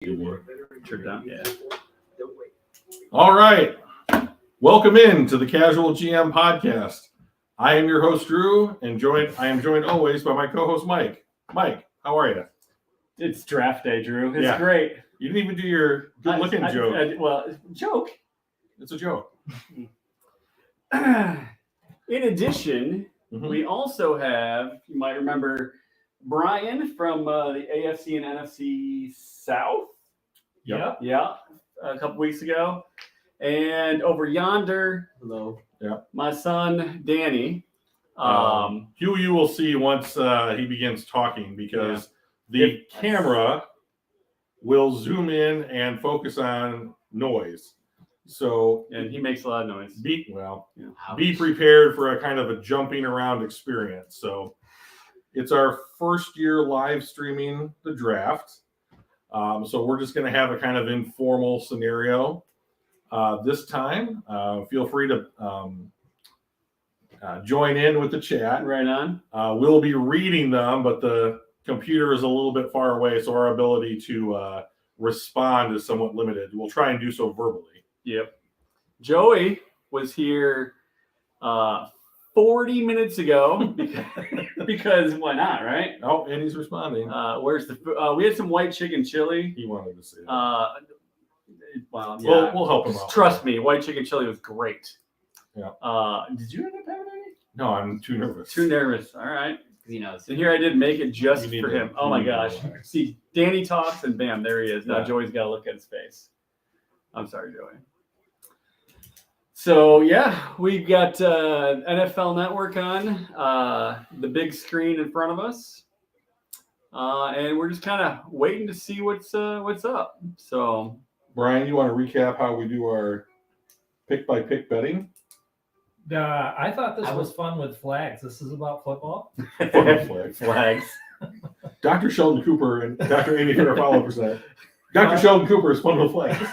Turned down, yeah. All right. Welcome in to the Casual GM podcast. I am your host, Drew, and I am joined always by my co-host, Mike. Mike, how are you? It's draft day, Drew. It's great. You didn't even do your good-looking joke. Joke. It's a joke. In addition, we also have, you might remember, Brian from the AFC and NFC South. Yep. Yeah, a couple weeks ago. And over yonder, hello. Yeah. My son, Danny. Who you will see once he begins talking, because the camera will zoom in and focus on noise. So, and he makes a lot of noise. Be prepared for a kind of a jumping around experience. So it's our first year live streaming the draft. So we're just going to have a kind of informal scenario this time. Feel free to join in with the chat. Right on. We'll be reading them, but the computer is a little bit far away, so our ability to respond is somewhat limited. We'll try and do so verbally. Yep. Joey was here 40 minutes ago because why not, right? Oh, and he's responding. Where's the we had some white chicken chili. He wanted to say that. We'll help him out. Trust me, white chicken chili was great. Yeah. Did you end up having any? No, I'm too nervous. Too nervous. All right. You know, and here I did make it just for him. Oh my gosh. See, Danny talks and bam, there he is. Now Joey's got to look at his face. I'm sorry, Joey. So yeah, we've got NFL Network on the big screen in front of us, and we're just kind of waiting to see what's up. So, Brian, you want to recap how we do our pick by pick betting? I thought this was fun with flags. This is about football. Flags. Dr. Sheldon Cooper and Dr. Amy Farrell percent. Dr. Sheldon Cooper is fun with flags.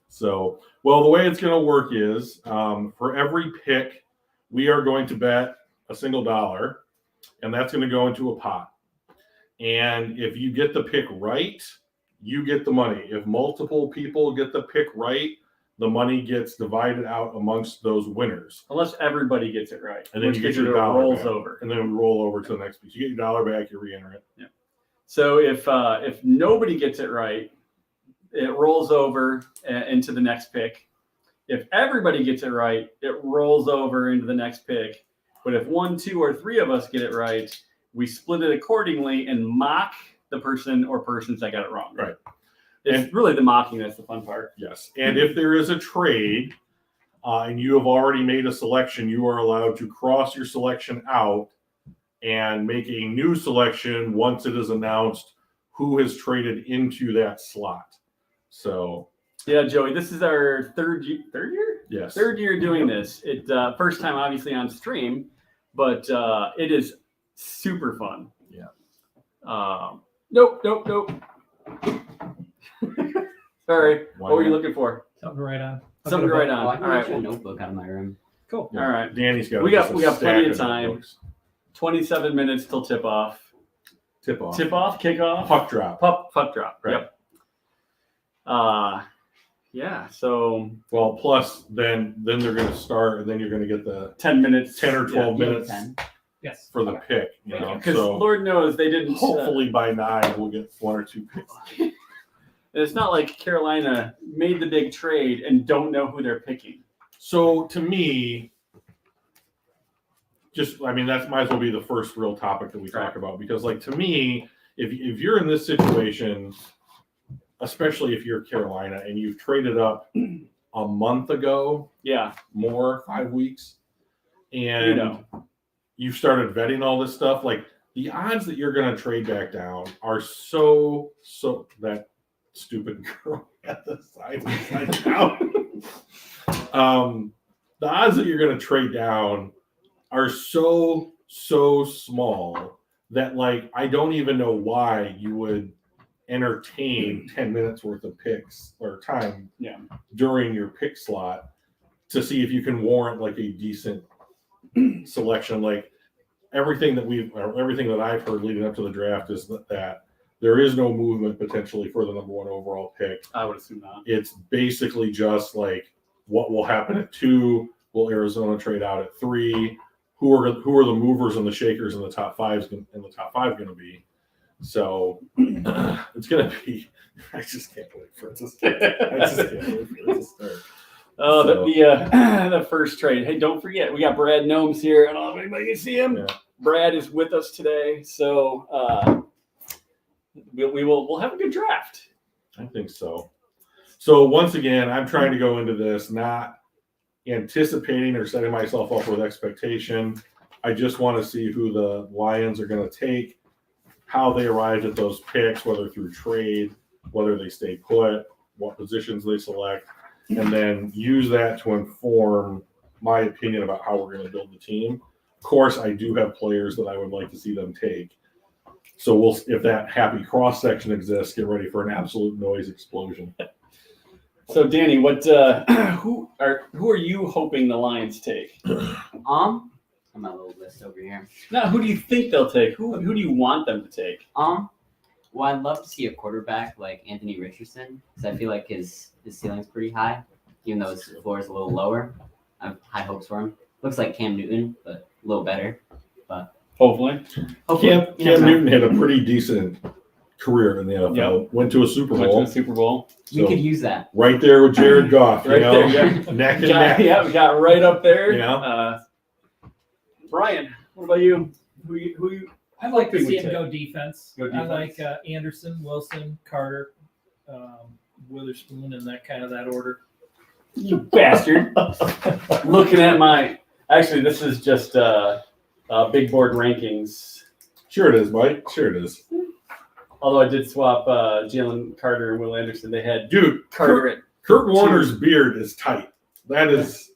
So, the way it's going to work is for every pick, we are going to bet a single dollar, and that's going to go into a pot. And if you get the pick right, you get the money. If multiple people get the pick right, the money gets divided out amongst those winners. Unless everybody gets it right. And then you get your dollar rolls back. over. And then we roll over to the next piece. You get your dollar back, you re-enter it. Yeah. So if nobody gets it right, it rolls over into the next pick. If everybody gets it right, it rolls over into the next pick. But if 1, 2, or 3 of us get it right, we split it accordingly and mock the person or persons that got it wrong. Right. It's really the mocking that's the fun part. Yes. And if there is a trade and you have already made a selection, you are allowed to cross your selection out and make a new selection once it is announced who has traded into that slot. So, yeah, Joey, this is our third year? Yes. Third year doing this. It first time obviously on stream, but it is super fun. Yeah. Nope. Sorry. What were you looking for? Something to write on. Something to write on. I can All right. get you a notebook out of my room. Cool. Yeah. All right. Danny's got. We got plenty of time. 27 minutes till tip off. Tip off. Kickoff. Puck drop. Puck drop. Right. Yep. Yeah. So. Well, plus then they're going to start, and then you're going to get the 10 minutes, 10 or 12 minutes 10. Yes. for the pick. You know, because so Lord knows they didn't. hopefully by 9 we'll get 1 or 2 picks. It's not like Carolina made the big trade and don't know who they're picking. So to me, that might as well be the first real topic that we talk about, because to me, if you're in this situation, especially if you're Carolina and you've traded up a month ago, more 5 weeks, and you've started vetting all this stuff, the odds that you're going to trade back down are so that stupid girl at the side down. The odds that you're going to trade down are so small that I don't even know why you would entertain 10 minutes worth of picks or time during your pick slot to see if you can warrant a decent selection. Everything that I've heard leading up to the draft is that There is no movement potentially for the number 1 overall pick. I would assume not. It's basically just like what will happen at 2. Will Arizona trade out at 3? Who are the movers and the shakers in the top 5 going to be? So it's going to be. I just can't wait for it to start. Oh, So- the first trade. Hey, don't forget, we got Brad Gnomes here. I don't know if anybody can see him. Yeah. Brad is with us today, so we'll have a good draft. I think so. So once again, I'm trying to go into this not anticipating or setting myself up with expectation. I just want to see who the Lions are going to take, how they arrived at those picks, whether through trade, whether they stay put, what positions they select, and then use that to inform my opinion about how we're going to build the team. Of course, I do have players that I would like to see them take. So we'll, if that happy cross section exists, get ready for an absolute noise explosion. So Danny, what who are you hoping the Lions take? On my little list over here. Now, who do you think they'll take? Who do you want them to take? Well, I'd love to see a quarterback like Anthony Richardson because I feel like his ceiling's pretty high, even though his floor is a little lower. I have high hopes for him. Looks like Cam Newton, but a little better. But Hopefully. hopefully, Cam Newton had a pretty decent career in the NFL. Yep. Went to a Super Went to Bowl. the Super Bowl. we So, could use that. right there with Jared Goff, Right you know, there, yeah. neck and Got, neck. yeah, we got right up there. Yeah. Brian, what about you? Who you? I'd like to Who see would him take? go defense. Go I like defense. Anderson, Wilson, Carter, Witherspoon, and that order. You bastard. Looking at my. Actually, this is just big board rankings. Sure it is, Mike. Sure it is. Although I did swap Jalen Carter and Will Anderson. They had Dude, Carter at. Kurt Warner's beard is tight. That is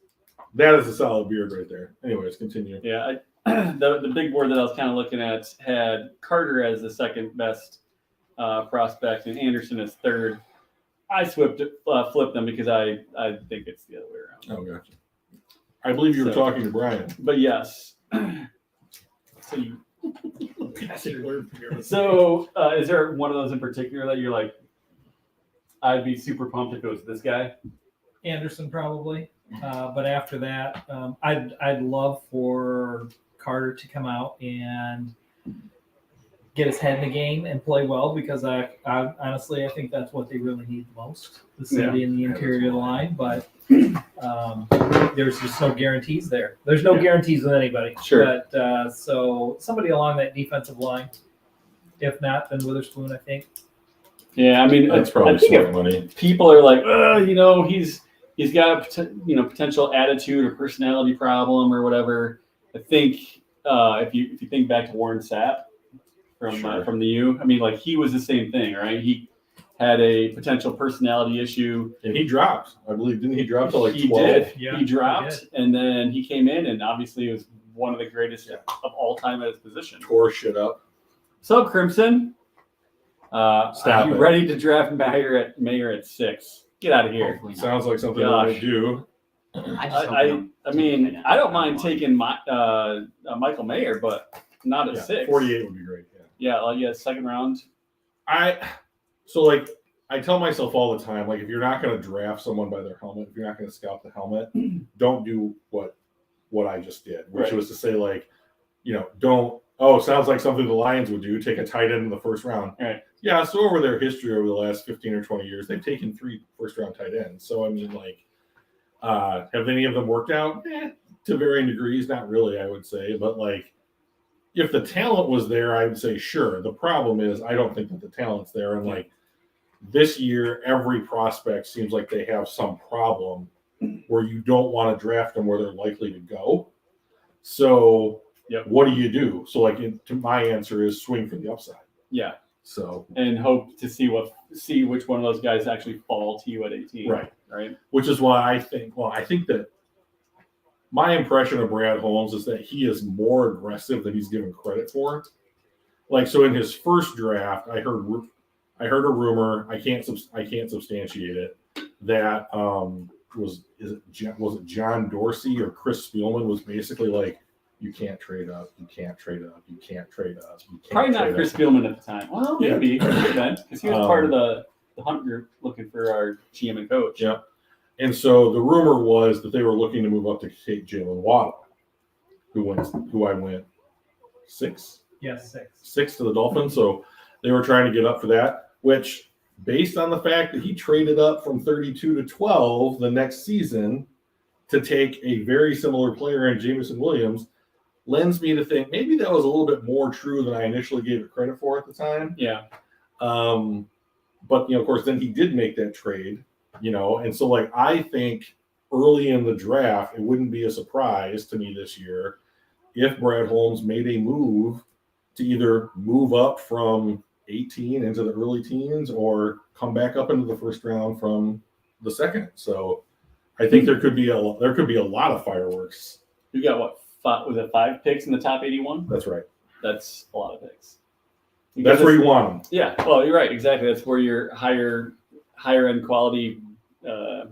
a solid beard right there. Anyways, continue. Yeah, the big board that I was kind of looking at had Carter as the second best prospect and Anderson as third. I flipped them because I think it's the other way around. Oh, gotcha. I believe you were So- talking to Brian. But yes. So is there one of those in particular that you're like, I'd be super pumped if it was this guy? Anderson probably, but after that, I'd love for Carter to come out and get his head in the game and play well because I honestly I think that's what they really need most, the safety in the interior line. But there's just no guarantees there. There's no guarantees with anybody. Sure. But so somebody along that defensive line. If not, then Witherspoon, I think. Yeah, I mean, That's I probably think smart if money. people are like, he's got a potential attitude or personality problem or whatever. I think if you think back to Warren Sapp from the U, I mean, like he was the same thing, right? He had a potential personality issue. And he dropped. I believe, didn't he drop to like He 12? did. Yeah, He dropped, he did. and then he came in, and obviously was one of the greatest of all time at his position. Tore shit up. So Crimson, Stop are you it. ready to draft Mayer at 6? Get out of here. Hopefully not. Sounds like something Gosh. that they do. I just hope we don't I take mean, him I don't down mind one. taking Michael Mayer, but not at Yeah, 6. 48 would be great. Yeah. Yeah, second round. I tell myself all the time, like if you're not going to draft someone by their helmet, if you're not going to scout the helmet, don't do what I just did, which Right. was to say like, don't. Oh, sounds like something the Lions would do. Take a tight end in the first round. Right. Yeah. So over their history over the last 15 or 20 years, they've taken 3 first-round tight ends. So I mean, like, have any of them worked out? To varying degrees, not really. I would say, but like, if the talent was there, I would say sure. The problem is I don't think that the talent's there, and like this year, every prospect seems like they have some problem where you don't want to draft them where they're likely to go. So, Yep. what do? So, like, my answer is swing for the upside. Yeah, So, and hope to see which one of those guys actually fall to you at 18. right. Right. Which is why I think that my impression of Brad Holmes is that he is more aggressive than he's given credit for. Like, so in his first draft, I heard a rumor. I can't substantiate it. That was it John Dorsey or Chris Spielman was basically like, you can't trade up, you can't trade up, you can't trade up, you can't Probably not trade Chris up. Spielman at the time. Well, Yeah. maybe because he was part of the hunt group looking for our GM and coach. Yeah. And so the rumor was that they were looking to move up to take Jalen Waddle, who I went six Yes, 6. to the Dolphins. So they were trying to get up for that, which based on the fact that he traded up from 32 to 12 the next season to take a very similar player in Jameson Williams lends me to think maybe that was a little bit more true than I initially gave it credit for at the time. Yeah. But of course, then he did make that trade, and so like I think early in the draft, it wouldn't be a surprise to me this year if Brad Holmes made a move to either move up from 18 into the early teens or come back up into the first round from the second. So I think there could be a lot of fireworks. You got what? Was it 5 picks in the top 81? That's right. That's a lot of picks. That's where you want them. Yeah. Well, you're right. Exactly. That's where your higher end quality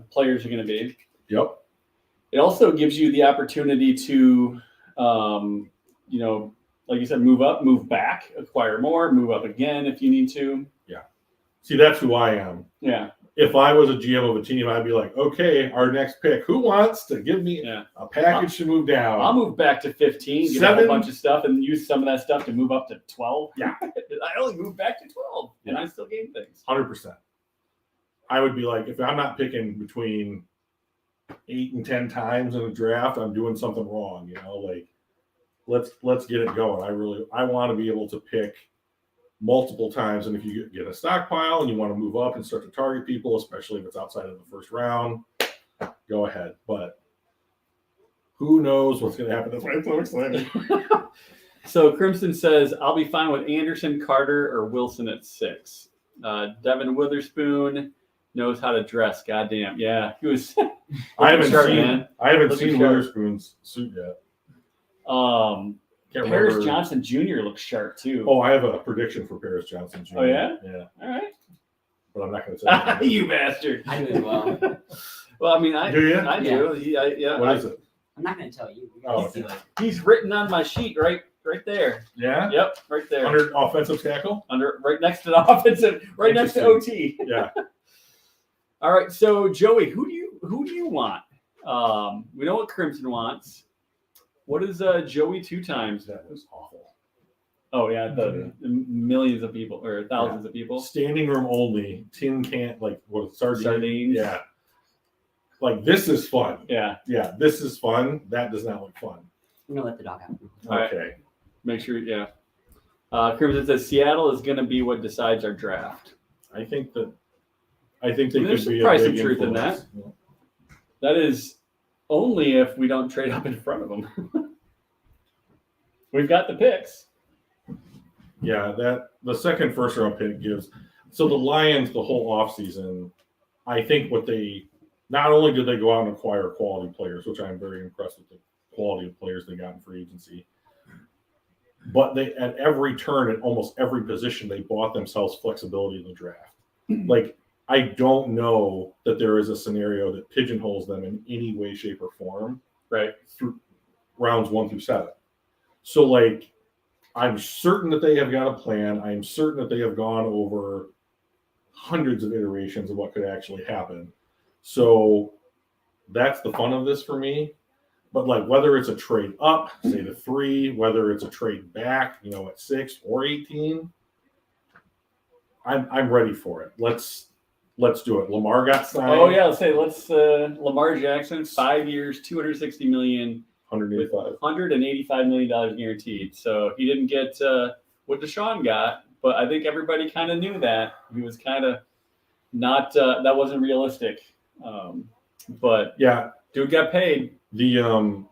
players are going to be. Yep. It also gives you the opportunity to, like you said, move up, move back, acquire more, move up again if you need to. See, that's who I am. Yeah. If I was a GM of a team, I'd be like, okay, our next pick, who wants to give me Yeah. a package to move down? I'll move back to 15, get a 7. whole bunch of stuff, and use some of that stuff to move up to 12. Yeah. I only moved back to 12, and I still gain things. 100%. I would be like, if I'm not picking between 8 and 10 times in a draft, I'm doing something wrong. Like let's get it going. I want to be able to pick multiple times, and if you get a stockpile and you want to move up and start to target people, especially if it's outside of the first round, go ahead. But who knows what's going to happen? That's why I'm so excited. So Crimson says, I'll be fine with Anderson, Carter, or Wilson at 6. Devin Witherspoon knows how to dress. Goddamn. Yeah. He was. I haven't Sharp, seen man. Looking sharp. Witherspoon's suit yet. Can't Paris remember. Johnson Jr. looks sharp too. Oh, I have a prediction for Paris Johnson Jr. Oh, yeah? Yeah, All right. but I'm not going to tell you. You bastard. I do as well. Well, I mean, I Do you? I do. Yeah. What is it? I'm not going to tell you. Oh, See, like, He's written on my sheet right there. Yeah? Yep, right there. Under offensive tackle? Right next to the offensive, right next to OT. Yeah. All right, so Joey, who do you want? We know what Crimson wants. What is Joey 2 times? That was awful. Oh yeah, the millions of people or thousands of people. Standing room only, tin can, like what, Sardines. Yeah. Like, this is fun. Yeah. Yeah, this is fun. That does not look fun. I'm going to let the dog out. All right. Okay. Make sure, yeah. Crimson says Seattle is going to be what decides our draft. I think they There's could be probably a some big truth in influence. That is only if we don't trade up in front of them. We've got the picks. Yeah, that the second first round pick gives. So the Lions, the whole offseason, I think not only did they go out and acquire quality players, which I'm very impressed with the quality of players they got in free agency, but they at every turn, at almost every position, they bought themselves flexibility in the draft. Like, I don't know that there is a scenario that pigeonholes them in any way, shape, or form, Right. through rounds 1 through 7. So, like, I'm certain that they have got a plan. I'm certain that they have gone over hundreds of iterations of what could actually happen. So that's the fun of this for me. But like, whether it's a trade up, say to 3, whether it's a trade back, at 6 or 18, I'm ready for it. Let's do it. Lamar got signed. Oh yeah, let's Lamar Jackson, 5 years, $260 million. With 185. $185 million guaranteed. So he didn't get what Deshaun got, but I think everybody kind of knew that. He was kind of not, that wasn't realistic. But Yeah, dude got paid. the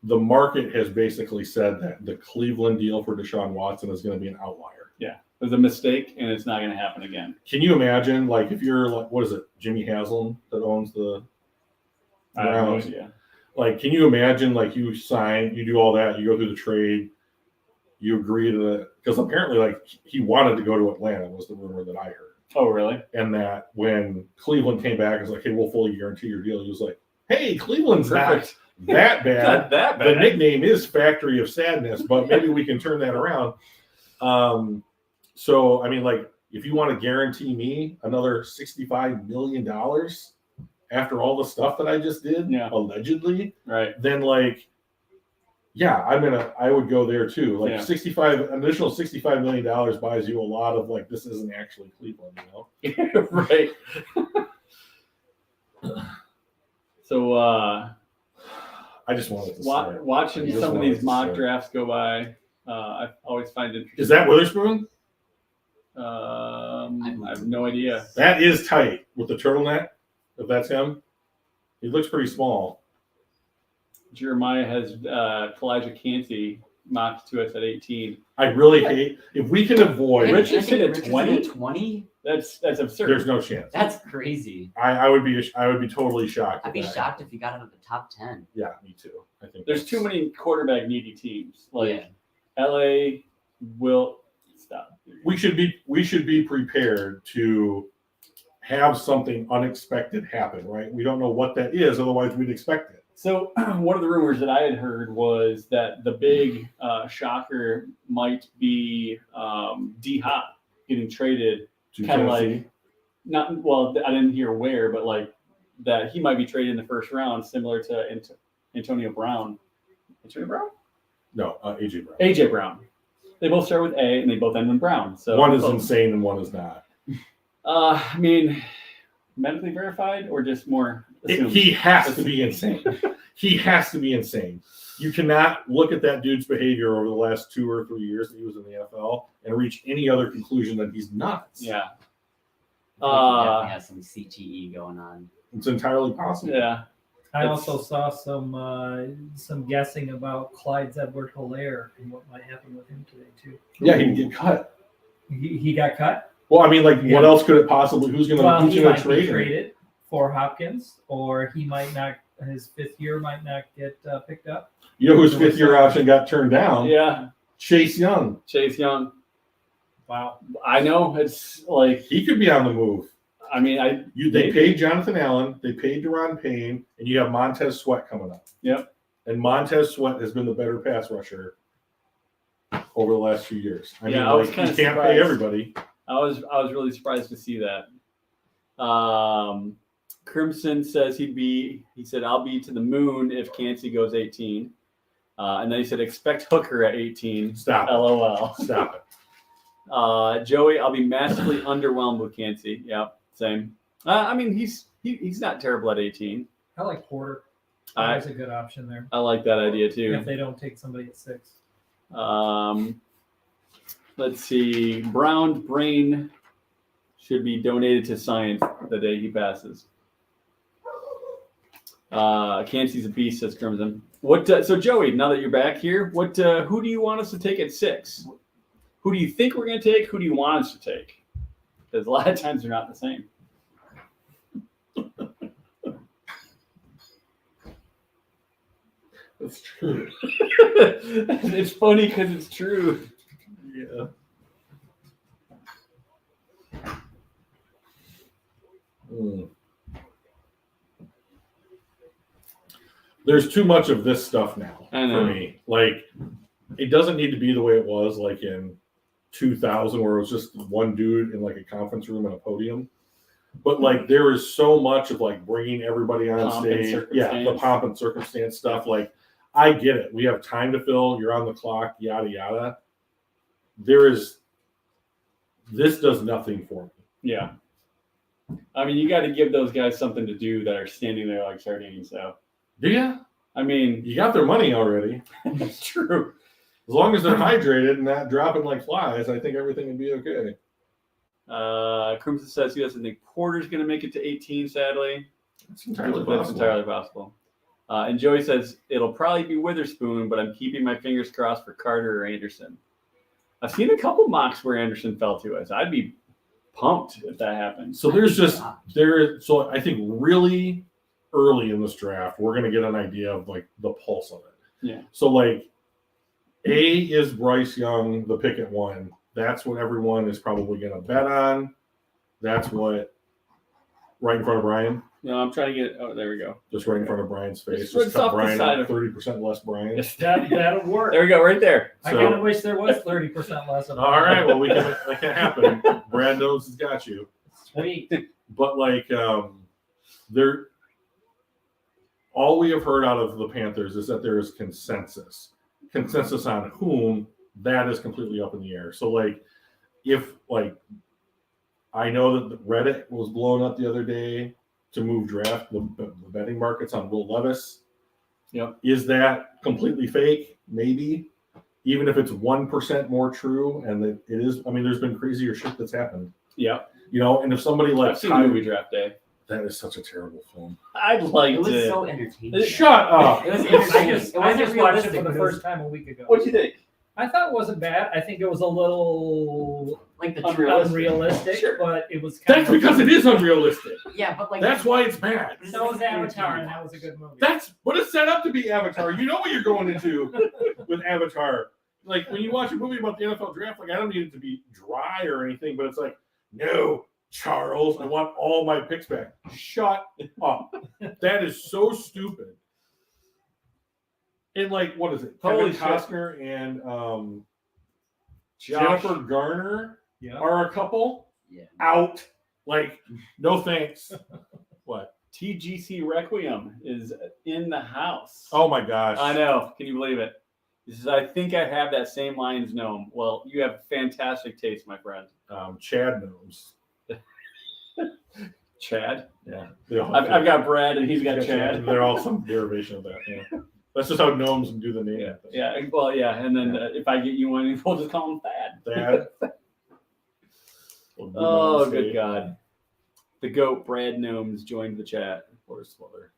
market has basically said that the Cleveland deal for Deshaun Watson is going to be an outlier. It was a mistake, and it's not going to happen again. Can you imagine, like, if you're like, what is it, Jimmy Haslam that owns the I have no Browns? idea. Like, can you imagine, like, you sign, you do all that, you go through the trade, you agree to the, because apparently, like, he wanted to go to Atlanta was the rumor that I heard. Oh, really? And that when Cleveland came back and was like, hey, we'll fully guarantee your deal, he was like, hey, Cleveland's Perfect. that bad. Not that The bad. nickname is Factory of Sadness, but maybe we can turn that around. So I mean, like, if you want to guarantee me another $65 million after all the stuff that I just did, Yeah. allegedly, Right. then like, yeah, I would go there too. Like Yeah. additional $65 million buys you a lot of like, this isn't actually Cleveland, you know? Right. So I just wanted to say it. watching Yeah. some of these mock Just drafts go by, I always find it Is that Witherspoon? I have no idea. That is tight with the turtleneck. If that's him, he looks pretty small. Jeremiah has Kalijah Cansey mocked to us at 18. I really hate if we can avoid. Richardson at Richardson 20? at 20? That's absurd. There's no chance. That's crazy. I would be totally shocked. I'd at be that. shocked if you got out of the top 10. Yeah, me too. I think There's too many quarterback needy teams. Like Yeah. LA will stop. We should be prepared to have something unexpected happen. Right? We don't know what that is. Otherwise, we'd expect it. So one of the rumors that I had heard was that the big shocker might be D Hop getting traded. To Kind of Tennessee. like not well. I didn't hear where, but like that he might be traded in the first round, similar to Antonio Brown. Antonio Brown? No, AJ Brown. AJ Brown. They both start with A and they both end with Brown. So One is insane and one is not. I mean, medically verified or just more assumed? He has to be insane. He has to be insane. You cannot look at that dude's behavior over the last 2 or 3 years that he was in the NFL and reach any other conclusion than he's nuts. Yeah. He definitely has some CTE going on. It's entirely possible. Yeah. I It's- also saw some guessing about Clyde's Edward-Helaire and what might happen with him today too. Yeah, he can get cut. He got cut. Well, I mean, like, Yeah. what else could it possibly? Who's Well, going he to might be trade him? traded for Hopkins, or he might not. His 5th year might not get picked up. You know whose 5th-year option got turned down? Yeah. Chase Young. Chase Young. Wow. I know it's like He could be on the move. I mean They paid Jonathan Allen, they paid Deron Payne, and you have Montez Sweat coming up. Yep. And Montez Sweat has been the better pass rusher over the last few years. I Yeah, mean, I was like, kinda you can't surprised. pay everybody. I was really surprised to see that. Crimson says he said I'll be to the moon if Cansey goes 18. And then he said expect Hooker at 18. Stop it. LOL. Stop it. Joey, I'll be massively underwhelmed with Cansey. Yeah, same. I mean he's not terrible at 18. I like Porter. I That's a good option there I like that idea too. if they don't take somebody at 6. Let's see. Brown brain should be donated to science the day he passes. Cansey's a beast, says Crimson. What? So Joey, now that you're back here, what? Who do you want us to take at 6? Who do you think we're going to take? Who do you want us to take? Because a lot of times they're not the same. That's true. It's funny because it's true. Yeah. There's too much of this stuff now I know. for me. Like, it doesn't need to be the way it was like in 2000, where it was just one dude in like a conference room and a podium. But like, there is so much of like bringing everybody on Pomp and stage. Yeah, the circumstance. pomp and circumstance stuff. Like, I get it. We have time to fill. You're on the clock. Yada yada. This does nothing for me. Yeah. I mean, you got to give those guys something to do that are standing there like sardines. So, Do you? I mean, You got their money already. it's true. As long as they're hydrated and not dropping like flies, I think everything would be okay. Crimson says he doesn't think Porter's going to make it to 18, sadly. It's entirely That's possible. entirely possible. And Joey says it'll probably be Witherspoon, but I'm keeping my fingers crossed for Carter or Anderson. I've seen a couple mocks where Anderson fell to us. I'd be pumped if that happens. So so I think really early in this draft, we're going to get an idea of like the pulse of it. Yeah. So like A is Bryce Young, the pick at 1. That's what everyone is probably going to bet on. That's what Right in front of Brian. No, I'm trying to get. Oh, there we go. Just right in front of Brian's face. Just Just cut off the Brian side out of- 30% less Brian. That'll work. There we go, right there. I So- kind of wish there was 30% less of All right, well, that can happen. Brad knows he's got you. Sweet. But like, all we have heard out of the Panthers is that there is consensus. Consensus on whom, that is completely up in the air. So like, if like, I know that the Reddit was blown up the other day to move the betting markets on Will Levis. Yep. Is that completely fake? Maybe. Even if it's 1% more true, and that it is, I mean, there's been crazier shit that's happened. Yeah. You know, and if somebody like I've seen Movie Draft Day. that is such a terrible film. I'd like It was to. so entertaining. Shut up. It was I entertaining. just, It I wasn't just watched it realistic, for the but it was first time a week ago. What'd you think? I thought it wasn't bad. I think it was a little like the unrealistic, Sure. but it was kind That's of because it is unrealistic. Yeah, but like That's why it's bad. So was Avatar, and that was a good movie. That's what it's set up to be Avatar. You know what you're going into with Avatar. Like when you watch a movie about the NFL draft, like I don't need it to be dry or anything, but it's like, no, Charles, I want all my picks back. Shut up. That is so stupid. And like, what is it? Holy Kevin shit. Costner and Josh. Jennifer Garner Yeah. are a couple. Yeah. Out. Like, no thanks. What? TGC Requiem is in the house. Oh my gosh. I know. Can you believe it? He says, I think I have that same Lions gnome. Well, you have fantastic taste, my friend. Chad knows. Chad. Yeah. I've got Brad and he's got Chad. They're all some derivation of that. Yeah. That's just how gnomes do the name. Yeah. Yeah. Well, yeah. And then if I get you one, we'll just call him Thad. Dad. Oh, good God. The GOAT, Brad Gnomes, joined the chat. Or Slither.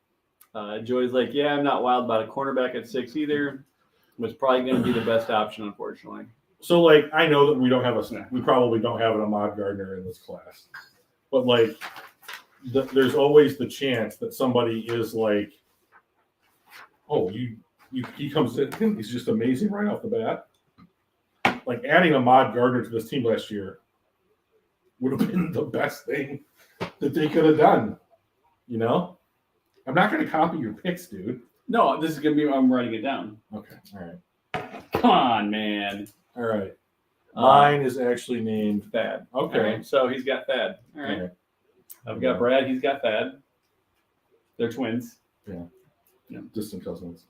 Joy's like, yeah, I'm not wild about a cornerback at 6 either. Was probably going to be the best option, unfortunately. So, like, I know that we probably don't have an Ahmad Gardner in this class. But, like, there's always the chance that somebody is like, oh, he comes in, he's just amazing right off the bat. Like, adding Ahmad Gardner to this team last year would have been the best thing that they could have done. You know? I'm not going to copy your picks, dude. No, this is going to be, I'm writing it down. Okay. All right. Come on, man. All right. Mine is actually named. Thad. Okay. All right, so he's got Thad. All right. Okay. I've got Brad. He's got Thad. They're twins. Distant cousins.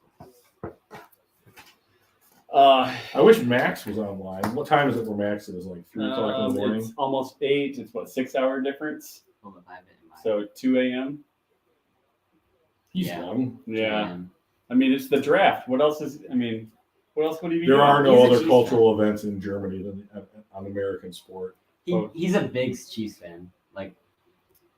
Uh, I wish Max was online. What time is it where Max is? Like 3 o'clock in the morning? It's almost 8. It's what, 6 hour difference? Hold up, I have it in mind. So 2 a.m. He's Yeah. young. Yeah. I mean, it's the draft. What else is? I mean, what else would he be? There doing? are no He's a other Chiefs cultural events in Germany than on American sport. He's a big Chiefs fan. Like,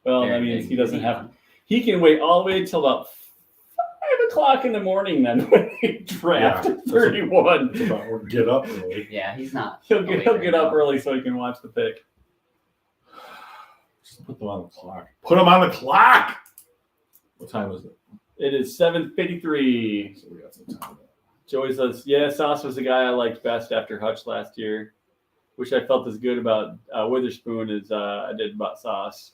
Well, very I mean, big. he doesn't Yeah. have. He can wait all the way till about 5 o'clock in the morning. Then when they draft Yeah. at 31, It's about, or get up early. Yeah, he's not. he'll awake get right up now. early so he can watch the pick. Just put them on the clock. Put them on the clock. What time is it? It is 7:53. So we got some time. Joey says, "Yeah, Sauce was the guy I liked best after Hutch last year. Wish I felt as good about Witherspoon as I did about Sauce."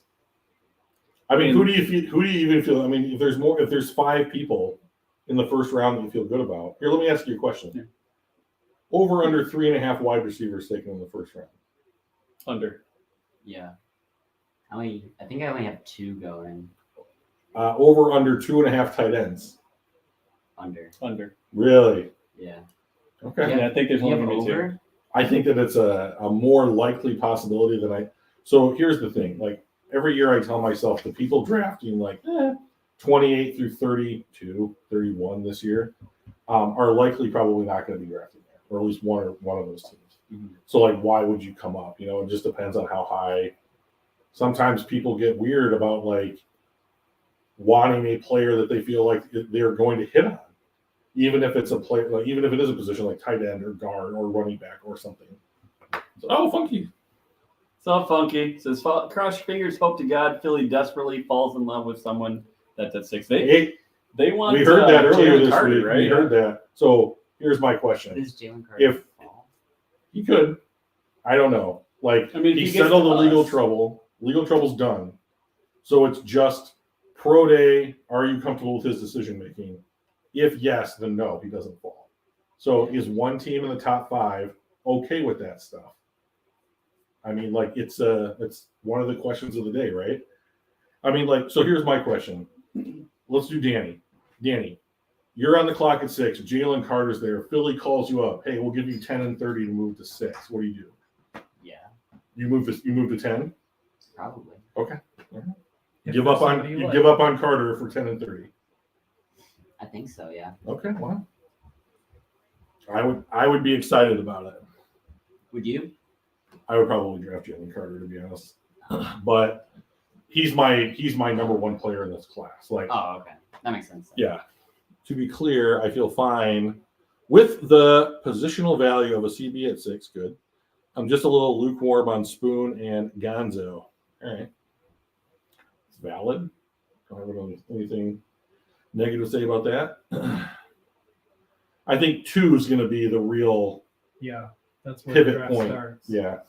I mean, who do you even feel? I mean, if there's 5 people in the first round that you feel good about. Here, let me ask you a question. Yeah. Over under 3.5 wide receivers taken in the first round. Under. Yeah. I think I only have 2 going Over under 2.5 tight ends. under. Really? Yeah. Okay. Yeah, I think there's You only have going to be 2. over? I think that it's a more likely possibility than So here's the thing. Like every year I tell myself the people drafting like 28 through 32, 31 this year are likely probably not going to be drafted there, or at least one of those teams. Mhm. So like, why would you come up? You know, it just depends on how high. Sometimes people get weird about like wanting a player that they feel like they're going to hit on, even if it's a player, like even if it is a position like tight end or guard or running back or something. So, oh, funky. It's all funky. It says, cross your fingers, hope to God Philly desperately falls in love with someone that's at 6. Hey, They want we heard that earlier Jalen this Carter, week. right? We heard that. So here's my question: Does Jalen Carter If- fall? He could. I don't know. Like I mean, if he he gets settled to the legal us- trouble. Legal trouble's done. So it's just pro day. Are you comfortable with his decision making? If yes, then no, he doesn't fall. So is one team in the top 5 okay with that stuff? I mean, like it's one of the questions of the day, right? I mean, like, so here's my question. Let's do Danny. Danny, you're on the clock at 6. Jalen Carter's there. Philly calls you up. Hey, we'll give you 10 and 30 to move to 6. What do you do? Yeah, You move to 10? probably. Okay. If Give there's up on somebody you you like. give up on Carter for 10 and 30. I think so. Yeah. Okay, well. I would be excited about it. Would you? I would probably draft Jalen Carter, to be honest. But he's my number 1 player in this class. Like, Oh, okay. That makes sense. yeah. To be clear, I feel fine with the positional value of a CB at 6. Good. I'm just a little lukewarm on Spoon and Gonzo. All right. It's valid. Don't have anything negative to say about that. I think 2 is going to be the real Yeah, that's where the pivot draft point. starts. Yeah.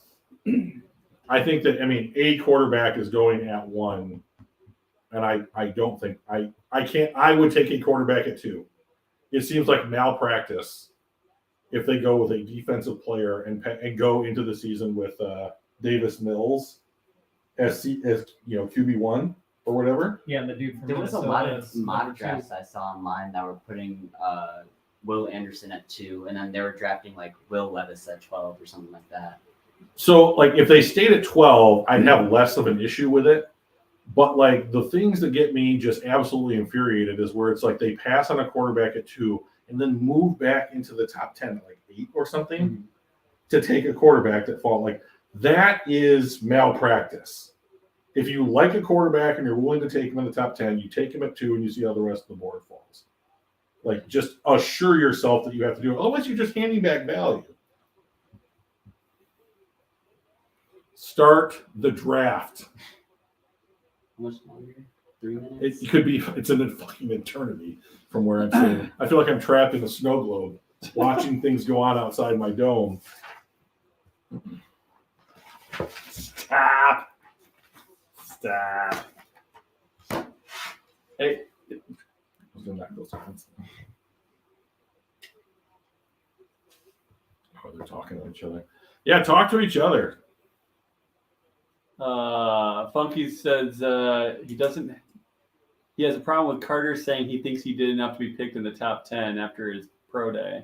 I think that, I mean, a quarterback is going at 1. And I don't think I would take a quarterback at 2. It seems like malpractice if they go with a defensive player and go into the season with Davis Mills as QB1 or whatever. Yeah, and the dude from There was a Minnesota lot of is mock number 2. drafts I saw online that were putting Will Anderson at 2, and then they were drafting like Will Levis at 12 or something like that. So, like, if they stayed at 12, I'd have less of an issue with it. But, like, the things that get me just absolutely infuriated is where it's like they pass on a quarterback at 2 and then move back into the top 10 at like 8 or something to take a quarterback that fall. Like, that is malpractice. If you like a quarterback and you're willing to take him in the top 10, you take him at 2 and you see how the rest of the board falls. Like, just assure yourself that you have to do it. Otherwise, you're just handing back value. Start the draft. How much longer? 3 minutes? It could be, it's an fucking eternity from where I'm sitting. I feel like I'm trapped in a snow globe watching things go on outside my dome. Stop. Hey, I was gonna knock those hands. Oh, they're talking to each other. Yeah, talk to each other. Funky says he has a problem with Carter saying he thinks he did enough to be picked in the top 10 after his pro day.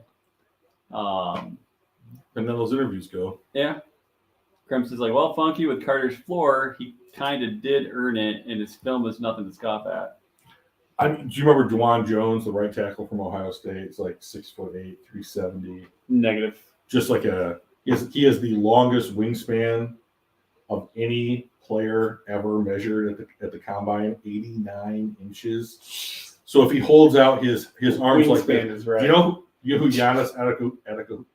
And then those interviews go. Yeah. Krebs is like, well, Funky, with Carter's floor, he kind of did earn it, and his film is nothing to scoff at. I mean, do you remember Juwan Jones, the right tackle from Ohio State? It's like 6'8", 370. Negative. Just like he has the longest wingspan of any player ever measured at the combine, 89 inches. So if he holds out his arms like that, is right. you know who Giannis Antetokounmpo,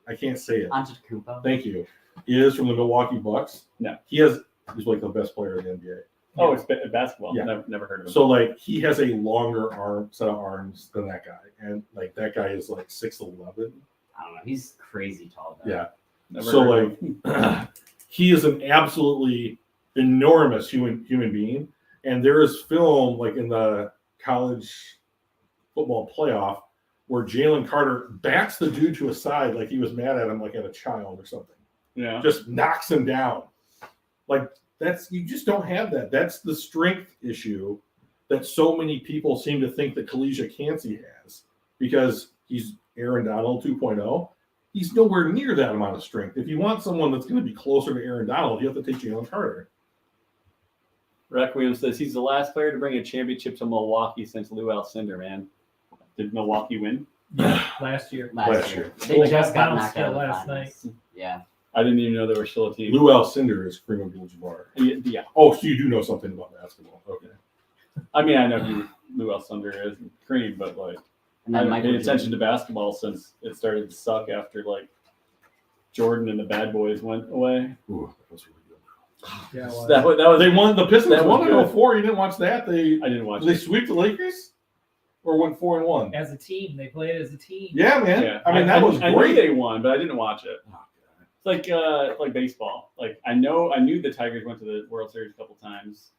I can't say it. Antetokounmpo. Thank you. Is from the Milwaukee Bucks. No. He's like the best player in the NBA. Oh, it's basketball. Yeah. Never heard of him. So like he has a longer set of arms than that guy, and like that guy is like 6'11". I don't know. He's crazy tall, though. Yeah. Never So heard of like him. he is an absolutely enormous human being, and there is film like in the college football playoff where Jalen Carter bats the dude to a side like he was mad at him, like at a child or something. Yeah. Just knocks him down. Like you just don't have that. That's the strength issue that so many people seem to think that Kalijah Cansey has, because he's Aaron Donald 2.0. He's nowhere near that amount of strength. If you want someone that's going to be closer to Aaron Donald, you have to take Jalen Carter. Requiem says he's the last player to bring a championship to Milwaukee since Lou Alcindor, man. Did Milwaukee win? Yeah, last year. Last year. They Well, just got bounced knocked out of the last finals. Yeah. I didn't even know they were still a team. Lou Alcindor is Kareem Abdul-Jabbar. Yeah. Oh, so you do know something about basketball. Okay. I mean, I know who Lou Alcindor is and Kareem, but like, And I then haven't Michael paid attention to basketball since it started to suck after like Jordan and the Bad Boys went away. Ooh, that was really good. Yeah, well, That was They won. The Pistons That was won in good. 04. You didn't watch that? I didn't watch Did they it. sweep the Lakers? Or went 4-1? as a team, they played as a team. Yeah, man. Yeah. I mean, that was I knew great. they won, but I didn't watch it. Oh, God. It's like baseball. Like I knew the Tigers went to the World Series a couple times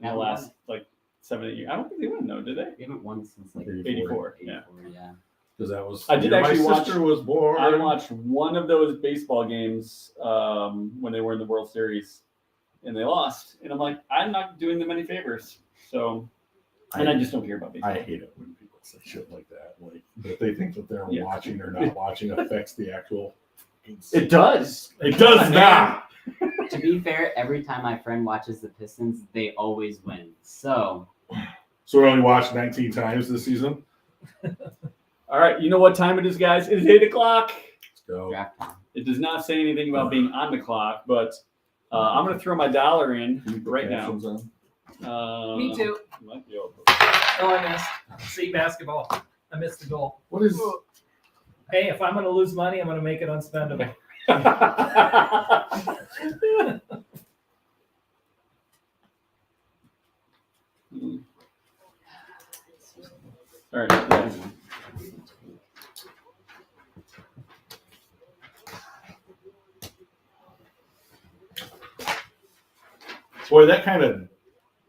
in the Haven't last like 7-8 years. I don't think they won though, did they? We haven't won since like 84. Yeah. 84, yeah. Because that was I did the year actually my watch- sister was born. I watched one of those baseball games when they were in the World Series, and they lost. And I'm like, I'm not doing them any favors. So, and I just don't care about baseball. I hate it when people say shit like that. Like that they think that they're Yeah. watching or not watching affects the actual. It does. It does not. To be fair, every time my friend watches the Pistons, they always win. So So we only watched 19 times this season. All right, you know what time it is, guys? It is 8 o'clock. Let's go. draft time. It does not say anything about being on the clock, but I'm going to throw my dollar in Can you put right now. captions on? Me too. Might be able Oh, I missed. See basketball. I missed the goal. What is? Hey, if I'm going to lose money, I'm going to make it unspendable. to. All right. yeah. Boy, that kind of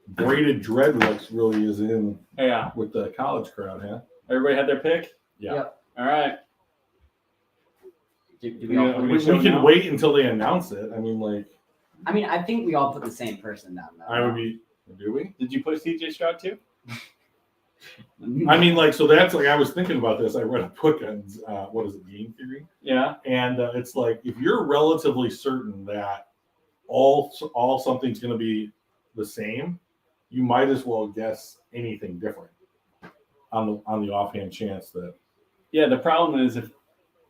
braided dread looks really is in Yeah. with the college crowd, huh? Everybody had their pick? Yeah. Yep. All right. Do we all Yeah, put- We show can now? wait until they announce it. I mean, like, I mean, I think we all put the same person down though. I would be. Do we? Did you put CJ Stroud too? I mean, like, so that's like I was thinking about this. I read a book on what is it, game theory, Yeah. and it's like if you're relatively certain that all something's going to be the same, you might as well guess anything different on the offhand chance that. Yeah. The problem is if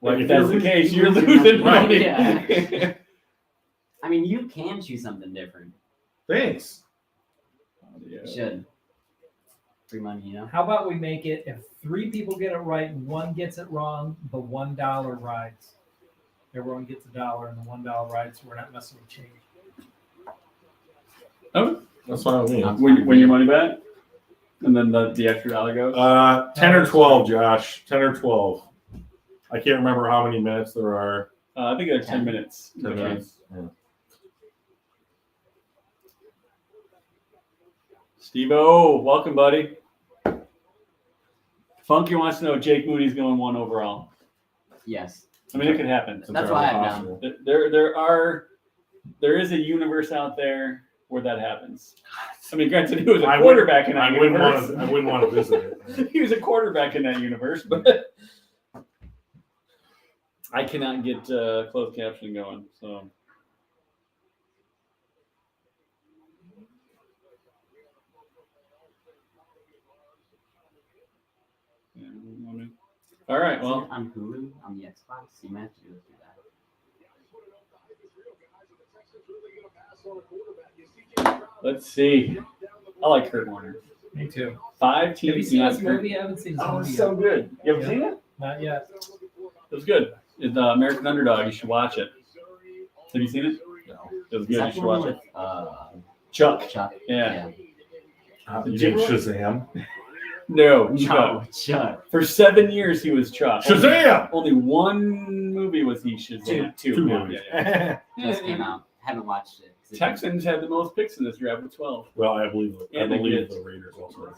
Like, if if that's you're the losing- case, you're you're losing losing money. money. Yeah. I mean, you can choose something different. Thanks. You should. Free money, you know? How about we make it if 3 people get it right and 1 gets it wrong, the $1 rides. Everyone gets $1 and the $1 rides, so we're not messing with change. Oh, That's fine with me. win your money back, and then the extra dollar goes. 10 or 12, Josh. 10 or 12. I can't remember how many minutes there are. I think there's 10 minutes. 10 Okay. minutes. Yeah. Steve-O, welcome, buddy. Funky wants to know if Jake Moody's going 1 overall. Yes. I mean, it could happen. It's That's why entirely I have possible. There is a universe out there where that happens. I mean, granted, he was a I quarterback in I that wouldn't universe. want to. I wouldn't want to visit it. He was a quarterback in that universe, but I cannot get closed captioning going. So yeah, all right. Well, on Hulu on the Xbox, you might have to do that. let's see. I like Kurt Warner. Me too. 5 teams. Have you seen not this Kurt- movie? I haven't seen this Oh, movie it's yet. so good. You ever Yeah. seen it? Not yet. It was good. It's American Underdog. You should watch it. Have you seen it? No. It was Is good. You that should the one watch with it. Chuck. Chuck? Yeah. You Jim- mean Shazam? No, Chuck. No, Chuck. For 7 years, he was Chuck. Shazam! Only one movie was he Shazam. Two. Two Yeah, movies. yeah, Just came yeah. out. Haven't watched it. Texans had the most picks in this draft with 12. Well, I believe it. I And they believe get- the Raiders also.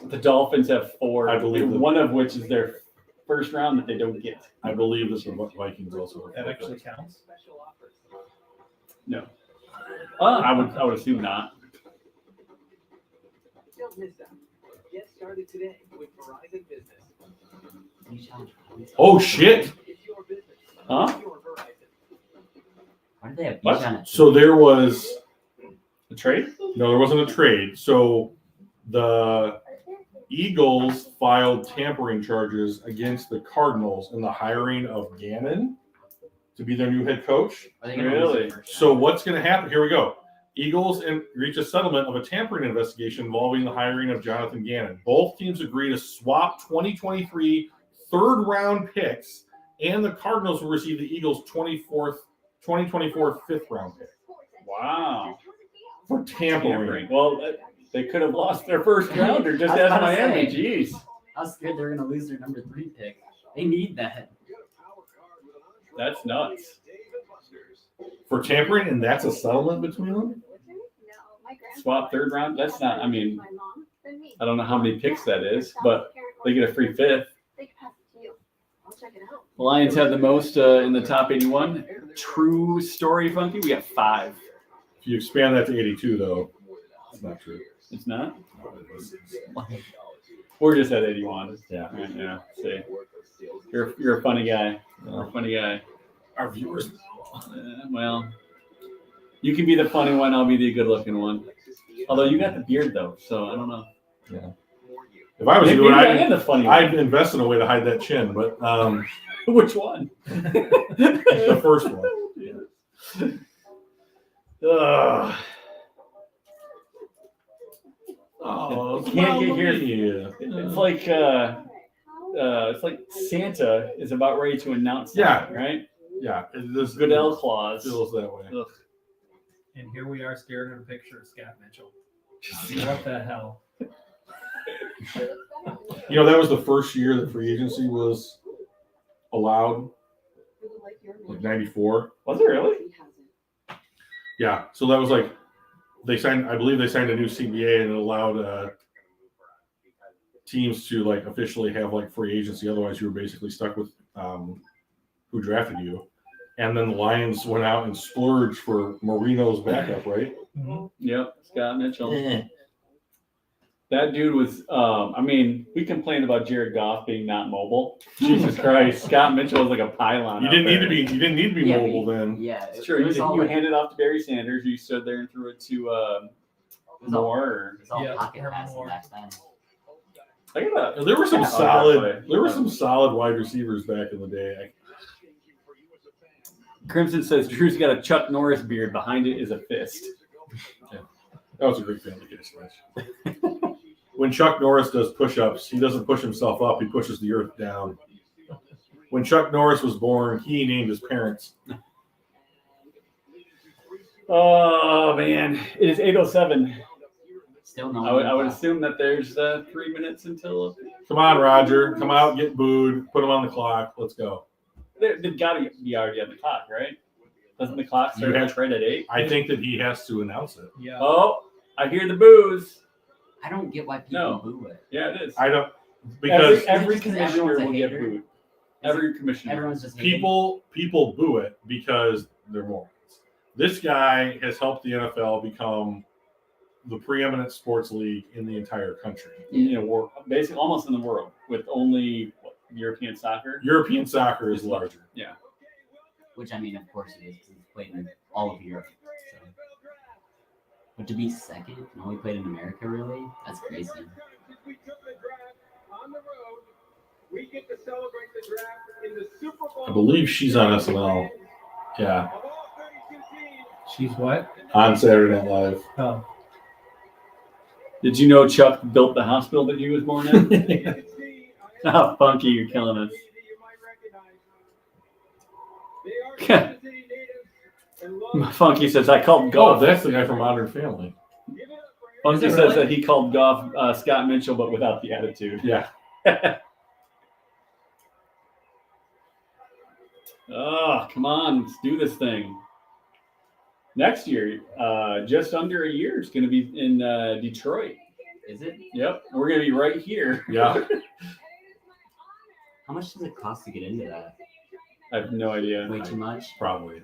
The Dolphins have 4. I believe them. one of which is their first round that they don't get. I believe that the Vikings also. That actually counts. No. I would assume not. Don't miss out. Get started today with Verizon Business. Oh shit! It's your business. Huh? Your Verizon. Why did they have What? beach on it? So there was The trade? no, there wasn't a trade. So the Eagles filed tampering charges against the Cardinals in the hiring of Gannon to be their new head coach. Are they gonna Really? lose the first So round? what's going to happen? Here we go. Eagles reach a settlement of a tampering investigation involving the hiring of Jonathan Gannon. Both teams agree to swap 2023 third-round picks, and the Cardinals will receive the Eagles' 2024 fifth-round pick Wow. for tampering. Well, they could have lost their first rounder just I was as about to Miami. say. Jeez. I was scared they were gonna lose their number 3 pick. They need that. That's nuts. For tampering, and that's a settlement between them? Swap third round. That's not. I mean, I don't know how many picks that is, but they get a free fifth. The Lions have the most in the top 81. True story, Funky. We have 5. If you expand that to 82, though, it's not true. It's not. We're just at 81. Yeah. Right, yeah. See, you're a funny guy. You're a funny guy. Our viewers. Well, you can be the funny one. I'll be the good-looking one. Although you got the beard though, so I don't know. If I was Maybe you, I am the funny one. I'd invest in a way to hide that chin, but Which one? the first one. Ugh. Oh, Can't get here. here. It's like Santa is about ready to announce Yeah. something, right? Yeah, it just Goodell clause. feels that way. Ugh. And here we are staring at a picture of Scott Mitchell. What the hell? You know, that was the first year that free agency was allowed, like 94. Was it really? Yeah, so that was like I believe they signed a new CBA and it allowed teams to like officially have like free agency. Otherwise, you were basically stuck with who drafted you. And then the Lions went out and splurged for Marino's backup, right? Yep, Scott Mitchell. That dude was. I mean, we complained about Jared Goff being not mobile. Jesus Christ, Scott Mitchell was like a pylon. You out didn't need there. to be. You didn't need to be Yeah, mobile then. Yeah, It's true. You handed off to Barry Sanders. You stood there and threw it to was all- Moore. Or, It's all Yeah, pocket Herman passing Moore. back then. I got that. There were some Yeah. solid. There were some solid wide receivers back in the day. Crimson says Drew's got a Chuck Norris beard. Behind it is a fist. That was a great family case match. When Chuck Norris does push-ups, he doesn't push himself up; he pushes the earth down. When Chuck Norris was born, he named his parents. Oh man, it is 8:07. Still no. I would assume that there's 3 minutes until Come on, Roger, come out, get booed, put him on the clock. Let's go. they've got to be already on the clock, right? Doesn't the clock start You have- right at 8? I think that he has to announce it. Yeah. Oh, I hear the booze. I don't get why people No. boo it. Yeah, it is. I don't because every Is it just 'cause commissioner everyone's a will get hater? booed. Every commissioner. Everyone's just hating. people boo it because they're morons. This guy has helped the NFL become the preeminent sports league in the entire country. Basically almost in the world with only European soccer. European soccer is larger. Which I mean, of course it is, because he's played in all of Europe. So. But to be second and only played in America, really? That's crazy. I believe she's on SNL. Yeah, She's what? on Saturday Night Live. Oh, Did you know Chuck built the hospital that he was born in? Oh, Funky, you're killing us. Funky says, I called Oh, golf. that's the guy from Modern Family. Funky Is it says really? that he called golf Scott Mitchell, but without the attitude. Yeah. Oh, come on. Let's do this thing. Next year, just under a year, it's going to be in Detroit. Is it? Yep. We're going to be right here. Yeah. How much does it cost to get into that? I have no idea. Way too much? Probably.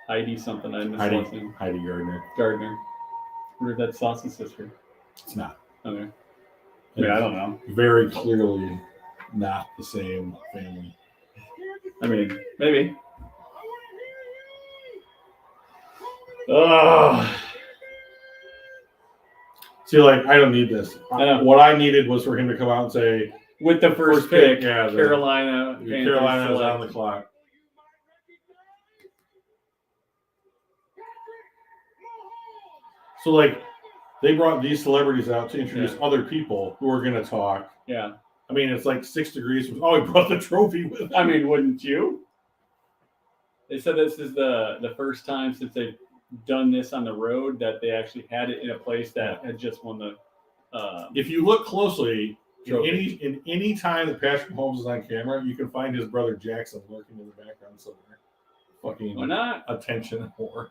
Heidi something. I missed Heidi, last name. Heidi Gardner. Gardner. Or if that's Sauce's sister. It's not. Okay. I mean, I don't know. Very clearly not the same family. I mean, maybe. Oh, See, like, I don't need this. I know. What I needed was for him to come out and say, with the first First pick, pick, yeah, the- Carolina. Panthers Carolina is select. on the clock. So, like, they brought these celebrities out to introduce other people who are going to talk. Yeah. I mean, it's like 6 degrees from, oh, he brought the trophy with him. I mean, wouldn't you? They said this is the first time since they've done this on the road that they actually had it in a place that had just won the. If you look closely, In any time that Patrick Mahomes is on camera, you can find his brother Jackson lurking in the background somewhere. Fucking Why not? attention whore.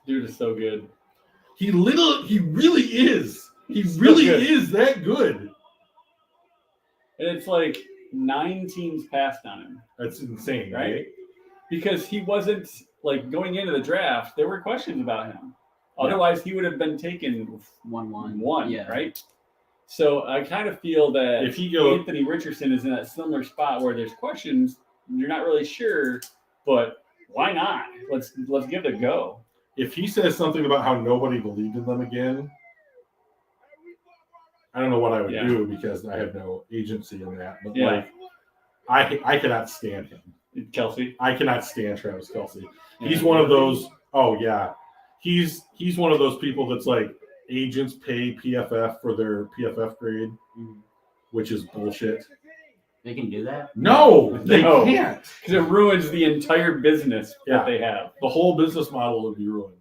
Dude is so good. He really is. He So really good. is that good. And it's like 9 teams passed on him, That's insane, right? right? Because he wasn't like going into the draft. There were questions about him. Yeah. Otherwise, he would have been taken 1-1. Yeah. right? So I kind of feel that If he goes, Anthony Richardson is in that similar spot where there's questions, you're not really sure, but why not? Let's give it a go. if he says something about how nobody believed in them again, I don't know what I would Yeah. do because I have no agency in that. But Yeah. like, I cannot stand him. Kelsey. I cannot stand Travis Kelce. He's Yeah. one of those. Oh yeah, he's one of those people that's like agents pay PFF for their PFF grade, Mhm. which is bullshit. They can do that. No, they No. can't. Because it ruins the entire business Yeah. that they have. The whole business model would be ruined.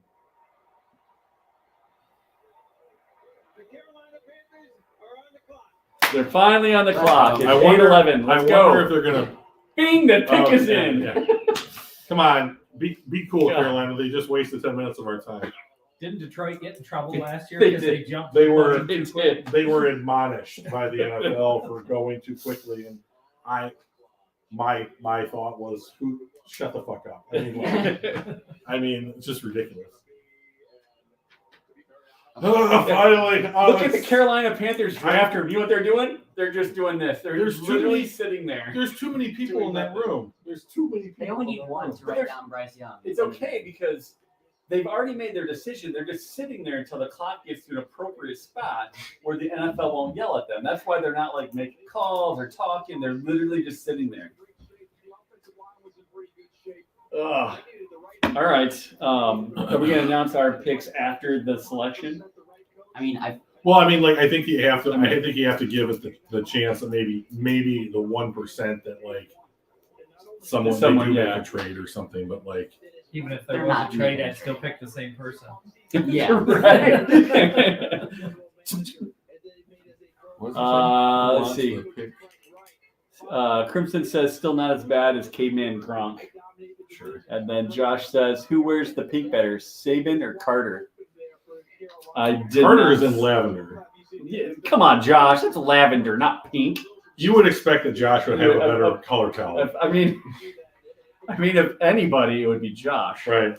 The Carolina Panthers are on the clock. They're finally on the clock. It's I wonder- 8-11. Let's I go. wonder if they're gonna. Bing, the pick Oh, is yeah, in. yeah. Come on, be cool, Yeah. Carolina. They just wasted 10 minutes of our time. Didn't Detroit get in trouble last year They because did. they jumped? They were- too They quick? did. They were admonished by the NFL for going too quickly, and my thought was, who shut the fuck up. I mean, it's just ridiculous. Finally, Look at the Carolina Panthers draft room. You know what they're doing? They're just doing this. They're There's just too literally many- sitting there. There's too many people in that room. There's too many people. They only in need that one room. to write down Bryce Young. It's okay because they've already made their decision. They're just sitting there until the clock gets to an appropriate spot where the NFL won't yell at them. That's why they're not like making calls or talking. They're literally just sitting there. Ugh. All right. Are we going to announce our picks after the selection? I mean, I Well, I mean, like I think you have to. I think you have to give it the chance that maybe the 1% that like someone they do yeah. make a trade or something, but like Even if there They're was not a trade, making I'd still pick the same person. Yeah. Right. What's Let's see. Crimson says still not as bad as Caveman Gronk. sure. And then Josh says, who wears the pink better, Saban or Carter? I did Carter's not- in lavender. Yeah, come on, Josh. That's lavender, not pink. You would expect that Josh would have a better color palette, I mean, if anybody, it would be Josh. right?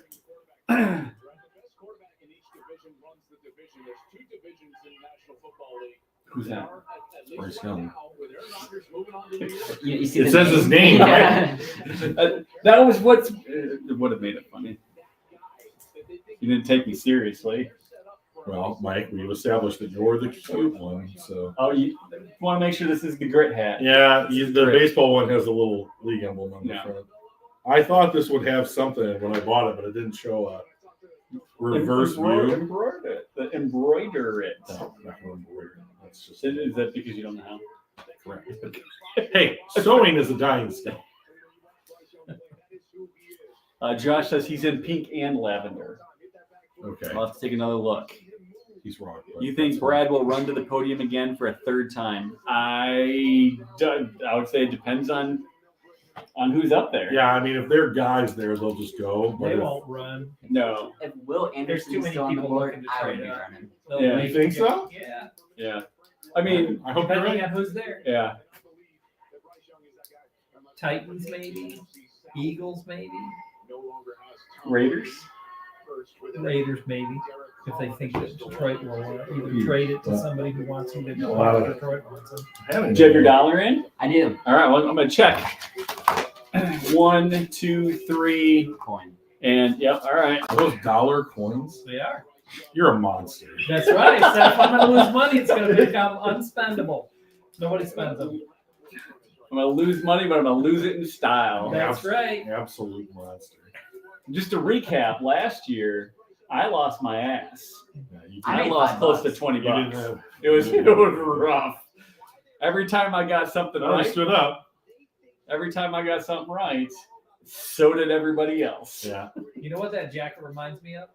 Who's that? Bryce Young. you see It the says his name, Yeah. That was what it would have made it funny. You didn't take me seriously. Well, Mike, we've established that you're the cute one, so Oh, you want to make sure this is the grit hat. yeah. The Great. baseball one has a little league emblem on the Yeah. front. I thought this would have something when I bought it, but it didn't show a reverse view. Embroider it. No, I'm not gonna embroider it. That's just Is that because you don't know how? correct. Hey, sewing is a dying skill. Josh says he's in pink and lavender. Okay, I'll have to take another look. he's wrong. but You think that's Brad will run to the podium again for a third time? I would say it depends on who's up there. fine. Yeah, I mean, if there are guys there, they'll just go. But They if- won't run. No. If Will There's Anderson too is many still on the people board, looking to I would trade be up. running. They'll Yeah. wait You think to so? get- Yeah. Yeah. I mean, I hope you're Depending right. on who's there. yeah. Titans maybe. Eagles maybe. Raiders. Raiders maybe. If they think that Detroit will either trade it to somebody who wants him to A go lot or of- Detroit wants him. Did you have your dollar in? I do. All right. Well, I'm gonna check. 1, 2, 3, Coin. and yep. All right. Are those dollar coins? They are. You're a monster. That's right. So if I'm going to lose money, it's going to become unspendable. Nobody spends them. I'm gonna lose money, but I'm gonna lose it in style. That's right. Absolute monster. Just to recap, last year I lost my ass. Yeah, you I I made lost $5 close to 20 You didn't bucks. have. It was rough. Every time I got something I right, stood up. every time I got something right, so did everybody else. Yeah. You know what that jacket reminds me of?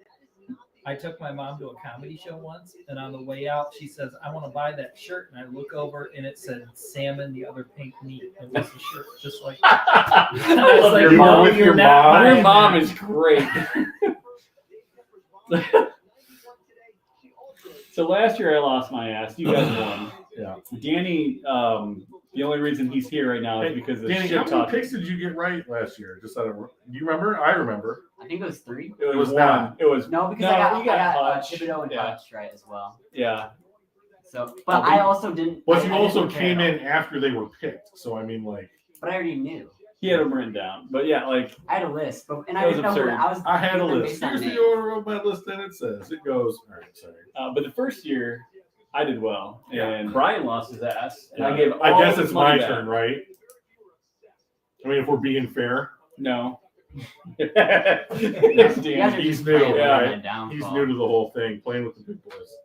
I took my mom to a comedy show once, and on the way out, she says, "I want to buy that shirt." And I look over, and it said "Salmon, the other pink meat." It was a shirt just like. I And I was love like, your You were mom. with "You're your not mom? buying Your mom that." is great. So last year I lost my ass. You guys won. Yeah. Danny, the only reason he's here right now is because of Danny, shit how many talk. picks did you get right last year? Just out of, do you remember? I remember. I think it was 3. It was was not. one. It was No, because No, I got, you got Hutch. Thibodeau and Yeah. Hutch right as well. yeah. So, but Oh, I also didn't. But I you didn't also look at came it. in after they were picked. So I mean, like, But I already knew. He had them written down. But yeah, like I had a list, but and I That was didn't know who absurd. I was. I had a picking them list. based on Here's the name. order of my list, and it says it goes. All right, sorry. but the first year I did well. Yeah. And Brian lost his ass. And Yeah. I gave I all guess his it's money my back. turn, right? I mean, if we're being fair, No. You guys are He's just new, playing yeah. on a downfall. he's new to the whole thing, playing with the big boys.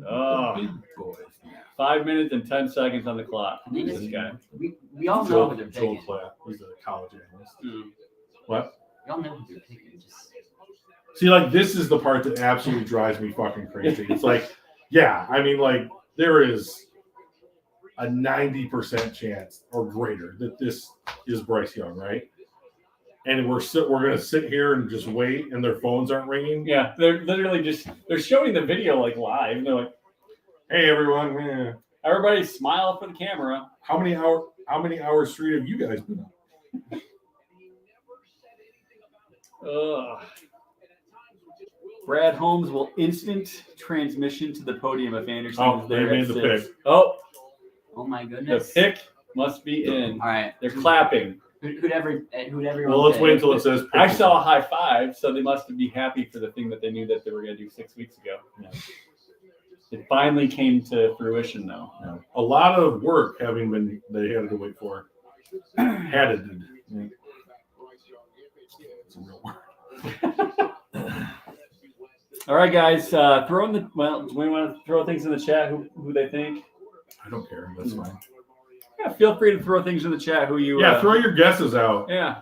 Oh. Big boys now. 5 minutes and 10 seconds on the clock. They This just- guy. We all know Joel, who they're Joel picking. Platt, he's a college analyst. Mm. What? We all know who they're picking. Just See, like, this is the part that absolutely drives me fucking crazy. It's like, yeah, I mean, like, there is a 90% chance or greater that this is Bryce Young, right? And we're gonna sit here and just wait, and their phones aren't ringing. Yeah, they're literally they're showing the video like live. And they're like, Hey, everyone, eh, everybody smile for the camera. how many hours straight have you guys been up? Ugh. Brad Holmes will instant transmission to the podium if Anderson Oh, is there. they made at the 6. pick. Oh, oh my the goodness. pick must be in. All right. They're clapping. Whoever. Well, let's wait until it says. I pick. saw a high five, so they must be happy for the thing that they knew that they were going to do 6 weeks ago. Yeah. It finally came to fruition, though. Yeah. A lot of work having been they had to wait for. Had it. Yeah. It's a real word. All right, guys. Throw in the do we want to throw things in the chat? Who they think? I don't care. That's fine. Yeah, feel free to throw things in the chat. Who you? Yeah, throw your guesses out. Yeah.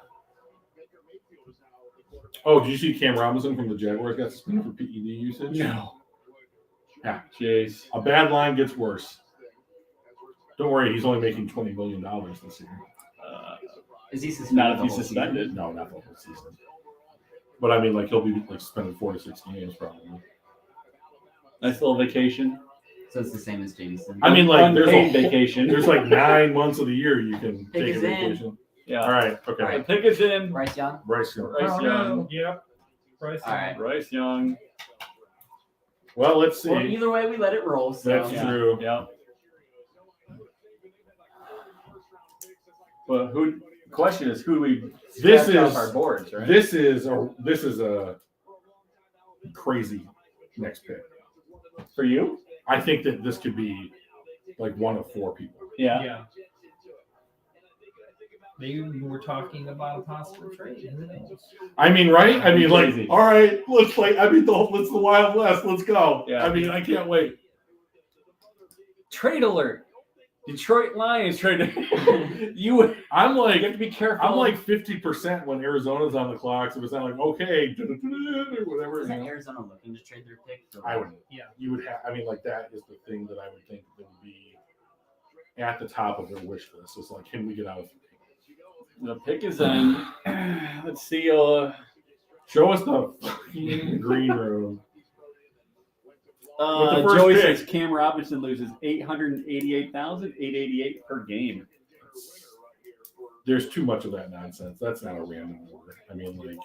Oh, did you see Cam Robinson from the Jaguars got suspended for PED usage? No. Yeah. Jeez. A bad line gets worse. Don't worry, he's only making $20 million this year. Is he suspended? Not if the he's whole suspended. No, not the whole season. But I mean, like, he'll be like spending 4 to 6 games probably. Nice little vacation. season? So it's the same as Jameson. I mean, like, Unpaid vacation. there's like 9 months of the year you can Pick take a is in. vacation. Yeah. All right, okay. All right. The pick is in. Bryce Young. Bryce Young. Bryce Oh, Young. no. Yep. Bryce All right. Young. Bryce Young. Well, let's see. Well, either way, we let it roll. So That's Yeah. true. Yeah. Well, who? The question is, who do we This scratch off is- our boards, right? This is a crazy next pick. For you? I think that this could be like one of 4 people. Yeah. Yeah. Maybe we're talking about a possible trade. Who knows? I mean, right? I mean, like, Crazy. all right, let's play. I mean, it's the Wild West. Let's go. Yeah. I mean, I can't wait. Trade alert. Detroit Lions traded. you I'm like, have to be careful. I'm like 50% when Arizona's on the clock. So it's not like, okay, or whatever. Isn't you know. Arizona looking to trade their pick? For I would. Yeah. You would have. I mean, like that is the thing that I would think that would be at the top of their wish list. It's like, can we get out of? the pick is in. Let's see. Show us the fucking green room. With the first Joey pick. says Cam Robinson loses 888,888 per game. There's too much of that nonsense. That's not a random number. I mean, like,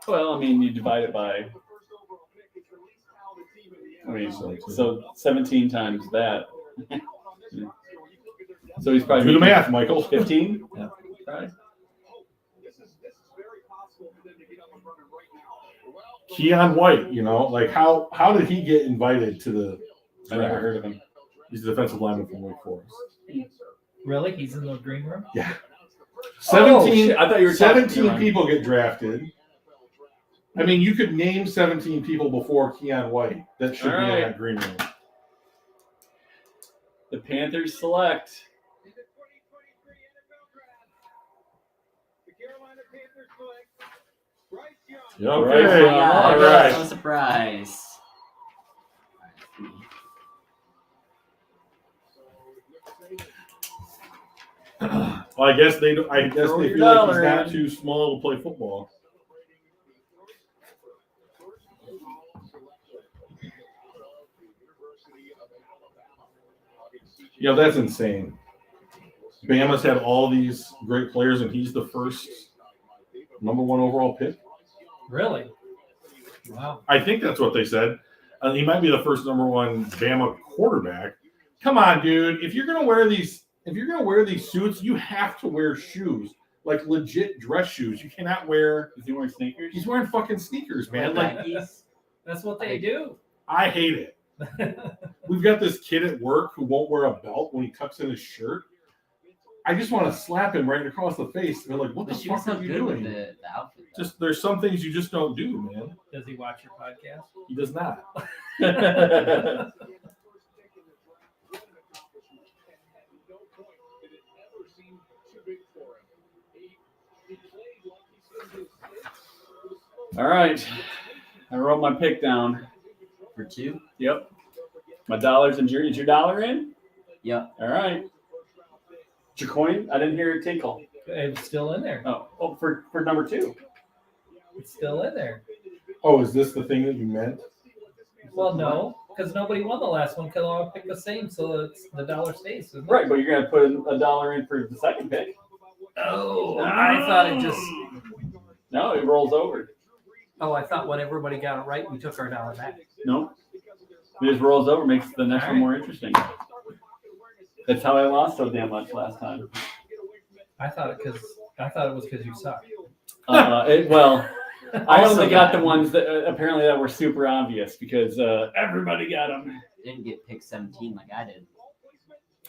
Well, I mean, you divide it by. I mean, so 17 times that. So he's probably do the making math, Michael. 15. Yeah. Right. Keon White, you know, like how did he get invited to the I never draft? heard of him. He's the defensive lineman from Wake Forest. Really? He's in the green room? Oh, 17, shit. I thought you were talking- 17 never mind. people get drafted. I mean, you could name 17 people before Keon White that should All be right. in that green room. The Panthers select. Yeah, All okay. right, Yeah, All no right. surprise. Well, I guess they. I guess Throw they your feel like dollar he's not in. too small to play football. Yeah, that's insane. Bama's had all these great players, and he's the first number 1 overall pick. Really? Wow. I think that's what they said. He might be the first number 1 Bama quarterback. Come on, dude. If you're gonna wear these suits, you have to wear shoes, like legit dress shoes. You cannot wear. Is he wearing sneakers? He's wearing fucking sneakers, man. Like, Nikes. That's what they do. I hate it. We've got this kid at work who won't wear a belt when he tucks in his shirt. I just want to slap him right across the face. They're like, "What the But she was fuck so are you good with doing?" the outfit. though. Just there's some things you just don't do, man. Does he watch your podcast? He does not. All right. I wrote my pick down. For 2? Yep. My dollars and is your dollar in? Yep. All right. Your coin? I didn't hear it tinkle. It's still in there. Oh, for number 2. It's still in there. Oh, is this the thing that you meant? Well, no, because nobody won the last one because I picked the same, so it's, the dollar stays. Isn't it? Right, but you're gonna put a dollar in for the second pick. Oh, I thought it just. No, it rolls over. Oh, I thought when everybody got it right, we took our dollar back. No. It just rolls over, makes the next one more interesting. That's how I lost so damn much last time. I thought it was because you suck. Well, I Also only got bad. the ones that apparently that were super obvious because everybody got them. Didn't get pick 17 like I did.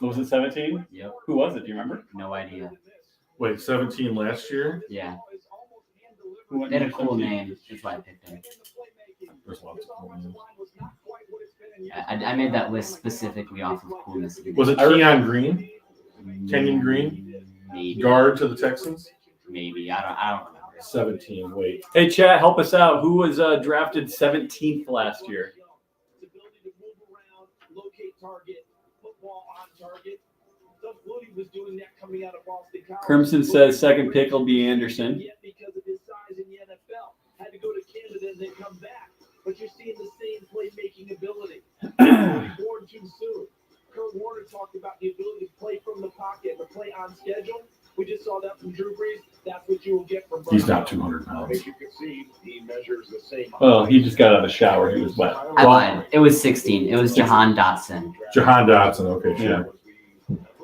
Was it 17? Yep. Who was it? Do you remember? No idea. Wait, 17 last year? Yeah. Who went They had a number cool 17? name. That's why I picked him. There's lots of cool names. I made that list specifically off of coolness. Was it Keon Green? Kenyon Green? Maybe. Guard to the Texans? Maybe. I don't remember. 17. Wait. Hey, chat, help us out. Who was drafted 17th last year? Crimson says second pick will be Anderson. Because of his size in the NFL, had to go to Canada and then come back. But you're seeing the same playmaking ability. Born too soon. Kurt Warner talked about the ability to play from the pocket, but play on schedule. We just saw that from Drew Brees. That's what you will get from. He's Brian not 200 pounds. As you can see, he measures the same. Oh, he just got out of the shower. He was wet. I lied. It was 16. It was Jahan Dotson. Jahan Dotson. Okay, Yeah. sure.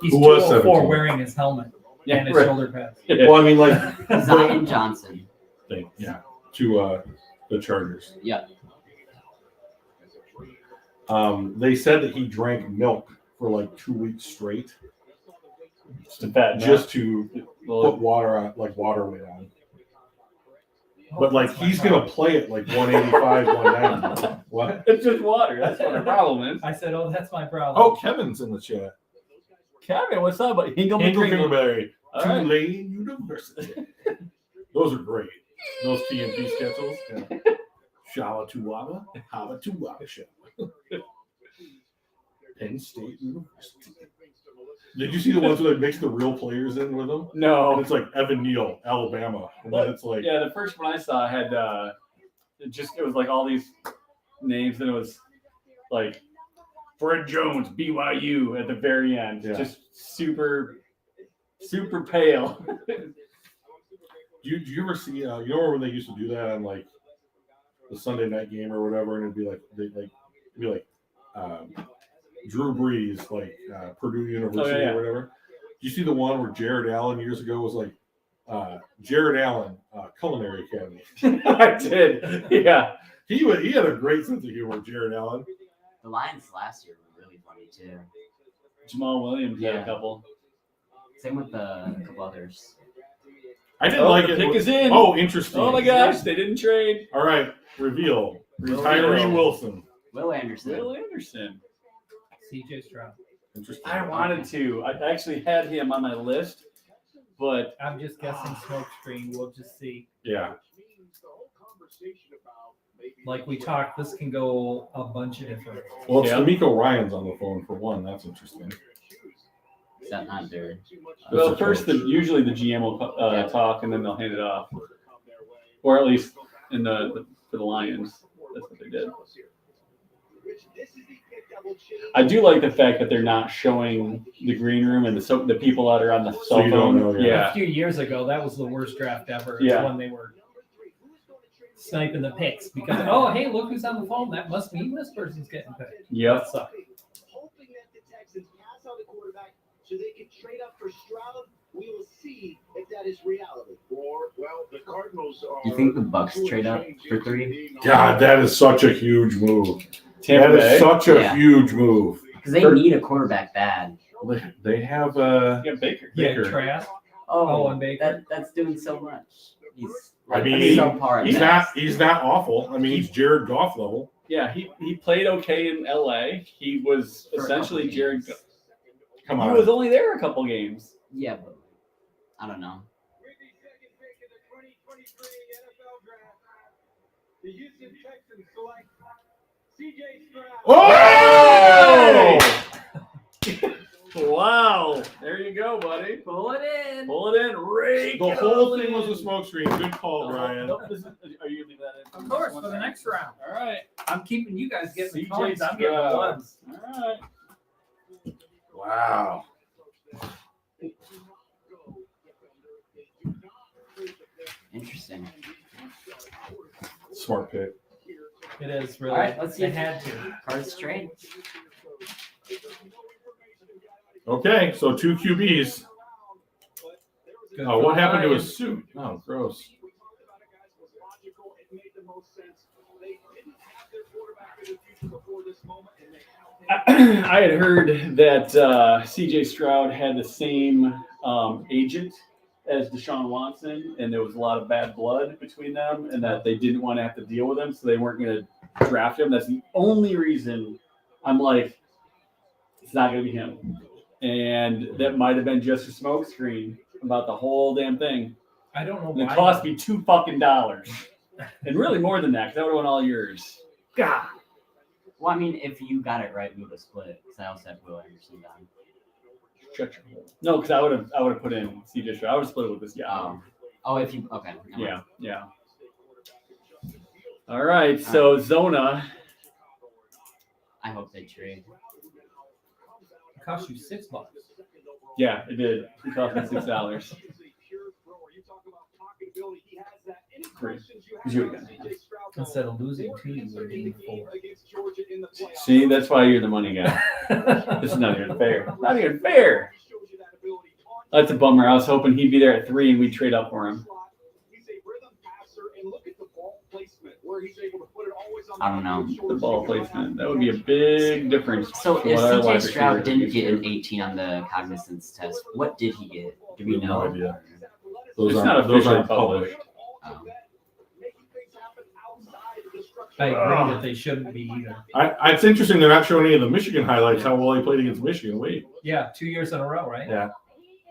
He's Who was 204 17? wearing his helmet Yeah, and his right. shoulder pads. Well, I mean, like, Zion Johnson. yeah, to the Chargers. Yep. They said that he drank milk for like 2 weeks straight, Just a fat just to Well, put water on, like water weight on. Oh, But like that's my he's problem. gonna play it like 185, 190. What? it's just water. That's what the problem is. I said, "Oh, that's my problem." Oh, Kevin's in the chat. Kevin, what's up? Hingle Hinkle McCringle. Kingleberry, All right. Tulane University. Those are great. Those TNT schedules. Yeah. Shawa Tuwaba, Hava Tuwaba Shawa. Penn State University. Did you see the ones where they mix the real players in with them? And No. it's like Evan Neal, Alabama. And then it's like, Yeah, the first one I saw had it was like all these names, and it was like Fred Jones, BYU at the very end. Yeah. Just super pale. do you ever see, you know when they used to do that on like the Sunday night game or whatever, and it'd be like, Drew Brees, like Purdue University yeah. or whatever. Did you see the one where Jared Allen years ago was like, Jared Allen, Culinary Academy? I did. Yeah. He had a great sense of humor, Jared Allen. The Lions last year were really funny too. Jamal Williams had Yeah. a couple. Same with a couple others. I didn't like the it. pick is in. Oh, interesting. Oh my gosh, they didn't trade. All right, reveal. Reveal. Tyree Wilson. Will Anderson. Will Anderson. CJ Stroud. Interesting. I wanted to. I actually had him on my list, but I'm just guessing smoke screen. We'll just see. Yeah. conversation about maybe. Like we talked, this can go a bunch of different. Well, it's Yeah. D'Amico Ryan's on the phone for one. That's interesting. Is that not their? Well, That's a first, coach. usually the GM will talk, and then they'll hand it off, or at least in for the Lions, that's what they did. I do like the fact that they're not showing the green room and the people that are on the cell you phone. don't know, Yeah. A few years ago, that was the worst draft ever. Yeah. When they were sniping the picks because oh hey look who's on the phone, that must mean this person's getting picked. Yep. That sucked. Hoping that the Texans pass on the quarterback so they can trade up for Stroud. We will see if that is reality. Or, well, the Cardinals are. Do you think the Bucks trade up for 3? God, that is such a huge move. Tampa That Bay. is such a Yeah. huge move. Because they need a quarterback bad. They have Yeah, Baker. Yeah, Baker. Trask. Oh, and Baker. that's doing so much. He's I mean, subpar at he's best. not awful. I mean, he's Jared Goff level. Yeah, he played okay in LA. He was For a essentially couple Jared. games. Come He on. was only there a couple games. Yeah, but I don't know. With the second pick in the 2023 NFL Draft, the Houston Texans select C.J. Stroud. Oh! Wow. There you go, buddy. Pull it in. Pull it in. Rake The it whole all thing was in. a smokescreen. Good call, Brian. Nope, are you leaving that in? Of course, for the next round. All right. I'm keeping you guys getting the CJ coins. I'm getting the Stroud. ones. All right. Wow. Interesting. Smart pick. It is really. All right, let's see They if- had to. Cards trade. Okay, so 2 QBs. Good Oh, for what the happened to Lions. his suit? Oh, gross. I had heard that CJ Stroud had the same agent as Deshaun Watson, and there was a lot of bad blood between them, and that they didn't want to have to deal with him, so they weren't going to draft him. That's the only reason I'm like, it's not going to be him. And that might have been just a smokescreen about the whole damn thing. I don't know And it why. cost me $2 and really more than that, because that would have won all yours. God. Well, I mean, if you got it right, we would have split it. Because I also had Will Anderson down. Shut your hole. No, because I would have put in CJ Stroud. I would have split it with this guy. Oh, if you okay. never mind. Yeah. All right, so Zona. I hope they trade. It cost you $6. Yeah, it did. It cost me $6. Great. You again. Instead of losing 2, you would gain 4. See, that's why you're the money guy. This is not even fair. Not even fair. That's a bummer. I was hoping he'd be there at 3 and we'd trade up for him. I don't know. The ball placement. That would be a big difference. So to if what our CJ wide Stroud receivers didn't used get to. an 18 on the cognizance test, what did he get? Do we We have know? no idea. Those It's aren't, not those officially aren't published. Um, I agree that they shouldn't be either. It's interesting they're not showing any of the Michigan highlights, how well he played against Michigan. Wait. Yeah, 2 years in a row, right? Yeah. He is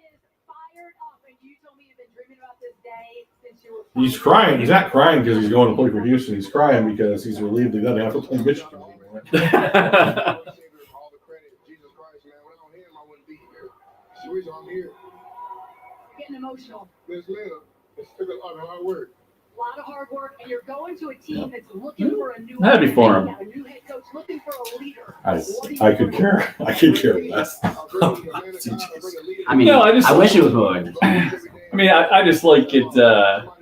fired up, and you told me you've been dreaming about this day since you were. He's crying. He's not crying because he's going to play for Houston. He's crying because he's relieved he doesn't have to play Michigan anymore. All the credit, Jesus Christ, man. Without him, I wouldn't be here. It's the reason I'm here. Getting emotional. Let's live. It's took a lot of hard work. A lot of hard work, and you're going to a team that's looking for a new. Happy for him. A new head coach looking for a leader. I could care. I could care less. I mean, No, I I just- wish it was Will Anderson. I mean, I just like it,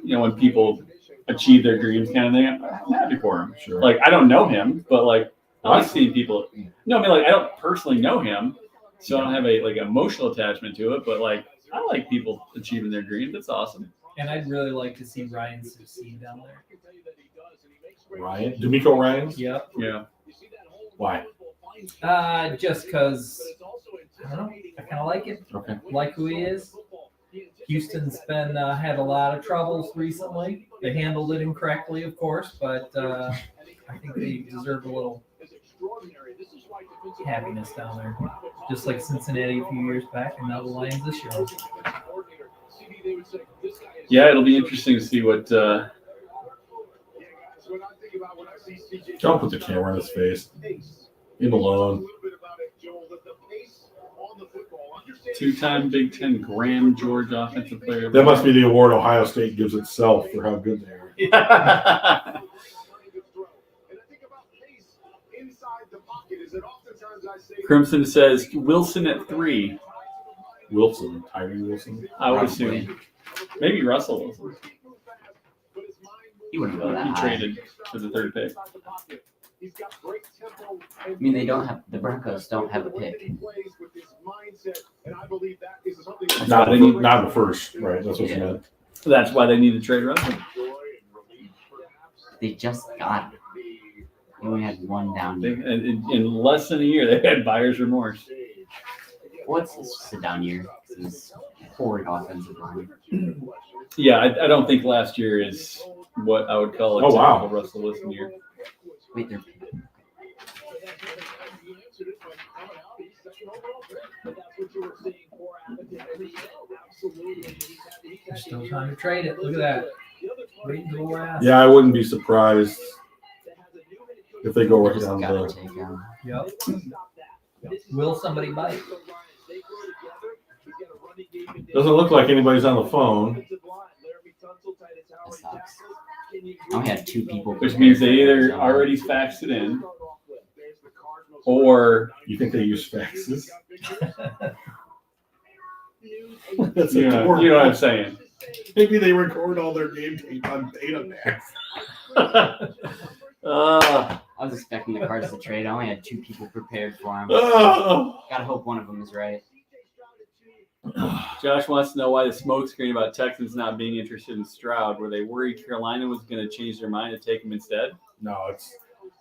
when people achieve their dreams kind of thing. I'm happy for him. Sure. Like, I don't know him, but like, I like What? seeing people. No, I mean, like, I don't personally know him, so I don't have a like emotional attachment to it. But like, I like people achieving their dreams. That's awesome. And I'd really like to see Ryan succeed down there. Ryan? D'Amico Ryans? Yep. Yeah. Why? Just because, I don't know, I kind of like it. Okay. Like who he is. Houston's been had a lot of troubles recently. They handled it incorrectly, of course, but I think they deserve a little happiness down there. Just like Cincinnati a few years back, and now the Lions this year. Yeah, it'll be interesting to see what Don't put the camera in his face. Leave him alone. Two-time Big Ten Graham George Offensive Player. of the That must be the award Ohio State gives itself for how good they are. year. Crimson says Wilson at 3. Wilson, Tyree Wilson. I would Probably. assume. Maybe Russell Wilson. He wouldn't go that He high. traded for the 3rd pick. I mean, they don't have the Broncos don't have a pick. Not in the first, right? That's what you Yeah. meant. That's why they need to trade Russell. They just got it. They only had one down They, year. in less than a year, they had buyer's remorse. Well, it's just a down year. It was horrid offensive line. Yeah, I don't think last year is what I would call a Oh, wow. typical Russell Wilson year. Wait, they're There's still time to trade it. Look at that. Wait until the last. Yeah, I wouldn't be surprised if they go right just down gotta the. take him. Yep. Will somebody bite? Doesn't look like anybody's on the phone. That sucks. I only had 2 people. Which means they prepared for either Arizona. already faxed it in or You think they use faxes? That's you know what I'm saying. Maybe they record all their game tape on Betamax. uh, I was expecting the Cards to trade. I only had 2 people prepared for him. Oh. Gotta hope one of them is right. Josh wants to know why the smoke screen about Texans not being interested in Stroud. Were they worried Carolina was going to change their mind and take him instead? No, it's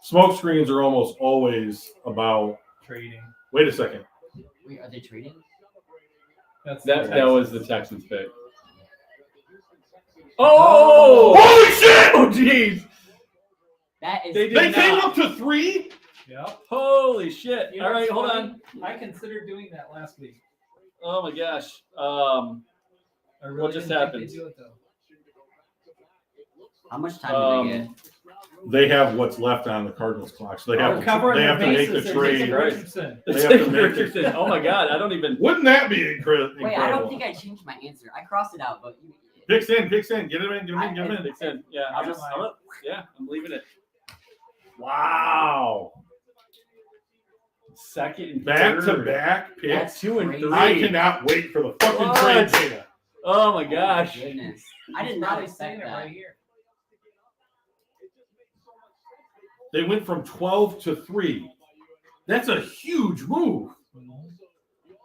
smoke screens are almost always about. Trading. Wait a second. Wait, are they trading? That's That was the Texans pick. Oh! Holy shit! Oh, jeez! That is. They did They came not. up to 3. Yep. Holy shit! You know All right, what's hold funny? on. I considered doing that last week. Oh my gosh. I really What just didn't think happened? they'd do it, though. How much time did they get? They have what's left on the Cardinals clock, so they have We're to. covering They their have to make bases the and trade. Jason Right. Richardson. They have to make it. Richardson. Oh my god, I don't even. Wouldn't that be incredible? Wait, I don't think I changed my answer. I crossed it out, but you. Picks in. Get him in. Get him in. Get him in. Makes sense. Yeah, I'm leaving it. Wow. Second and Back to third. back Yeah, picks. 2 and crazy. 3. I cannot wait for the fucking What? trade data. Oh my gosh. Goodness, I did not Probably expect seeing it that. right here. They went from 12 to 3. That's a huge move.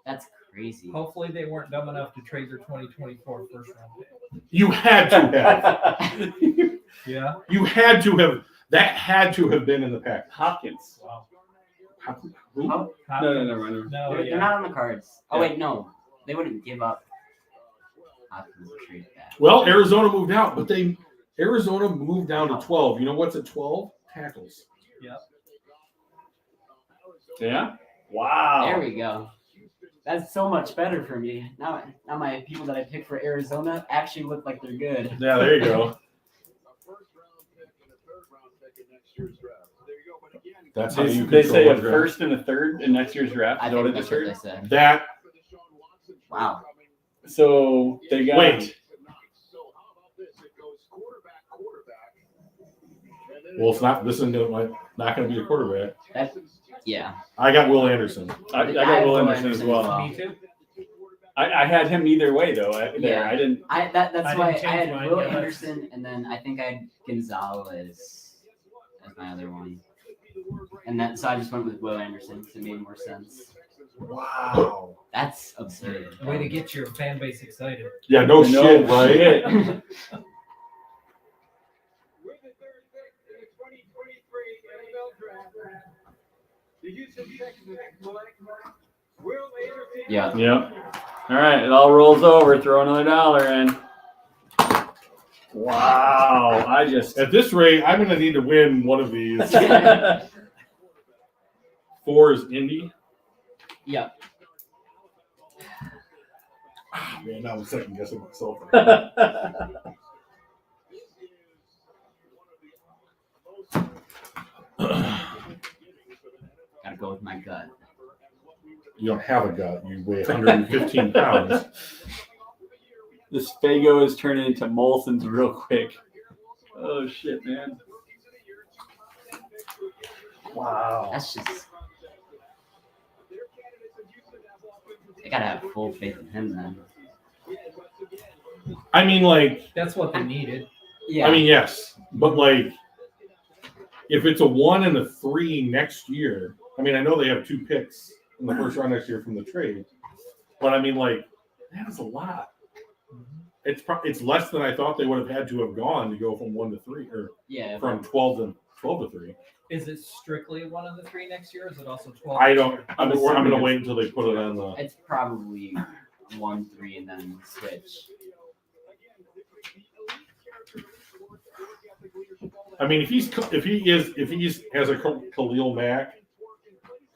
That's crazy. Hopefully they weren't dumb enough to trade their 2024 first round pick. You had to have. Yeah. You had to have. That had to have been in the pack. Hopkins. Wow. Who? Oh, No. No, they're yeah. not on the cards. Oh Yeah. wait, no, they wouldn't give up. Hopkins to trade that. Well, Arizona moved out, but Arizona moved down to 12. You know what's at 12? Tackles. Yeah. Wow. There we go. That's so much better for me. Now my people that I picked for Arizona actually look like they're good. Yeah, there you go. That's how you They say a control the draft. first and a third in next year's draft. I Is that what think I that's just what they heard? said. That Wow. So they got. wait. Well, it's not. This is not going to be a quarterback. Yeah. I got Will Anderson. I got Will Anderson as well. Me too. I had him either way though. Yeah. I didn't. That's I why I didn't had change mine, Will yeah, that's- Anderson, and then I think I had Gonzalez as my other one. And then so I just went with Will Anderson because it made more sense. Wow. That's absurd. Way to get your fan base excited. Yeah, no shit, right? shit. With the third pick in the 2023 NFL Draft, the Houston Texans select Will Anderson. Yeah. Yep. All right, it all rolls over. Throw another dollar in. Wow. I just. At this rate, I'm going to need to win one of these. 4 is Indy. Yeah. Ah, man, now I'm second guessing myself. Gotta go with my gut. You don't have a gut. You weigh 115 pounds. This Fago is turning into Molson's real quick. Oh shit, man! Wow. That's just. I gotta have full faith in him then. I mean, like, That's what they needed. Yeah. I mean, yes, but like, if it's a 1 and a 3 next year, I mean, I know they have 2 picks in the first round next year from the trade, but I mean, like, that is a lot. It's less than I thought they would have had to have gone to go from 1 to 3 or yeah. from 12 to 3. Is it strictly 1 of the 3 next year? Or is it also 12? I don't. I'm assuming going to it's- wait until they put it on the. It's probably 1-3 and then switch. I mean, if he has a Khalil Mack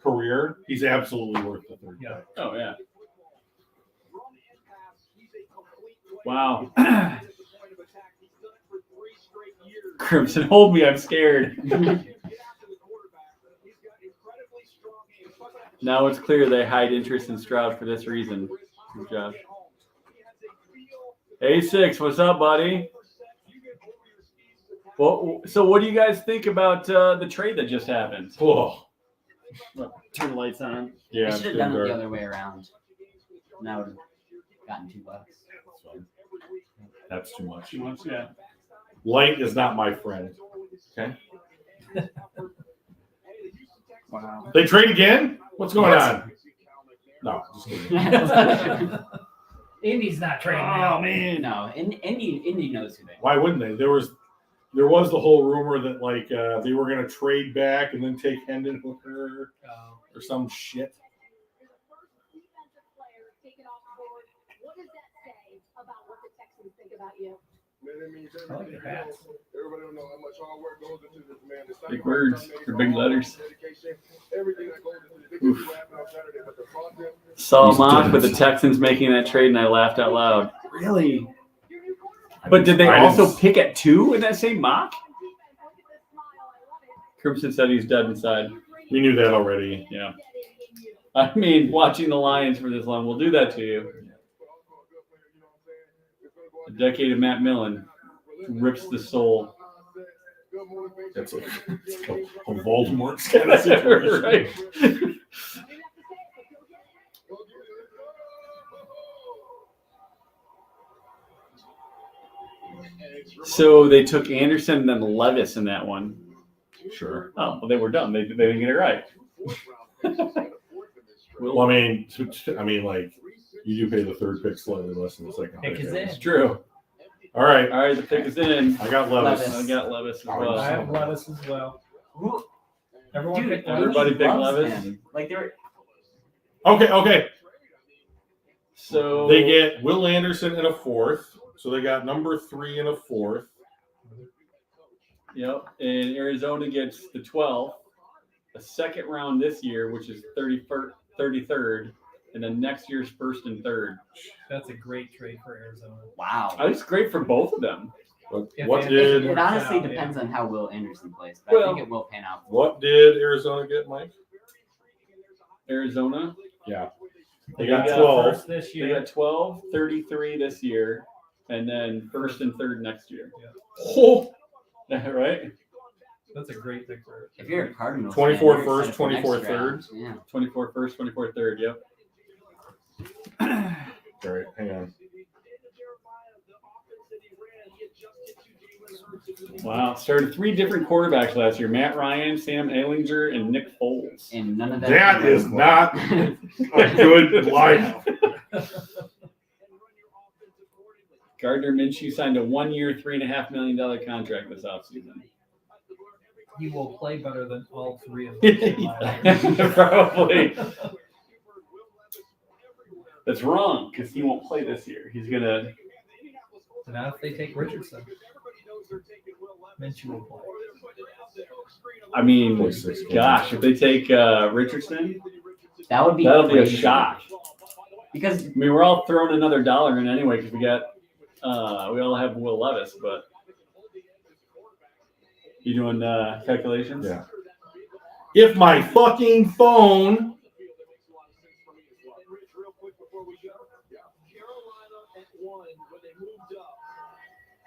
career, he's absolutely worth the 3rd. Yeah. pick. Oh yeah. Wow. Crimson, hold me. I'm scared. Now it's clear they hide interest in Stroud for this reason. Josh. A6, what's up, buddy? Well, so what do you guys think about the trade that just happened? Oh, Turn the lights on. yeah. I it's should have been done it dark. the other way around. And I would have gotten $2. That's too much. Too much, yeah. Light is not my friend. Okay. Wow. They trade again? What's going on? No, just kidding. Indy's not trading now. man. No, Indy knows who they are. Why wouldn't they? There was the whole rumor that like they were going to trade back and then take Hendon Hooker or some shit. What does that say about what the Texans think about you? Man, that means I like the everything. hats. Everybody don't know how much hard work goes into this, man. The Big words or big letters. dedication, everything that goes into this. They can do what happened on Saturday, but the process. Saw He's mock dead. with the Texans making that trade, and I laughed out loud. Really? But did they I also didn't- pick at 2 in that same mock? Crimson said he's dead inside. We knew that already. Yeah. I mean, watching the Lions for this long will do that to you. A decade of Matt Millen rips the soul. That's a Voldemort kind of situation. Right. So they took Anderson and then Levis in that one. Sure. Oh, well, they were dumb. They didn't get it right. Well, I mean, like you do pay the 3rd pick slightly less than the 2nd Pick pick. is in. It's true. All right, All right, the pick is in. I got Levis. I got Levis as I well. have Levis as well. Everyone Dude, picked everybody Levis. picked loves Levis? him. Like they're Okay. So They get Will Anderson in a 4th, so they got number 3 in a 4th. Yep, and Arizona gets the 12th, a second round this year, which is 33rd, and then next year's 1st and 3rd. That's a great trade for Arizona. wow. I think it's great for both of them. What If what they- did It honestly out, depends on how Will Anderson plays, but I Well- think it will pan out. what did Arizona get, Mike? Arizona, They got got 12. First this they year. got 12, 33 this year, and then 1st and 3rd next year. Oh, Right? That's a great pick for If you're a Cardinals, 24 fan, you're first, excited for next 24 round. third. Yeah. 24 first, 24 third. Yep. all right, hang on. Wow. Started 3 different quarterbacks last year: Matt Ryan, Sam Ehlinger, and Nick Foles. And none of that. That is not a good life. Gardner Minshew signed a 1-year, $3.5 million contract this offseason. He will play better than all 3 of them. Probably. That's wrong because he won't play this year. He's gonna. Not if they take Richardson. Minshew will play. I mean, Play 6 games. gosh, if they take Richardson, That would be. that'll be a crazy. shock. Because I mean, we're all throwing another $1 in anyway because we all have Will Levis, but you doing calculations? Yeah. if my fucking phone. And Rich, real quick before we go, Carolina at 1 when they moved up.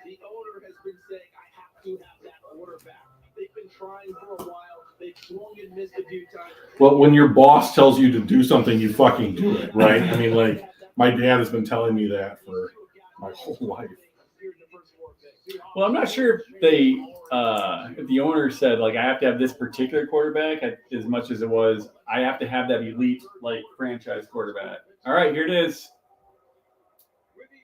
The owner has been saying, I have to have that quarterback. They've been trying for a while. They've swung and missed a few times. Well, when your boss tells you to do something, you fucking do it, right? I mean, like, my dad has been telling me that for my whole life. Well, I'm not sure if if the owner said like I have to have this particular quarterback as much as it was I have to have that elite like franchise quarterback. All right, here it is. With the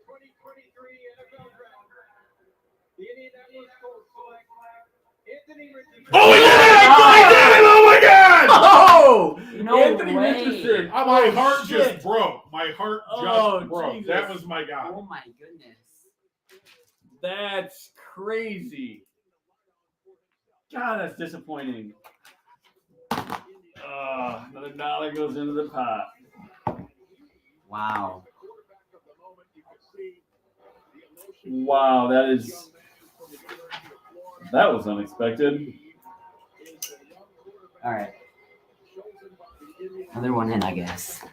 2023 NFL Draft, the Indianapolis Colts select Anthony Richardson. Oh, he did it! He did it! Oh my god! Oh, No Anthony way. Richardson. My heart shit. just broke. My heart just Oh, broke. Jesus. That was my guy. Oh my goodness. That's crazy. God, that's disappointing. Another dollar goes into the pot. Wow. Wow, that was unexpected. All right. Another one in, I guess.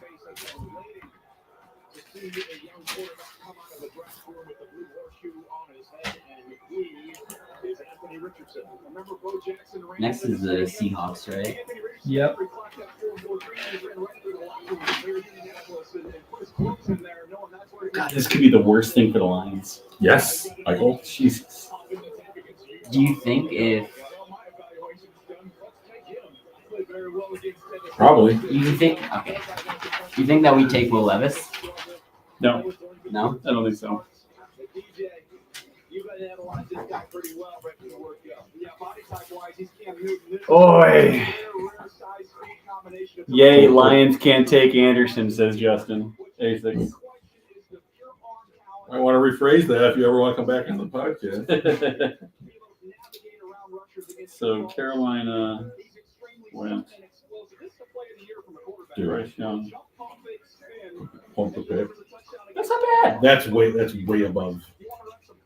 Next is the Seahawks, right? Yep. God, this could be the worst thing for the Lions. Yes, Michael. Jesus. Do you think if Probably. you think you think that we take Will Levis? No, No. I don't think so. Oi. Yay, Lions can't take Anderson, says Justin. A6. I want to rephrase that if you ever want to come back on the podcast. So Carolina went Bryce Young. Pump the pick. That's not bad. That's way above.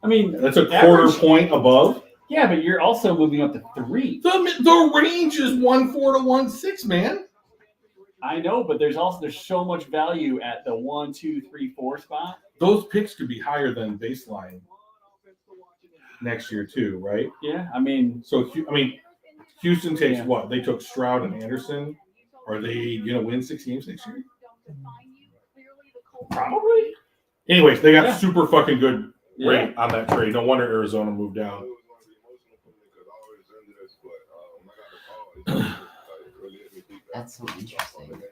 I mean, That's a quarter average- point above. Yeah, but you're also moving up to 3. The range is 1.4 to 1.6, man. I know, but there's so much value at the 1, 2, 3, 4 spot. Those picks could be higher than baseline next year too, right? Yeah, I mean, So Houston takes Yeah. what? They took Stroud and Anderson. Are they gonna win 6 games next year? probably. Anyways, they got Yeah. super fucking good Yeah. rate on that trade. No wonder Arizona moved down. That's so interesting.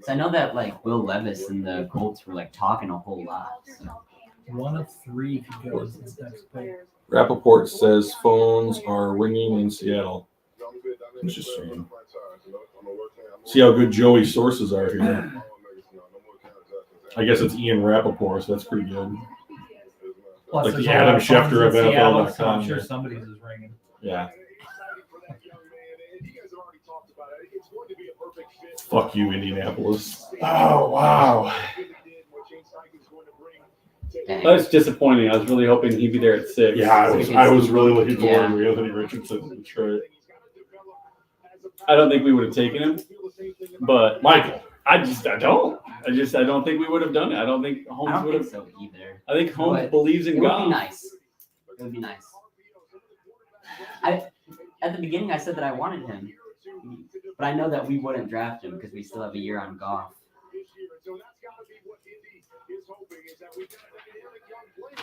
So I know that like Will Levis and the Colts were like talking a whole lot. So. One of 3 if he goes this next pick. Rappaport says phones are ringing in Seattle. Let's just see how good Joey's sources are here. I guess it's Ian Rappaport, so that's pretty good. Plus, Like there's the a lot Adam of phones Schefter in of Seattle, NFL.com, so I'm sure yeah. somebody's is ringing. Yeah. Fuck you, Indianapolis. Oh, wow. Dang. That's disappointing. I was really hoping he'd be there at 6. Yeah, I was really looking forward Yeah. to Anthony Richardson in Detroit. I don't think we would have taken him, but Michael. I don't think we would have done it. I don't think I Holmes don't would think have. so either. I think Holmes But believes in It would God. be nice. It would be nice. At the beginning I said that I wanted him, but I know that we wouldn't draft him because we still have a year on Goff.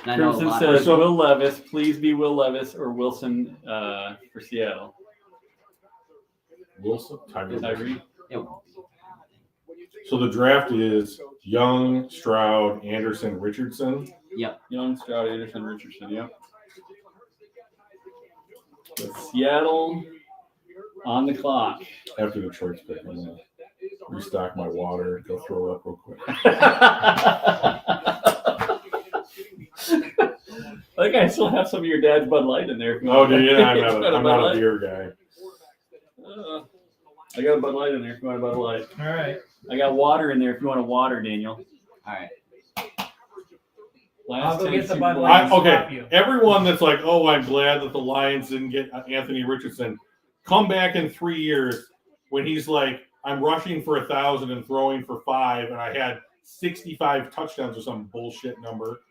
And I know a Crimson lot says of Will Levis. Please be Will Levis or Wilson for Seattle. Wilson, Tyree. Tyree. So the draft is Young, Stroud, Anderson, Richardson. Young, Stroud, Anderson, Richardson. Yep. So Seattle on the clock. After Detroit's pick, I'm gonna restock my water, go throw up real quick. I think I still have some of your dad's Bud Light in there. Oh, do you? I'm Got not Bud a Light? beer guy. I got a Bud Light in there if you want a Bud Light. All right. I got water in there if you want a water, Daniel. All right. Last I'll go get the Tennessee Bud Bowl. Light. Swap Okay, you. everyone that's like, oh, I'm glad that the Lions didn't get Anthony Richardson. Come back in 3 years when he's like, I'm rushing for 1,000 and throwing for 5, and I had 65 touchdowns or some bullshit number,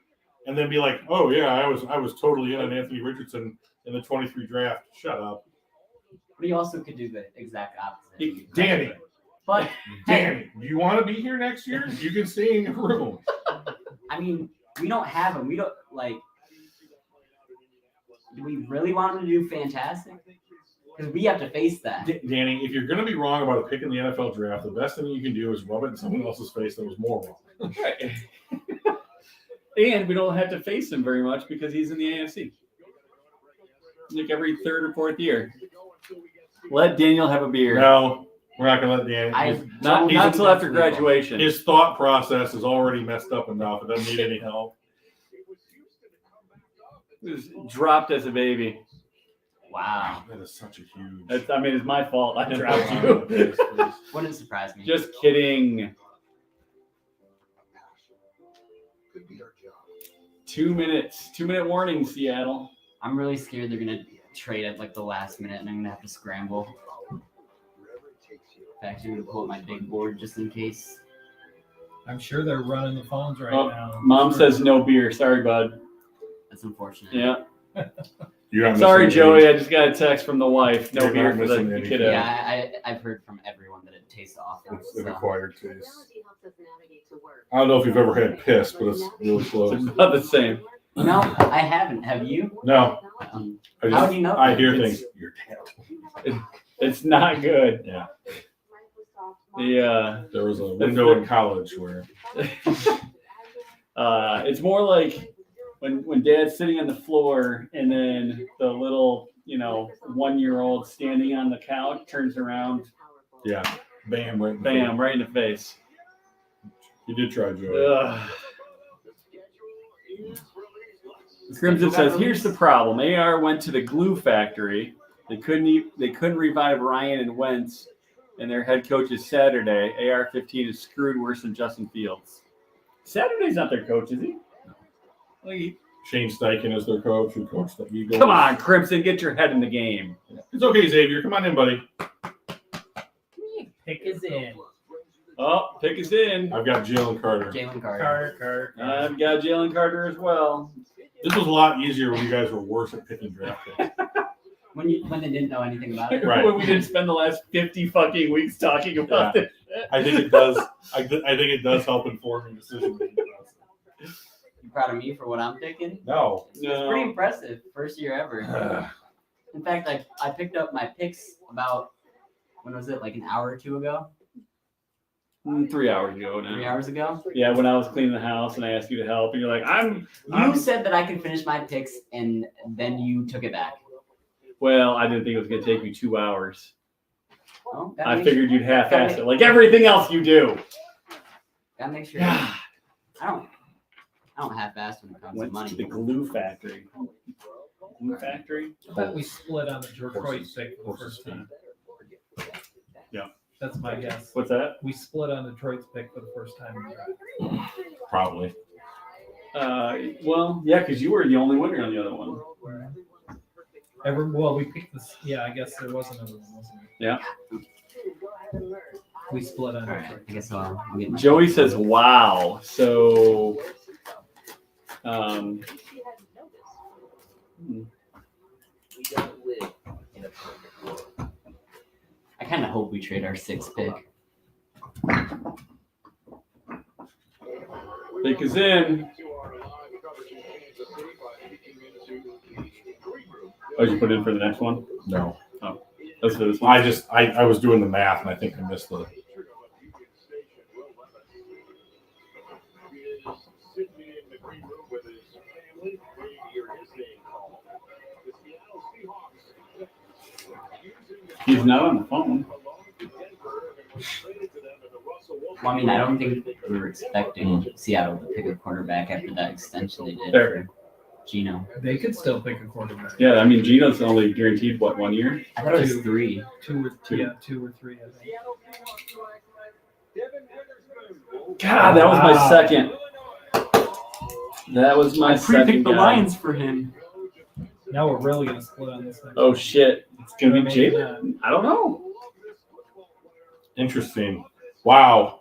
and then be like, oh yeah, I was totally in on Anthony Richardson in the 23 draft. Shut up, But he also could do the exact opposite. Danny. But hey, Danny, do you want to be here next year? You can stay in your room. I mean, we don't have him. We don't like. Do we really want him to do fantastic? Because we have to face that. Danny, if you're going to be wrong about a pick in the NFL draft, the best thing you can do is rub it in someone else's face that was more wrong. Right. And we don't have to face him very much because he's in the AFC. Like every third or fourth year. Let Daniel have a beer. No, we're not going to let Danny. Not until after graduation. His thought process is already messed up enough. It doesn't need any help. He was dropped as a baby. Wow. That is such a huge. It's my fault. I dropped you. Wouldn't surprise me. Just kidding. Could be our job. 2 minutes. 2-minute warning, Seattle. I'm really scared they're gonna trade at like the last minute, and I'm gonna have to scramble. Wherever it takes you. In fact, I'm gonna pull up my big board just in case. I'm sure they're running the phones right Oh, now. Mom says no beer. Sorry, bud. That's unfortunate. Yeah. You're not Sorry, missing Joey. any. I just got a text from the wife. No You're beer not for the missing any. kiddo. Yeah, I've heard from everyone that it tastes awful. It's an so. acquired taste. Technology helps us navigate to work. I don't know if you've ever had piss, but it's really close. It's about the same. No, I haven't. Have you? No, I How do you know? I hear It's- things. You're dead. It's not good. Yeah. The There was a window in college where it's more like when Dad's sitting on the floor and then the little 1-year-old standing on the couch turns around, yeah, bam, right in the bam, right in the face. face. You did try, Joey. Ugh. Crimson says, "Here's the problem. AR went to the glue factory. They couldn't revive Ryan and Wentz, and their head coach is Saturday. AR-15 is screwed worse than Justin Fields. Saturday's not their coach, is he? Like, Shane Steichen is their coach, who coached the Eagles. come on, Crimson, get your head in the game. It's okay, Xavier. Come on in, buddy. Pick is in. Oh, pick us in. I've got Jalen Carter. Jalen Carter. Carter. I've got Jalen Carter as well. This was a lot easier when you guys were worse at picking draft picks. When they didn't know anything about it. Right. When we didn't spend the last 50 fucking weeks talking about Yeah. this. I think it does. I think it does help inform your decision making process. You proud of me for what I'm picking? No. It's pretty impressive. First year ever. In fact, I picked up my picks about, when was it, like an hour or two ago? 3 hours ago now. 3 hours ago? Yeah, when I was cleaning the house and I asked you to help, and you're like, You said that I could finish my picks, and then you took it back. well, I didn't think it was going to take you 2 hours. Oh, I figured you'd half-ass it, like everything else you do. Gotta make sure. God. I don't half-ass when it comes to Went money. to the glue factory. Glue factory? I thought we split on the Detroit Horses. pick for the first time. Yeah. That's my guess. What's that? We split on Detroit's pick for the first time in the draft. Probably. Well, yeah, because you were the only winner on the other one. We picked this. Yeah, I guess there was another one, wasn't there? Yeah. We split on All right, Detroit. I guess I'll get my Joey says, wow. So, I kind of hope we trade our 6th pick. pick is in. Oh, did you put it in for the next one? No. Let's do this one. I was doing the math and I think I missed the. He's not on the phone. Well, I mean, I don't think we were expecting Seattle to pick a quarterback after that extension they did Fair. for Geno. They could still pick a quarterback. Yeah, I mean, Geno's only guaranteed, what, 1 year? I thought it was Two. 3. Two or three. I think. God, that was my second. That was my second guy. for him. Now we're really gonna split on this thing. Oh shit! It's gonna be Maybe Jalen. I don't know. Interesting. Wow.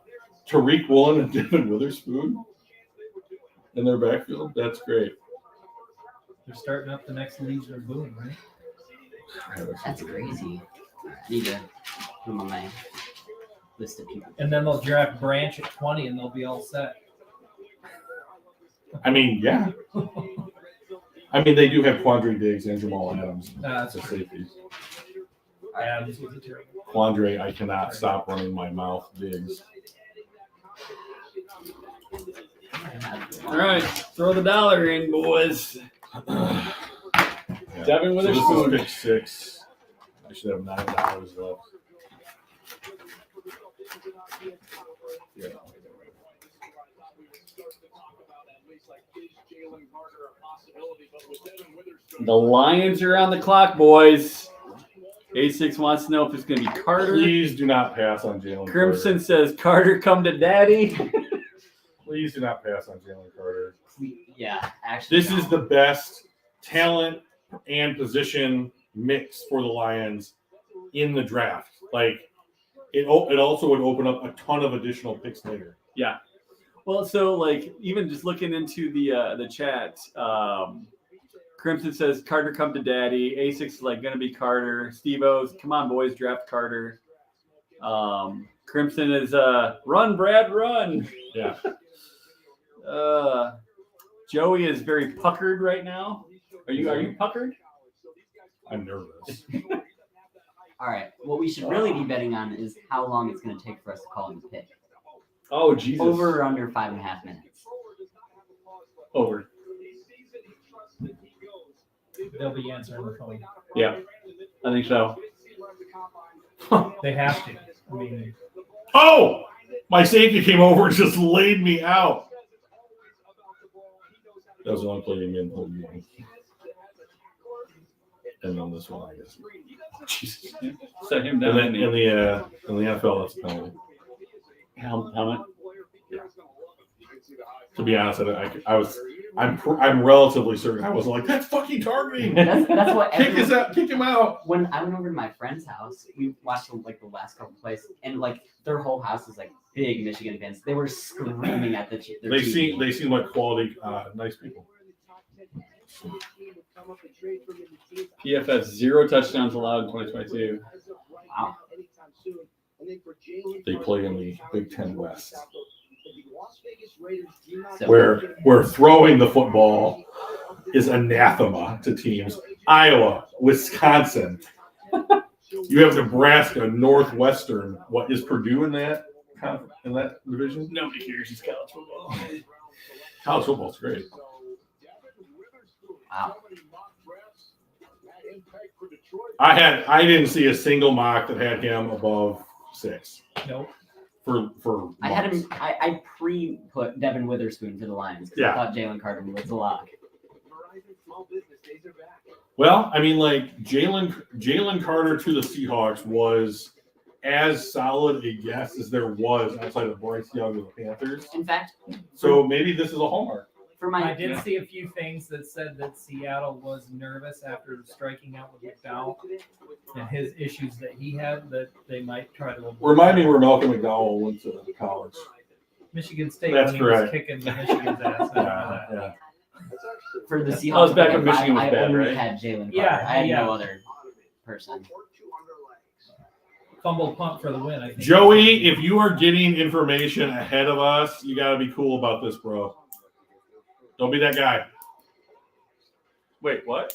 Tariq Woolen and Devin Witherspoon in their backfield. That's great. They're starting up the next Legion of Boom, right? That's crazy. I need to put him on my list of people. And then they'll draft Branch at 20, and they'll be all set. I mean, yeah. I mean, they do have Quandre Diggs and Jamal Adams. That's as safeties. Adams was a terrible. Quandre, I cannot stop running my mouth. Diggs. All right, throw the dollar in, boys. Yeah. Devin So Witherspoon. this is pick 6. I should have $9 left. Yeah. The Lions are on the clock, boys. A6 wants to know if it's going to be Carter. Please do not pass on Jalen Crimson Carter. says, Carter, come to daddy. Please do not pass on Jalen Carter. Yeah, actually. This is the best talent and position mix for the Lions in the draft. Like, it also would open up a ton of additional picks later. Yeah. Well, so like even just looking into the chat, Crimson says Carter come to daddy. A6 is like gonna be Carter. Steve O's come on boys, draft Carter. Crimson is run Brad run. Yeah. Joey is very puckered right now. Are you puckered? I'm nervous. All right. What we should really be betting on is how long it's going to take for us to call in the pick. Oh Jesus. Over or under 5.5 minutes. Over. They'll be answering the phone. Yeah. I think so. They have to. I mean, Oh! My safety came over and just laid me out. That was the only play you made in the whole game. And then this one, I guess. Jesus. Set him And down. then in the NFL, that's a penalty. Helmet. To be honest, I'm relatively certain. I was like, that's fucking targeting. That's what Kick him out. When I went over to my friend's house, we watched like the last couple plays, and like their whole house is like big Michigan fans. They were screaming at their They TV. seem like quality, nice people. PFF 0 touchdowns allowed in 2022. Wow. They play in the Big Ten West, So, where throwing the football is anathema to teams. Iowa, Wisconsin. You have Nebraska, Northwestern. What is Purdue in that division? Nobody cares. It's college football. College football's great. wow. I didn't see a single mock that had him above 6 nope. for I had months. him. I pre-put Devin Witherspoon for the Lions because Yeah. I thought Jalen Carter was a lock. Well, I mean, like Jalen Carter to the Seahawks was as solid a guess as there was outside of Bryce Young with the Panthers. In fact, So maybe this is a hallmark. for my I did see a few things that said that Seattle was nervous after striking out with McDowell and his issues that he had, that they might try to avoid. Remind me where Malcolm McDowell went to college. Michigan State That's when he correct. was kicking Michigan's ass. Yeah. for the Seahawks, That was back when Michigan was I bad, only right? had Jalen Carter. Yeah, I had yeah. no other person. Fumble punt for the win, I think. Joey, if you are getting information ahead of us, you got to be cool about this, bro. Don't be that guy. Wait, what?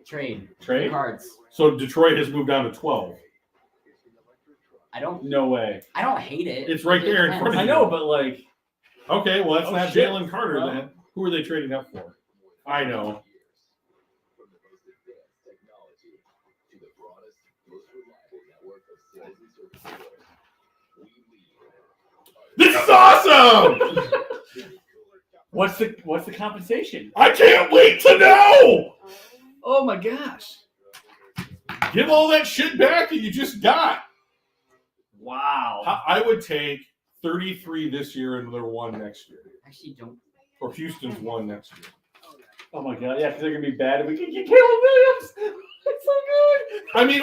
Trade cards. So Detroit has moved down to 12. I don't No way. hate it. It's right there in front of I you. know, but like, Okay, well, that's Oh, not shit. Jalen Carter Well. then. Who are they trading up for? I know. This is awesome! what's the compensation? I can't wait to know! Oh my gosh! Give all that shit back that you just got. Wow. I would take 33 this year and another 1 next year. Actually, don't. Or Houston's 1 next year. Oh my god, yeah, because they're gonna be bad. And we can get Caleb Williams. It's so good. I mean,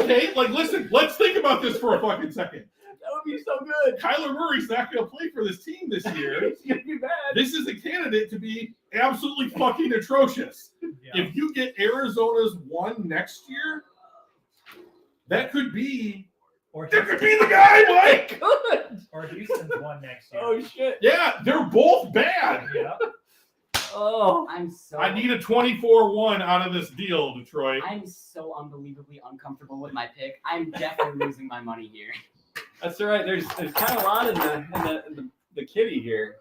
okay. Like, listen, let's think about this for a fucking second. That would be so good. Kyler Murray's not going to play for this team this year. It's gonna be bad. This is a candidate to be absolutely fucking atrocious. Yeah. If you get Arizona's one next year, that could be Or the guy, Mike. Good. or Houston's one next year. Oh shit. Yeah, they're both bad. Yeah. Oh. I'm so. I need a 24-1 out of this deal, Detroit. I'm so unbelievably uncomfortable with my pick. I'm definitely losing my money here. That's all right. There's kind of a lot in the kitty here.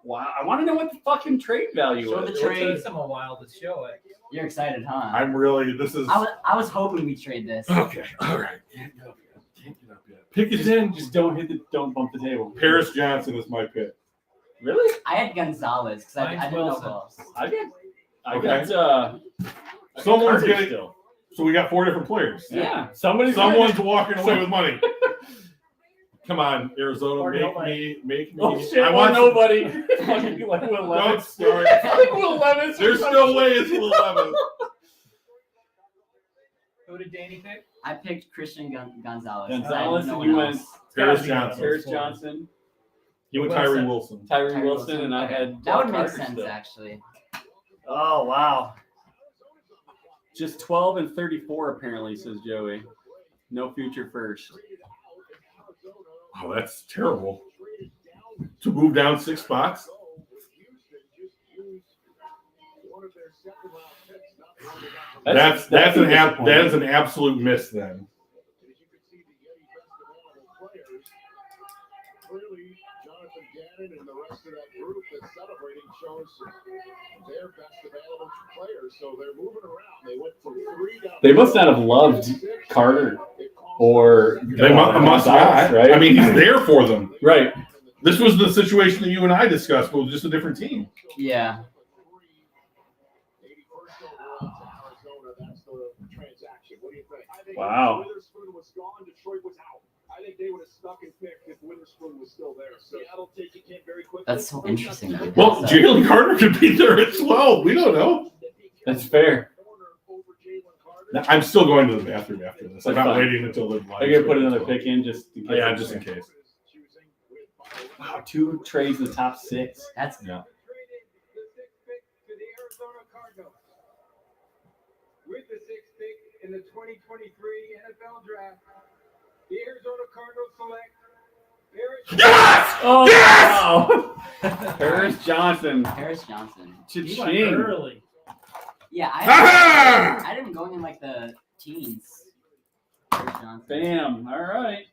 Wow. I want to know what the fucking trade value Show is. the It trade. takes them a while to show it. You're excited, huh? I'm really. This is I was hoping we trade this. okay. All right. Can't get up yet. Pick it in. Just don't bump the table. Paris Johnson is my pick. Really? I had Gonzalez because I Mine's didn't know Wilson. who else. I got Okay. Someone's Someone's getting- still. So we got 4 different players. Yeah. Someone's Walking away with money. Come on, Arizona, Or make nobody. me. Oh shit! I I want want nobody. Fucking like Will Don't Levis. start. Like Will Levis. There's no way it's Will Levis. Who did Danny pick? I picked Christian Gonzalez. Gonzalez, no and one you else. went Paris Gotta be Johnson. Paris Johnson, You went Wilson. Tyree Wilson. Tyree Tyree Wilson, and I Okay. had That would make Carter sense, still. actually. Oh wow! Just 12 and 34 apparently, says Joey. No future first. Oh, that's terrible. To move down 6 spots. That is an absolute miss. Then Clearly, Jonathan Gannon and the rest of that group that's celebrating shows their best available players. So they're moving around. They went from 3 down. They must not have loved Carter or they must not. right? I mean, he's there for them. Right. This was the situation that you and I discussed, but with just a different team. Yeah. 81st overall to Arizona. That's the transaction. What do you think? I think Wow. if Witherspoon was gone, Detroit was out. I think they would have stuck and picked if Witherspoon was still there. Seattle taking him very quickly. That's so interesting that we did Well, that. Jalen Carter could be there at 12. We don't know. That's fair. I'm still going to the bathroom after this. I'm That's not fine. waiting until the I gotta put another pick in just in case. Yeah, just in case. Wow, 2 trades in the top 6. That's Yeah. With the 6th pick in the 2023 NFL Draft, the Arizona Cardinals select Paris. Yes! Oh Yes! wow! Paris Johnson. Paris Johnson. He went Cha-ching. early. Yeah, Ha-ha! I had him going in like the teens. Paris Johnson. Bam. All right.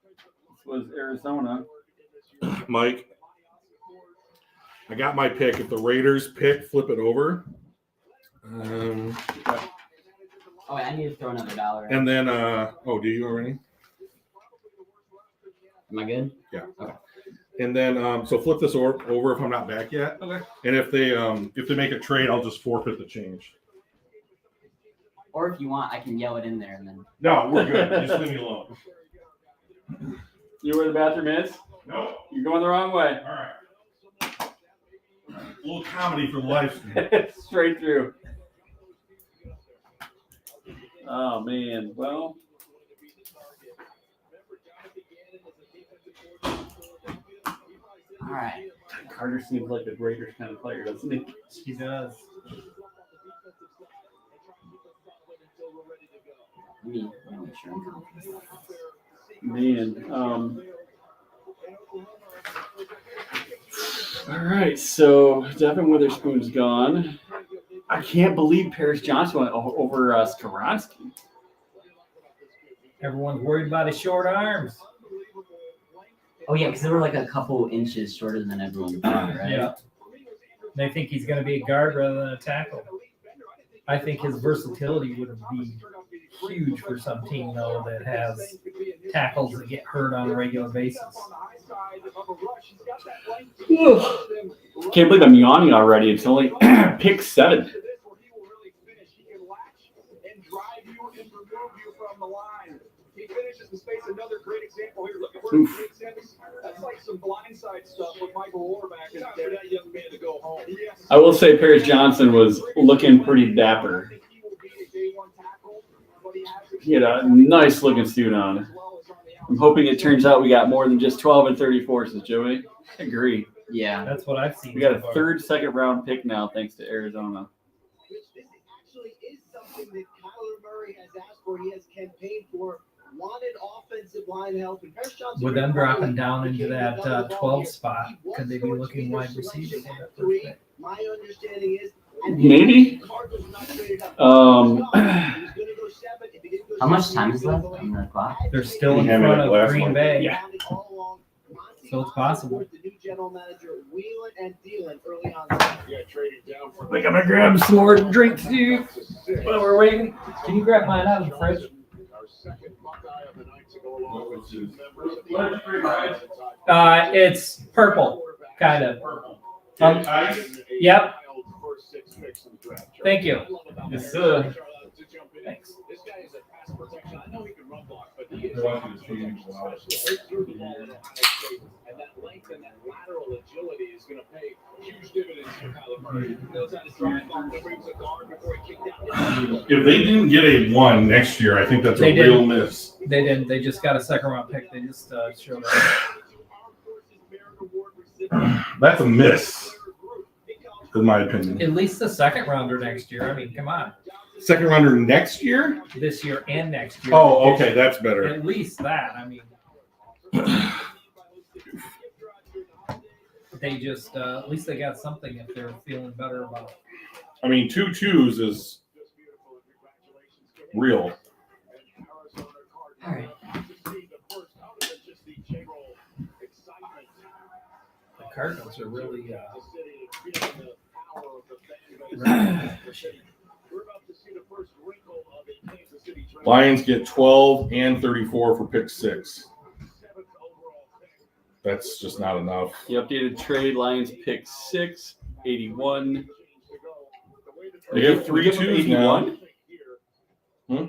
This was Arizona. Mike, I got my pick. If the Raiders pick, flip it over. Oh, wait, I need to throw another dollar. And then, do you already? Am I good? And then, so flip this over if I'm not back yet. Okay. And if they make a trade, I'll just forfeit the change. Or if you want, I can yell it in there and then. No, we're good. Just leave me alone. You know where the bathroom is? No. You're going the wrong way. All right. A little comedy for the live stream. Straight through. Oh man. Well, All right. Carter seems like a Raiders kind of player, doesn't he? He does. Let me make sure I'm confident. Man. All right. So Devin Witherspoon's gone. I can't believe Paris Johnson went over Skaronski. Everyone's worried about his short arms. Oh yeah, because they were like a couple inches shorter than everyone thought, right? Yeah. They think he's going to be a guard rather than a tackle. I think his versatility would be huge for some team, though, that has tackles that get hurt on a regular basis. Can't believe I'm yawning already. It's only pick 7. He finishes the space. Another great example here. Look at where he takes him. That's like some blindside stuff with Michael Orback. It's time for that young man to go home. I will say Paris Johnson was looking pretty dapper. He had a nice looking suit on. I'm hoping it turns out we got more than just 12 and 34, says Joey. I agree. Yeah. That's what I've seen. We got so a far. third, second round pick now, thanks to Arizona. This actually is something that Kyler Murray has asked for. He has campaigned for wanted offensive line help. And Paris Johnson With them dropping down into became that the number 12 here. spot, He was could they be going to looking their wide selection receiver? at 3. My understanding is. and Maybe. the Cardinals not traded up. Um, He was gonna go 7. If he didn't go How much 7, time he is was left gonna go on the clock? They're still in He had it front at of last Green one. Bay. Yeah. Monty So it's possible. Osborne, the new general manager, Wheelan and Thielen early on. Yeah, trading down from. I think I'm gonna grab some more drinks, dude. While we're waiting, can you grab mine out of the fridge? Our second Buckeye of the night to go along with two members of What is pretty nice? It's purple, kind of. Yep. Thank you. Yes, sir. Thanks. This guy is a pass protection. I know he can run block, but he is They're watching this game. especially through the ball in Ohio State. And that length and that lateral agility is going to pay huge dividends for Kyler Murray. He knows how to drive off the brings a guard before he kicked out. If they didn't get a 1 next year, I think that's They a real didn't. miss. They didn't. They just got a second round pick. They just showed up. That's a miss, in my opinion. At least the second rounder next year. I mean, come on. Second rounder next year? This year and next year. Oh, okay, that's better. At least that. I mean, they just at least they got something if they're feeling better about it. I mean, 2 2s is real. All right. The Cardinals are really Lions get 12 and 34 for pick 6. That's just not enough. The updated trade Lions pick 6, 81. They have 3 give them 2s now. 81? Hmm?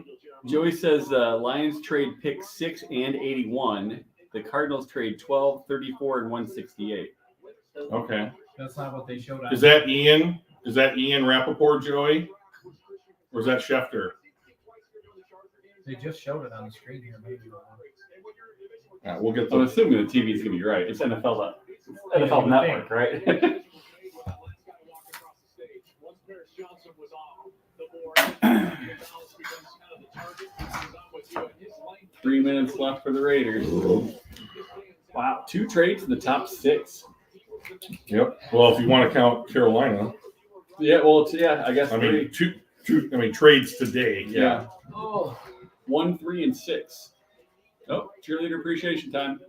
Joey says Lions trade pick 6 and 81. The Cardinals trade 12, 34, and 168. Okay. that's not what they showed on. Is that Ian? Is that Ian Rappaport, Joey? Or is that Schefter? They just showed it on the screen here. Maybe. Yeah, we'll get I'm the. assuming the TV's gonna be right. It's NFL Network, right? Paris Johnson was off the board. Dallas becomes kind of the target. He's on with you, and his length 3 minutes left for the Raiders. Wow, 2 trades in the top 6. Yep. Well, if you want to count Carolina, Yeah, well, yeah, I guess. I mean, two. I mean, trades today. Yeah. Oh, 1, 3, and 6. Oh, cheerleader appreciation time.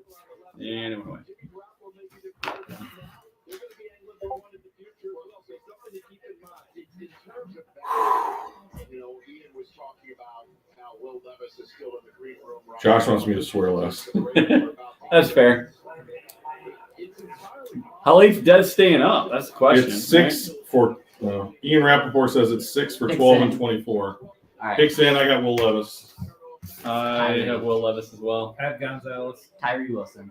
And it went away. You know, Ian was talking about how Will Levis is still in the green room. Josh wants me to swear less. That's fair. How late's Des staying up? That's the question. It's 6 for. Ian Rappaport says it's 6 for 12 and 24. All right. Picks in. I got Will Levis. I have Will Levis as well. At Gonzalez. Tyree Wilson.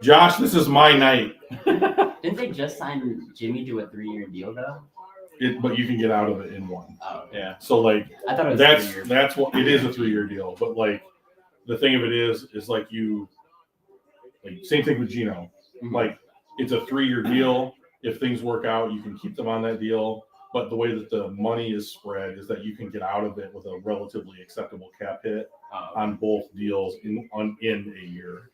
Josh, this is my night. Didn't they just sign Jimmy to a 3-year deal though? But you can get out of it in 1. Oh, Yeah. So like I thought it was that's 3 years. that's what it is, a 3-year deal. But like the thing of it is like same thing with Gino. Mhm. Like it's a 3-year deal. If things work out, you can keep them on that deal. But the way that the money is spread is that you can get out of it with a relatively acceptable cap hit on both deals in a year.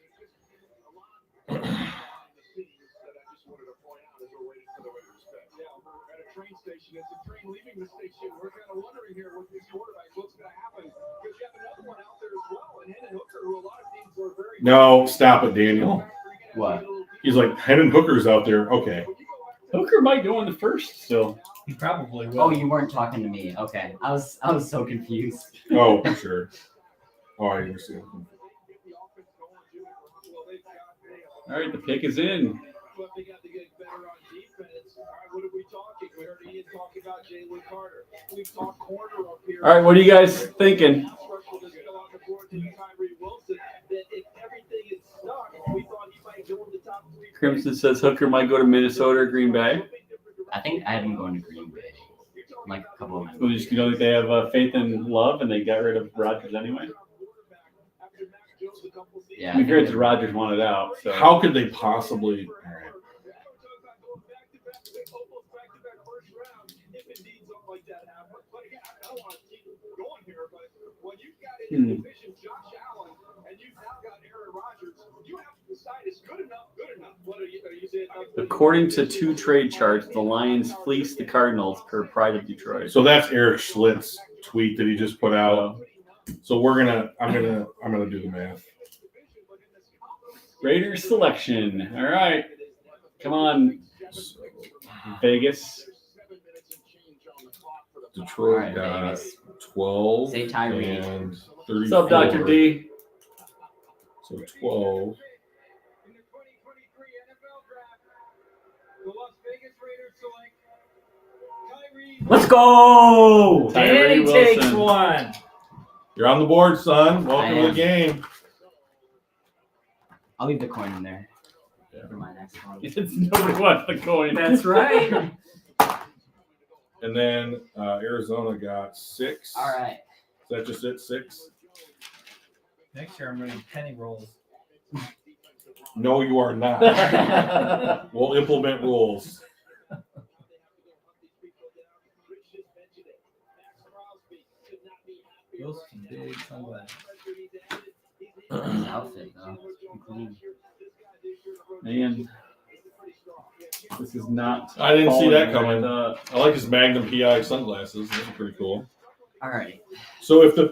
Train station. It's a train leaving the station. We're kind of wondering here with these quarterbacks what's going to happen because you have another one out there as well, and Hendon Hooker, who a lot of teams were very. No, stop it, Daniel. What? He's like Hendon Hooker's out there. Okay. Hooker might go in the first still. He probably will. Oh, you weren't talking to me. Okay. I was so confused. Oh, for sure. Oh, I understand. All right, the pick is in. But they got to get better on defense. All right, what are we talking? We heard Ian talking about Jalen Carter. We've talked corner up here. All right, what are you guys thinking? Special to still on the board to Tyree Wilson. That Crimson says Hooker might go to Minnesota or Green Bay. I think I had him going to Green Bay like a couple of months. Well, you know, they have faith in Love, and they got rid of Rodgers anyway. Yeah. I mean, granted, Rodgers wanted out. So How could they possibly? All right. According to 2 trade charts, the Lions fleeced the Cardinals per Pride of Detroit. So that's Eric Schlitt's tweet that he just put out. So I'm gonna do the math. Raiders selection. All right. Come on, Vegas. Detroit All right, got Vegas. 12 Say Tyree. and What's 34. up, Dr. D? So 12. Let's go. Tyree Danny takes Wilson. one. You're on the board, son. Welcome to the am. game. I'll leave the coin in there for my next one. Nobody wants the coin. That's right. And then Arizona got 6. All right. Is that just it? 6? Next year I'm running penny rolls. No, you are not. We'll implement rules. Those are some big sunglasses. His outfit though. Clean. Man, this is not. I didn't see that falling coming. like I like his Magnum PI sunglasses. Those are pretty cool. All right. So if the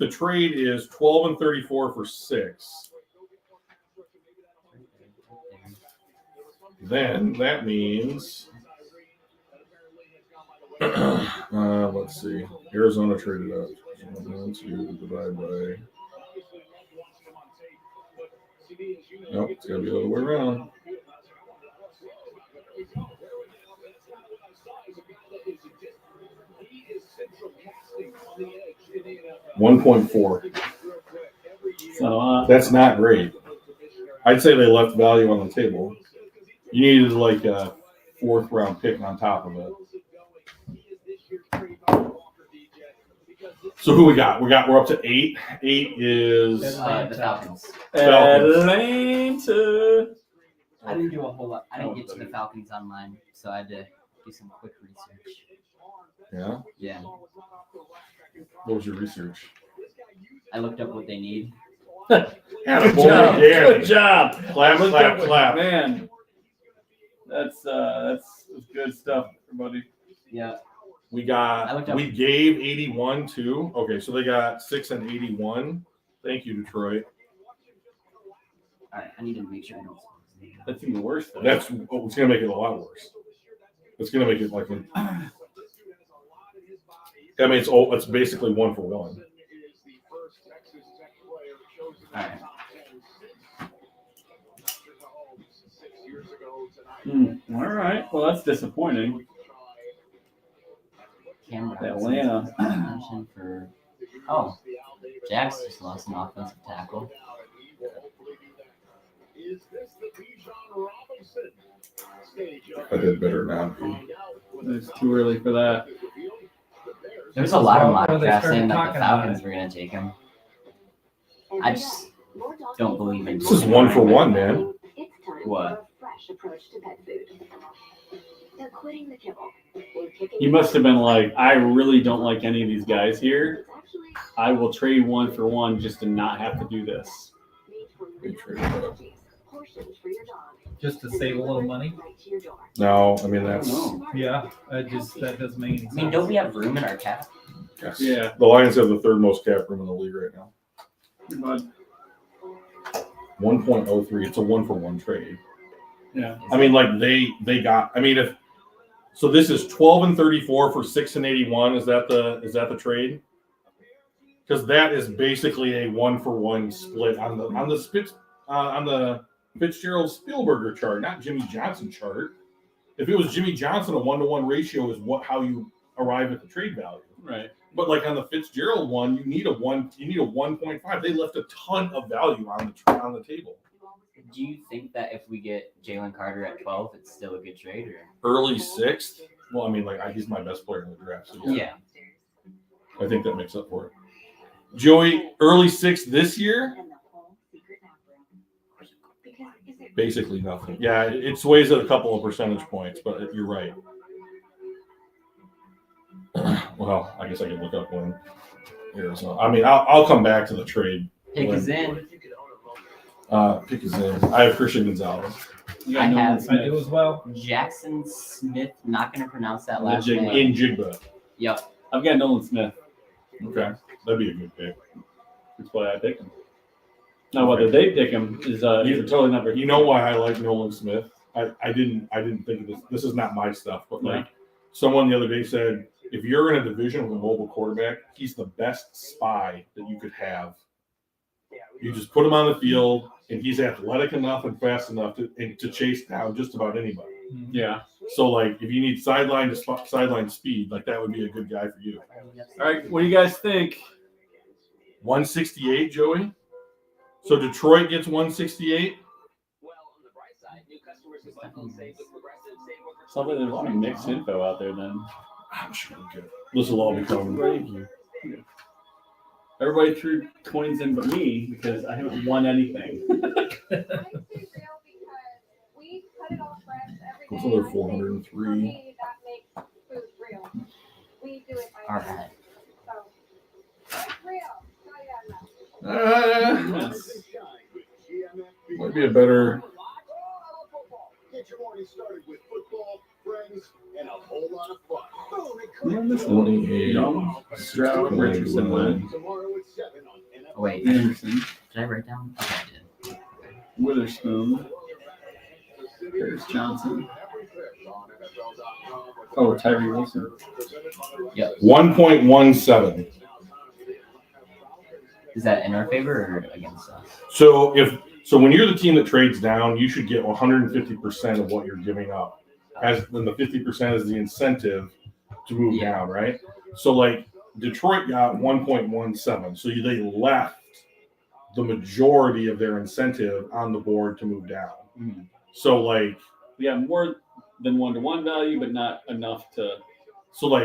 trade is 12 and 34 for 6, then that means let's see. Arizona traded up. 1, 2 divide by. Nope, it's gotta be the other way around. $1.4. So, That's not great. I'd say they left value on the table. You needed like a 4th round pick on top of it. So who we got? We're up to 8. 8 is The Falcons. Atlanta. I didn't do a whole lot. I didn't get to the Falcons online, so I had to do some quick research. yeah. Yeah. What was your research? I looked up what they need. Good Attaboy, job. Danny. Good job. Clap, Look clap, up- clap. Man, that's good stuff, everybody. Yeah. We I looked got. up- We gave 81 too. Okay, so they got 6 and 81. Thank you, Detroit. All right. I need to make sure I don't. That's even worse. Though. That's it's gonna make it a lot worse. It's gonna make it like. I mean, it's basically 1 for 1. All right. All right. Well, that's disappointing. Cam Atlanta. Mention for. Oh, Jags just lost an offensive tackle. I did better not be. It's too early for that. There was a lot of mock Well, they drafts started saying that the talking about Falcons it. were going to take him. I just don't believe in. This is 1 for 1, man. It's time What? for a fresh approach to pet food. They're quitting the kibble. We're kicking He must have been like, I really don't like any of these guys here. It's actually I will trade 1 for 1 just to not have to do this. made from They real traded up. technologies. Portions for your dog. Just to save a little money. Right to your door. No, I mean that's No. Yeah, that doesn't make any sense. I mean, don't we have room in our cap? yes. Yeah. The Lions have the 3rd most cap room in the league right now. But 1.03. It's a 1 for 1 trade. yeah. I mean, like they got. I mean, if so, this is 12 and 34 for 6 and 81. Is that the trade? Because that is basically a 1 for 1 split on the Fitzgerald Spielberger chart, not Jimmy Johnson chart. If it was Jimmy Johnson, a 1-to-1 ratio is how you arrive at the trade value. Right. But like on the Fitzgerald one, you need a 1.5. They left a ton of value on the table. do you think that if we get Jalen Carter at 12, it's still a good trade? Or Early 6th. Well, I mean, like he's my best player in the draft. So yeah, I think that makes up for it. Joey, early 6th this year. Basically nothing. Yeah, it sways at a couple of percentage points, but you're right. Well, I guess I can look up when Arizona. I mean, I'll come back to the trade. pick is in. Pick is in. I have Christian Gonzalez. You I got Nolan have- I Smith. do as well. Jackson Smith. Not gonna pronounce that And last Jigba. name. In Jigba. Yep. I've got Nolan Smith. Okay, that'd be a good pick. That's why I picked him. Now, whether they pick him is a totally different. You know why I like Nolan Smith? I didn't think of this. This is not my stuff, but like someone the other day said, if you're in a division with a mobile quarterback, he's the best spy that you could have. You just put him on the field, and he's athletic enough and fast enough to chase down just about anybody. Yeah. So, like, if you need sideline speed, like that would be a good guy for you. All right. What do you guys think? 168, Joey. So Detroit gets 168. Well, on the bright side, new customers who buy home save with Progressive save over Sounds like there's a lot of mixed info out there then. I'm sure we'll get it. This will all become. Everybody threw coins in but me because I haven't won anything. I say real because we cut it all fresh every What's day. another I think 403? For me, that makes food real. We do it by All hand. right. So it's real. Tell you that now. Yes. Might be a better. Get your morning started with football, friends, and a whole lot of fun. Boom, it Man, this clicks. 28. Young, Stroud, Richardson, Lynn, Tomorrow at 7 on NFL. Oh, wait. Anderson, Did I write down? Okay, I did. Witherspoon, Harris Johnson. Oh, Tyree Wilson. Yep. 1.17. Is that in our favor or against us? So when you're the team that trades down, you should get 150% of what you're giving up. As then the 50% is the incentive to move Yeah. down, right? So like Detroit got 1.17, so they left the majority of their incentive on the board to move down. Mm. So like We have more than 1-to-1 value, but not enough to.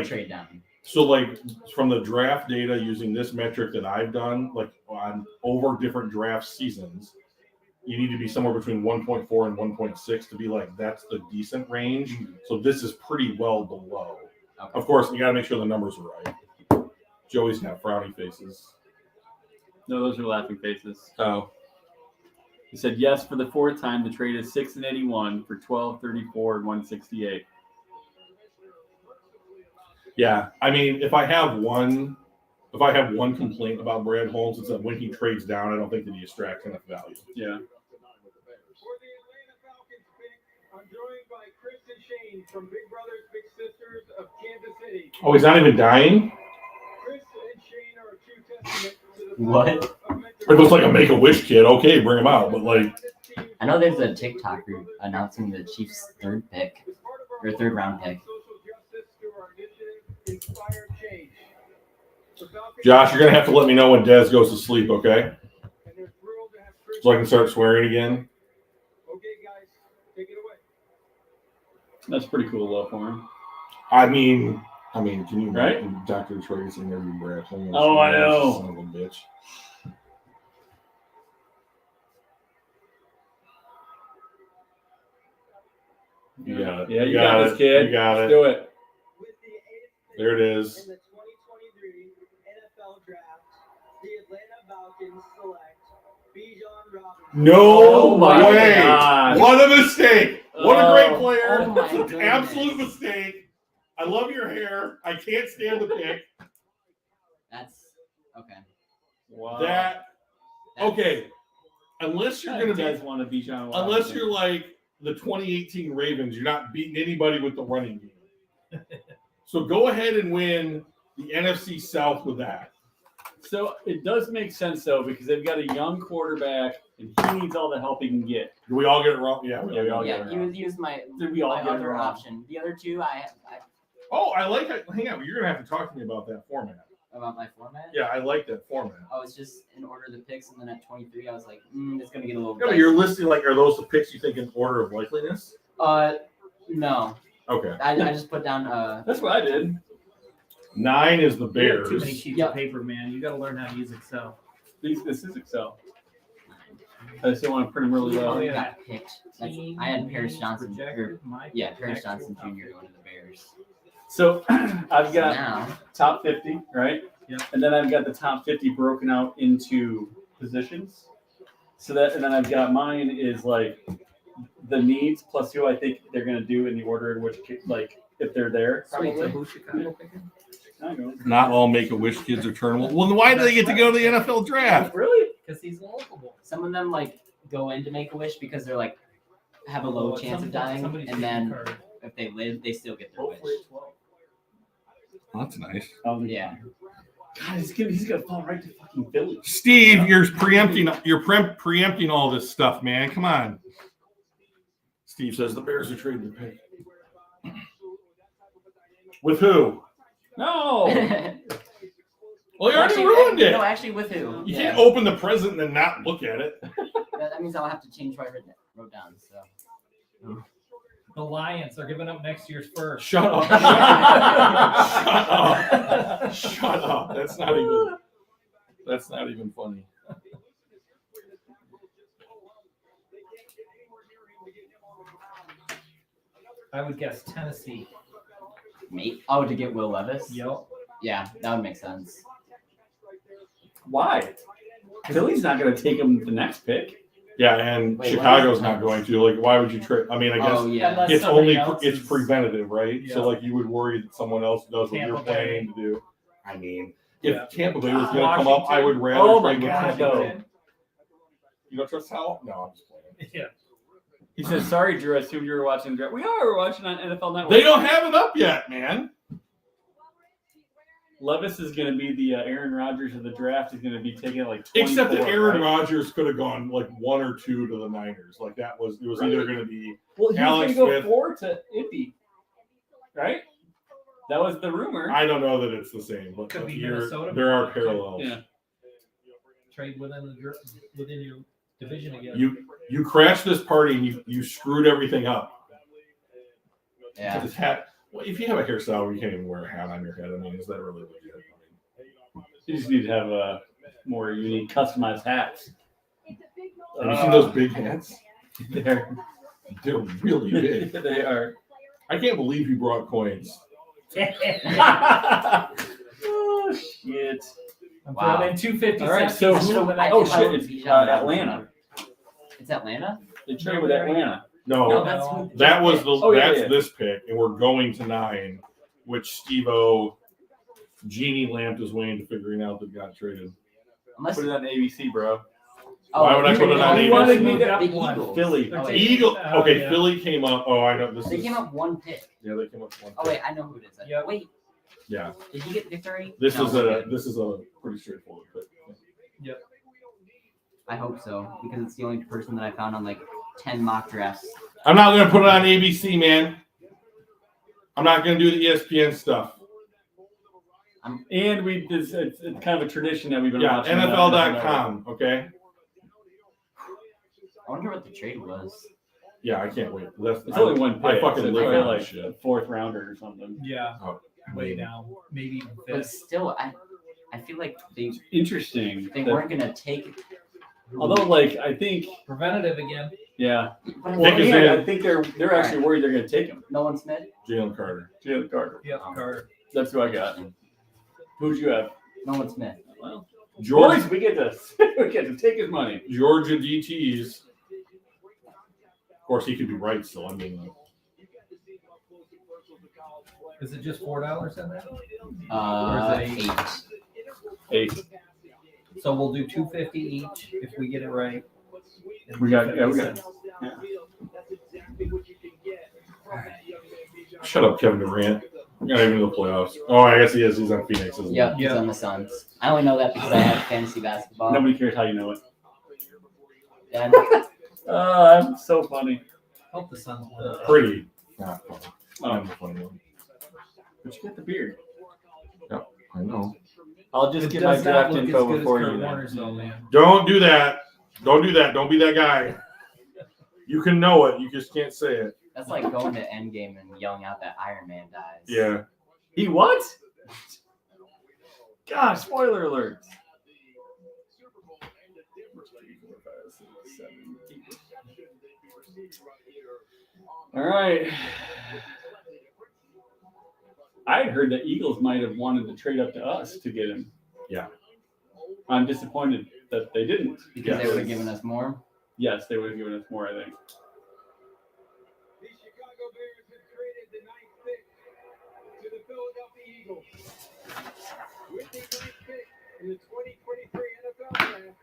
Trade down. So like from the draft data using this metric that I've done, like on over different draft seasons, you need to be somewhere between 1.4 and 1.6 to be like, that's the decent range. So this is pretty well below. Okay. Of course, you got to make sure the numbers are right. Joey's got frowny faces. No, those are laughing faces. Oh. He said yes for the fourth time. The trade is 6-81 for 12-34 and 168. Yeah. I mean, if I have one complaint about Brad Holmes, it's that when he trades down, I don't think that he extracts enough value. Yeah. For the Atlanta Falcons pick, I'm joined by Chris and Shane from Big Brothers Big Sisters of Kansas City. Oh, he's not even dying? Chris and Shane are a true testament to the What? power of mentorship. It looks like a Make-A-Wish kid. Okay, bring him out. But like, I know there's a TikTok group announcing the Chiefs' third pick or third round pick. Social justice through our initiative, Inspire Change. The Falcons- Josh, you're going to have to let me know when Dez goes to sleep, okay? And they're thrilled to have Chris. So I can start swearing again. Okay, guys, take it away. That's pretty cool though for him. I mean, can you Right? imagine Dr. Detroit's interview Brad Holmes? Oh, I know. Son of a bitch. You got it. Yeah, you got this, kid. You got Let's it. do it. With the eighth pick There it is. in the 2023 NFL Draft, the Atlanta Falcons select Bijan Robinson. No Oh my way. God. What a mistake. What a great Oh, player. oh my goodness. Absolute mistake. I love your hair. I can't stand the pick. That's okay. Wow. That, okay. Unless you're going to Dez be, want to be John. unless you're like the 2018 Ravens, you're not beating anybody with the running game. So go ahead and win the NFC South with that. So it does make sense though because they've got a young quarterback and he needs all the help he can get. Do we all get it wrong? Yeah, we all get Yeah, it he wrong. was used my Did we all my get it other wrong? option. The other two, I Oh, I like it. Hang on. You're going to have to talk to me about that format. about my format. Yeah, I like that format. I was just in order of the picks, and then at 23, I was like, it's gonna get a little. Yeah, but you're listing like, are those the picks you think in order of likeliness? No. Okay. I just put down That's what I did. 9 is the You have too Bears. many sheets Yep. of paper, man. You got to learn how to use Excel. This is Excel. I just don't want to print them really Oh, low. yeah. got picked. Like, I had Paris Johnson. Projected my Paris Johnson actual Jr. going to the Bears. So I've So got now, top 50, right? Yep. And then I've got the top 50 broken out into positions. So that, and then I've got mine is like the needs plus who I think they're going to do in the order in which, like, if they're there. Sweet. So Probably. who's Chicago picking? I know. Not all Make-A-Wish kids are turnable. Well, then why do they get to go to the NFL draft? Really? Because he's local. some of them like go in to make a wish because they're like have a low chance of dying, and then if they live, they still get their wish. Hopefully it's low. That's nice. Yeah. God, he's gonna fall right to fucking Philly. Steve, you're preempting all this stuff, man. Come on. Steve says the Bears are trading the pick. With who? No. Well, you already Actually, ruined it. No, actually, with who? You can't open the present and then not look at it. That means I'll have to change what I wrote down. So. The Lions are giving up next year's first. Shut up. Shut up. Shut up. That's not even funny. I would guess Tennessee. Mate. Oh, to get Will Levis? Yep. Yeah, that would make sense. Why? Philly's not gonna take him the next pick. Yeah, and Wait, Chicago's what? not going to. Like, why would you trade? I mean, I guess Oh, yeah. Unless it's somebody only else it's is- preventative, right? Yeah. So like you would worry that someone else does what Tampa you're Bay. planning to do. I mean, if Yeah. Tampa Bay was going to come up, I would rather Oh my trade with God, Tampa no. Bay. You don't trust Howell? No, I'm just playing. Yeah. He says, "Sorry, Drew. I assumed you were watching the draft. We're watching on NFL Network." They don't have it up yet, man. Levis is going to be the Aaron Rodgers of the draft. He's going to be taking like 24, Except that Aaron right? Rodgers could have gone like 1 or 2 to the Niners. Like it was either going to be Well, he's going Alex to go Smith. 4 to Indy, right? That was the rumor. I don't know that it's the same, but Could be you're- Minnesota. there are parallels. Yeah. Trade within your division again. You crashed this party and you screwed everything up. Yeah. This hat. Well, if you have a hairstyle where you can't even wear a hat on your head, I mean, is that really legit? You just need to have more unique, customized hats. Have you seen those big hats? They're They're really big. they are. I can't believe you brought coins. Oh shit! I'm Wow. throwing in 250 All right, cents. so each who- for the next oh I shit! would It's be shocked. Atlanta. It's Atlanta? They traded with Atlanta. No, No, that's who. that was the Oh, yeah, that's yeah. this pick, and we're going to 9, which Steve-O Genie Lamp is waiting to figuring out that got traded. Unless. Put it on ABC, bro. Why would I put it on He ABC? wanted me to The one. Eagles. Philly. They're Oh, taking- Eagle. oh, Okay, yeah. Philly came up. Oh, I know this. They is, came up one pick. Yeah, they came up one. Oh, pick. wait, I know who it is. Yep. Wait, Yeah, did he get victory? this No, is he a didn't. this is a pretty straightforward pick. I hope so, because it's the only person that I found on like 10 mock drafts. I'm not going to put it on ABC, man. I'm not going to do the ESPN stuff. And it's kind of a tradition that we've been Yeah, watching. NFL.com. Okay. I wonder what the trade was. Yeah, I can't wait. That's It's only one pick. I fucking so it's live probably on like this shit. a 4th rounder or something. Yeah, Oh, way down. Maybe even But 5th. still, I feel like they Interesting. they that- weren't gonna take. Although, like, I think, Preventative again. yeah. But Well, Pick is and in. I think they're actually worried they're going to take him. Nolan Smith, Jalen Carter. Jalen Carter. Yep, Carter. That's who I got. Who'd you have? Nolan Smith. Well, Georgia, boys, we get to take his money. Georgia DTs. Of course, he could be right still. I mean, Is it just $4 in there? Uh, Or is it 8. 8. So we'll do 250 each if we get it right. We got. Yeah, we got. shut up, Kevin Durant. Not even in the playoffs. Oh, I guess he is. He's on Phoenix. Isn't he? Yep, he's Yeah. on the Suns. I only know that because I have fantasy basketball. Nobody cares how you know it. And I'm so funny. Hope the Suns win. Pretty. Not funny. I'm the funny one. But you got the beard. I know. I'll just It get my does not draft look as info good as before Kurt you. Warner's though, man. Don't do that. Don't do that. Don't be that guy. You can know it. You just can't say it. That's like going to Endgame and yelling out that Iron Man dies. Yeah. He what? Gosh, spoiler alert. All right. I had heard that Eagles might have wanted to trade up to us to get him. Yeah. I'm disappointed that they didn't. Because they would have given us more. Yes, they would have given us more, I think. The Chicago Bears have traded the 9th pick to the Philadelphia Eagles. With the 9th pick in the 2023 NFL Draft,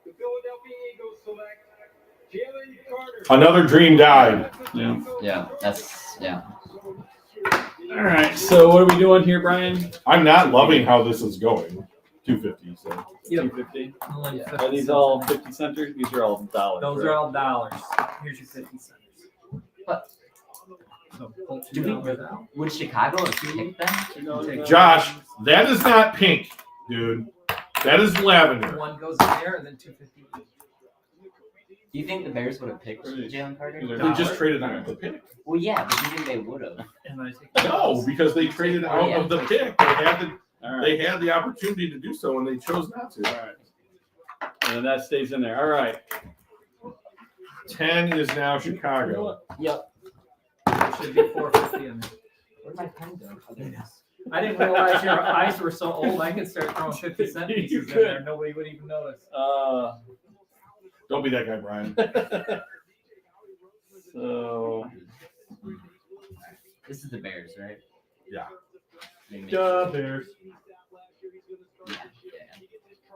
the Philadelphia Eagles select Jalen Carter. Another dream died. Yeah. Yeah, that's All right. So what are we doing here, Brian? I'm not loving how this is going. 250. So 250. Only Yeah. 50 Are these cents all in 50 centers? These are all dollars. there. Those right? are all dollars. Here's your 50 cents. But- So pull Do we- $2 out. Would Chicago have picked them? Take Josh, that is not pink, dude. That is lavender. One goes in there and then 250. Do you think the Bears would have picked Jalen Carter? They just traded out of the pick. Well, yeah, but do you think they would have? And I take No, because they traded out of the pick. All right. They had the opportunity to do so, and they chose not to. All right. And then that stays in there. All right. 10 is now Chicago. Yep. There should be 450 in there. Where'd my pen go? Oh, there it is. I didn't realize your eyes were so old. I could start throwing 50-cent You pieces in could. there. Nobody would even notice. Don't be that guy, Brian. So This is the Bears, right? Yeah. Maybe. Bears. Yeah, yeah.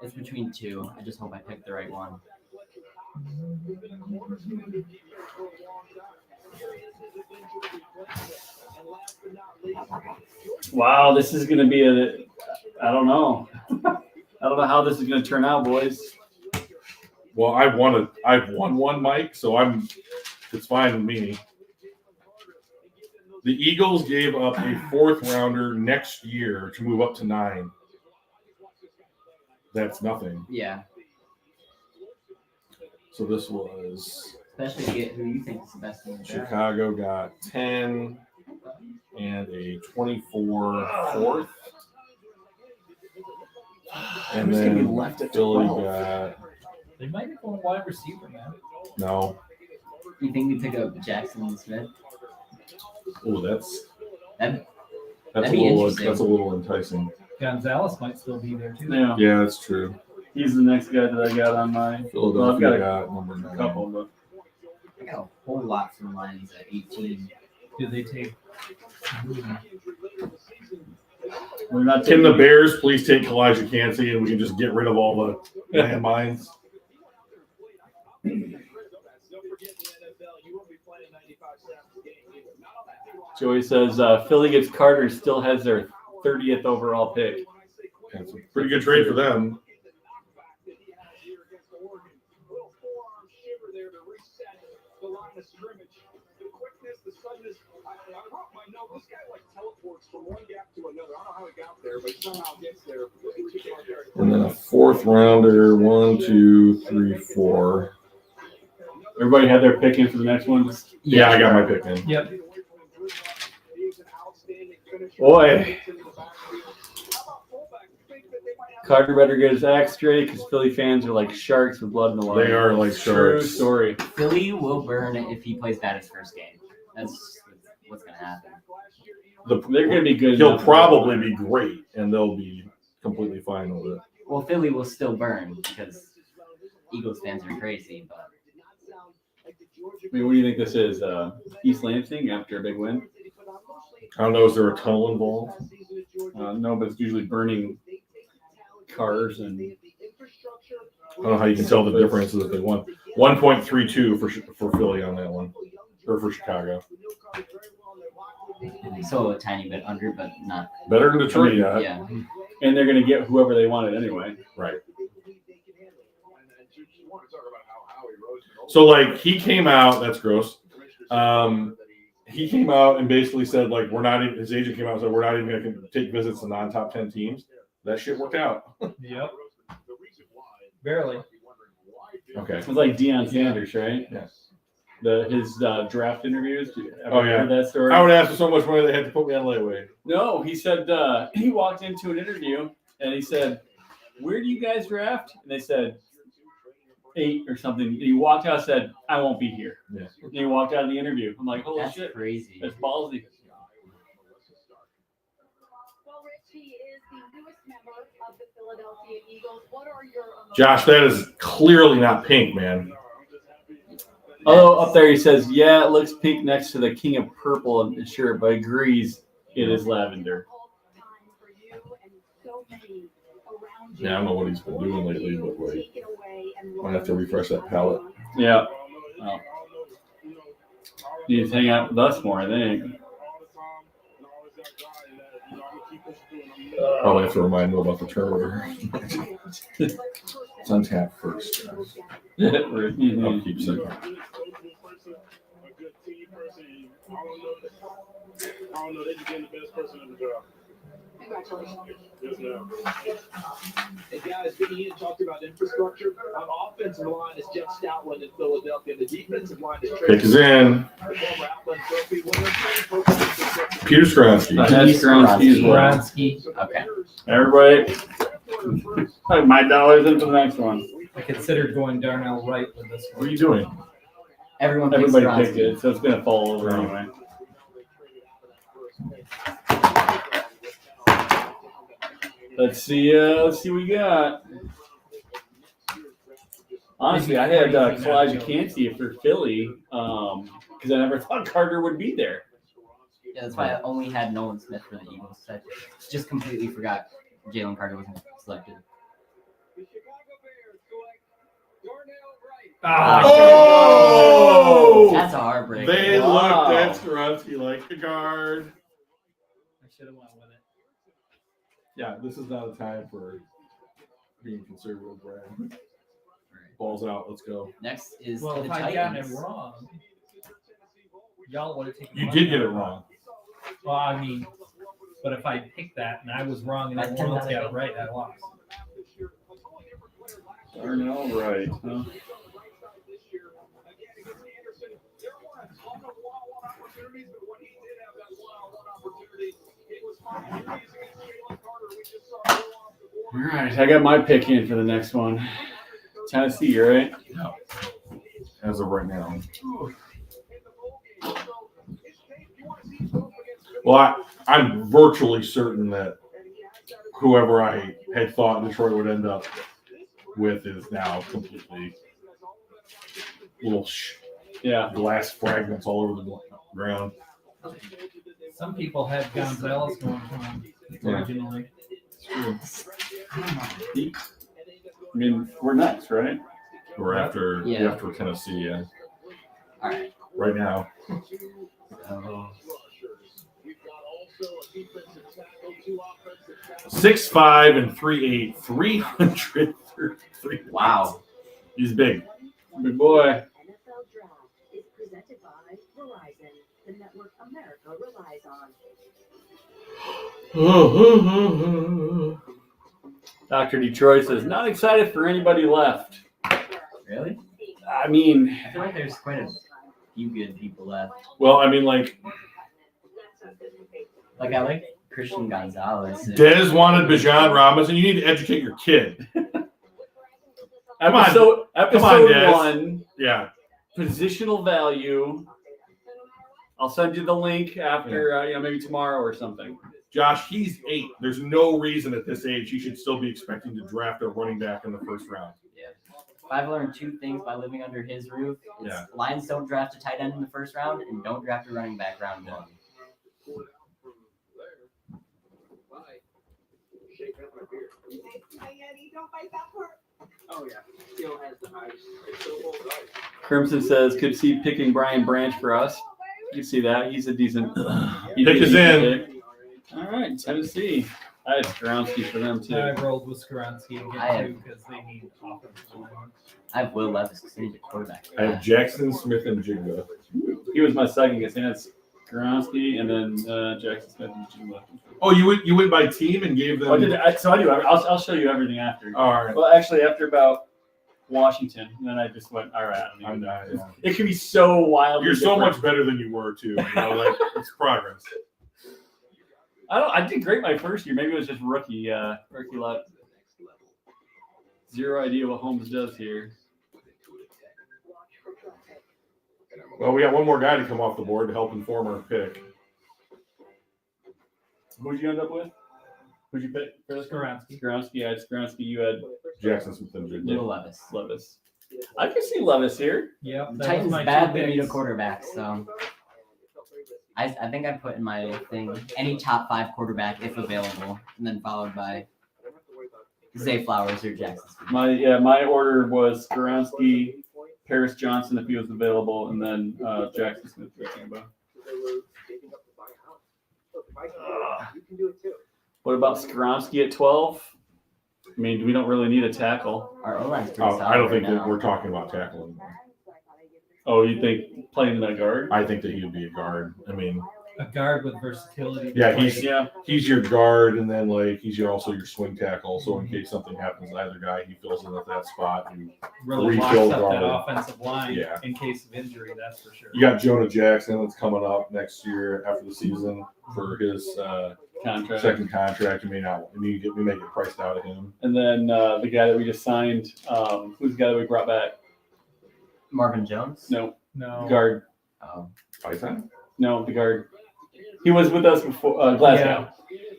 It's between two. I just hope I picked the right one. Wow, this is gonna be I don't know. I don't know how this is gonna turn out, boys. Well, I've won one, Mike, so it's fine with me. The Eagles gave up a 4th rounder next year to move up to 9. That's nothing. Yeah, So this was especially to get who you think is the best in the draft. Chicago got 10 and a 24 4th. And Who's gonna be then left at Philly 12? got They might be going wide receiver, man. no. You think we pick up Jackson Smith? Oh, that's That'd a be little interesting. enticing. Gonzalez might still be there too. Yeah, Yeah, that's true. he's the next guy that I got on my Philadelphia Well, I've got number 9. couple, but I got a whole lot from Lions at 18. Do they take? we're not Can the taking- Bears please take Elijah Cansey and we can just get rid of all the landmines? Joey says Philly gets Carter, still has their 30th overall pick. That's a pretty good trade for them. This guy like teleports from one gap to another. I don't know how he got there, but he somehow gets there. And then a 4th rounder, 1, 2, 3, 4. Everybody had their pick in for the next one. Yeah, I got my pick in. Yep. Boy, Carter better get his act straight because Philly fans are like sharks with blood in the water. They are like True sharks. story. Philly will burn if he plays bad his first game. That's what's gonna happen. They're going to be good. He'll enough. probably be great, and they'll be completely fine with it. Well, Philly will still burn because Eagles fans are crazy, but I mean, what do you think this is? East Lansing after a big win? I don't know. Is there a tunnel involved? No, but it's usually burning cars and. I don't know how you can tell the differences if they won. 1.32 for Philly on that one, or for Chicago. so a tiny bit under, but not. Better than Detroit, yeah. Yeah, And they're going to get whoever they wanted anyway. Right. So like he came out. That's gross. He came out and basically said like we're not even. His agent came out and said we're not even going to take visits to non-top 10 teams. that shit worked out. Yep. The reason why, Barely. you'd be wondering why did Okay. It was like Deion Sanders, right? Yeah. His draft interviews. Ever Oh, yeah. heard that story? I would ask for so much money they had to put me on layaway. No, he said he walked into an interview and he said, "Where do you guys draft?" And they said 8 or something. And he walked out and said, "I won't be here." Yeah. And he walked out of the interview. I'm like, "Holy That's shit, crazy. that's ballsy." Well, Richie is the newest member of the Philadelphia Eagles. What are your emotions? Josh, that is clearly not pink, man. Although up there he says, "Yeah, it looks pink next to the King of Purple and shirt, but agrees it is lavender." Yeah, I don't know what he's been doing lately, but like, might have to refresh that palette. Yeah. Oh. He needs to hang out with us more, I think. Probably have to remind him about the turnover. It's untap first. Guys. I'll keep second. I don't know. They just getting the best person in the job. Congratulations. Yes, ma'am. And guys, Vinny Ian talked about infrastructure. On offensive line is Jeff Stoutland in Philadelphia. The defensive line is Pick is in. the former Outland Trophy winner. Peter Skronsky. That's Skronsky as well. Skronsky. Okay. Everybody, plug my dollars into the next one. I considered going Darnell Wright with this What are one. you doing? Everyone picks Everybody picked Skronsky. it, so it's gonna fall over anyway. Let's see what we got. Honestly, I had Kalijah Kancey for Philly because I never thought Carter would be there. Yeah, that's why I only had Nolan Smith for the Eagles. I just completely forgot Jalen Carter wasn't selected. The Chicago Bears select Darnell Wright. Ah, Oh! That's a heartbreak. They Wow. looked at Skronsky like a guard. I should have went with it. Yeah, this is not a time for being conservative, Brad. Balls out. Let's go. Next is Well, the if I'd gotten it Titans. wrong, y'all would have taken. You my did get guy. it wrong. Well, I mean, but if I picked that and I was wrong and That's everyone else 10 got it right, I lost. Darnell Wright, huh? All right, I got my pick in for the next one. Tennessee, right? As of right now. Well, I'm virtually certain that whoever I had thought Detroit would end up with is now completely little Yeah. glass fragments all over the ground. Some people had Gonzalez going for him originally. I mean, we're next, right? We're after Yeah. after Tennessee, yeah. All right. Right now. So, 6'5" and 3'8", 333. wow. He's big. Big boy. NFL Draft is presented by Verizon, the network America relies on. Dr. Detroit says, not excited for anybody left. Really? I mean, I feel like there's quite a few good people left. Well, I mean, like, Like I like Christian Gonzalez. Dez wanted Bijan Robinson. You need to educate your kid. Come on. episode Come on, Des. 1, Yeah. positional value. I'll send you the link after, maybe tomorrow or something. Josh, he's 8. There's no reason at this age he should still be expecting to draft a running back in the first round. If I've learned 2 things by living under his roof, it's Yeah. Lions don't draft a tight end in the first round and don't draft a running back round 1. Oh yeah, still has the ice. It's so old ice. Crimson says, could see picking Brian Branch for us. You can see that. He's a decent. Pick is in. pick. All right, Tennessee. I had Skronsky for them, too. I rolled with Skronsky I again have- too because they need offensive line. I have Will Levis because they need a quarterback. I have Jackson Smith and Jigba. He was my second guess. I had Skronsky and then Jackson Smith and Jim Left. Oh, you went by team and gave them. Oh, so I do. I'll show you everything after. All right. Well, actually, after about Washington, and then I just went, all right. I don't even I'm know. not. Yeah. It can be so wild. You're so much better than you were too. You know, like it's progress. I did great my first year. Maybe it was just rookie luck. Zero idea what Holmes does here. Well, we got one more guy to come off the board to help inform our pick. Who'd you end up with? Who'd you pick? Skoronski. Skoronski. I had Skoronski. You had Jackson Smith and Jigba. Little Levis. Levis. I can see Levis here. Yep. The that was Titans my badly two need a picks. quarterback, so I think I put in my thing any top 5 quarterback if available, and then followed by Zay Flowers or Jackson Smith. My order was Skoronski, Paris Johnson if he was available, and then Jackson Smith for Tampa. What about Skoronski at 12? I mean, we don't really need a tackle. Our O-line's pretty solid I don't think right that now. we're talking about tackle anymore. Oh, you think playing the guard? I think that he would be a guard. I mean, A guard with versatility. yeah, he's Yeah. your guard, and then like also your swing tackle. So in case something happens to either guy, he fills in at that spot. And really locks refill up that guard. offensive line Yeah. in case of injury. That's for sure. you got Jonah Jackson that's coming up next year after the season for his Contract. second contract. We may get priced out of him. And then the guy that we just signed, who's the guy that we brought back? Marvin Jones? No, No. guard. Oh. Python? No, the guard. He was with us before Glasgow.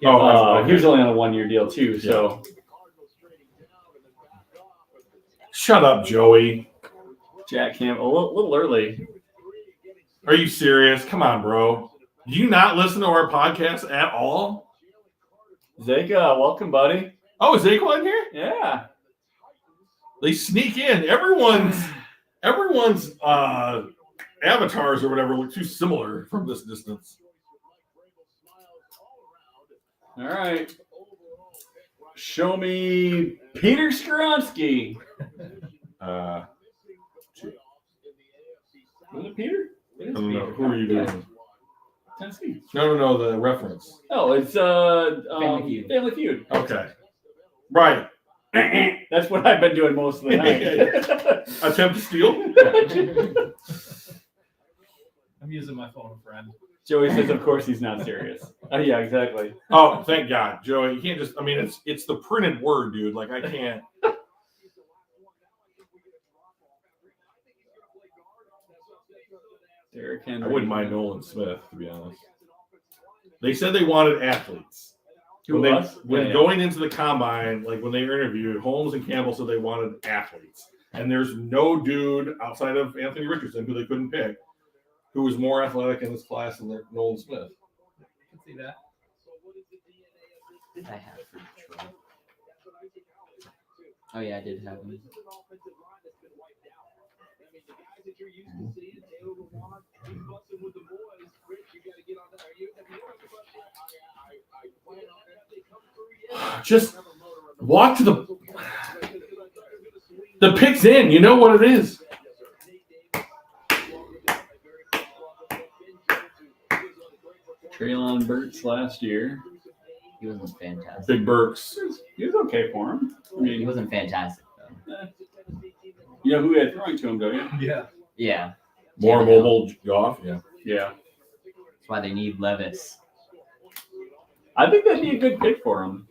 Yeah. Oh, He was only on a 1-year deal too. So shut up, Joey. Jack Campbell, a little early. Are you serious? Come on, bro. Do you not listen to our podcast at all? Zeka, welcome, buddy. Oh, is Aqua in here? Yeah. They sneak in. Everyone's avatars or whatever look too similar from this distance. All right. Show me Peter Skoronski. Uh, Was it Peter? It I is don't know. Peter. Who are you doing? Tennessee. No, the reference. Oh, it's Family Feud. Family Feud. Okay. Right. That's what I've been doing most of the night. Attempt to steal? I'm using my phone, friend. Joey says, of course he's not serious. Yeah, exactly. Oh, thank God, Joey. You can't just, I mean, it's the printed word, dude. Like, I can't. Derrick I Henry. wouldn't mind Nolan Smith, to be honest. They said they wanted athletes. Who When was? Yeah. going into the combine, like when they interviewed, Holmes and Campbell said they wanted athletes. And there's no dude outside of Anthony Richardson, who they couldn't pick, who was more athletic in this class than Nolan Smith. I can see that. I have for Detroit. Oh yeah, I did have him. Just walk to the pick's in. You know what it is. Traylon Burks last year. He wasn't fantastic. Big Burks. He was okay for him. I He mean, wasn't fantastic though. you know who we had throwing to him, don't you? Yeah. Yeah. More mobile Goff. Yeah. Yeah. That's why they need Levis. I think that'd be a good pick for him.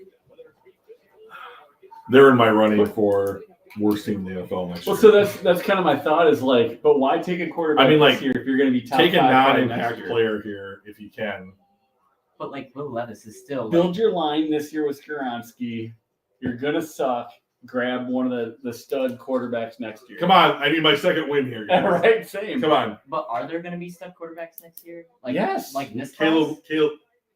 They're in my running for worst team in the NFL next Well, year. so that's kind of my thought is like, but why take a quarterback I mean, like, this year if you're going to be top Take a 5 non-impact next year? player here if you can. But like Will Levis is still like, Build your line this year with Skoronski. You're going to suck. Grab one of the stud quarterbacks next year. Come on, I need my second win here, guys. Right, same. Come on, but are there gonna be stud quarterbacks next year? Like Yes. like in this class? Caleb.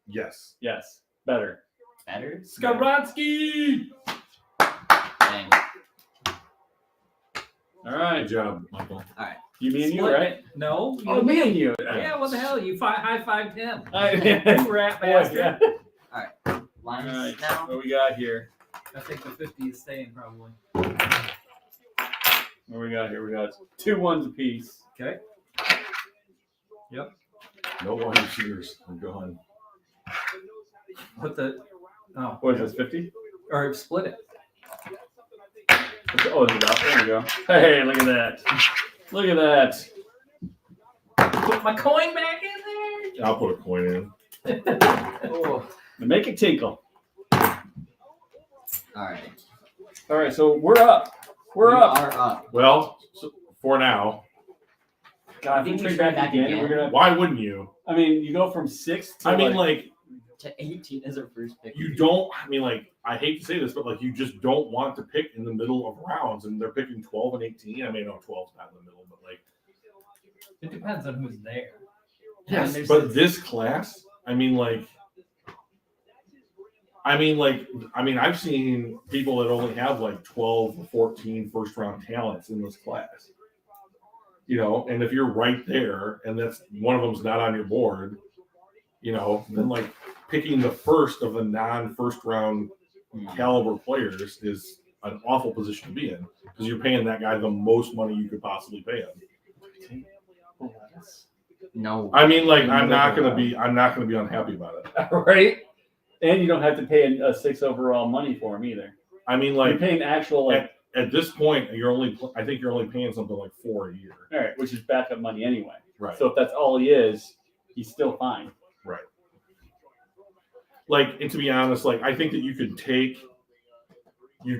Yes. Yes, better. Better? Skoronski. Dang. All Good right. job, Michael. You, me, and you, Split. right? No. Oh, me and you. Yeah, what the hell? You high-fived him. Yeah. You rat bastard. All Lines right. now. What we got here? I think the 50 is staying probably. What we got here? We got 2 1s apiece. Okay. No wide receivers. I'm going. Put the What is this, 50? or split it. Oh, it's about. There we go. Hey, look at that. Look at that. Put my coin back in there. I'll put a coin in. Oh. Make it tinkle. All right. All right, so we're up. We're We up. are up. Well, so for now, God, I if we think we trade trade back back again, again. we're gonna. why wouldn't you? I mean, you go from 6 to. I mean, like, To 18 as our first pick. you don't, I mean, like, I hate to say this, but like, you just don't want to pick in the middle of rounds, and they're picking 12 and 18. I mean, no, 12's not in the middle, but like, It depends on who's there. yes, there's but this class, I mean, I've seen people that only have like 12 or 14 first round talents in this class. You know, and if you're right there and that's one of them's not on your board, you know, then like picking the first of the non-first round caliber players is an awful position to be in because you're paying that guy the most money you could possibly pay him. No. I mean, like, I'm not gonna be unhappy about it. Right? And you don't have to pay a 6 overall money for him either. I mean, You're like, paying actual, like, at this point, I think you're only paying something like 4 a year. all right, which is backup money anyway. Right. So if that's all he is, he's still fine. Right. Like, and to be honest, like, I think that you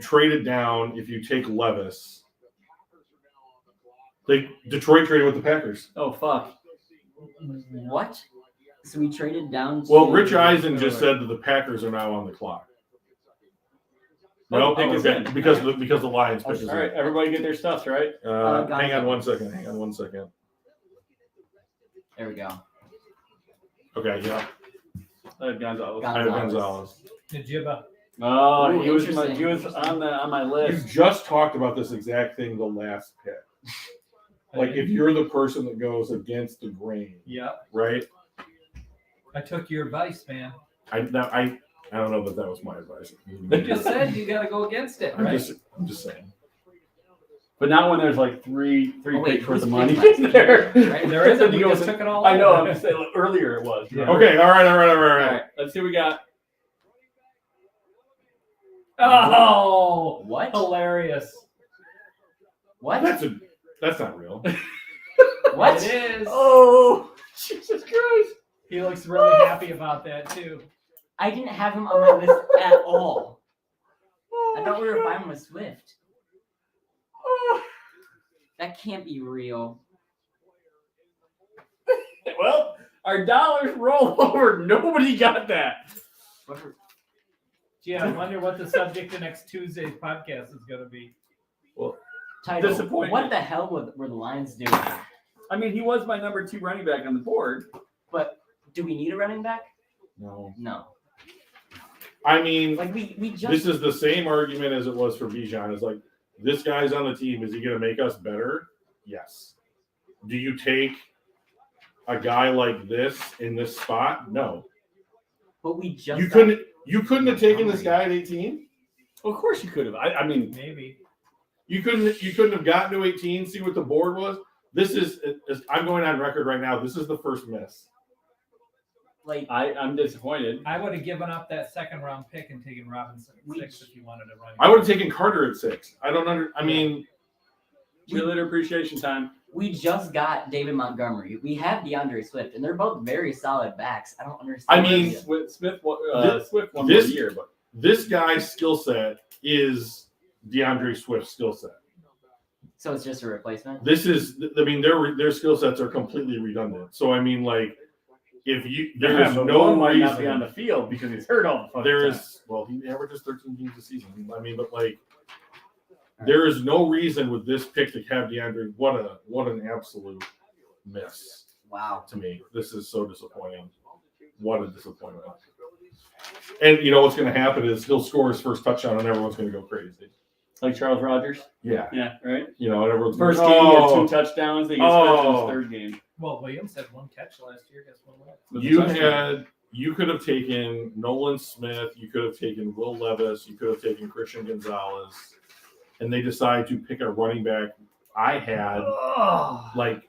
trade it down if you take Levis. Detroit traded with the Packers. Oh, fuck. What? So we traded down to. Well, Rich Eisen just said that the Packers are now on the clock. No, pick is okay, in. because the Lions pick is All right, in. everybody get their stuffs, right? Hang on one second. There we go. Okay, yeah. Gonzalez. I have Gonzalez. Najibba. Oh, Ooh, he was interesting. on my You list. just talked about this exact thing the last pick. Like, if you're the person that goes against the grain, Yep. right? I took your advice, man. I don't know that was my advice. You just said you got to go against it, I'm right? just saying. But not when there's like three Oh, wait, picks worth of who's money picked in there. Right? There isn't. He We goes, just took it all. I know. over. I'm just saying. Earlier it was. Yeah. Okay, all right. All right. Let's see what we got. Oh, What? hilarious! What? That's not real. What? It is. Oh, Jesus Christ! He looks really happy about that too. I didn't have him on my list at all. I thought we were fine with Swift. That can't be real. Well, our dollars roll over. Nobody got that. Gee, I wonder what the subject of next Tuesday's podcast is going to be. Title. Disappointment. What the hell were the Lions doing? I mean, he was my number 2 running back on the board. But do we need a running back? No. No. I mean, Like we just this is the same argument as it was for Bijan. It's like, this guy's on the team. Is he going to make us better? Yes. Do you take a guy like this in this spot? No. but we just You couldn't have taken this guy at 18? Well, of course you could have. I mean, Maybe. You couldn't have gotten to 18, see what the board was? I'm going on record right now. This is the first miss. like I'm disappointed. I would have given up that second round pick and taken Robinson at 6 if you wanted to run. I would have taken Carter at 6. Cheerleader appreciation time. we just got David Montgomery. We have DeAndre Swift, and they're both very solid backs. I don't understand. I mean, Smith won more year, but This guy's skill set is DeAndre Swift's skill set. so it's just a replacement. Their skill sets are completely redundant. So I mean, like, if you there's but no one might not be on reason the field because he's hurt all the fucking there time. is he averages 13 games a season. I mean, but like, there is no reason with this pick to have DeAndre. What an absolute miss Wow. to me. This is so disappointing. What a disappointment. And you know what's going to happen is he'll score his first touchdown and everyone's going to go crazy. Like Charles Rogers. Yeah. Yeah, right. You know, and everyone's First going, game, he had 2 touchdowns. He gets hurt in his 3rd game. Well, Williams had 1 catch last year. Guess what? With a touchdown. You could have taken Nolan Smith. You could have taken Will Levis. You could have taken Christian Gonzalez. And they decide to pick a running back. I had like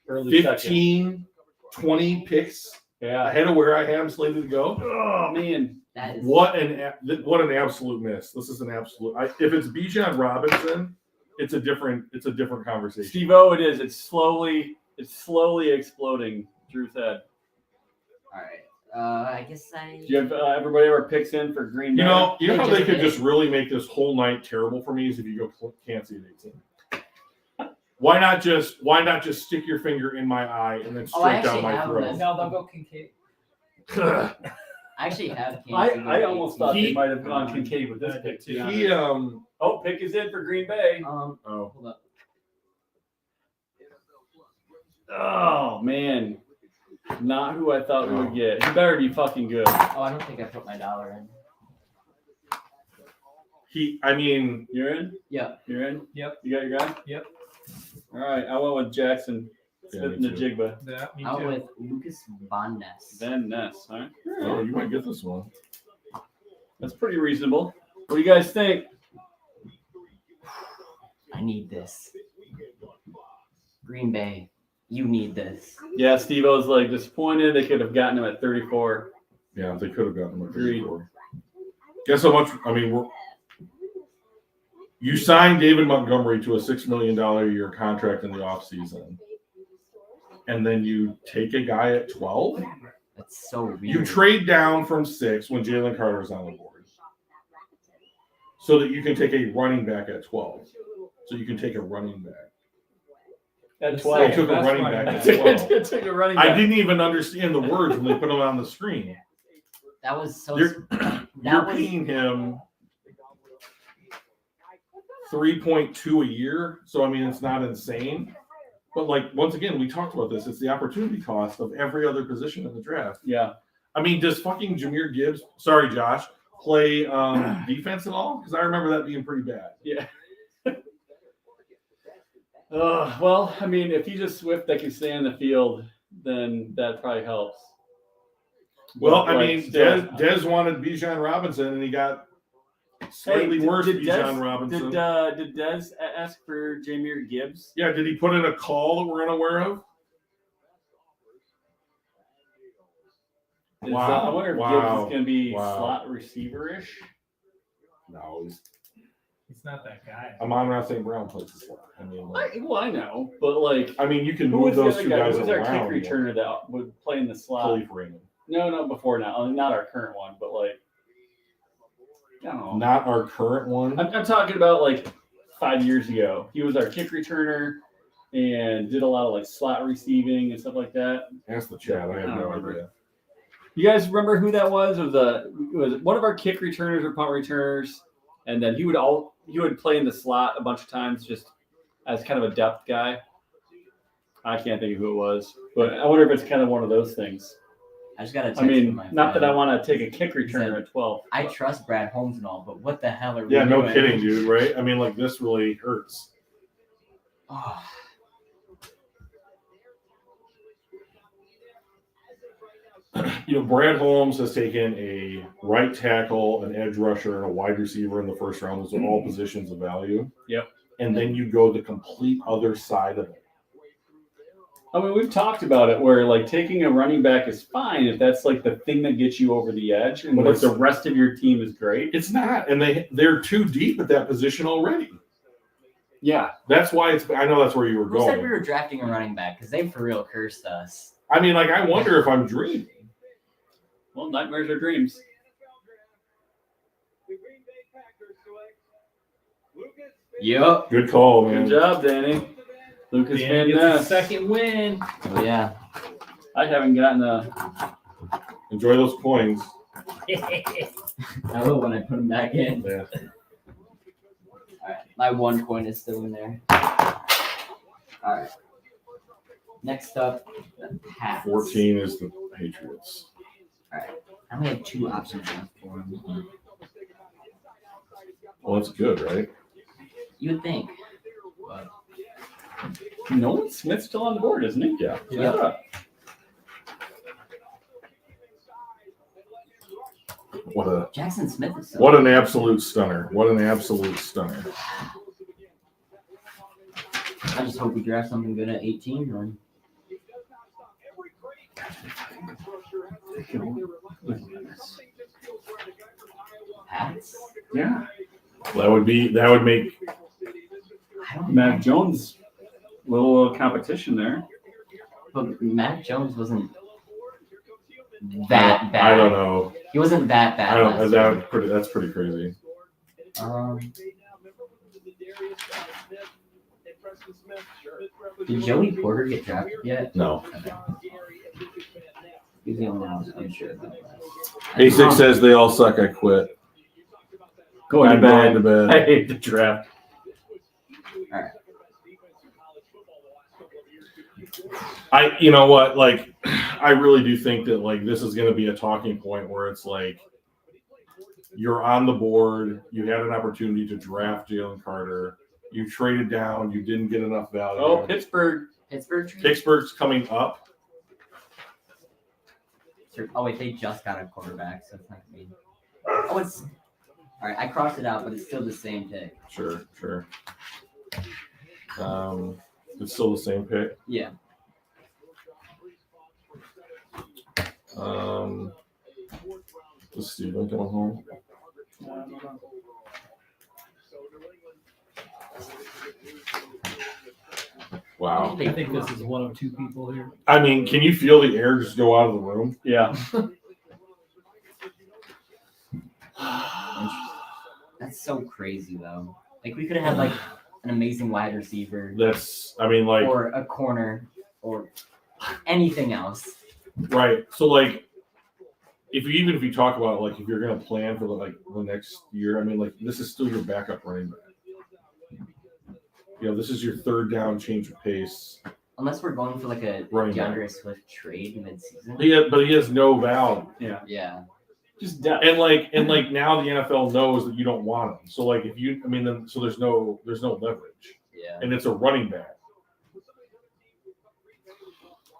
early 15, 20 picks Yeah. ahead of where I am slated to go. Oh man. That is What an absolute miss! This is an absolute. If it's Bijan Robinson, it's a different conversation. Steve-O, it is. It's slowly exploding. Drew said. all right. I guess I. Do you have everybody ever picks in for Green Bay? You know Hey, how just they could kidding. just really make this whole night terrible for me is if you go Kansas at 18. Why not just stick your finger in my eye and then Oh, I straight down actually my have throat? this. No, they'll go Kincaid. I actually have Kansas City I almost thought He- they might have gone Kincaid with this pick too. He Oh, pick is in for Green Bay. oh Hold up. Oh man, not who I thought we would get. He better be fucking good. Oh, I don't think I put my dollar in. You're in. Yeah. You're in. Yep. You got your guy. Yep. All right. I went with Jackson Yeah, Smith me and the too. Jigba. Yeah, me Out too. with Lucas Von Ness. Then Ness. All right. oh, you might get this one. That's pretty reasonable. What do you guys think? I need this. Green Bay, you need this. Yeah, Steve-O's like disappointed. They could have gotten him at 34. Yeah, they could have gotten him at Agreed. 34. Guess how much? You signed David Montgomery to a $6 million a year contract in the offseason, and then you take a guy at 12. That's so weird. You trade down from 6 when Jalen Carter's on the board, so that you can take a running back at 12. So you can take a running back. At They 12. took a That's running running back back. at 12. It took a running back. I didn't even understand the words when they put them on the screen. That was so. You're That was. paying him 3.2 a year, so I mean it's not insane. But like once again, we talked about this. It's the opportunity cost of every other position in the draft. Yeah. I mean, does fucking Jahmyr Gibbs, sorry Josh, play defense at all? Because I remember that being pretty bad. Yeah. Well, I mean, if he's a Swift that can stay on the field, then that probably helps. Well, But, I like, mean, still- Dez wanted Bijan Robinson, and he got slightly worse did Bijan Dez, Robinson. Did Dez ask for Jahmyr Gibbs? Yeah, did he put in a call that we're unaware of? I wonder if Gibbs Wow. is going to be Wow. slot receiver-ish. No, He's not that guy. Amon-Ra St. Brown plays the slot. I mean, like, I know, but like, I mean, you can who move was the those other two guy? guys Who was our kick around. returner that would play in the slot? Khalif Raymond. No, before now. Not our current one, but like, I don't know. Not our current one. I'm talking about like 5 years ago. He was our kick returner and did a lot of like slot receiving and stuff like that. Ask the chat. I have I don't no remember. idea. You guys remember who that was? It was one of our kick returners or punt returners, and then he would play in the slot a bunch of times just as kind of a depth guy. I can't think of who it was, but I wonder if it's kind of one of those things. I just got a text I mean, from my not that friend. I want to take a kick returner at 12. I trust Brad Holmes and all, but what the hell are we Yeah, no doing? kidding, dude. Right? I mean, like this really hurts. Oh, You know, Brad Holmes has taken a right tackle, an edge rusher, and a wide receiver in the first round. Those are all positions of value. Yep. And then you go the complete other side of it. I mean, we've talked about it where like taking a running back is fine if that's like the thing that gets you over the edge, and But if the it's- rest of your team is great. It's not, and they're too deep at that position already. Yeah. That's why it's. I know that's where you were who said we going. were drafting a running back? Because they for real cursed us. I mean, like I wonder if I'm dreaming. Well, nightmares are dreams. The Green Bay Packers select Lucas Yup. Good call, Good man. job, Danny. Lucas Dan Van gets his Ness. second win. Oh yeah. I haven't gotten a. Enjoy those coins. I will when I put them back in. Yeah. All right, my one coin is still in there. All right. Next up, the Pats. 14 is the Patriots. All right. I only have 2 options left for them. Well, that's good, right? You would think. But Nolan Smith's still on the board, isn't he? Yeah. Yeah. Jackson Smith is so What an absolute stunner. What an absolute stunner. I just hope we draft something good at 18. Or... Pats? Yeah. That would make I don't Mac Jones, little competition there. But Mac Jones wasn't that bad. I don't know. He wasn't that bad. I don't. last year. That's pretty crazy. Did Joey Porter get drafted yet? No. He's the only one I'm sure about that. A6 says they all suck. I quit. Going to I'm bed. going to bed. I hate the draft. You know what? Like, I really do think that like this is going to be a talking point where it's like you're on the board, you had an opportunity to draft Jalen Carter, you traded down, you didn't get enough value. Oh, Pittsburgh. Pittsburgh's coming up. Oh wait, they just got a quarterback, so it's not gonna be. Oh, it's all right. I crossed it out, but it's still the same pick. Sure. It's still the same pick. Yeah. Is Steven coming home? Wow. I think this is one of two people here. I mean, can you feel the air just go out of the room? Yeah. That's so crazy though. Like we could have had like an amazing wide receiver I mean, like, or a corner or anything else. right. So, like, even if you talk about, like, if you're going to plan for, the next year, I mean, like, this is still your backup running back. You know, this is your third down change of pace. Unless we're going for like a Running back. DeAndre Swift trade mid-season. But he has no value. Yeah. Just depth. And now the NFL knows that you don't want him. So like so there's no leverage. Yeah. And it's a running back.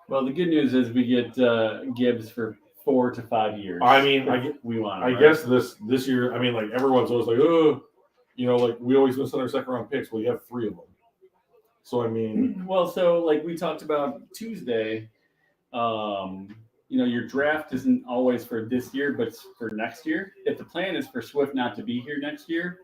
Well, the good news is we get Gibbs for 4 to 5 years. I mean, we want. I him, guess this year, I mean, like everyone's always like, oh, you know, like we always miss on our second round picks. Well, you have 3 of them. So I mean, well, so like we talked about Tuesday, you know, your draft isn't always for this year, but it's for next year. If the plan is for Swift not to be here next year,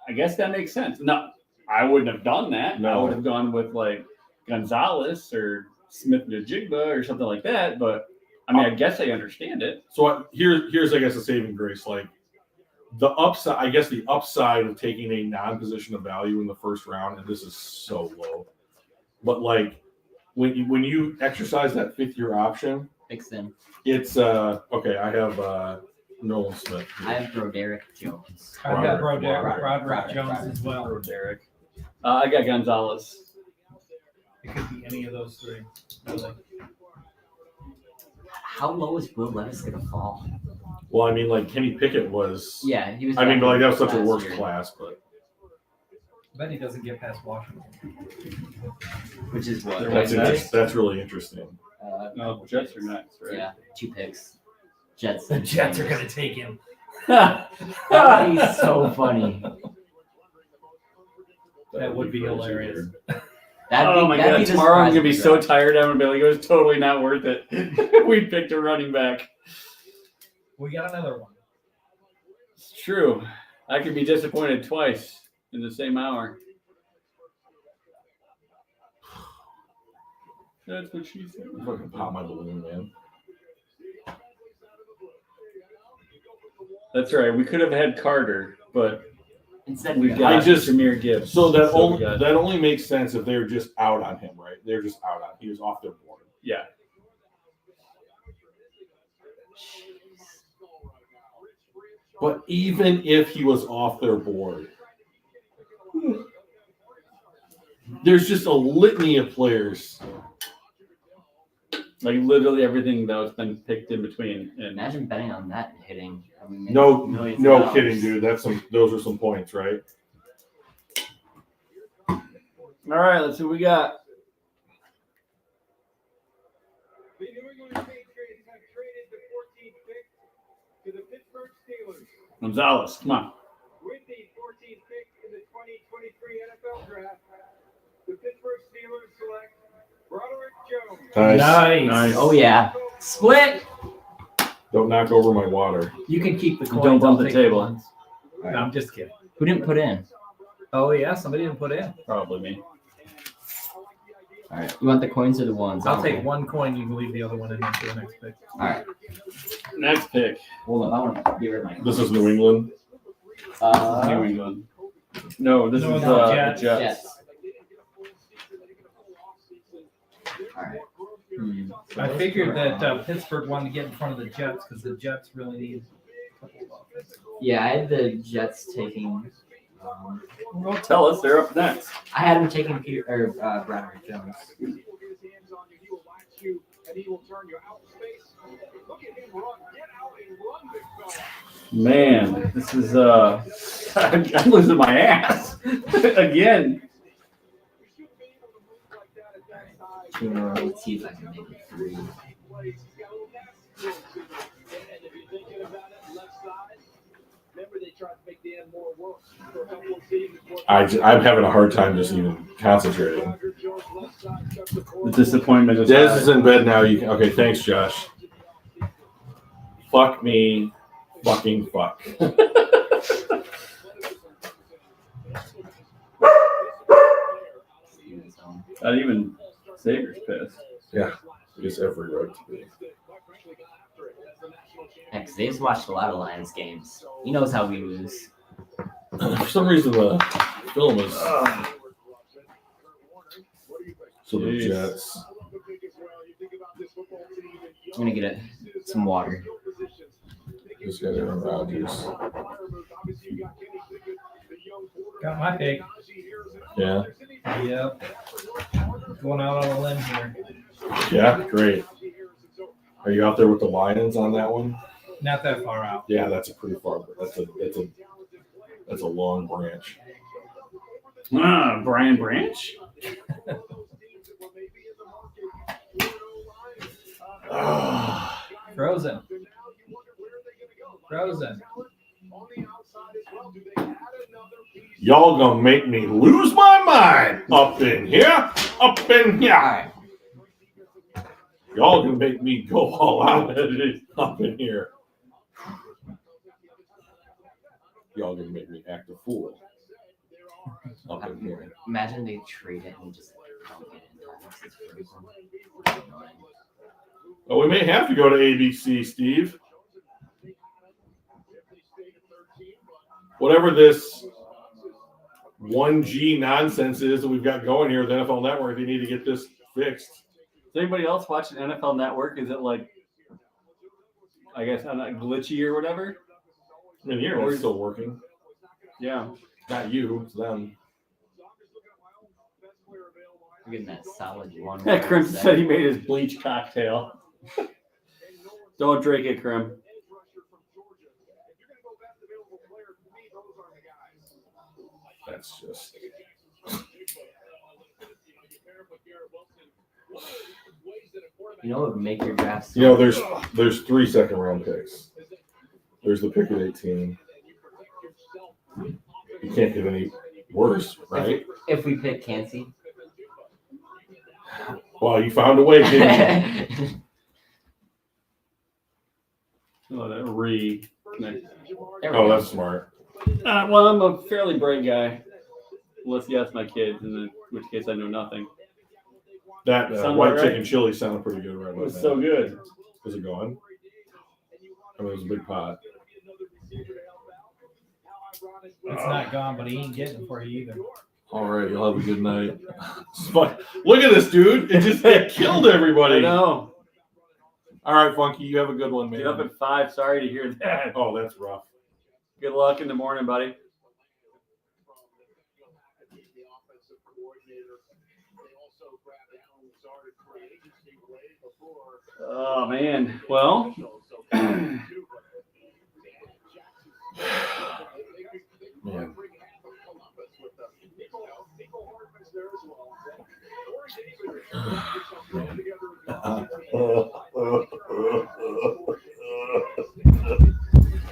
I guess that makes sense. No, I wouldn't have done that. No. I would have gone with like Gonzalez or Smith-Njigba or something like that. But I mean, I guess I understand it. so here's I guess a saving grace. Like the upside of taking a non-position of value in the first round, and this is so low, but like when you exercise that 5th-year option, Fix them. it's okay. I have Nolan Smith. I have Broderick Jones. I've got Roderick. Roderick Jones as well. Or Derek. I got Gonzalez. It could be any of those 3. Really. How low is Will Levis gonna fall? Well, I mean, like Kenny Pickett was. Yeah, he was. I mean, but like that was such a last worse year, class, but I bet he doesn't get past Washington. Which is what? that's really interesting. No, the Jets are next, right? Yeah, 2 picks. Jets. The Jets are going to take him. That would be so funny. That would be crazy, hilarious. dude. Oh my god! That'd be the Tomorrow I'm surprise gonna be of the so draft. tired. I'm gonna be like, it was totally not worth it. We picked a running back. We got another one. It's true. I could be disappointed twice in the same hour. That's what she said. Fucking pop my balloon, man. That's right. We could have had Carter, but Instead, we we got just- Jahmyr Gibbs. So that we got- that only makes sense if they're just out on him, right? They're just out on him. He was off their board. yeah. But even if he was off their board, there's just a litany of players. Like literally everything that was been picked in between. And imagine betting on that hitting. I mean, No, millions of no dollars. kidding, dude. Those are some points, right? all right, let's see what we got. The New England Patriots have traded the 14th pick to the Pittsburgh Steelers. Gonzalez, come on. With the 14th pick in the 2023 NFL Draft, the Pittsburgh Steelers select Broderick Jones. Nice. Nice. Oh yeah. Split. Don't knock over my water. You can keep the coins. Don't bump I'll the take table. ones. No, I'm just kidding. Who didn't put in? Oh yeah, somebody didn't put in. Probably me. All right. You want the coins or the ones? I'll take one coin. You can leave the other one in there for the next pick. All right. Next pick. Hold on. I want to get rid of my. This is New England. New England. No, this No, is no, the Jets. Jets. Jets. All right. I figured that Pittsburgh wanted to get in front of the Jets because the Jets really need a couple of offense. Yeah, I had the Jets taking. Well, tell us. They're up next. I had him taking Peter or Bradford Jones. Man, this is I'm losing my ass again. Let's see if I can make it 3. I'm having a hard time just even concentrating. The disappointment is Dez is in bed now. You can, okay, thanks, Josh. Fuck me. Fucking fuck. not even Xavier's pissed. It's every right to be. Yeah, 'cause Dave's watched a lot of Lions games. He knows how we lose. For some reason, the film is. So the Jeez. Jets. I'm gonna get some water. Just got Aaron Rodgers. Got my pick. Yeah. Yep. Going out on a limb here. Yeah, great. Are you out there with the Lions on that one? Not that far out. Yeah, that's a pretty far. That's a long branch. Brian Branch? Frozen. Frozen. Y'all gonna make me lose my mind up in here. Up in here. Alright. Y'all gonna make me go all out up in here. Y'all gonna make me act a fool up in here. Imagine they trade it and just don't get it in time 'cause it's frozen. Oh, we may have to go to ABC, Steve. Whatever this 1G nonsense is that we've got going here with NFL Network, they need to get this fixed. Is anybody else watching NFL Network? Is it like, I guess, I'm not glitchy or whatever? I mean, the internet's still working. Yeah. Not you, it's them. We're getting that solid one. Yeah, Crimson said he made his bleach cocktail. Don't drink it, Crim. That's just. You know what would make your draft so You know, there's 3 second round picks. There's the pick at 18. You can't get any worse, right? if we pick Cansey. Well, you found a way, didn't you? Oh, that reconnect. Oh, that's smart. Well, I'm a fairly bright guy. Unless you ask my kids, in which case I know nothing. That Sound white right? chicken chili sounded pretty good right It about was now. so good. Is it going? I mean, it was a big pot. It's not gone, but he ain't getting it for you either. All right, you'll have a good night. Look at this, dude. It killed I everybody. know. All right, Funky, you have a good one, man. Get up at 5. Sorry to hear that. Oh, that's rough. Good luck in the morning, buddy. Oh, man. Well, Man.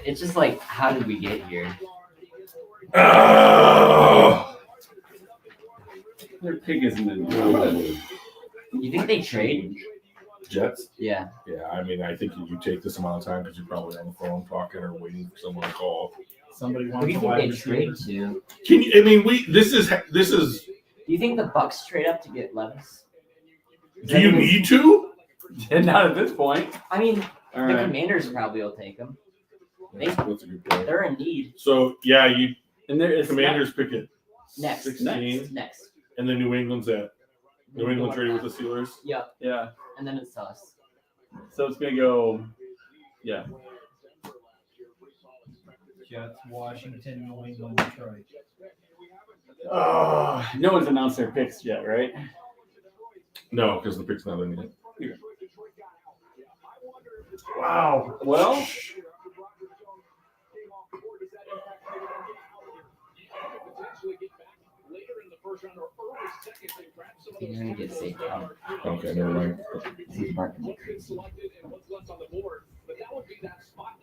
It's just like, how did we get here? their pick isn't in. You think they trade? Jets. Yeah. Yeah, I mean, I think you take this amount of time because you're probably on the phone talking or waiting for someone to call. Somebody Who wants do you a think wide they trade receiver. to? Can you? I mean, this is. Do you think the Bucks trade up to get Levis? Do you need to? Not at this point. I mean, All the right. Commanders probably will take him. That's a good point. They're in need. So yeah, you And there is Commanders pick it Next. 16, Next. and then New England's at New England traded with the Steelers. Yep. Yeah. And then it's us. So it's gonna go. Yeah. Jets, Washington, New England, Detroit. No one's announced their picks yet, right? No, because the pick's not in yet. Wow. Well, You're gonna get safe. Okay, never mind. He's barking. is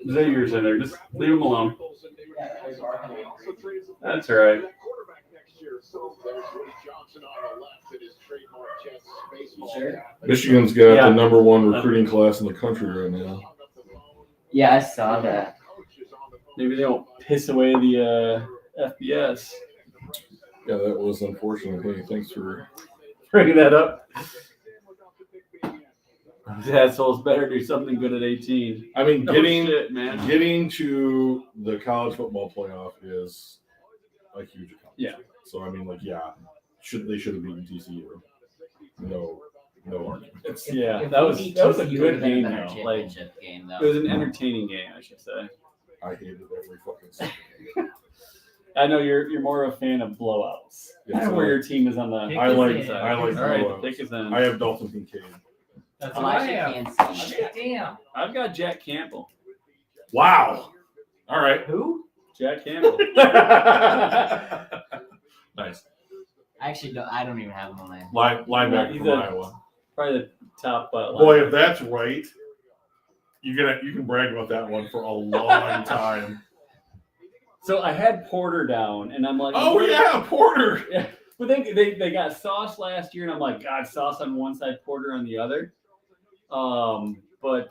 that yours in there? Just leave them alone. That's all right. So there's Woody Johnson on the left in his trademark Jets baseball cap. Michigan's got Yeah. the number one recruiting class in the country right now. Yeah, I saw that. Maybe they won't piss away the FBS. Yeah, that was unfortunate. Hey, thanks for. Bringing that up. Those assholes better do something good at 18. I mean, No getting shit, man. getting to the college football playoff is a huge accomplishment. Yeah. So I mean, like, yeah, they should have beaten TCU. No arguments. Yeah, If that we was beat that was a TCU, it good would've been game a better though. Like championship game, it was though. an entertaining game, I should say. I hated every fucking second. I know you're more of a fan of blowouts. Yes, Where your team is on the. Pick I is like in. I like All right, blowouts. pick is in. I have Dalton Kincaid. That's what I Elijah have. Kansas. Damn. I've got Jack Campbell. Wow. All right. Who? Jack Campbell. Nice. I actually don't. I don't even have him on my. Linebacker He's from a- Iowa. Probably the top. Boy, if that's right, you can brag about that one for a long time. So I had Porter down, and I'm like, Oh what- yeah, Porter. Yeah. But they got Sauce last year, and I'm like, God, Sauce on one side, Porter on the other. But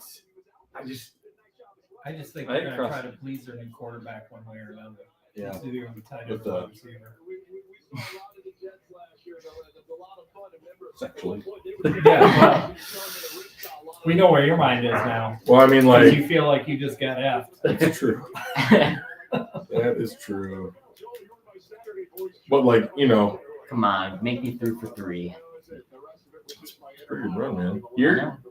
I just think I they're had going to Cross. try to please their new quarterback one way or another. Yeah. It's either going to be tight With or the- wide receiver. Sexually. Yeah, we know where your mind is now. Well, I mean, 'Cause like you feel like you just got effed. that's true. That is true. But like, Come on, make me 3 for 3. pretty good run, man.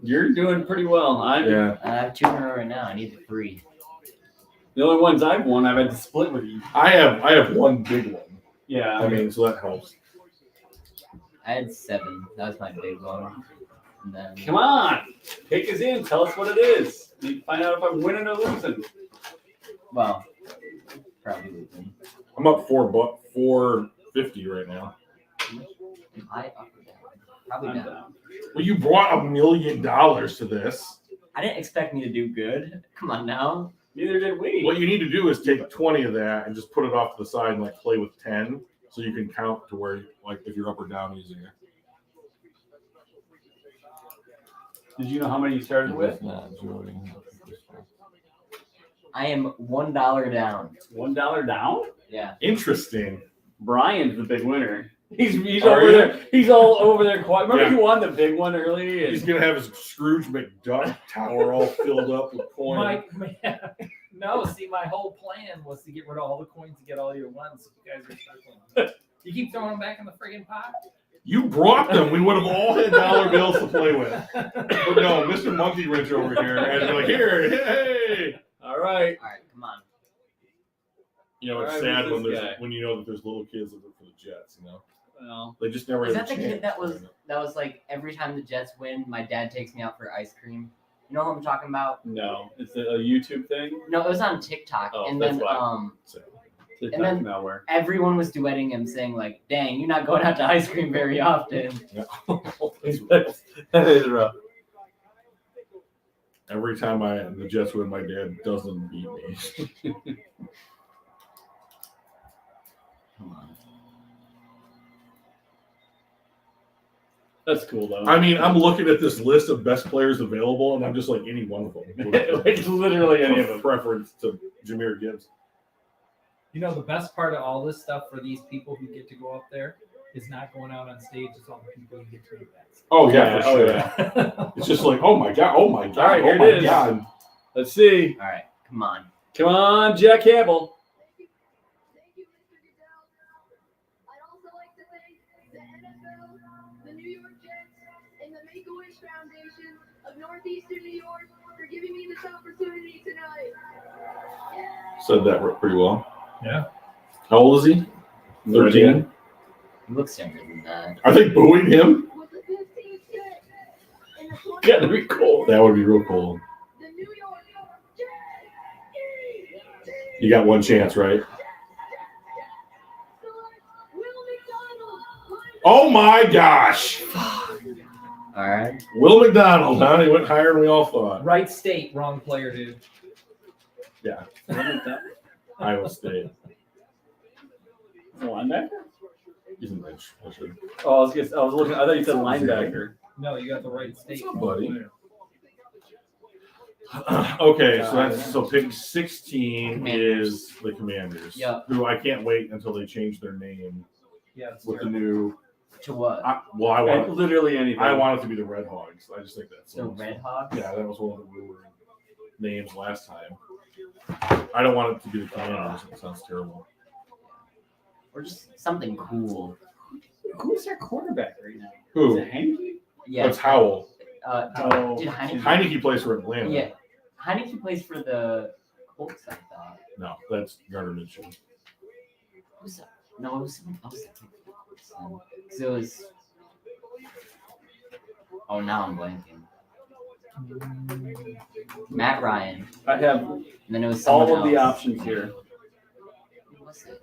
you're doing pretty well. Yeah. I have 2 in a row right now. I need the 3. The only ones I've won, I've had to split with you. I have one big one. Yeah, I mean, so that helps. I had 7. That was my big one. And then come on, pick is in. Tell us what it is. You need to find out if I'm winning or losing. well, probably losing. I'm up $450 right now. I up or down? Probably I'm down. down. Well, you brought $1 million to this. I didn't expect me to do good. Come on now. Neither did we. What you need to do is take 20 of that and just put it off to the side and like play with 10, so you can count to where like if you're up or down easier. Did you know how many you started with? I am $1 down. $1 down. Yeah. Interesting. Brian's the big winner. He's Are over you? there. He's all over there. Quiet. Remember Yeah. he won the big one early. He's And gonna have his Scrooge McDuck tower all filled up with coins. Mike, no, see, my whole plan was to get rid of all the coins and get all your ones. You guys are struggling. You keep throwing them back in the friggin' pot. You brought them. We would have all had dollar bills to play with. But no, Mr. Monkey Wrench over here had to be like, here, hey. all right. All right, come on. You know, it's All right, sad who's when this there's guy? when you know that there's little kids that look for the Jets. You know, Well, they just never. Is had that a the chance. kid that was like every time the Jets win, my dad takes me out for ice cream? You know what I'm talking about? no, it's a YouTube thing. No, it was on TikTok, Oh, and that's then why. TikTok then- malware. everyone was duetting him, saying like, "Dang, you're not going out to ice cream very often." That is rough. Every time the Jets win, my dad doesn't beat me. Come on. That's cool though. I mean, I'm looking at this list of best players available, and I'm just like any one of them. It's literally any of them. Preference to Jahmyr Gibbs. You know, the best part of all this stuff for these people who get to go up there is not going out on stage. It's all the people who get trade-backs. Oh yeah, for Oh, sure. yeah. It's just like, oh my god, All right, here oh my it is. god. Let's see. All right, come on. Come on, Jack Campbell. Thank you, Mr. Goodell. I'd also like to thank the NFL, the New York Jets, and the Make-A-Wish Foundation of Northeastern New York for giving me this opportunity tonight. Said that pretty well. Yeah. How old is he? 13. He looks younger than that. Are they booing him? With the 15th pick in the Gotta be cool. That would be real cool. the New York Jets. You got one chance, right? Select Will McDonald. Oh my gosh. All right. Will McDonald, huh? He went higher than we all thought. Right state, wrong player, dude. Iowa State. Linebacker? He's an edge rusher. Oh, I was looking. I thought you said linebacker. No, you got the right state. What's up, buddy? Okay, so pick 16 Commanders. is the Commanders. Yeah. Who I can't wait until they change their name Yeah, it's with the terrible. new. To what? I want. Literally anything. I want it to be the Red Hogs. I just think that's The Red Hawks? Yeah, that was one of the rumored names last time. I don't want it to be the Commanders. It sounds terrible. Or just something cool. Who's their quarterback right now? Is Who? it Hanky? Yeah. That's Howell. Oh, Did Heineke? Heineke plays for Atlanta. Yeah. Heineke plays for the Colts, I thought. No, that's Gardner Minshew. Who's that? No, it was someone else. Because it was. Oh, now I'm blanking. Matt Ryan. I have And then it was someone all of the else. options here. Who was it?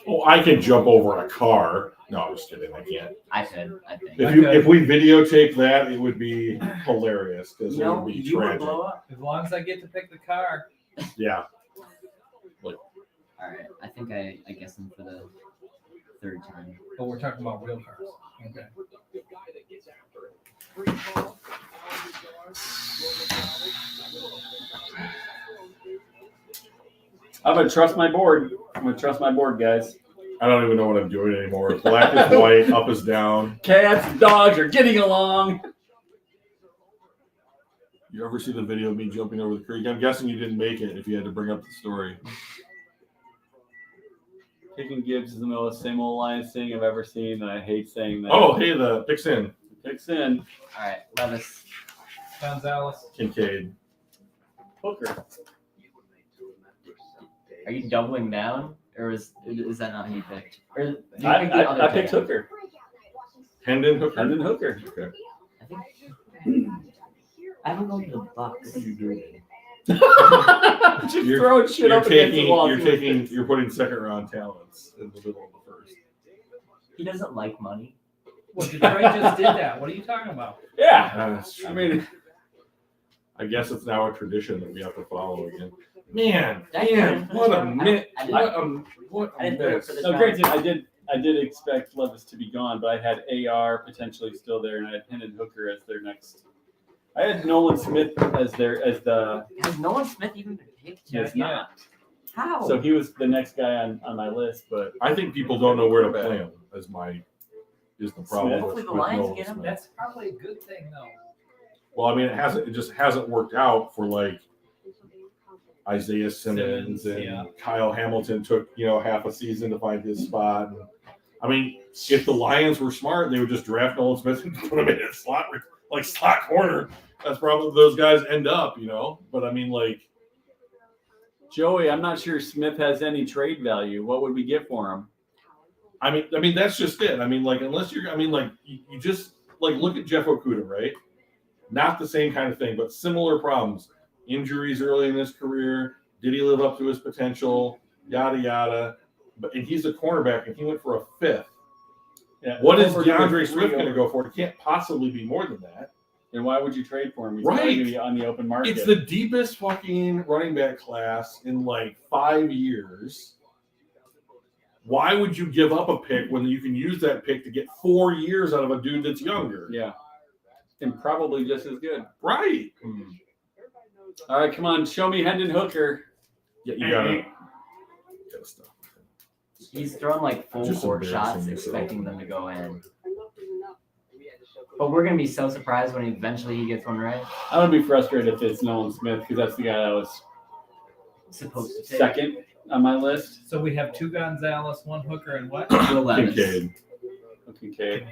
Oh, I can jump over a car. No, I'm just kidding. I can't. I could, I think. If we videotape that, it would be hilarious because it No, would be you would tragic. blow up. As long as I get to pick the car. Yeah. All right, I think I guess him for the third time. But we're talking about real cars. Okay. I'm gonna trust my board. I'm gonna trust my board, guys. I don't even know what I'm doing anymore. Black is white, up is down. Cats and dogs are getting along. You ever see the video of me jumping over the creek? I'm guessing you didn't make it if you had to bring up the story. Picking Gibbs is the most same old Lions thing I've ever seen, and I hate saying that. Oh, hey, the picks in. Picks in. All right, Levis. Gonzalez. Kincaid. Hooker. Are you doubling down, or is that not who you picked? Or did you pick the other I picked player? Hooker. Hendon Hooker. Hendon Hooker. Okay. I think. I haven't gone to the Bucks. What are you doing? Just throwing shit up against the wall. You're putting second round talents in the middle of the first. He doesn't like money. Well, Detroit just did that. What are you talking about? Yeah. That's true. I mean, I guess it's now a tradition that we have to follow again. Man, Did I put him for what this a round? minute! I didn't- What I a didn't put him miss. for this no, round. granted, I did expect Levis to be gone, but I had AR potentially still there, and I had Hendon Hooker as their next. I had Nolan Smith as the. Has Nolan Smith even been picked He has yet? not. How? So he was the next guy on my list, but I think people don't know where to play him. Is the problem? Smith. Hopefully the with Lions Nolan get him. Smith. That's probably a good thing, though. Well, I mean, it just hasn't worked out for like Isaiah Simmons and yeah. Kyle Hamilton took, half a season to find his spot. And, I mean, if the Lions were smart, they would just draft Nolan Smith and put him in a slot corner. That's probably those guys end up, But I mean, like, Joey, I'm not sure Smith has any trade value. What would we get for him? I mean, that's just it. I mean, like, unless you're, you just like look at Jeff Okudah, right? Not the same kind of thing, but similar problems. Injuries early in his career. Did he live up to his potential? Yada yada. And he's a cornerback, and he went for a fifth. Yeah. What is Over DeAndre three Swift going to over. go for? It can't possibly be more than that. Then why would you trade for him? He's Right. not going to be on the open market. It's the deepest fucking running back class in like 5 years. Why would you give up a pick when you can use that pick to get 4 years out of a dude that's younger? Yeah. And probably just as good. Right. All right, come on. Show me Hendon Hooker. Yeah, you gotta stop. He's thrown like full Just court shots, embarrassing yourself. expecting them to go in. But we're gonna be so surprised when eventually he gets one right. I'm going to be frustrated if it's Nolan Smith because that's the guy that was Supposed to take. second on my list. So we have 2 Gonzalez, 1 Hooker, and what? Will Levis. Kincaid. Okay. Kincaid.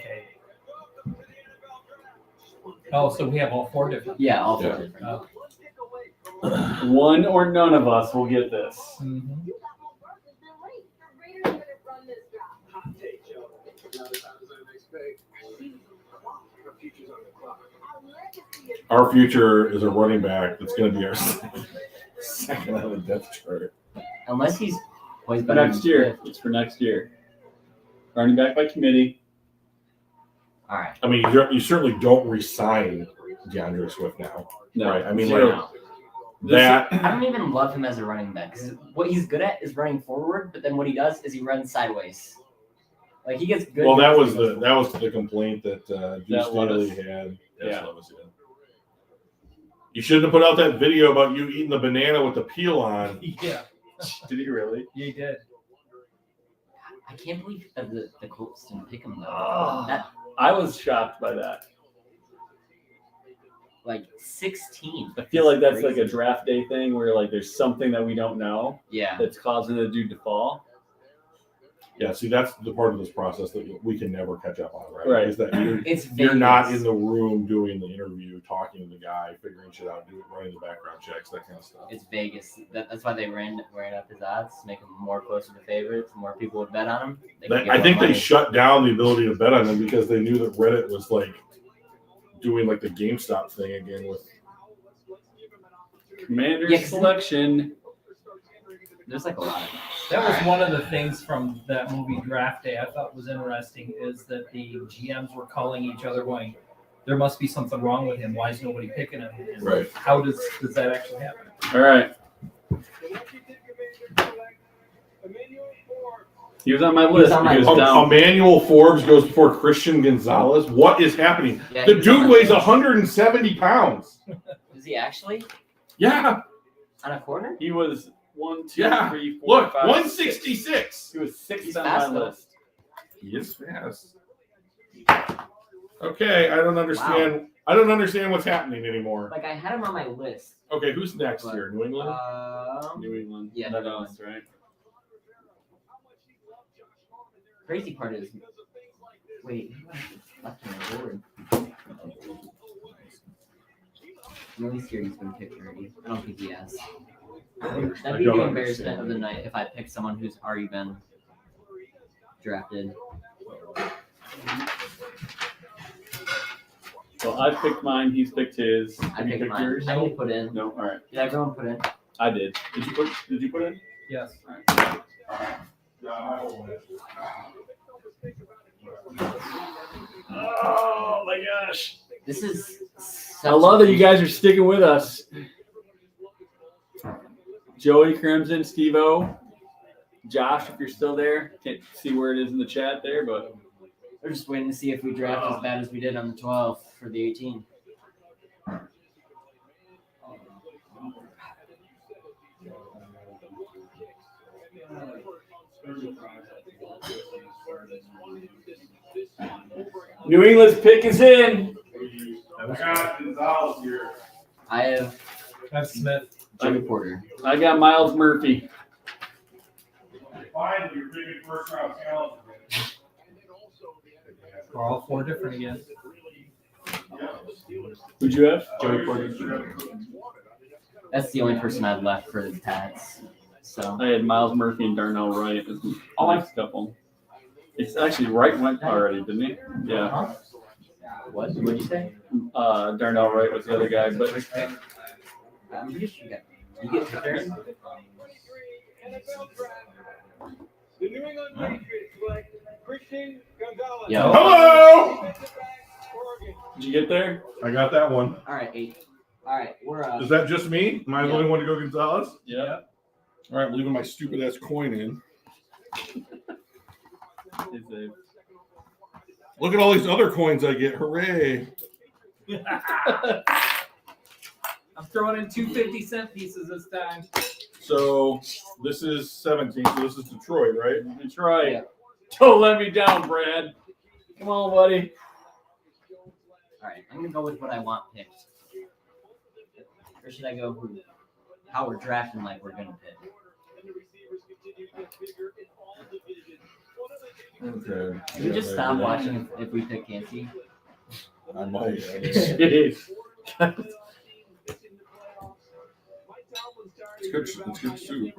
Oh, so we have all 4 different. Yeah, all 4 Yeah. different. Oh. One or none of us will get this. Mhm. You got more work than Lee. The Raiders are gonna run this job. Hot take, Joe. Not as hot as I expect. Our future's on the clock. Our legacy is Our future is a running back that's going to be our second on the depth chart. Unless he's plays For better next than year. Smith. It's for next year. Running back by committee. All right. I mean, you certainly don't re-sign DeAndre Swift now. No. Right. I mean, Zero. like that. I don't even love him as a running back because what he's good at is running forward, but then what he does is he runs sideways. Like he gets good. Well, that runs was when he goes the complaint that Deuce That Levis. Staley had. Yeah. Levis, yeah. You shouldn't have put out that video about you eating the banana with the peel on. Yeah, Did he really? you did. I can't believe that the Colts didn't pick him though. Oh. That I was shocked by that. like 16. I feel like that's Crazy. like a draft day thing where like there's something that we don't know Yeah. that's causing the dude to fall. Yeah, see, that's the part of this process that we can never catch up on, right? Right. Is that It's you're not Vegas. in the room doing the interview, talking to the guy, figuring shit out, running the background checks, that kind of stuff. It's Vegas. That's why they ran up his odds, to make him more closer to favorites. More people would bet on him. They could get I more think they money. shut down the ability to bet on them because they knew that Reddit was like doing like the GameStop thing again with. Commander Yeah, 'cause selection. There's like a lot of That was one of the things from that movie Draft Day I thought was interesting is that the GMs were calling each other going, there must be something wrong with him. Why is nobody picking him? And Right. How does that actually happen? All right. The Washington Commanders select Emmanuel Forbes. He was on my He was list. on my He was list. down. Emmanuel Forbes goes before Christian Gonzalez. What is happening? Yeah, The he was on dude my weighs list. 170 pounds. Is he actually Yeah. on a corner? He was 1, 2, Yeah. 3, 4, Look, 5, 166. 6. He was sixth He's on fast, my though. list. He is fast. Okay, I don't understand. I don't understand what's happening anymore. Like I had him on my list. Okay, who's next But, here? New England? New England. Yeah, That New else, right? Crazy part is, wait, who left on the board? I'm really scared he's been picked already. I don't think he has. That'd be don't the understand. embarrassment of the night if I picked someone who's already been drafted. Well, I picked mine. He's picked his. I Have you picked picked mine. yours? I need to put in. No. All right. Did everyone put in? I did. Did you put in? Yes. Oh my gosh! This is. I love that you guys are sticking with us. Joey Crimson, Steve-O, Josh, if you're still there, can't see where it is in the chat there, but We're just waiting to see if we draft as bad as we did on the 12th for the 18. New England's pick is in. I got Gonzalez here. I have That's Smith. Joey Porter. I got Miles Murphy. Finally, you're picking first round talent. We're all 4 different again. Who'd you have? Joey Porter. That's the only person I've left for the Pats. So I had Miles Murphy and Darnell Wright as the next couple. It's actually Wright went already, didn't he? Yeah. what? What'd you say? Darnell Wright was the other guy, but I'm pretty sure you get Pickers. NFL draft. The New England Patriots select Christian Gonzalez. Yo. Hello. Defensive back, Oregon. did you get there? I got that one. All right, 8. All right, we're Is that just me? Am I the Yeah. only one to go Gonzalez? Yeah. All right, I'm leaving my stupid ass coin in. Look at all these other coins I get. Hooray. I'm throwing in 2 50-cent pieces this time. So this is 17. So this is Detroit, right? Detroit. Yeah. Don't let me down, Brad. Come on, buddy. All right, I'm gonna go with what I want picked. Or should I go how we're drafting like we're gonna pick? Okay. Can you just stop watching if we pick Yancey? I might. Jeez. It's good soup.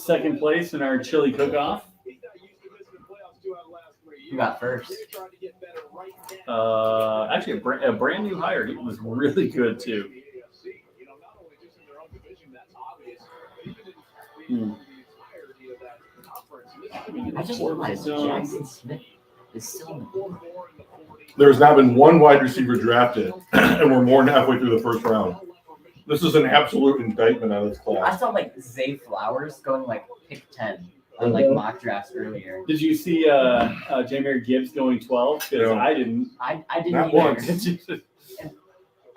Second place in our chili cook-off. Who got first? Actually, a brand new hire. He was really good too. I just realized Jackson Smith is still in the board. There's now been one wide receiver drafted, and we're more than halfway through the first round. This is an absolute indictment on this I class. saw like Zay Flowers going like pick 10 on like mock drafts earlier. Did you see Jameer Gibbs going 12? Because No. I didn't. I didn't Not either. once.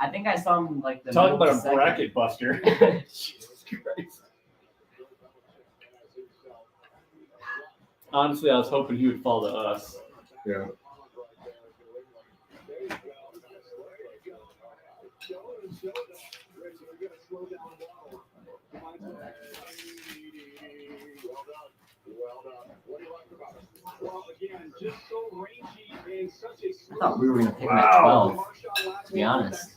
I think I saw him like the Talk middle about of a the second. bracket buster. Jesus Christ. Honestly, I was hoping he would fall to us. Yeah. I thought we were gonna pick him at 12. To be honest.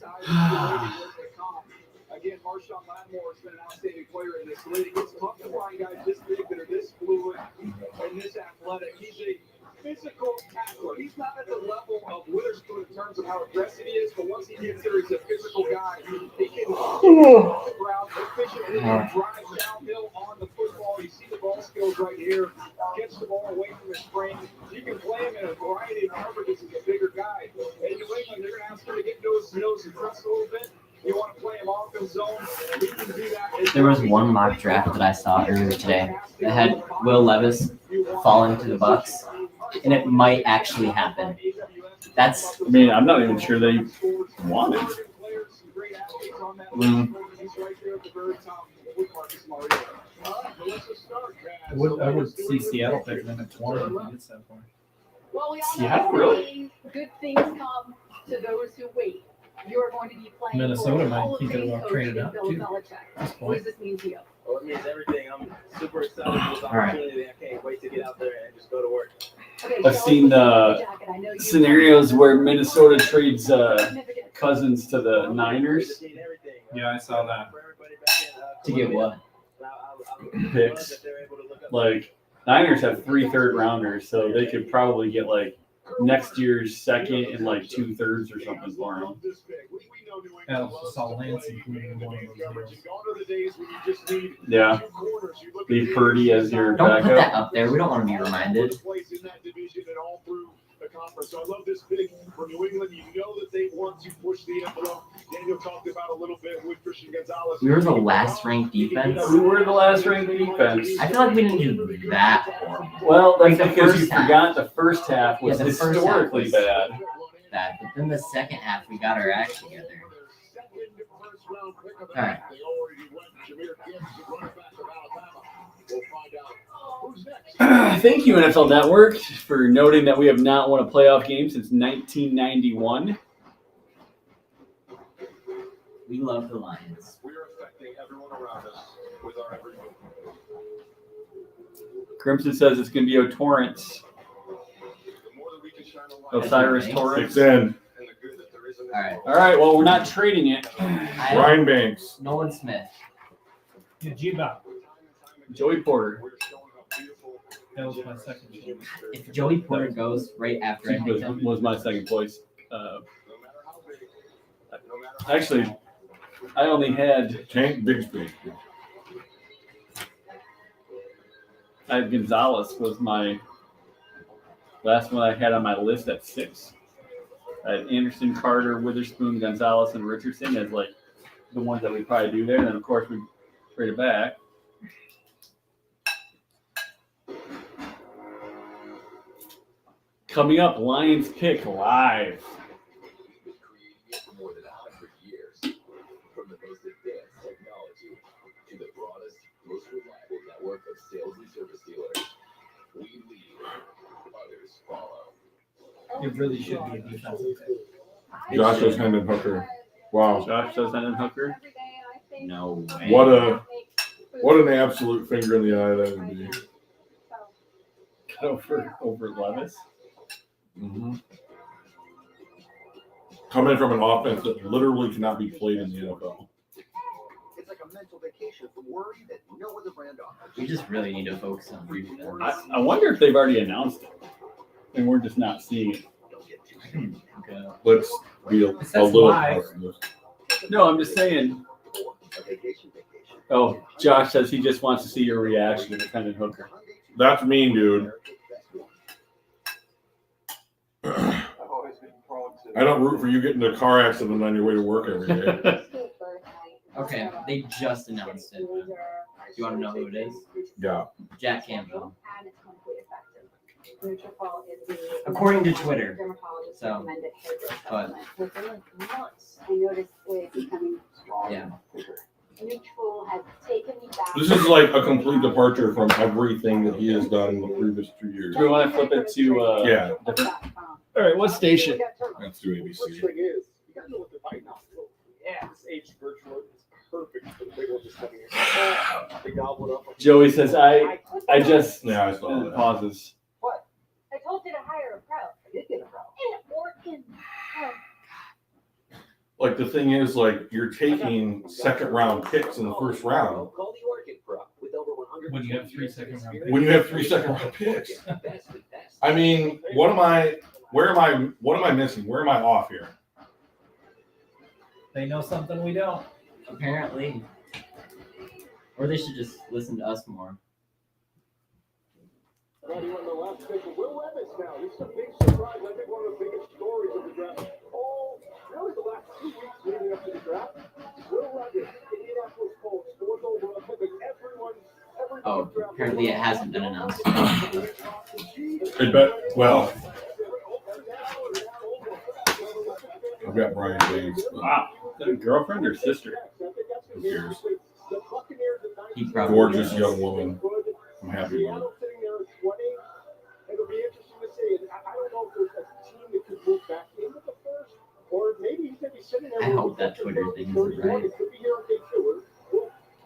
Again, Marshawn Lattimore has been an outstanding player in this league. It's tough to find guys this big that are this fluid and this athletic. He's a physical tackler. He's not at the level of Witherspoon in terms of how aggressive he is, but once he gets there, he's a physical guy. He can off the ground efficiently and drive downhill on the football. You see the ball skills right here. Gets the ball away from his frame. You can play him in a variety of coverages. He's a bigger guy. In New England, they're going to ask him to get nose to nose and press a little bit. You want to play him off the zone, he can do that. There was one mock draft that I saw earlier today that had Will Levis falling to the Bucks, and it might actually happen. That's I mean, I'm not even sure they want him. I would see Seattle picking him at 20 if he gets that far. Well, we all Yeah, know really? good things come to those who wait. You're going to be playing Minnesota for might Hall of think Fame about coach trading in up, Bill too, Belichick. at this What point. does this mean to you? Well, it means everything. I'm super excited for this All right. opportunity. I can't wait to get out there and just go to work. Okay, I've Shelley, seen what's your jacket? I know you- Scenarios where Minnesota trades Significant. Cousins to the Niners. Yeah, I saw that. to get what? Picks. Like, Niners have 3 third-rounders, so they could probably get like next year's second and like 2/3 or something for him. I also saw Lance including one of those deals. Yeah. Leave Purdy as your Don't put that backup. up there. We don't want to be reminded. So I love this pick for New England. You know that they want to push the envelope. Daniel talked about a little bit with Christian Gonzalez. We were the last ranked defense. We were the last ranked defense. I feel like we didn't do that horrible. Well, that's Like the because you first half. forgot the first half was Yeah, the first half historically was- bad. Bad. But then the second half, we got our act together. All right. They already went Jameer Gibbs, the running back of Alabama. We'll find out who's next. Thank you, NFL Network, for noting that we have not won a playoff game since 1991. We love the Lions. We are affecting everyone around us with our every move. Crimson says it's going to be O'Torrance. The more that we can shine a light Osiris Thanks. Torrance. It's in. and the good that there is in this All right. world. All right, well, we're not trading it. I Ryan Banks. Nolan Smith. Yeah, G-Bot. Joey Porter. We're showing a beautiful That was my second choice. If Joey Porter goes right after I picked him, Was my second place. no matter how big, no matter how Actually, I only had Tank Bigsby. Gonzalez was my last one I had on my list at 6. I had Anderson, Carter, Witherspoon, Gonzalez, and Richardson as like the ones that we probably do there. And then of course we trade it back. Coming up, Lions Pick live. Been creating it for more than 100 years. From the most advanced technology to the broadest, most reliable network of sales and service dealers, we lead, others follow. It really should be a defensive pick. Josh was Hendon Hooker. Wow. Josh does Hendon Hooker. No way. What an absolute finger in the eye that would be. Cut over Levis. Mm-hmm. Coming from an offense that literally cannot be played in the NFL. It's like a mental vacation from worry that no other brand offers. We just really need to focus on defense. I wonder if they've already announced it, and we're just not seeing it. Don't get too Okay. Let's be a It says little live. cautious. No, I'm just saying. a vacation. Oh, Josh says he just wants to see your reaction to Hendon Hooker. That's mean, dude. I've always been prone to. I don't root for you getting in a car accident on your way to work every day. Okay, they just announced it. Do you want to know who it is? Yeah. Jack Campbell. According to Twitter. So, but I noticed it becoming yeah. Nutrafol has taken me back. This is like a complete departure from everything that he has done in the previous 2 years. Do we want to flip it to Yeah. different? All right, what station? Let's do The ABC. thing is, you gotta know what they're fighting off. Yeah, this age virtual is perfect for the big one just coming in. They gobble it up. Joey says I just Yeah, I saw that. pauses. I told you to hire a pro. I did get a problem. And Oregon. Like the thing is, like you're taking second round picks in the first round Call the Oregon Pro with over 100. When you have 3 second round picks. when you have 3 second round picks. I mean, what am I missing? Where am I off here? They know something we don't. Apparently. Or they should just listen to us more. Right here on the last pick, Will Levis now. This is a big surprise. I think one of the biggest stories of the draft. Oh, really the last 2 weeks leading up to the draft. Will Levis, Indianapolis Colts, fourth overall pick. Everyone Oh, apparently it hasn't been announced. I bet. Well, I've got Brian Days. Wow, is that a girlfriend or sister? Who cares? He probably Gorgeous does. young woman. I'm happy with it. Sitting there at 20. It'll be interesting to see. And I don't know if there's a team that could move back into the first, or maybe he's going to be sitting there. I hope that Twitter thing is right. It could be here on day 2.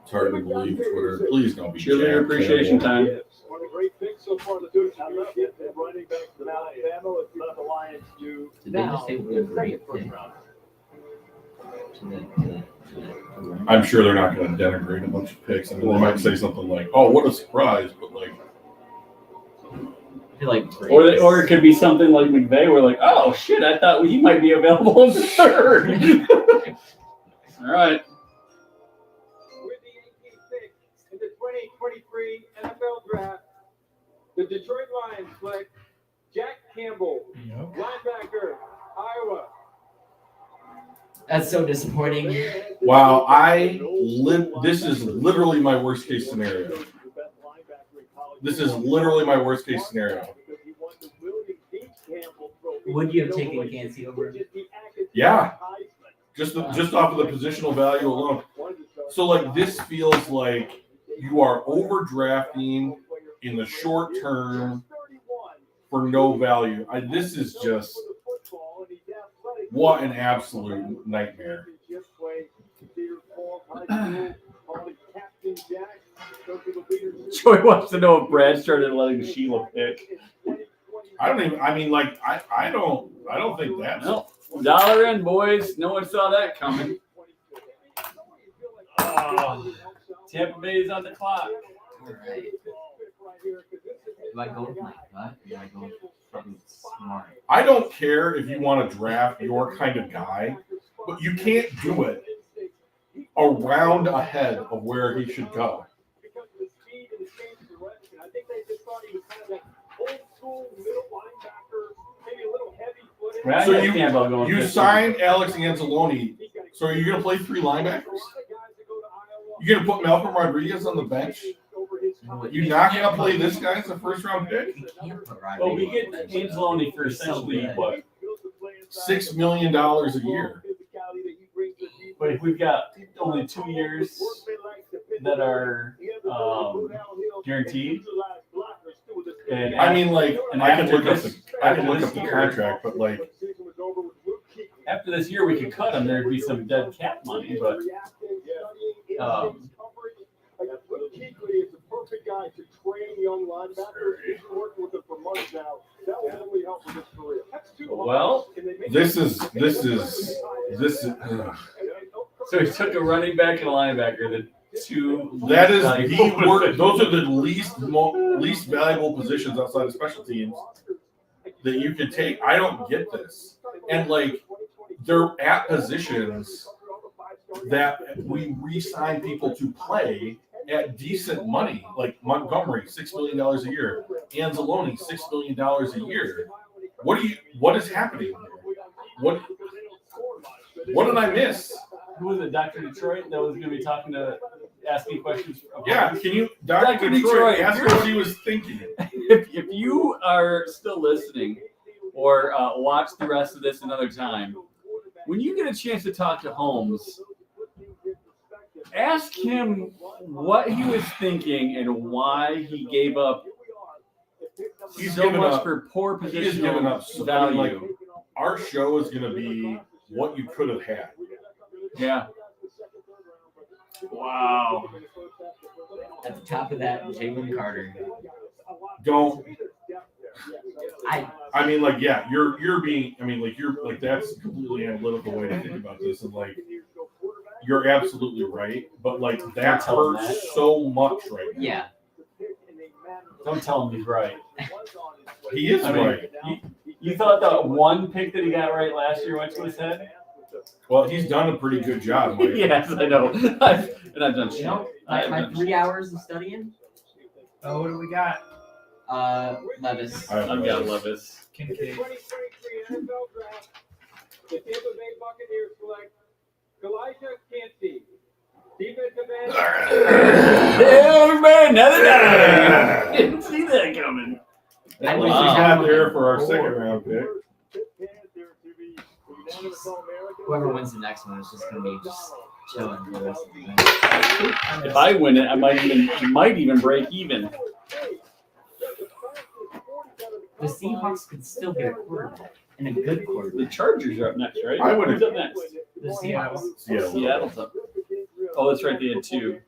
It's hard to believe Twitter. Please don't be Cheerleader Jack appreciation Campbell. time. One of the great picks so far. The Dukes I love it. They're running back to Alabama. Let's let the Lions do. Did they just say we're a great Second pick? first round. I'm sure they're not going to denigrate a bunch of picks. I mean, they might say something like, "Oh, what a surprise!" But like, I feel like Or it could be something like McVay. We're like, oh shit, I thought he might be available in the third. All right. with the 18th pick in the 2023 NFL Draft, the Detroit Lions select Jack Campbell, linebacker, Iowa. That's so disappointing. wow, this is literally my worst case scenario. This is literally my worst case scenario. Would you have taken Kansas over? Yeah. Just off of the positional value alone. So like this feels like you are overdrafting in the short term for no value. This is just what an absolute nightmare. Joey wants to know if Brad started letting Sheila pick. I don't think that's No, dollar in, boys. No one saw that coming. Oh, Tampa Bay's on the clock. All right. Do I go with my gut? Or do I go with something smart? I don't care if you want to draft your kind of guy, but you can't do it a round ahead of where he should go. I think they just thought he was kind of that old school middle linebacker, maybe a little heavy footed. Right, So I got Campbell going You 50. signed Alex Anzalone, so are you going to play 3 linebackers? You're going to put Malcolm Rodriguez on the bench? You're not gonna play this guy as a first round pick? We can't put Ryan Well, we Baker get on James Loney for He's so essentially good. what? $6 million a year. But if we've got only 2 years that are guaranteed, and I mean, like, and I can after look up this- the I can after look this up the year- contract, but like, after this year we could cut him. There'd be some dead cap money, but Luke Kuechly is the perfect guy to train young linebackers. He's been working with them for months now. That will definitely help with his career. well, this is. so he took a running back and a linebacker. The two That is valuable the work. positions. Those are the least valuable positions outside of special teams that you could take. I don't get this, and like they're at positions that we re-sign people to play at decent money, like Montgomery, $6 million a year, Anzalone, $6 million a year. What is happening here? What did I miss? Who was it, Dr. Detroit, that was going to be asking questions? Yeah, can you, Dr. Dr. Detroit, Detroit, ask her what he was thinking? If you are still listening or watch the rest of this another time, when you get a chance to talk to Holmes, ask him what he was thinking and why he gave up He's so given much up- for poor He's given up positional I mean, value. like, our show is going to be what you could have had. Yeah. Wow. At the top of that, Jalen Carter. Don't. I mean, like, yeah, you're being. I mean, like, you're like that's a completely analytical way to think about this, and like, you're absolutely right. But like, that tell him hurts that. so much right now. yeah. Don't tell him he's right. He is I mean, right. You thought that one pick that he got right last year went to his head? Well, he's done a pretty good job. Like, Yes, I know. And I've done shit. You know, I have my done 3 hours of studying, Oh, what do we got? Levis. I've got Levis. Kincaid. 2023 NFL Draft. The Tampa Bay Buccaneers select Elijah Cansey, defensive end. Yeah, man, another guy. Didn't see that coming. At I least wish he's he had not one there in for our four. second round pick. Whoever wins the next one is just gonna be just chilling for the rest of the night. If I win it, I might even break even. The Seahawks could still get a quarterback and a good The quarterback. Chargers are up next, right? I would- Who's up next? The Seahawks. Yeah. Seattle's up. Oh, that's right. They had two.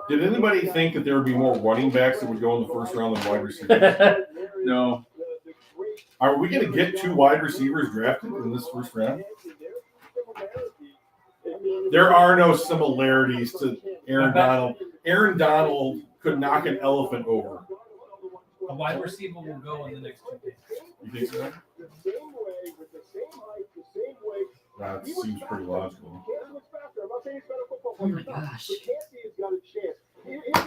Did anybody think that there would be more running backs that would go in the first round than wide receivers? No. Are we going to get 2 wide receivers drafted in this first round? There are no similarities to Aaron Donald. Aaron Donald could knock an elephant over. A wide receiver will go in the next 2 picks. You think so? That seems pretty logical. Oh my gosh.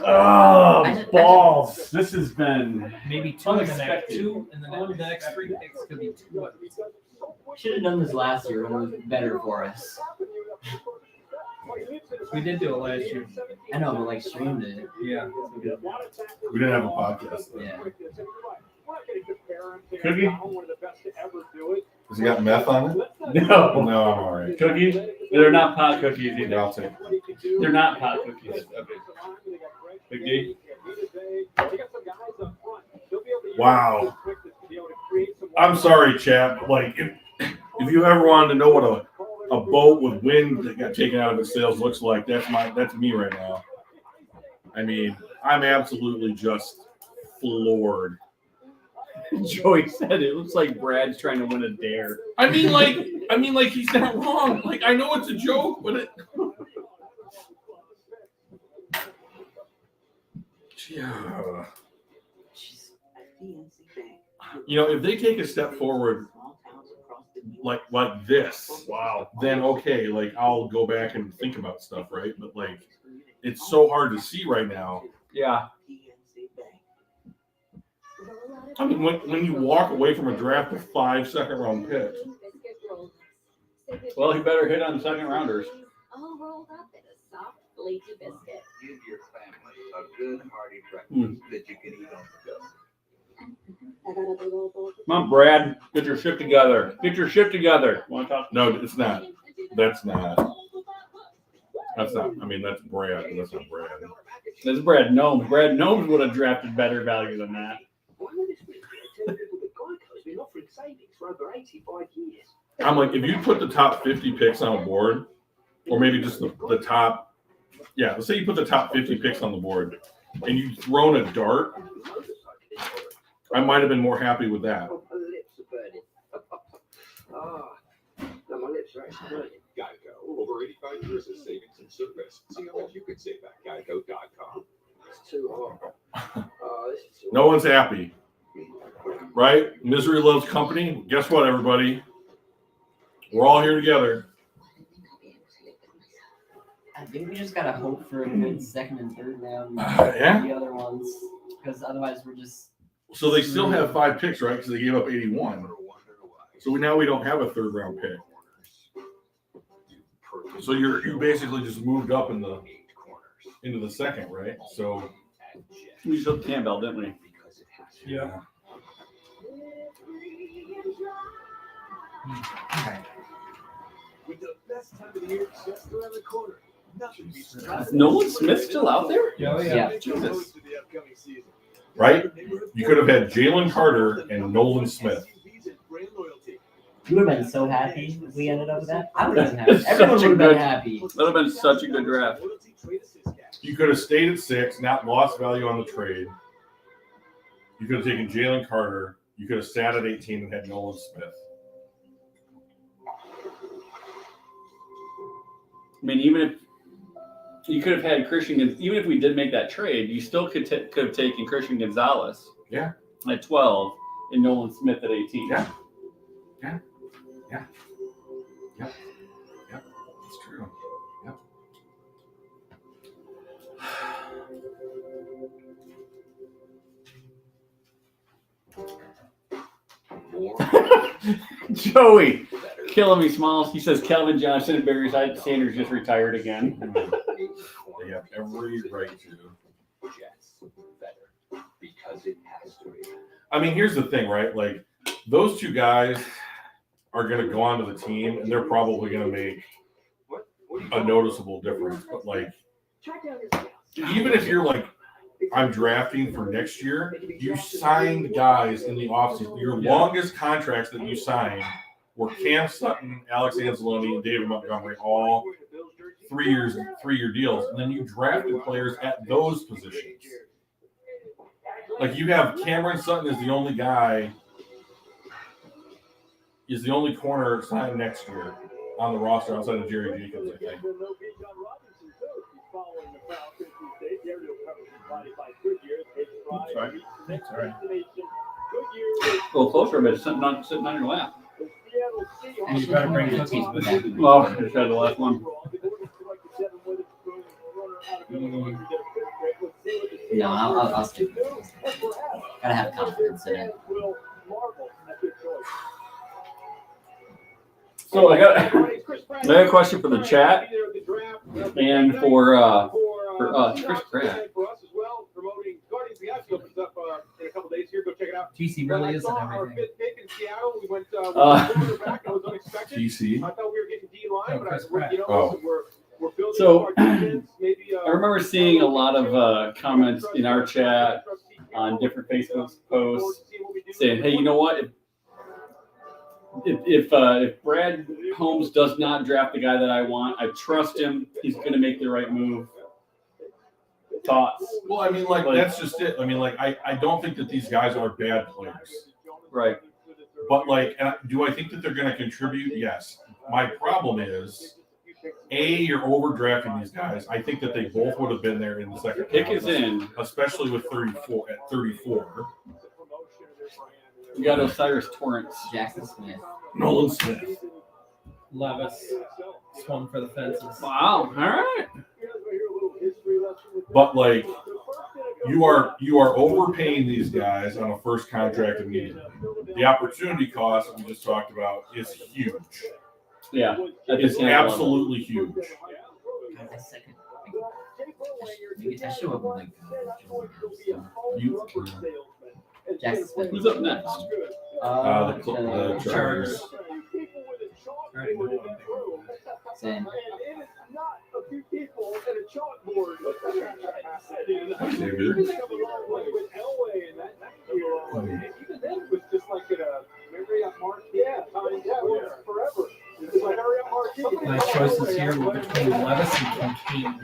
Oh, balls. This has been Maybe 2 in the next Unexpected. 2 in the next 3 picks could be 2. What? Should have done this last year when it was better for us. We did do it last year. I know, but like streamed it. Yeah. We didn't have a podcast. Though. Yeah. Cookie? Has he got meth on it? No. No, I'm all right. Cookies? They're not pot cookies Yeah, either. I'll take it. They're not pot cookies. Okay. Big D? Wow. I'm sorry, chap. Like, if you ever wanted to know what a boat with wind that got taken out of its sails looks like, that's me right now. I mean, I'm absolutely just floored. Joey said it looks like Brad's trying to win a dare. I mean, like he's not wrong. Like, I know it's a joke, but it. Yeah. You know, if they take a step forward like this, Wow. then okay, like I'll go back and think about stuff, right? But like, it's so hard to see right now. Yeah. I mean, when you walk away from a draft with 5 second-round picks, Well, he better hit on second rounders. All rolled up in a soft, flaky biscuit. good hearty breakfast that you can eat on the go. Come on, Brad. Get your shit together. Get your shit together. Want to talk? No, it's not. That's not. That's not. I mean, that's Brad. But that's not Brad. That's Brad Gnomes. Brad Gnomes would have drafted better value than that. I'm like, if you put the top 50 picks on a board, or maybe just the top, yeah, let's say you put the top 50 picks on the board, and you've thrown a dart, I might have been more happy with that. Geico, over 85 years of savings and service. See how much you could save at geico.com. It's too hard. No one's happy, right? Misery loves company. Guess what, everybody? We're all here together. I think we just gotta hope for a good second and third round. Yeah. The other ones, because otherwise we're just. So they still have 5 picks, right? Because they gave up 81. So now we don't have a third round pick. So you basically just moved up into the second, right? So We took Campbell, didn't we? Yeah. With the best time of the year just around the corner. Nothing beats Is Nolan Smith still out there? Yeah, Yeah. Jesus. to the upcoming season. right? You could have had Jalen Carter and Nolan Smith. You would have been so happy if we ended up with that. I would have been happy. Such Everyone a would have good- been happy. That would have been such a good draft. You could have stayed at 6, not lost value on the trade. You could have taken Jalen Carter. You could have sat at 18 and had Nolan Smith. I mean, even if you could have had Christian, even if we did make that trade, you still could have taken Christian Gonzalez. Yeah. At 12 and Nolan Smith at 18. Yeah. That's true. Yep. Joey, killing me, Smalls. He says Kelvin Johnson and Barry Sanders just retired again. They have every right to. Jets better because it has to be. I mean, here's the thing, right? Like, those two guys are going to go onto the team, and they're probably going to make a noticeable difference. But, like, even if you're like, I'm drafting for next year, you signed guys in the offseason. Your longest contracts that you signed were Cam Sutton, Alex Anzalone, and David Montgomery, all 3-year deals. And then you drafted players at those positions. Like, you have Cameron Sutton is the only guy, is the only corner signed next year on the roster outside of Jerry Jacobs, I think. That's right. That's right. A little closer, but it's sitting on your lap. And you better bring cookies with that. Well, I just had the last one. No, I'll stick with it. Gotta have confidence in it. So I got a question for the chat and for Chris Pratt. TC really isn't everything. TC. I thought we were getting D-line, but Chris Pratt. we're building So, our defense. Maybe, I remember seeing a lot of comments in our chat on different Facebook posts saying, "Hey, you know what? If Brad Holmes does not draft the guy that I want, I trust him. He's going to make the right move." Thoughts? Well, I mean, like, that's just it. I mean, like, I don't think that these guys are bad players. Right. But, like, do I think that they're going to contribute? Yes. My problem is, you're overdrafting these guys. I think that they both would have been there in the second Pick round, is in. especially with 34 at 34. We got Osiris Torrance. Jackson Smith. Nolan Smith. Levis swung for the fences. Wow. All right. But, like, you are overpaying these guys on a first contract immediately. The opportunity cost we just talked about is huge. Yeah. It's absolutely huge. Maybe I should have like You- Jackson Smith. Who's up next? The Chargers. Already know one. Same. And it is not a few people at a chalkboard. Maybe. We've come a long way with Elway and that year. And even then, it was just like at a Marriott Marquis. Forever. It was like Marriott Marquis. My choices here were between Levis and Kincaid.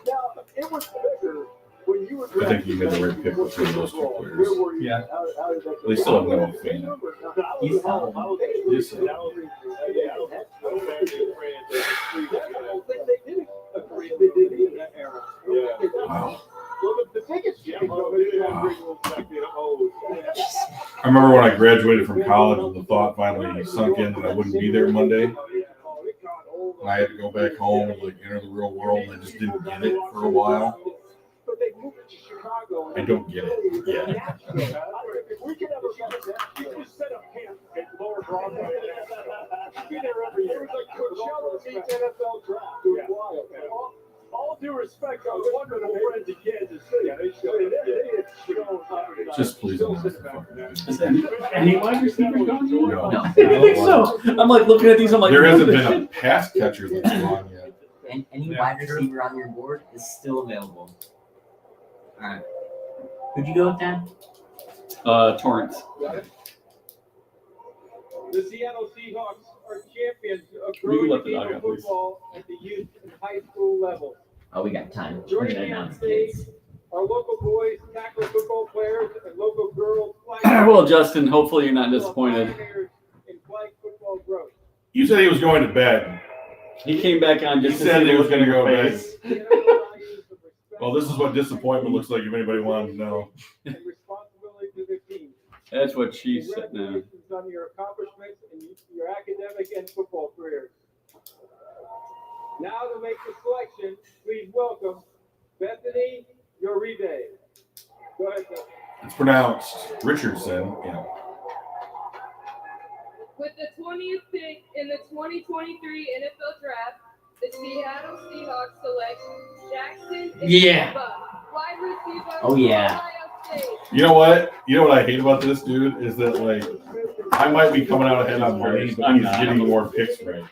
Now, it was bigger when you were. I think you made the right pick between those two players. Yeah. They still have no fan. He's solid. Yes, sir. They did in that era. Wow. Well, the biggest change of it is I remember when I graduated from college and the thought finally sunk in that I wouldn't be there Monday. And I had to go back home and like enter the real world, and I just didn't get it for a while. But they moved it to Chicago. I don't get it yet. If we could ever get that, you could set up camp at Lower Broadway. Be there every year. It was like Coachella meets NFL draft. It was wild. All due respect, I was wonderful friends in Kansas City. They showed Just please don't have to fucking Is any wide receiver gone yet? No. No. I think so. I'm like looking at these. I'm like, There hasn't been a pass catcher that's gone yet. And any Yeah, wide true. receiver on your board is still available. All right. Who'd you go with, Dan? Torrance. The Seattle Seahawks are champions of You growing let the the game dog of out, please. football at the youth and high school level. Oh, we got time. We're Joining gonna me on announce stage kids. are local boys, tackle football players, and local girls. flag Well, Justin, hopefully you're not disappointed. pioneers in flag football growth. You said he was going to bed. He came back on He just to said see he the was look in gonna your go to face. The NFL values of respect Well, this is what disappointment looks like if anybody wanted to know. and responsibility to their team. That's what she said. No. Congratulations on your accomplishments and your academic and football careers. Now to make the selection, please welcome Bethany Uribe. Go ahead, Bethany. It's pronounced Richardson. Yeah. With the 20th pick in the 2023 NFL Draft, the Seattle Seahawks select Jackson Yeah. Igba, wide receiver Oh, yeah. from Ohio State. You know what? You know what I hate about this dude is that like I might be coming out ahead on money, but he's getting more picks right.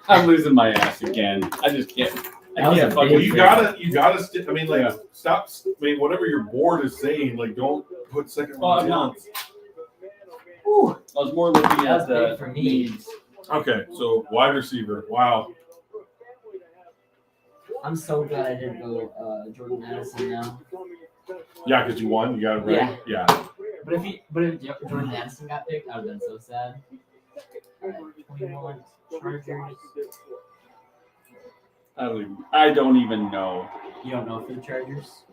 I'm losing my ass again. I just can't. I That was can't a fucking. Well, big you pick. gotta. I mean, like, stop. I mean, whatever your board is saying, like, don't put second Well, I'm ones not. in. Whew. I was more looking That's at the big for me. needs. Okay, so wide receiver. Wow. I'm so glad I didn't go Jordan Addison now. Yeah, because you won. You got it right. Yeah. But if Jordan Addison got picked, I would have been so sad. 21 Chargers. I don't even know. You don't know for the Chargers?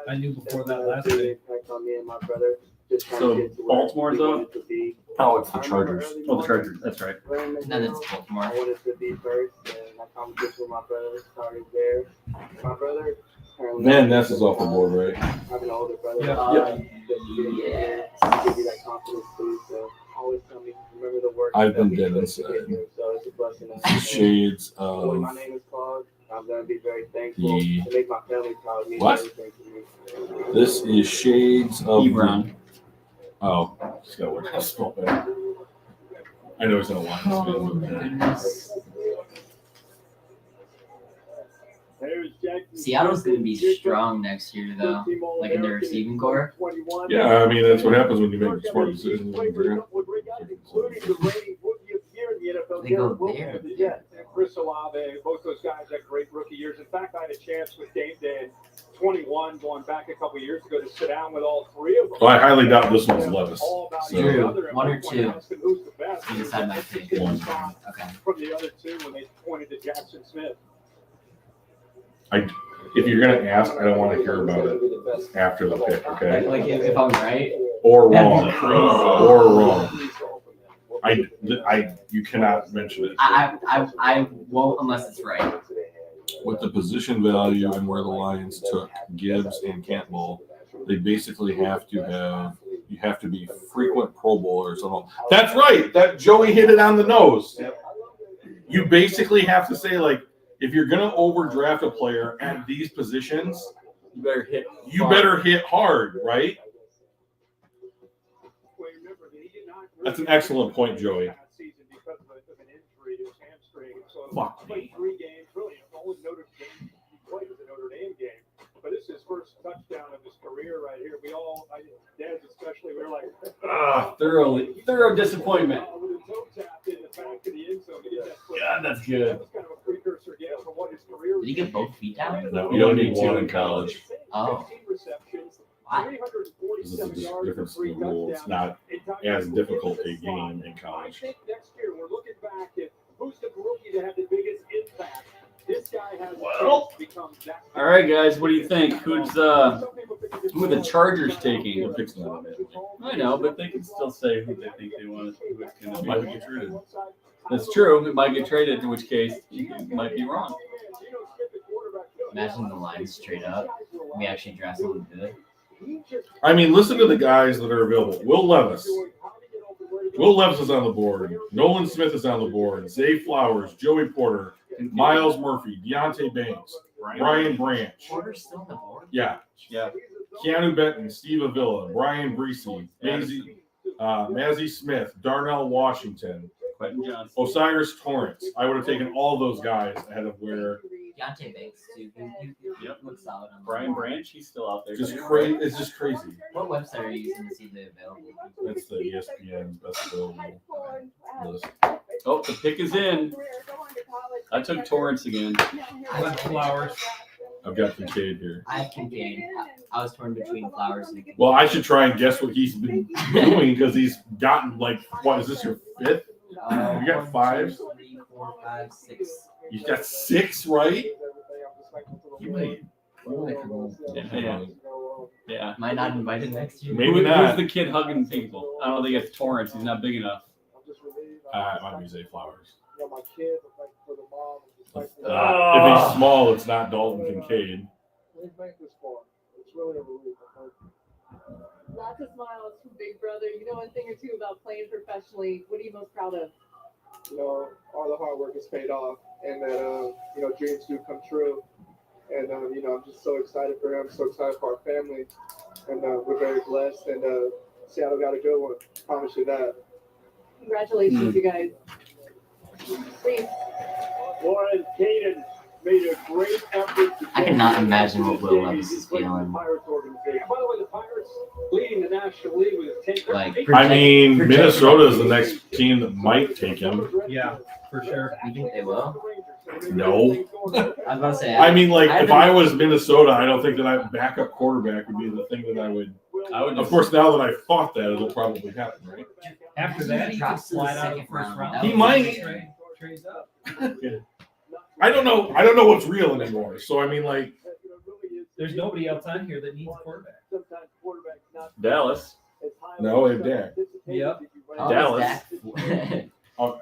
I knew before that last day. So Baltimore's up. Oh, it's the Chargers. Oh, the Chargers. That's right. No, that's Baltimore. I wanted to be first, and my competition with my brother started there. My brother currently Van Ness is off the board, right? I have an older brother. Yeah. Yeah. To give you that confidence too. So always tell me, remember the work. I've that been we dead put inside. together. So it's a blessing. Shades Boy, of my name is Claude. I'm gonna be very thankful the. to make my family proud. Means What? everything to me. This is Shades of. Ebron. Oh, just gotta work out spell better. I know he's in a line. Oh, goodness. Seattle's going to be strong next year, though. Like in their receiving core. Yeah, I mean that's what happens when you make smart decisions. Including the reigning rookie of the year in the NFL. They go Garrett Wilson there. of the Jets. And Chris Olave, both those guys had great rookie years. In fact, I had a chance with Game Day in 21, going back a couple years ago, to sit down with all three of them. Well, I highly doubt this one's Levis. All about So- each Drew, other and one or one two? asked him who's the best. You decide my pick. He One. response Okay. from the other two when they pointed to Jackson Smith. If you're gonna ask, I don't want to hear about it after the pick, okay? Like if I'm right, Or that'd wrong. be crazy. Or wrong. You cannot mention it. I won't unless it's right. With the position value and where the Lions took Gibbs and Campbell, they basically have to be frequent Pro Bowlers. That's right. That Joey hit it on the nose. You basically have to say, like, if you're gonna overdraft a player at these positions, You better hit. you hard. better hit hard, right? Well, remember that he did not That's an really excellent point, Joey. that season because of an injury to his hamstring. So Fuck he played 3 games. Really, the only Notre Dame he played was a Notre Dame game. But this is his first touchdown of his career right here. We all, dads especially, we were like, Thorough disappointment. with a toe tap in the back of the end zone. He did that quick. God, that's That good. was kind of a precursor, yeah, for what his career Did he get both feet down? No, you only need one in college. Oh. 15 receptions, Wow. 347 This is the yards, difference and 3 in the rule. It's touchdowns. not as difficult a game in college. I think next year we're looking back at who's the rookie that had the biggest impact. This guy has Well. become that. All right, guys, what do you think? Who are the Chargers taking? We're fixing that immediately. I know, but they can still say who they think they want. Who it's going to Might be. get traded. That's true. It might get traded, in which case you might be wrong. Imagine the line straight up. We actually draft someone good. I mean, listen to the guys that are available. Will Levis. Will Levis is on the board. Nolan Smith is on the board. Zay Flowers, Joey Porter, Miles Murphy, Deontay Banks, Brian Branch. Porter's still on the board. Yeah. Yeah. Keanu Benton, Steve Avila, Brian Breesy, Mazzie Smith, Darnell Washington, Quentin Johnson. Osiris Torrance. I would have taken all those guys ahead of where Deontay Banks, too. He looks solid on the Brian board. Branch, he's still out there. just too. crazy. It's just crazy. What website are you using to see the available? That's the ESPN best available list. Oh, the pick is in. I took Torrance again. I went Flowers. I've got Kincaid here. I have Kincaid. I was torn between Flowers and Kincaid. Well, I should try and guess what he's been doing because he's gotten like, what is this, your fifth? You got 5? 3, 4, 5, 6. You got 6, right? You might. Yeah. Am I not invited next year? Maybe Who's not. the kid hugging people? I don't think it's Torrance. He's not big enough. It might be Zay Flowers. My kid, like for the mom, If he's small, it's not Dalton Kincaid. We've made this far. It's really a relief. Lots of smiles from Big Brother. You know one thing or two about playing professionally. What are you most proud of? You know, all the hard work is paid off, and that you know, dreams do come true. And you know, I'm just so excited for him, so excited for our family, and we're very blessed. And Seattle got a good one. Promise you that. Congratulations, you guys. Please. Warren Caden made a great effort. I cannot imagine what Will Levis is feeling. Pirates organization. By the way, the Pirates leading the National League with 10. Like, I mean, Project- Minnesota is the next team that might take him. Yeah, for sure. You think they will? No. I was about to say. I mean, like, if haven't- I was Minnesota, I don't think that I backup quarterback would be the thing that I would. Of course, now that I've thought that, it'll probably happen, right? After that, he could Drops to the slide out of the second first round. round. That He was- might. Trades up. I don't know. I don't know what's real anymore. So I mean, like, There's nobody else on here that needs a quarterback. Dallas. no, they have Dak. Yep. Oh, Dallas. Dak.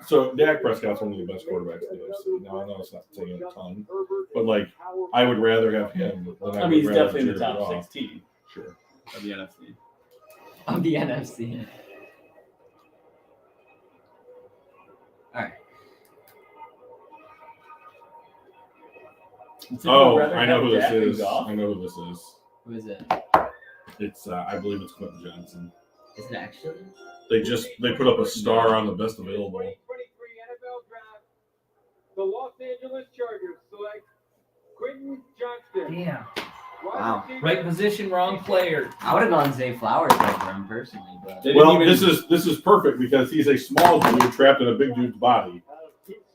So Dak Prescott's one of the best quarterbacks in the NFC. Now I know it's not saying a ton, but like, I would rather have him than I I would mean, he's rather definitely in the Jared top Goff. 16 Sure. of the NFC. Of the NFC. All right. Oh, I know who this is. I know who this is. Who is it? It's I believe it's Quentin Johnson. Is it actually? They put up a star on the best available. 2023 NFL Draft. The Los Angeles Chargers select Quentin Johnston. Damn. Wow. Right position, wrong player. I would have gone Zay Flowers over him personally, but Well, this is perfect because he's a small dude trapped in a big dude's body.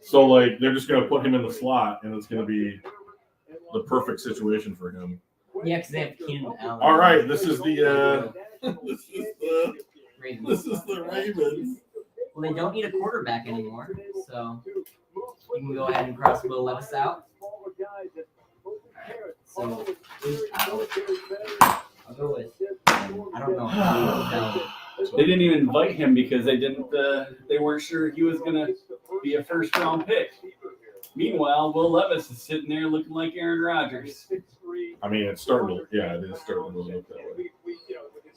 So like they're just gonna put him in the slot, and it's gonna be the perfect situation for him. yeah, because they have Keenan Allen. All right, this is the Ravens. this is the Ravens. Well, they don't need a quarterback anymore, so you can go ahead and cross Will Levis out. So who's out? I'll go with. I don't know how. They didn't even invite him because they didn't. They weren't sure he was gonna be a first round pick. Meanwhile, Will Levis is sitting there looking like Aaron Rodgers. I mean, it's starting to, yeah, it is starting to look that way.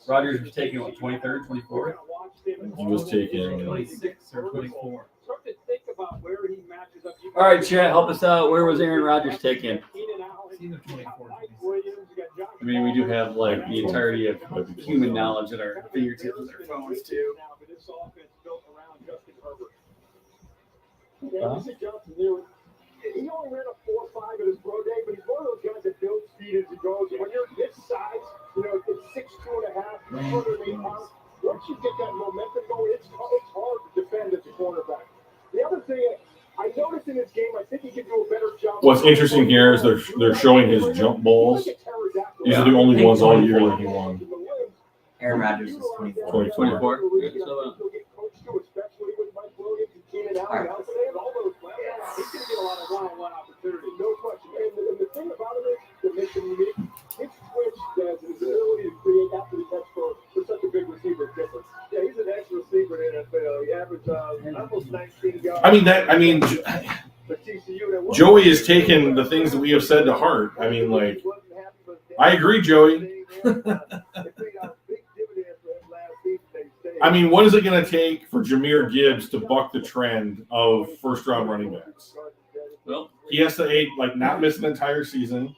Rodgers was taking what, 23rd, 24th? He was taking 26 or 24. Start to think about where he matches up. You All right, chat, help us out. Where was Aaron Rodgers taken? It's either 24. I mean, we do have like the entirety of human knowledge at our fingertips with our phones too. He only ran a 4.5 in his pro day, but he's one of those guys that builds speed as he goes. When you're this size, it's 6'2.5", 208 pounds. Once you get that momentum going, it's hard to defend as a cornerback. The other thing I noticed in this game, I think he could do a better job. What's interesting here is they're showing his jump balls. These are the only ones all year that he won. Aaron Rodgers is 24. 24. All right. He's going to get a lot of one-on-one opportunities, no question. And the thing about him is that makes him unique. His twitch does, his ability to create after the catch for such a big receiver is different. Yeah, he's an ex-receiver in the NFL. He averaged almost 19 yards. But TCU, Joey is taking the things that we have said to heart. I mean, like, I agree, Joey. I mean, what is it going to take for Jahmyr Gibbs to buck the trend of first-round running backs? Well, He has to not miss an entire season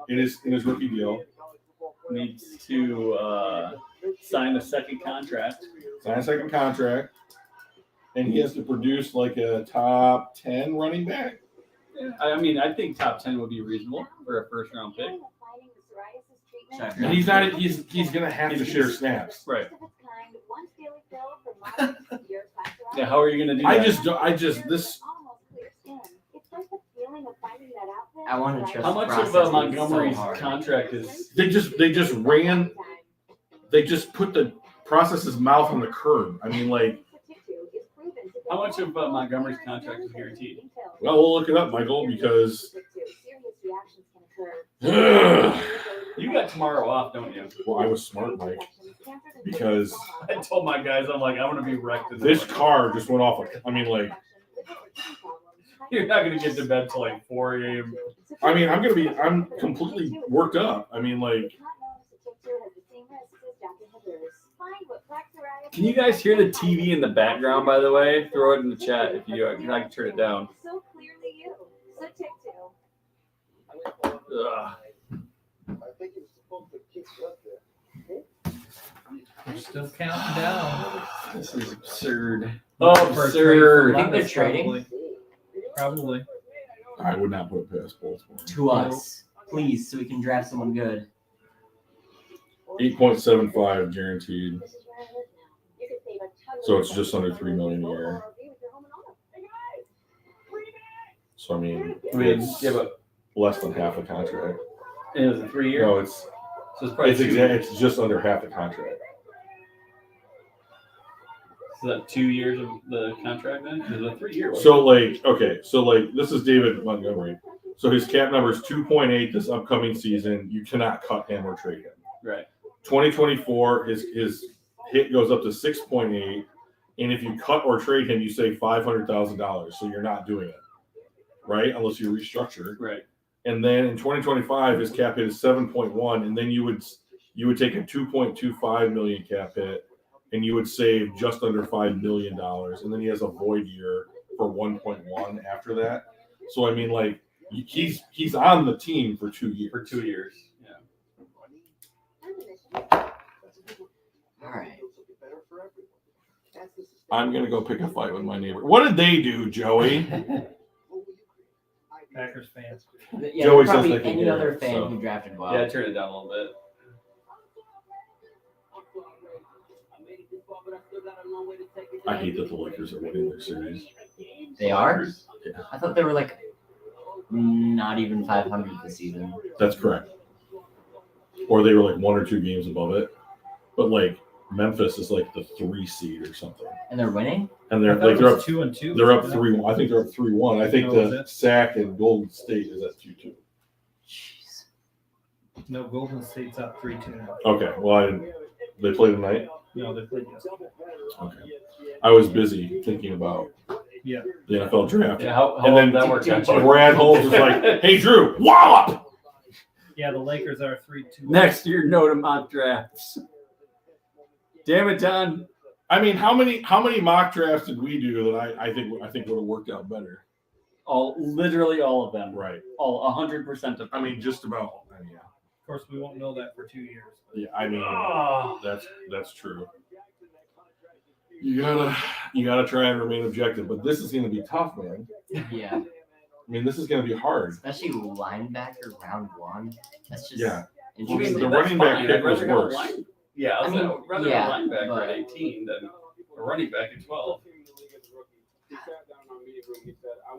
in his rookie deal. needs to sign a second contract. Sign a second contract, and he has to produce like a top 10 running back. Yeah, I mean, I think top 10 would be reasonable for a first round pick. And he's not. He's gonna have to share snaps. Right. Yeah. How are you gonna do I that? just this. I want to trust. How much the of process Montgomery's so hard. contract is? They just put the process's mouth on the curb. I mean, like. How much of Montgomery's contract is guaranteed? Well, we'll look it up, Michael, because. You got tomorrow off, don't you? Well, I was smart, Mike, because I told my guys, I'm like, I'm gonna be wrecked. this car just went off. I mean, like. You're not gonna get to bed till like 4 a.m. I mean, I'm completely worked up. I mean, like. Can you guys hear the TV in the background, by the way? Throw it in the chat if you do. I can turn it down. So clearly you. So take two. Ugh. I think he was supposed to kick you up there. We're still counting down. This is absurd. For Oh, a trade for absurd. I think they're Levis, trading. Probably. I would not put it past Baltimore. To us, please, so we can draft someone good. 8.75 guaranteed. So it's just under $3 million a year. So I mean, it's yeah, but less than half a contract. it was a 3 year. No, it's So it's probably it's just under half the contract. So that 2 years of the contract then? Because a 3 year. So this is David Montgomery. So his cap number is 2.8 this upcoming season. You cannot cut him or trade him. Right. 2024, his hit goes up to 6.8, and if you cut or trade him, you save $500,000. So you're not doing it, right? Unless you restructure. Right. And then in 2025, his cap hit is 7.1, and then you would take a 2.25 million cap hit, and you would save just under $5 million. And then he has a void year for 1.1 after that. So I mean, like he's on the team for 2 years. For 2 years. Yeah. All right. I'm gonna go pick a fight with my neighbor. What did they do, Joey? Packers fans. Yeah, Joey says probably they can any hear other it, fan so. who drafted well. Yeah, turn it down a little bit. I hate that the Lakers are winning their series. They are? Yeah. I thought they were like not even 500 this season. That's correct. Or they were like 1 or 2 games above it. But like Memphis is like the 3 seed or something. And they're winning? And I they're thought it they're was up 2-2. They're up 3-1. I think they're up 3-1. I think Oh, is the it? Sac and Golden State is at 2-2. Jeez. No, Golden State's up 3-2 now. Okay. Well, they play tonight. No, they played yesterday. Okay. I was busy thinking about Yeah. the NFL draft. Yeah, how And then that works out. Brad Holmes was like, "Hey Drew, wallop!" Yeah, the Lakers are 3-2. Next year, no to mock drafts. Damn it, John. I mean, how many mock drafts did we do that I think would have worked out better? Literally all of them. Right. All 100% of them. I mean, just about. Yeah. Of course, we won't know that for 2 years. Yeah. I mean, that's true. You gotta try and remain objective, but this is going to be tough, man. Yeah, I mean, this is going to be hard. especially linebacker round 1. That's just Yeah. interesting. The running back fine. pick I'd was rather have a worse. Yeah, I mean, I'd rather yeah, have a linebacker but- at 18 than a running back at 12.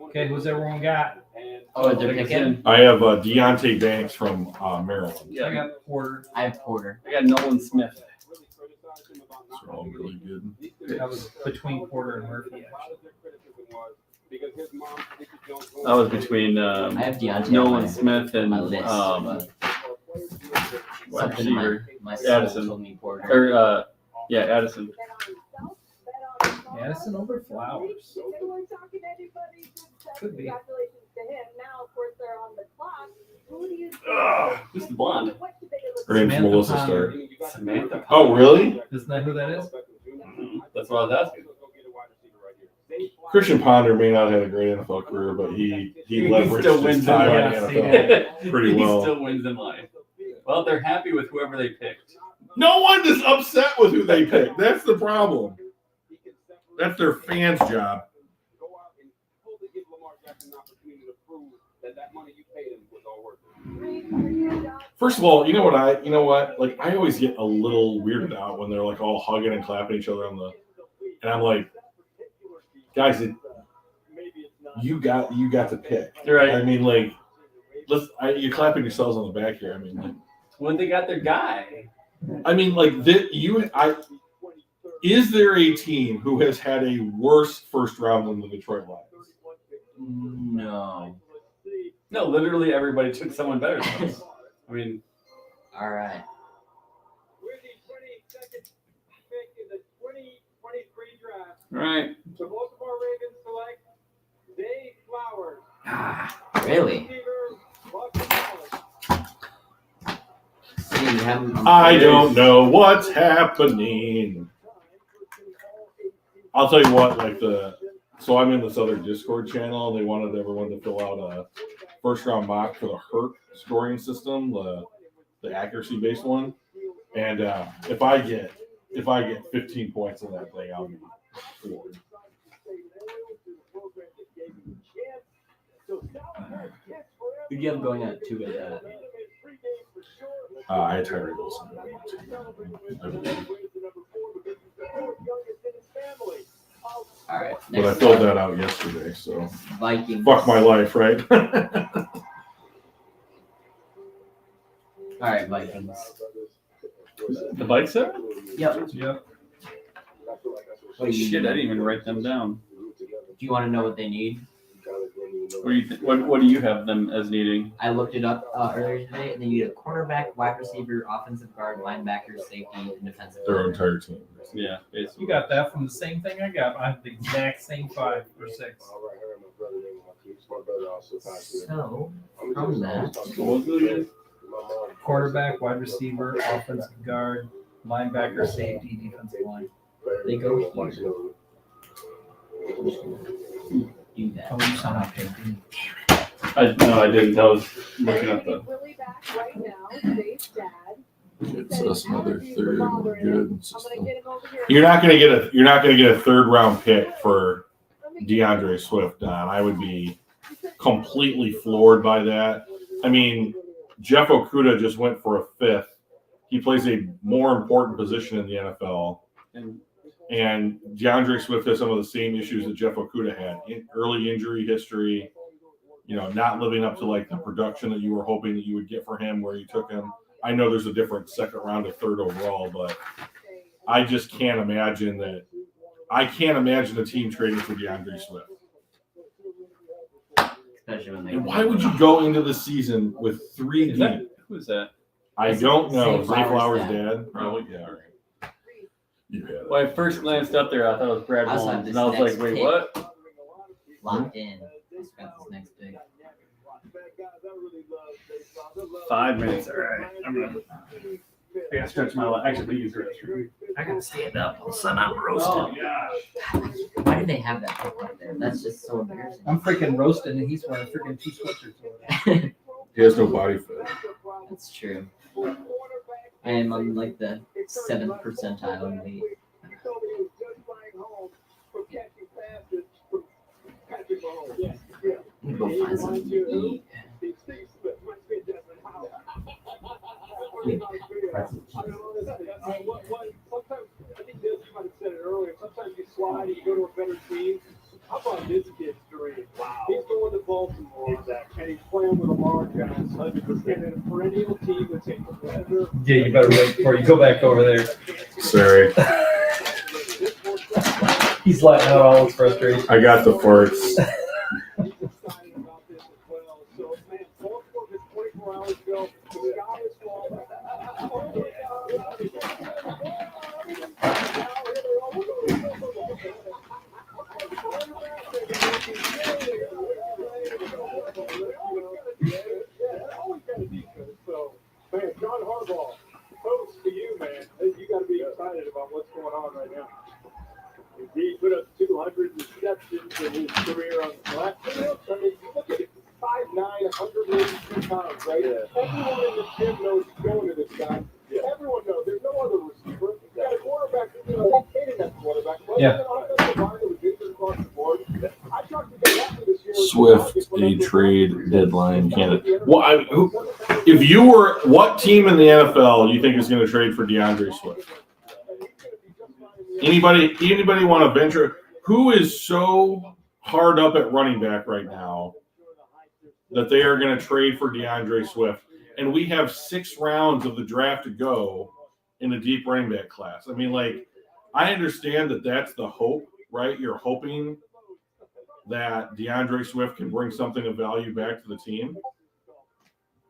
Okay, who's everyone got? Oh, they're picking. I have Deontay Banks from Maryland. Yeah, I got Porter. I have Porter. I got Nolan Smith. They're all really good. That was between Porter and Murphy, actually. That was between I have Deontay on Nolan my- Smith and my list, but wide something in receiver. my soul Addison. told me Porter. Or Addison. Addison over Flowers. Could be. Congratulations to him. Now, of course, they're on the clock. Who do you Who's the blonde? Her name's Samantha Melissa Ponder. Stark. Samantha. Oh, really? Isn't that who that is? That's what I was asking. Christian Ponder may not have had a great NFL career, but he He leveraged still his wins in time life. in the NFL pretty He well. still wins in life. Well, they're happy with whoever they picked. No one is upset with who they picked. That's the problem. That's their fans' job. First of all, you know what? Like, I always get a little weirded out when they're like all hugging and clapping each other and I'm like, guys, you got to pick. Right. I mean, like, you're clapping yourselves on the back here. I mean, like, When they got their guy. is there a team who has had a worse first round than the Detroit Lions? No. No, literally everybody took someone better than us. I mean, All right. We're the 22nd pick in the 2023 draft. right. The Baltimore Ravens select Dave Flowers. Really? Receiver, Boston College. See, you have him on I Porter. don't know what's happening. I'll tell you what, so I'm in this other Discord channel, and they wanted everyone to fill out a first round mock for the HERT scoring system, the accuracy based one. And if I get 15 points in that thing, I'll be floored. Who do you have going at 2 with that? I had Tyree Wilson. I believe. All right. But I Next filled up, that out yesterday, so Vikings. fuck my life, right? All right, Vikings. The bike set? Yep. Yep. What do you Shit, I need? didn't even write them down. Do you want to know what they need? What do you what do you have them as needing? I looked it up earlier today, and they need a cornerback, wide receiver, offensive guard, linebacker, safety, and defensive. Their lineman. entire team. Yeah, basically. You got that from the same thing I got. I have the exact same 5 or 6. So, from that, What was it again? Quarterback, wide receiver, offensive guard, linebacker, safety, defensive line. they go here. Do that. Oh, you sound okay. No, I didn't. I was looking at the. Willie back right now, Dave's dad. It's us another third. We're good. It's I'm just- gonna get him over here. You're not gonna get a third round pick for DeAndre Swift, Don. I would be completely floored by that. I mean, Jeff Okudah just went for a 5th. He plays a more important position in the NFL. And DeAndre Swift has some of the same issues that Jeff Okudah had. Early injury history, not living up to like the production that you were hoping that you would get for him where you took him. I know there's a different second round to third overall, but I just can't imagine that. I can't imagine a team trading for DeAndre Swift. Especially when they. And why would you go into the season with 3 Is that, deep? who is that? I don't know. Zay Zay Flowers' Flowers' dad? Probably. Yeah, all right. You had it. When I first glanced up there, I thought it was Brad I also have Holmes, this and I was next like, wait, pick. what? Locked in. Let's got this next pick. 5 minutes. All right. I gotta stretch my leg. Actually, you can stretch. I gotta stand up. All of a sudden I'm roasting. Why do they have that pick right there? That's just so embarrassing. I'm freaking roasting, and he's wearing freaking 2 sweatshirts over there. He has no body fit. That's true. I am on like the 7th percentile in weight. I'm gonna go find something to eat. Sometimes, I think Des, you might have said it earlier, sometimes you slide and you go to a better team. How about this kid's dream? Wow. He's going to Baltimore. Exactly. And he's playing with Lamar Jackson. 100%. And in a perennial team that's a competitor. Yeah, you better wait before you go back over there. Sorry. He's letting out all his frustration. I got the farts. He's excited about this as well. So, man, Baltimore just 24 hours ago, the sky is falling. So, man, John Harbaugh, toast to you, man. You got to be excited about what's going on right now. He put up 200 receptions in his career on the last. I mean, you look at it, 5'9", 182 pounds, right? Yeah. Everyone in the gym knows who's going to this guy. Yeah. Everyone knows. There's no other receiver. You got a quarterback. You know, they hated that quarterback. Yeah. I talked to them after this year. Swift, a trade deadline candidate. Well, if you were, what team in the NFL do you think is going to trade for DeAndre Swift? Anybody want to venture? Who is so hard up at running back right now that they are going to trade for DeAndre Swift? And we have 6 rounds of the draft to go in a deep running back class. I mean, like, I understand that that's the hope, right? You're hoping that DeAndre Swift can bring something of value back to the team.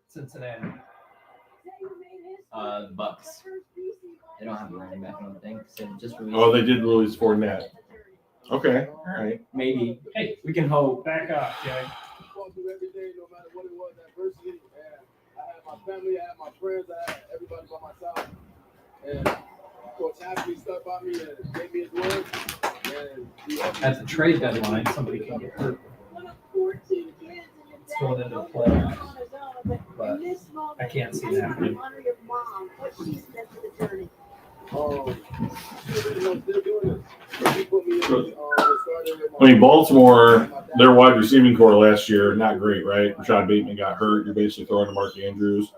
Cincinnati. The Bucks. They don't have a running back, I don't think. So just released. Oh, they did release Fournette. Okay, all right. Maybe. Hey, We can hope. back up, Jay. Every day, no matter what it was, adversity. And I had my family, I had my friends, I had everybody by my side. And Coach Happy stuck by me and gave me his word. And At the trade deadline, somebody can get hurt. It's going into the playoffs, but I can't see that happening. I mean, Baltimore, their wide receiving core last year, not great, right? Rashad Bateman got hurt. You're basically throwing to Mark Andrews.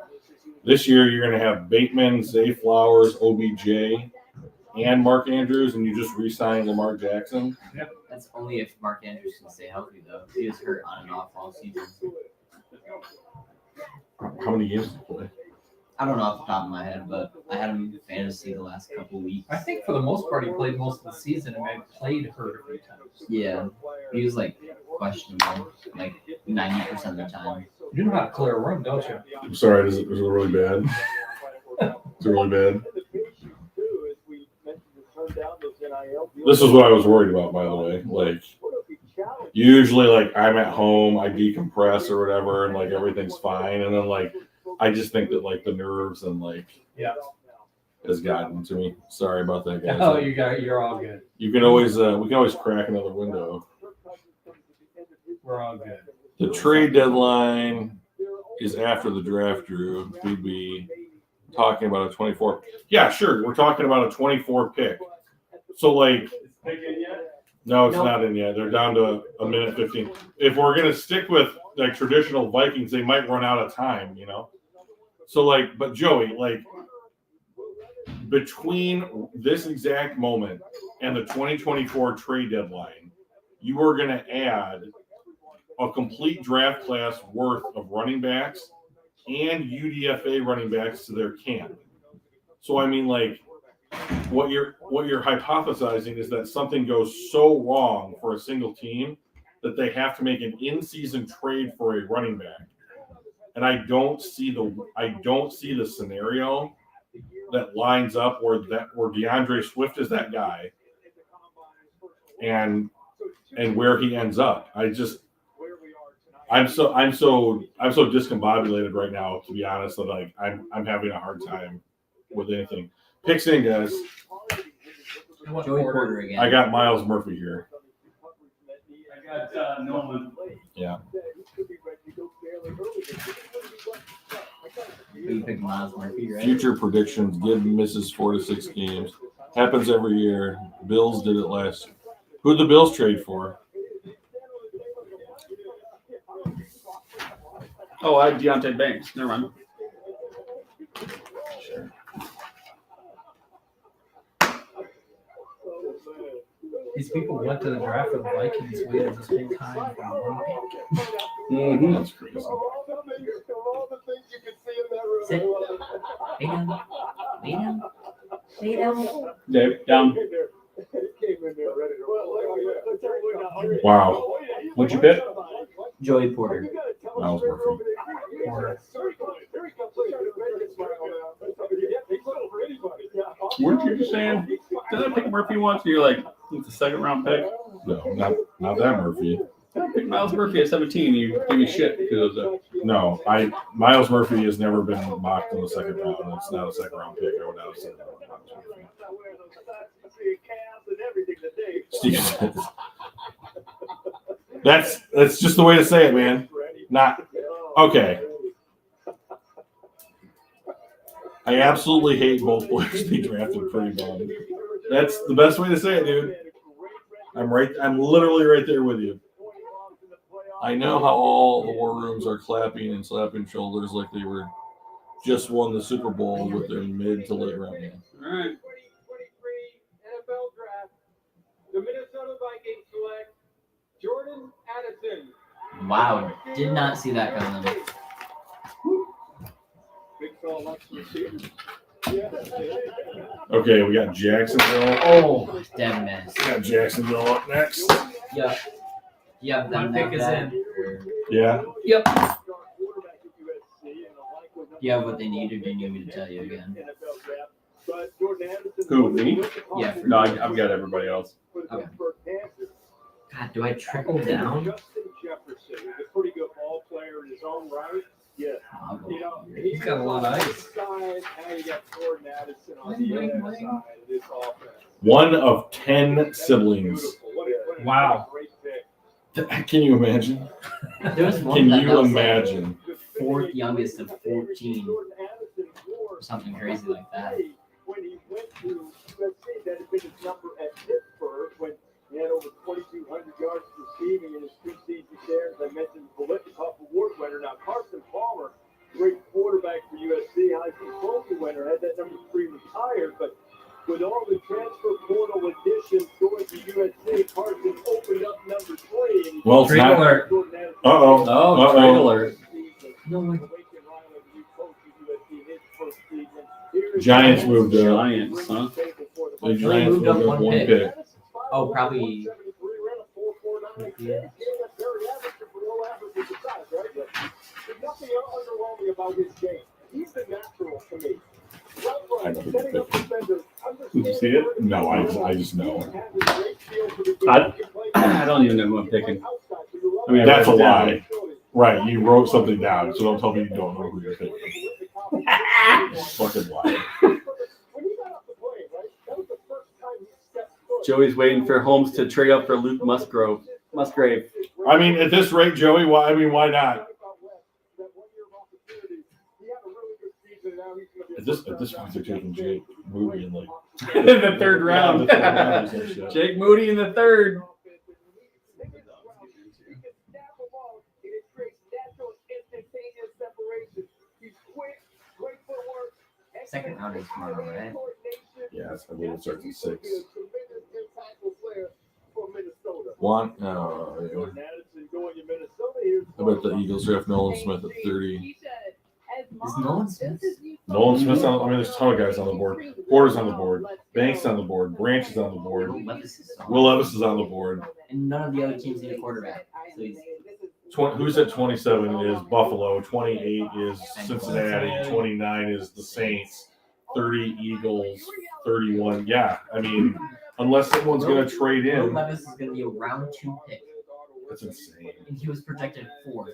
This year, you're going to have Bateman, Zay Flowers, OBJ, and Mark Andrews, and you just re-signed Lamar Jackson. Yep. That's only if Mark Andrews can stay healthy, though. He was hurt on and off all season. How many games did he play? I don't know off the top of my head, but I had him in fantasy the last couple weeks. I think for the most part he played most of the season and maybe played hurt a few times. Yeah, he was like questionable, like 90% of the time. You know how to clear a room, don't you? I'm sorry, is it really bad? Is it really bad? This is what I was worried about, by the way. Like, usually, like, I'm at home, I decompress or whatever, and, like, everything's fine. And then, like, I just think that, like, the nerves and, like, has gotten to me. Sorry about that, guys. Oh, you're all good. You can always, we can always crack another window. We're all good. The trade deadline is after the draft, Drew. We'd be talking about a 24. Yeah, sure. We're talking about a 24 pick. So, like, no, it's not in yet. They're down to a minute 15. If we're going to stick with, like, traditional Vikings, they might run out of time, you know? So, like, but Joey, like, between this exact moment and the 2024 trade deadline, you are going to add a complete draft class worth of running backs and UDFA running backs to their camp. So, I mean, like, what you're hypothesizing is that something goes so wrong for a single team that they have to make an in-season trade for a running back. And I don't see the scenario that lines up where DeAndre Swift is that guy and where he ends up. I'm so discombobulated right now, to be honest, that, like, I'm having a hard time with anything. Picks in, guys. I want Joey Porter. Porter again. I got Miles Murphy here. I got Nolan. Yeah. You picked Miles Murphy, right? Future predictions: Gibb misses 4 to 6 games. Happens every year. Bills did it last year. Who'd the Bills trade for? Oh, I had Deontay Banks. Never mind. These people went to the draft with the Vikings, waited this whole time for one pick. Mm-hmm. That's crazy. Sit. Lay down. Lay down. Lay down. Dave, down. Wow. What'd you pick? Joey Porter. Miles Murphy. Porter. Weren't you just saying? Did I pick Murphy once? And you're like, it's a second round pick. No, not that Murphy. I picked Miles Murphy at 17. You gave me shit because of that. No, Miles Murphy has never been mocked in the second round. It's not a second round pick. I would not have said that. Steve, that's just the way to say it, man. Not okay. I absolutely hate both players they drafted pretty bad. That's the best way to say it, dude. I'm literally right there with you. I know how all the war rooms are clapping and slapping shoulders like they were just won the Super Bowl with their mid to late round. All right. NFL draft. The Minnesota Vikings select Jordan Addison. Wow. Did not see that coming. Big fella likes to receive. Okay, we got Jacksonville. Oh, dead mess. We got Jacksonville up next. Yep. Yep. My pick is in. Yeah. Yep. You have what they need, or do you need me to tell you again? Who, me? Yeah. No, I've got everybody else. Okay. God, do I trickle down? Justin Jefferson is a pretty good ball player in his own right. Yeah. I'll go You know, here. He's got a lot of ice. Side, now you got Jordan Addison on the other side of this offense. One of 10 siblings. Beautiful. What a Wow. great pick. Can you imagine? There was one Can that you was like imagine? fourth youngest of 14 or something crazy like that. When he went to USC, that had been his number at Pittsburgh when he had over 2,200 yards receiving in his 2 seasons there. As I mentioned, Biletnikoff Award winner. Now, Carson Palmer, great quarterback for USC, Heisman Trophy winner, had that number 3 retired. But with all the transfer portal additions going to USC, Carson opened up number 3. And Well, it's Trade not. alert. Uh-oh. Oh, trade alert. No, Giants moved up. Giants, huh? The Giants moved up moved up one one pick. pick. oh, probably. There's nothing underwhelming about his game. He's the natural to me. I know who to pick. Did you see it? No, I just know. I don't even know who I'm picking. I mean, I That's a wrote it down. lie. Right, you wrote something down, so don't tell me you don't know who you're picking. Fucking lie. Joey's waiting for Holmes to trade up for Luke Musgrave. I mean, at this rate, Joey, why not? At this point, they're taking Jake Moody in like in the third round. Yeah, the third round or some shit. Jake Moody in the third. Second round is tomorrow, right? Yeah, I believe it starts at 6. One. No. I bet the Eagles draft Nolan Smith at 30. Is Nolan Smith? Nolan Smith's on. I mean, there's a ton of guys on the board. Porter's on the board. Banks on the board. Branch is on the board. Will Levis is on. Will Levis is on the board. And none of the other teams need a quarterback. So he's Who's at 27 is Buffalo. 28 is Cincinnati. 29 is the Saints. 30 Eagles. 31. Yeah, I mean, unless someone's going to trade Will in, Levis is going to be a round 2 pick. that's insane. And he was projected 4th.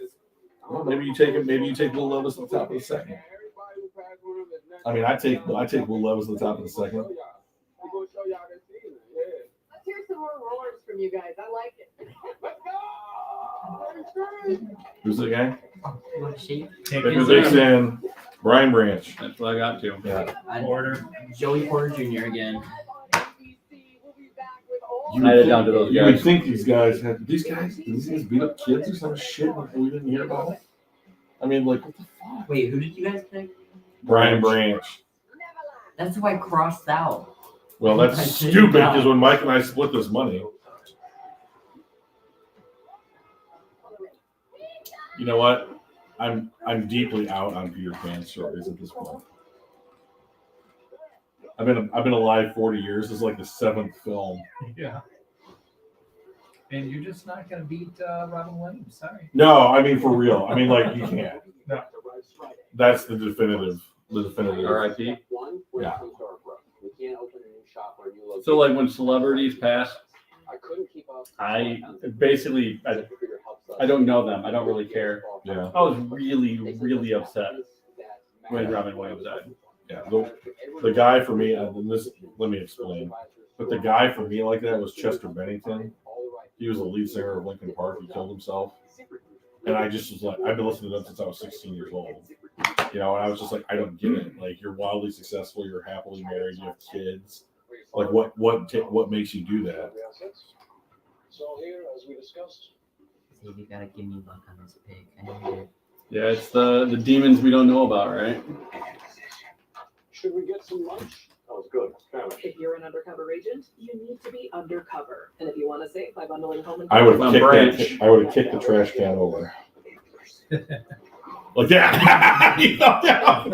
Well, maybe you take him. Maybe you take Will Levis at the top of the second. I mean, I take Will Levis at the top of the second. from you guys. I like it. Let's go! Who's the guy? You want to shave? Dixon, Brian Branch. That's what I got to. Yeah. Porter. Joey Porter Jr. again. You I had it would down to think- those You would guys. think these guys did these guys beat up kids or some shit and we didn't hear about it? I mean, like, what the fuck? Wait, who did you guys pick? Brian Branch. That's who I crossed out. Well, that's I didn't stupid know. because when Mike and I split this money, you know what? I'm deeply out on Peter Pan stories at this point. I've been alive 40 years. This is like the 7th film. Yeah. And you're just not going to beat Robin Williams. Sorry. No, I mean for real. I mean like you can't. No. That's the definitive. R.I.P. Yeah. So like when celebrities pass, I don't know them. I don't really care. Yeah. I was really upset when Robin Williams died. Yeah. The guy for me, let me explain. But the guy for me like that was Chester Bennington. He was the lead singer of Linkin Park. He killed himself. And I just was like, I've been listening to them since I was 16 years old. You know, and I was just like, I don't get it. Like, you're wildly successful, you're happily married, you have kids. Like, what makes you do that? So here, as we discussed, So you gotta give me luck on this pick. I need it. Yeah, it's the demons we don't know about, right? should we get some lunch? That was good. Famished. If you're an undercover agent, you need to be undercover. And if you want to save by bundling home and I would have Branch. kicked the trash can over. Like that. He fell down.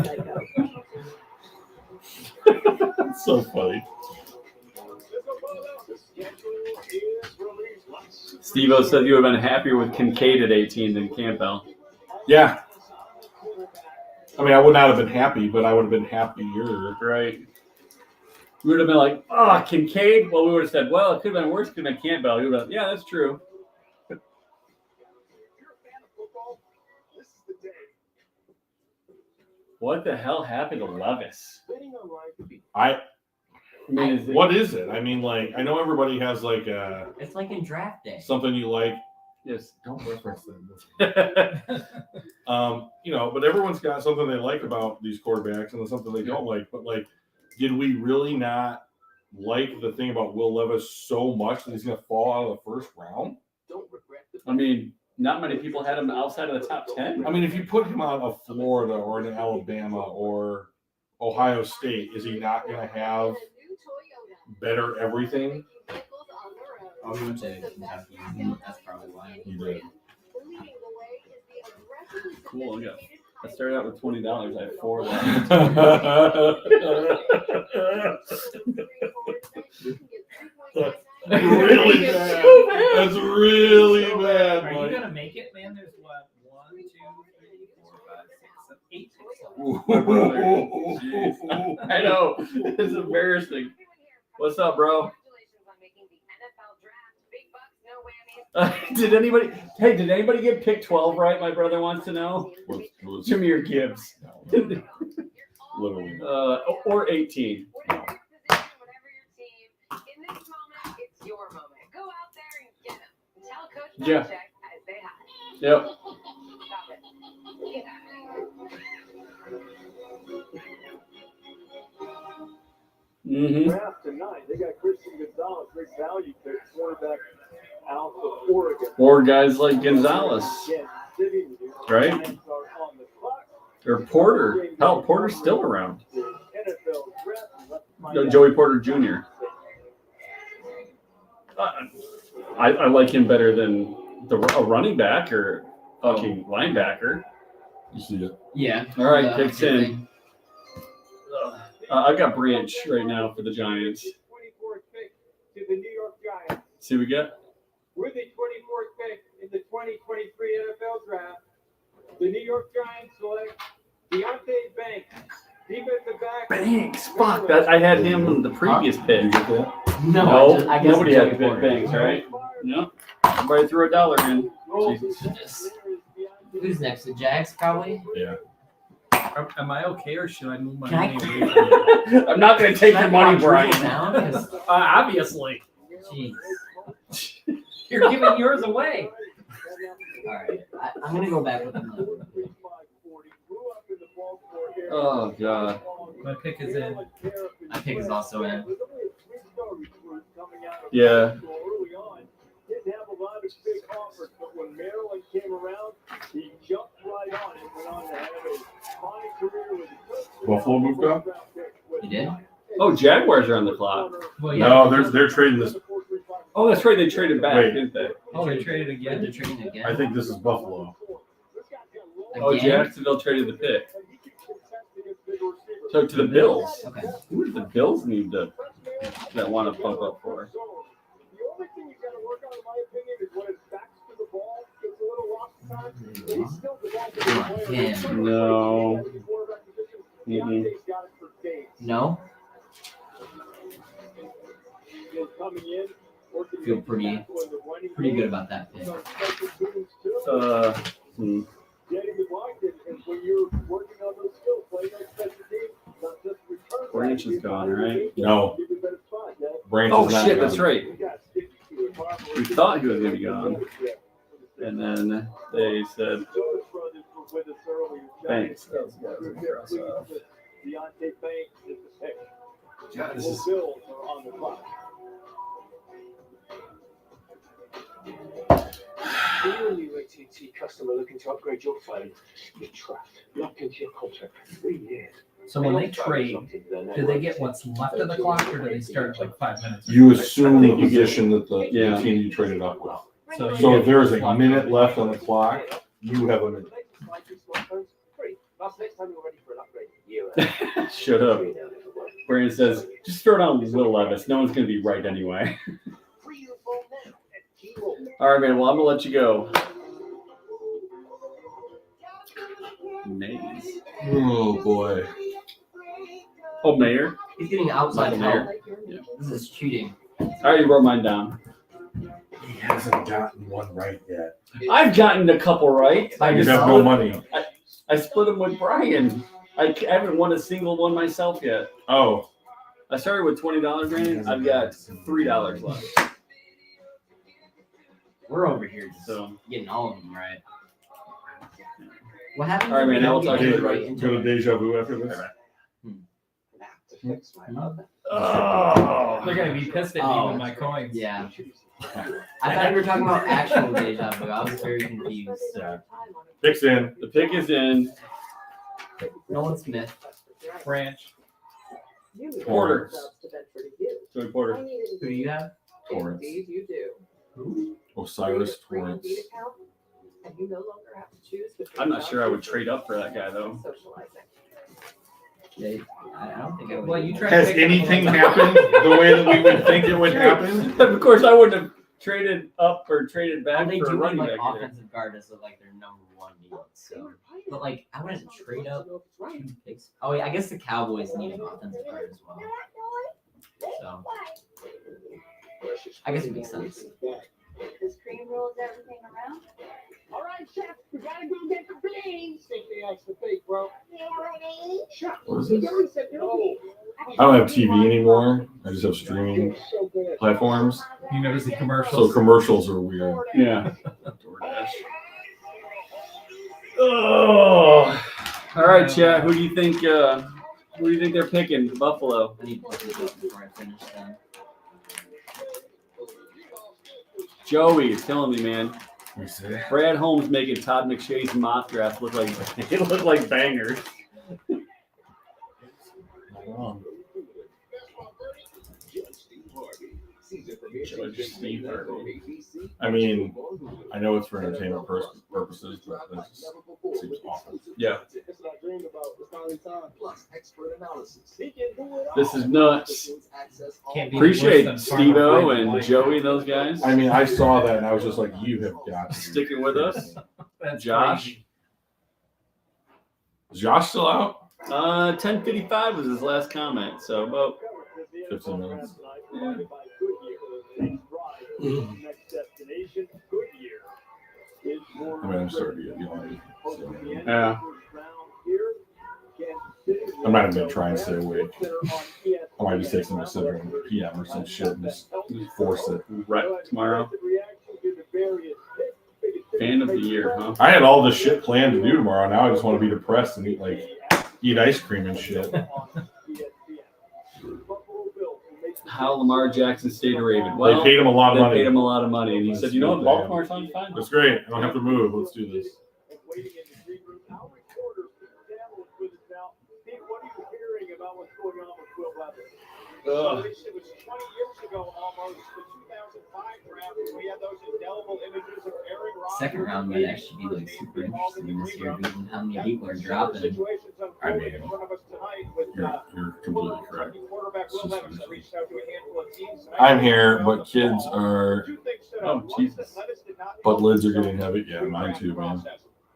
That's so funny. Steve-O said you would have been happier with Kincaid at 18 than Campbell. Yeah. I mean, I would not have been happy, but I would have been happier. Right. We would have been like, oh, Kincaid? Well, we would have said, well, it could have been worse. It could have been Campbell. You would have, yeah, that's true. What the hell happened to Levis? What is it? I mean, like, I know everybody has like It's like in draft day. something you like. Yes. Don't reference them. You know, but everyone's got something they like about these quarterbacks and something they don't like. But like, did we really not like the thing about Will Levis so much that he's going to fall out of the first round? I mean, not many people had him outside of the top 10. I mean, if you put him on a Florida or an Alabama or Ohio State, is he not going to have better everything? Oh, we went to Kentucky. That's probably why. He did. Cool. I started out with $20. I have 4 left. That's really bad. That's really bad. Are you Mike. gonna make it, man? There's what? 1, 2, 3, 4, 5, 6, 7, 8 picks. My brother. Jeez. I know. It's embarrassing. What's up, bro? Did anybody get pick 12 right? My brother wants to know. Jameer Gibbs. Literally. Or 18. Yeah. Yep. Mm-hmm. Draft tonight, they got Christian Gonzalez, great value pick, quarterback out of Oregon. Or guys like Gonzalez, right? Or Porter. Hell, Porter's still around. No, Joey Porter Jr. I like him better than a running back or fucking linebacker. You see it. Yeah. All right, picks in. I've got Branch right now for the Giants. 24th pick to the New York Giants. See what we get? With the 24th pick in the 2023 NFL Draft, the New York Giants select Deontay Banks, defensive back. Banks. Fuck that. I had him in the previous pick. You get that? No, I guess Nobody Joey had Porter. Banks, right? No. Somebody threw a dollar in. Jesus. Who's next? The Jags, probably? Yeah. Am I okay, or should I move my Can I- money away from you? I'm not going to take Can I your money, quadruple Brian. down? 'Cause- Obviously. Jeez. You're giving yours away. All right, I'm gonna go back with another one. Oh god. My pick is in. My pick is also in. Yeah. Didn't have a lot of big offers, but when Maryland came around, he jumped right on it, went on to have a fine career with the Buffalo moved up? You did? Oh, Jaguars are on the clock. Well, yeah. No, they're trading this. Oh, that's right. They traded back, Wait. didn't they? Oh, they traded They're again. trading again. I think this is Buffalo. Oh, Again? Jacksonville traded the pick. So to the Bills. Okay. Who do the Bills need to that want to pump up for? The only thing you got to work on, in my opinion, is when it's back to the ball, gets a little lost time. He's still the Again. No. Mhm. Deontay's got it for days. No. He's coming in, working Feel the pretty tackle and the running good game. about that pick. Some special teams, too. Hmm. Getting the block, and when you're working on those skills, playing those special teams, not just return. Branch is gone, right? No. Give you a better spot, yeah. Branch Oh is not shit, gone. that's right. You got 62 We thought he was gonna be gone, and then they said Jonas brothers were with us earlier. thanks. Deontay Banks is the pick. God, this Well, is Bills are on the clock. Are you a AT&T customer looking to upgrade your phone? You're trapped. Locked into your contract for 3 years. So when they trade, do they get what's left of the clock, or do they start at like 5 minutes? You assume the I think you get- position that the Yeah. team you traded up with. So, So if there's a minute left on the clock, you have a minute. Free. That's next time you're ready for an upgrade. You shut up. Brandon says just throw down Will Levis. No one's gonna be right anyway. free your phone now at T-Mobile. All right, man. Well, I'm gonna let you go. Nays. Oh boy. Oh, Mayor. He's getting outside Mayor. help. This is cheating. I already wrote mine down. He hasn't gotten one right yet. I've gotten a couple right. I You just have no money. I split them with Brian. I haven't won a single one myself yet. Oh, I started with $20, Brandon. I've got $3 left. We're over here just So, getting all of them right. What happened? All right, man, when I will we talk to get you right later. into go to it? deja vu after this. To fix my oven. oh, they're gonna be pissed at me Oh. with my coins. Yeah. I thought you were talking about actual deja vu. I was very confused. Pick's in. the pick is in. Nolan Smith. Branch. Porter. Joey Porter. Who do you have? Torrance. you do. Osiris Torrance. And you no longer have to choose between I'm not sure I would trade up for that guy though. socializing. I don't think I would. Well, you tried. Has to pick anything up- happened the way that we would think it would happen? Of course, I wouldn't have traded up or traded back They for a do need running like back either. offensive guard as like their number one need. So, but like I wouldn't trade up 2 picks. Oh yeah, I guess the Cowboys need an offensive guard as well. So I guess it makes sense. Does cream rules everything around? All right, chef, we gotta go get the beans. Think they asked the big, bro. Chef, What is you this? already said no. I don't have TV anymore. I just have streaming So good. platforms. You never see So commercials. commercials are weird. Yeah. DoorDash. Oh. All right, chat. Who do you think? Who do you think they're picking? Buffalo. I need to look this up before I finish then. Joey is killing me, man. Let me see. Brad Holmes making Todd McShay's mock draft look like it looked like bangers. Judge Steve Harvey. I mean, I know it's for entertainment purposes, but this seems awful. Yeah. That's what I dreamed about. It's finally time. Plus expert analysis. He can do it all. This is nuts. Can't be Appreciate worse than Steve-O Farmer and White. Joey and those guys I mean, I saw that and I was just like, you have got to. sticking with us. That's Josh. crazy. Is Josh still out? 10:55 was his last comment. So about 15 minutes. Yeah. Next destination, Goodyear. I mean, I'm starting to get yawny. So yeah. I'm not even gonna try and stay awake. I might just take some Excedrin PM or some shit and just force it. Right tomorrow. Fan of the year, huh? I had all this shit planned to do tomorrow. Now I just want to be depressed and eat ice cream and shit. How Lamar Jackson stayed a Raven. They Well, paid him a lot of they money. paid him a lot of money, and he said, "You know what? Baltimore's on fine." That's great. I don't have to move. Let's do this. Waiting in the green room. Our reporter, Pete Campbell, is with us now. Pete, what are you hearing about what's going on with Will Levis? It was 20 years ago almost, the 2005 draft, when we had those indelible images of Aaron Rodgers. Second round might actually be like super interesting this year, given how many people are dropping. I mean, you're completely correct. I'm here, but kids are. Oh, Jesus. But lids are getting heavy. Yeah, mine too, man.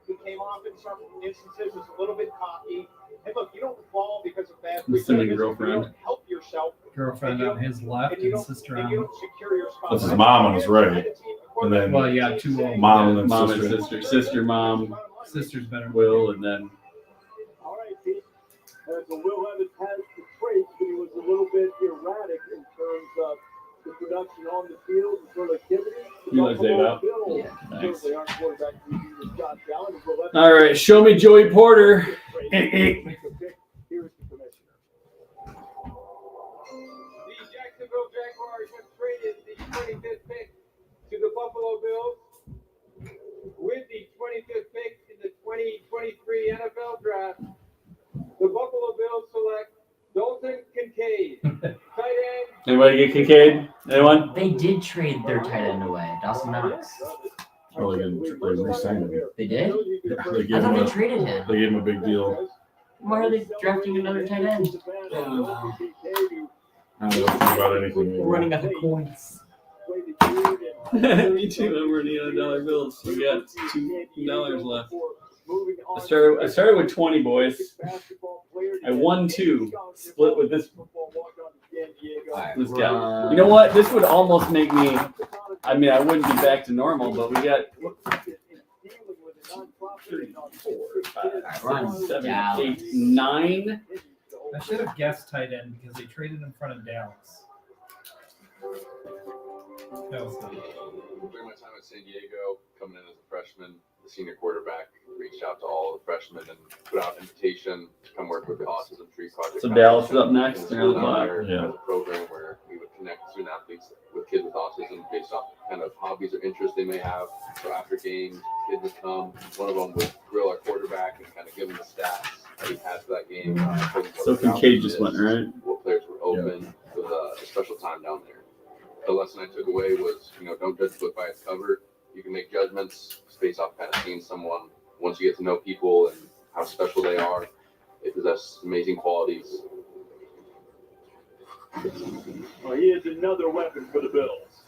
He came off in some instances was a little bit cocky. Hey, look, you don't fall because of bad I'm sending a prejudice. girlfriend. You don't help yourself. Girlfriend on his left and sister And you on. don't secure your spot. That's his mom on his right. And then Well, yeah, two mom and then Mom sister. and sister. Sister, mom, sisters better. Will, and then All right, Pete. So Will Levis has the traits, but he was a little bit erratic in terms of the production on the field and productivity. You want to say that? Yeah. Nice. Certainly aren't quarterbacks who use Josh Allen. Will Levis- All right, show me Joey Porter. Here's the commissioner. The Jacksonville Jaguars have traded the 25th pick to the Buffalo Bills. With the 25th pick in the 2023 NFL Draft, the Buffalo Bills select Dalton Kincaid, tight end. Anybody get Kincaid? Anyone? They did trade their tight end away, Dawson Knox. Oh, they didn't. They re-signed him. They did? Yeah, they I gave thought him they a. traded him. They gave him a big deal. Why are they drafting another tight end? I don't know anything about anything. We're running out of coins. Me too. I'm running out of dollar bills. We got $2 left. I started with 20, boys. I won 2. Split with this guy. You know what? This would almost make me. I mean, I wouldn't be back to normal, but we got 3, 4, 5, Run 7, Dallas. 8, 9. I should have guessed tight end because they traded in front of Dallas. That was good. During my time at San Diego, coming in as a freshman, the senior quarterback reached out to all the freshmen and put out an invitation to come work with the Autism Tree Project. So Dallas is up next. They're on the clock. Yeah. As a program where we would connect student athletes with kids with autism based off kind of hobbies or interests they may have. So after games, kids would come. One of them would grill our quarterback and kind of give him the stats that he had for that game. So Kincaid just went, right? What players were open. It was a special time down there. The lesson I took away was, don't judge a book by its cover. You can make judgments based off kind of seeing someone. Once you get to know people and how special they are, they possess amazing qualities. Well, he is another weapon for the Bills.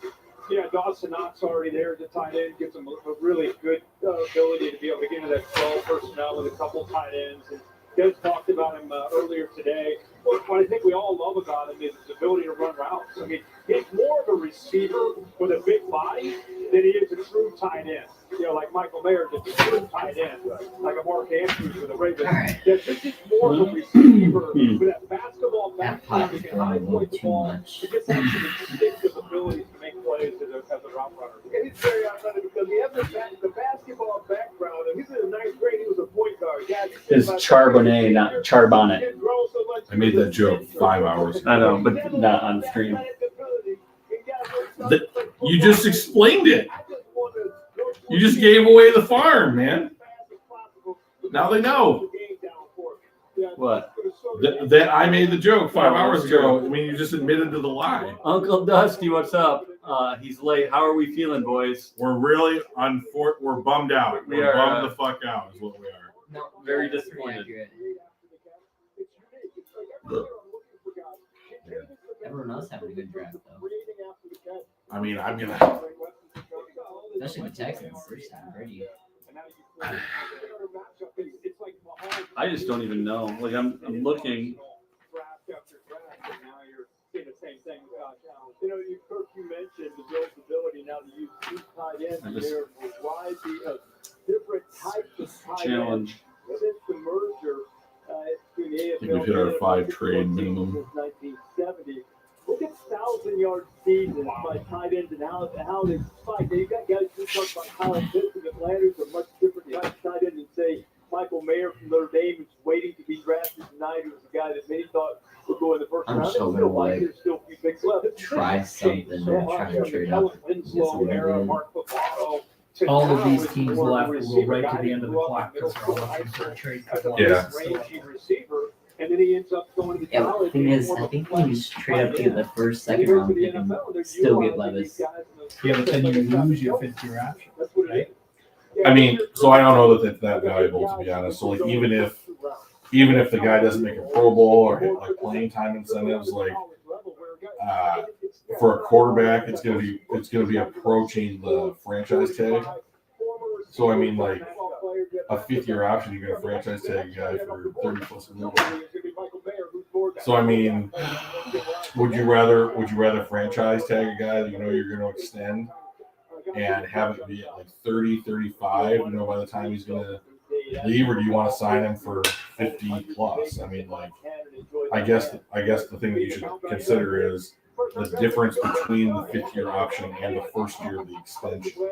Yeah, Dawson Knox already there as a tight end. Gives him a really good ability to be able to get into that 12 personnel with a couple tight ends. And Des talked about him earlier today. What I think we all love about him is his ability to run routes. I mean, he's more of a receiver with a big body than he is a true tight end. Like Michael Mayer, just a true tight end, like a Mark Andrews with the Ravens. Right. This is more of a receiver with that basketball That background. pot He is can going a high little point the too ball. much. He just has some instinctive abilities to make plays as a route runner. And he's very athletic because he has the basketball background. And he's in the 9th grade. He was a point guard. Yeah, It's Charbonnet, not Charbonnet. I made that joke 5 hours ago. I know, but not on stream. You just explained it. You just gave away the farm, man. Now they know What? that I made the joke 5 hours ago. I mean, you just admitted to the lie. Uncle Dusty, what's up? He's late. How are we feeling, boys? We're really we're bummed out. We We're are, bummed the fuck out is what we are. No, Very that's pretty disappointed. accurate. Everyone else having a good draft, though. I mean, I'm gonna. Especially the Texans. They're just pretty. I just don't even know. Like I'm looking. Kirk, you mentioned the Bills' ability now to use 2 tight ends. I just- There are a variety of different types of tight ends. Challenge. Since the merger between the AFL think we've hit our and 5 NFL trade minimum. since 1970. Look at Styles and 1,000-yard seasons by tight ends and how they spike. Now, you got guys who talk about Kyle Pitts and Atlanta, who's a much different type of tight end than, say, Michael Mayer from Notre Dame, who's waiting to be drafted tonight, who's a guy that many thought would go in the first I'm round. still There's gonna, like, like, there's still a few picks left. try something and try to trade up. Winslow era, Mark Pavaro, to All of now these it's teams more will of a have to go receiver right guy to the end of the who grew up clock in because they're all middle looking school for a trade. as a Yeah. rangy receiver, and then he ends up going to Yeah, the college. thing and is, more I of a think when you just trade up to get the first, and he second goes round to the pick and NFL, they're still get utilizing these Levis. guys in the- Yeah, but then you lose your fifth-year option. That's what it is. I mean, so I don't know that it's that valuable, to be honest. So like, even if the guy doesn't make a Pro Bowl or hit like playing time incentives, like for a quarterback, it's gonna be approaching the franchise tag. So I mean, like a fifth-year option, you're gonna franchise tag a guy for $30+ million. So I mean, would you rather franchise tag a guy that you know you're gonna extend and have it be at like 30, 35, you know, by the time he's gonna leave, or do you want to sign him for 50+? I mean, like, I guess the thing that you should consider is the difference between the fifth-year option and the first year of the extension.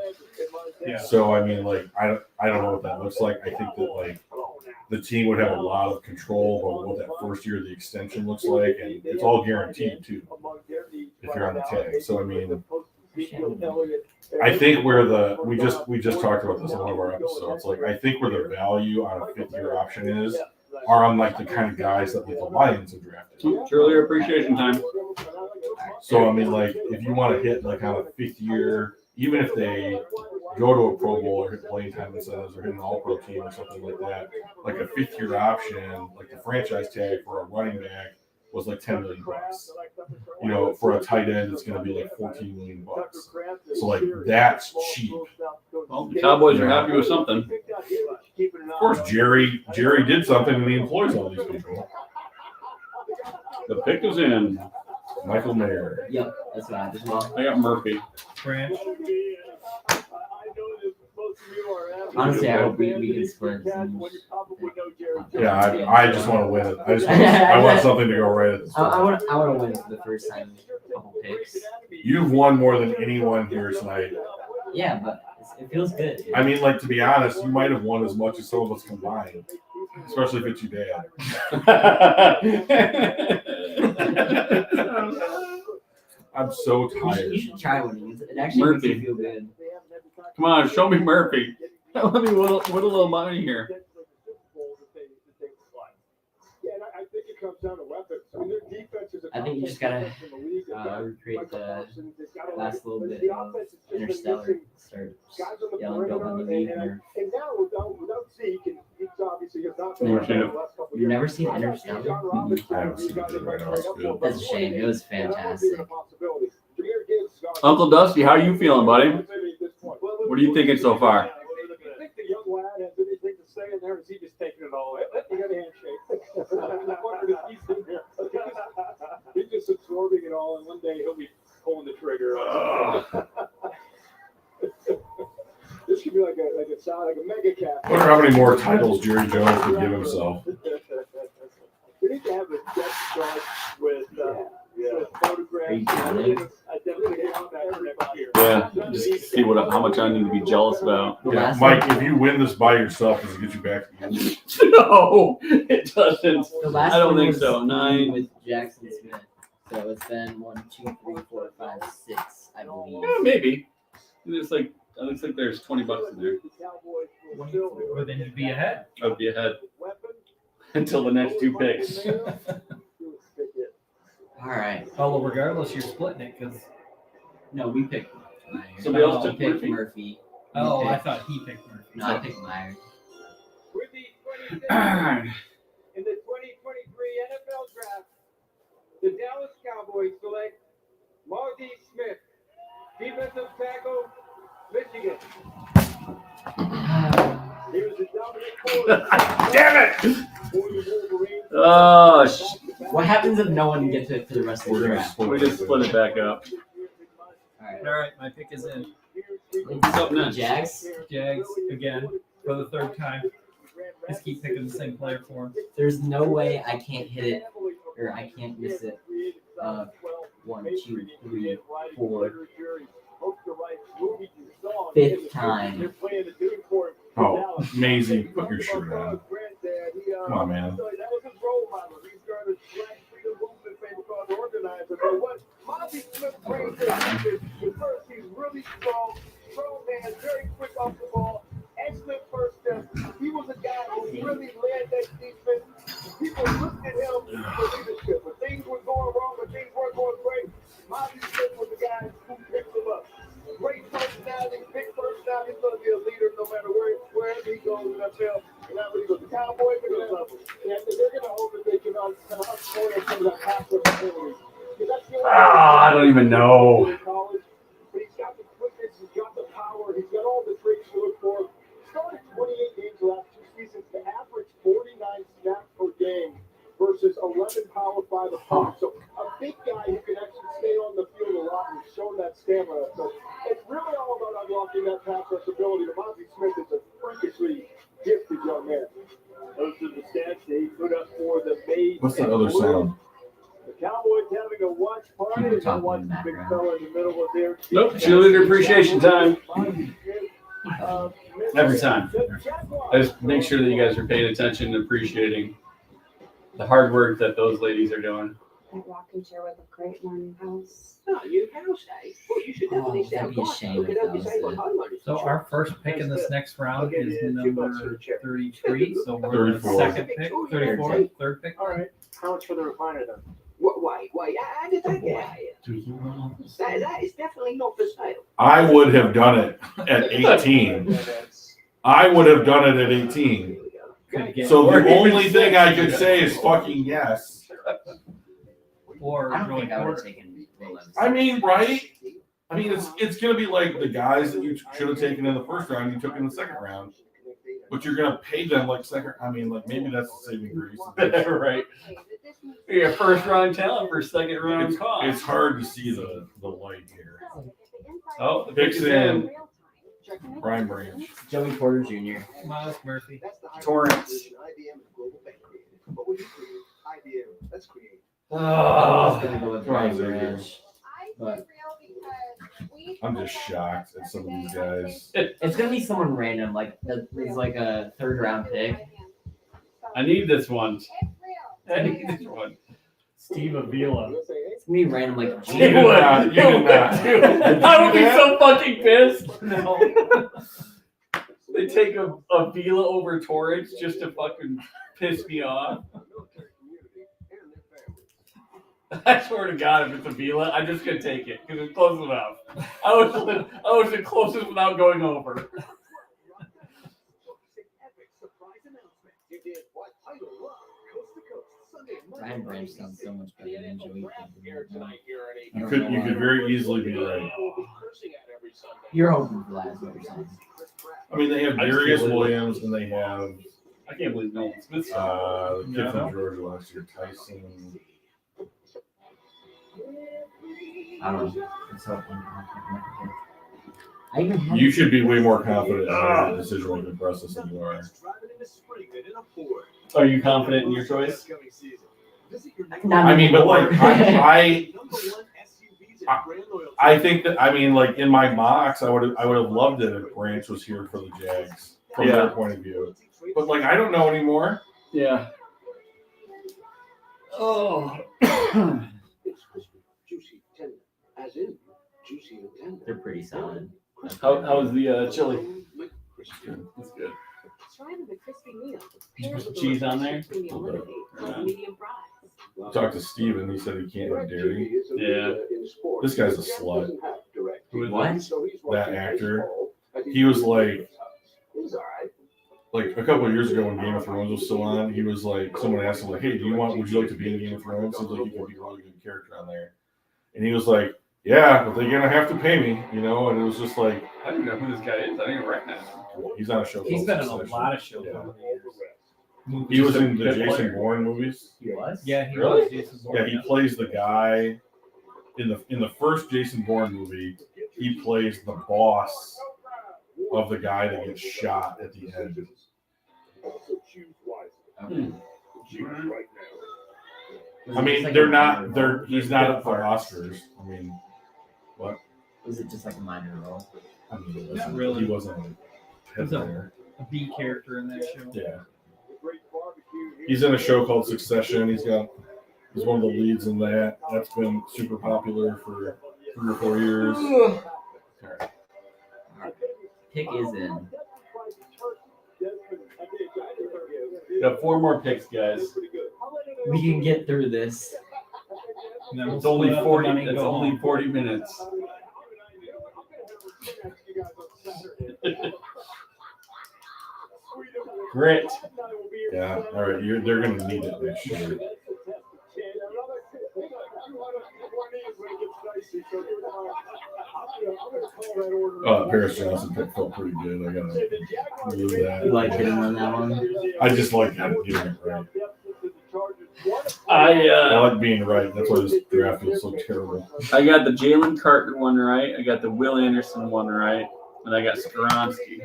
Yeah. So I mean, like, I don't know what that looks like. I think that like the team would have a lot of control over what that first year of the extension looks like, and it's all guaranteed too if you're on the tag. So I mean, I think where we just talked about this in one of our episodes. Like, I think where the value on a fifth-year option are on like the kind of guys that like the Lions have drafted. Truly appreciation time. So I mean, like, if you want to hit like on a fifth year, even if they go to a Pro Bowl or hit playing time incentives or hit an All-Pro team or something like that, like a fifth-year option, like the franchise tag for a running back was like $10 million. You know, for a tight end, it's going to be like $14 million. So like that's cheap. Well, the Cowboys are happy with something. Of course, Jerry did something and he employs all these people. The pick is in. Michael Mayer. Yep, that's what I just want. I got Murphy. Branch. Honestly, I hope we can split. Yeah, I just want to win it. I want something to go right at the I start. want to win for the first time in a couple picks. You've won more than anyone here tonight. Yeah, but it feels good. Dude. I mean, like, to be honest, you might have won as much as some of us combined, especially if it's your dad. I'm so You tired. should try winning. It actually Murphy. makes you feel good. Come on, show me Murphy. Let me whittle a little money here. Yeah, and I think it comes down to weapons. I mean, their defense is a I think you just gotta recreate the last little bit of Interstellar. Start yelling "Go on the beat." And now without Zeke, and he's obviously has not Never seen it. the last couple of You've years. never seen Interstellar? I haven't seen it right now. It's good. That's a shame. It was fantastic. Uncle Dusty, how you feeling, buddy? What are you thinking so far? I think the young lad has anything to say in there, or is he just taking it all in? You got a handshake. I wondered if he's in there. He's just absorbing it all, and one day he'll be pulling the trigger. This could be like a mega cat. I wonder how many more titles Jerry Jones could give himself. We need to have a depth chart with photographs. Are you counting? I definitely want that for next year. Yeah, just see how much I need to be jealous about. The Yeah, last Mike, one- if you win this by yourself, does it get you back again? No, it doesn't. The last I don't one think was so. 9. with Jackson Smith. So it's been 1, 2, 3, 4, 5, 6, I believe. Yeah, maybe. It looks like there's $20 in there. Well, then you'd be ahead. I'd be ahead until the next 2 picks. All right. Although regardless, you're splitting it because. No, we picked Meyer. Somebody else We took picked Murphy? Murphy. Oh, We I picked- thought he picked Murphy. No, I picked Meyer. With the 26th in the 2023 NFL Draft, the Dallas Cowboys select Marty Smith, defensive tackle, Michigan. He was a dominant force. Damn it! For the Wolverines. Oh, What happens if no one gets it for the rest of We're the gonna draft? split we just split it back up. All right. All right, my pick is in. What's up next? Jags. Jags again for the third time. Just keep picking the same player for him. There's no way I can't hit it or I can't miss it. 1, Make 2, sure you 3, get right 4, Twitter, Jerry, hope to write movies and songs. fifth time. They're playing the dude for him. Oh, amazing. Put your shirt on. Come on, man. So that was his role model. He's going to Black Freedom Movement famous cause organizer. But what Bobby Smith brings to him is first, he's really strong man, very quick off the ball, excellent first step. He was a guy who really led that defense. People looked at him for leadership. When things were going wrong, when things weren't going great, Bobby Smith was the guy who picked them up. Great personality, big personality. He's going to be a leader no matter wherever he goes in that field. And now when he goes to Cowboys, they're going to love him. Yeah, they're going to hope that they can exploit some of that pass ability. I don't even know. But he's got the quickness, he's got the power, he's got all the traits you look for. Started 28 games the last 2 seasons to average 49 snaps per game versus 11 Power 5 opponents. So a big guy who can actually stay on the field a lot and show that stamina. So it's really all about unlocking that pass rush ability. Devontae Smith is a freakishly gifted young man. Those are the stats they put up for the Made. What's that other sound? The Cowboys having a watch party. People They talking watch in the the big background. fella in the middle of their Nope, cheerleader appreciation time. Every time. I just make sure that you guys are paying attention and appreciating the hard work that those ladies are doing. That rocking chair with a great morning house. No, you house day. Well, you should definitely stay that'd be a on. shame Look if it up, that you was say, the- well, homeowners So insurance. our first pick in this next round is number 33. So we're the 34. second pick, 34, third pick. All right. How much for the recliner then? Wait, I did think that is definitely not for sale. I would have done it at 18. I would have done it at 18. Could get So Or the even only thing six. I could say is fucking yes. or I don't Joey think I would have Porter. taken Will Levis. I mean, right? I mean, it's gonna be like the guys that you should have taken in the first round, you took in the second round, but you're gonna pay them like second. I mean, like maybe that's the saving grace. Right. You're a first round talent for second round cost. It's hard to see the light here. Oh, the pick Picks is in. Prime Branch. Joey Porter Jr. Miles Murphy. Torrance. What would you create? IBM. Let's create. I was gonna go with Come on, Brian Xavier. Branch, but I'm just shocked at some of these guys. it's gonna be someone random, like he's like a third round pick. I need this one. I need this one. Steve Avila. It's gonna be random, like You did not. You did not. I would be so fucking pissed. No. They take a Vila over Torrance just to fucking piss me off. I swear to God, if it's a Vila, I'm just gonna take it because it's close enough. I was the closest without going over. Brian Branch sounds so much better than Joey Porter. You could very easily be right. You're hoping for that, is what you're saying. I mean, they have I just Darius can't believe it. Williams and they have I can't believe no one Smith's. the kid Yeah. from Georgia last year, Tyson. I don't know. It's hoping. I even have You should be way more confident in your decision-making process than you are. Are you confident in your choice? I mean, but like I think that like in my mocks, I would have loved it if Branch was here for the Jags from Yeah. their point of view. But like I don't know anymore. Yeah. Oh. Juicy tender. As in, juicy and tender. they're pretty solid. How was the chili? That's good. Try the crispy meal. Did you put some cheese on there? Medium fries. Talked to Steven, he said he can't have dairy. Yeah. This guy's a slut. Who is That actor. He was like a couple of years ago when Game of Thrones was still on, he was like, someone asked him like, hey, would you like to be in Game of Thrones? Seems like you could be a really good character on there. And he was like, yeah, but they're gonna have to pay me, and it was just like, I don't know who this guy is. I don't even recognize him. he's on a show. He's called been in a Succession. lot of shows Yeah. over the years. He was in the Good Jason player. Bourne movies. He was? Yeah, he Really? was Jason Bourne. Yeah, he plays the guy in the first Jason Bourne movie. He plays the boss of the guy that gets shot at the end. Also choose wisely. Okay. Choose right Was I it mean, just like they're a not. minor They're role? he's not up for Oscars. I mean, what? Was it just like a minor role? I mean, it Not wasn't, really. he wasn't a head He's a- player. A B character in that show. Yeah. He's in a show called Succession. He's one of the leads in that. That's been super popular for 3 or 4 years. Pick is in. Got 4 more picks, guys. We can get through this. And then we'll It's only split up the 40. money and It's go only home. 40 minutes. Grit. Yeah. All right. They're going to need it next year. Paris Johnson pick felt pretty good. I gotta move that. You like hitting on that one? I just like getting it right. I like being right. That's why this draft feels so terrible. I got the Jalen Carter one right. I got the Will Anderson one right, and I got Skoronsky.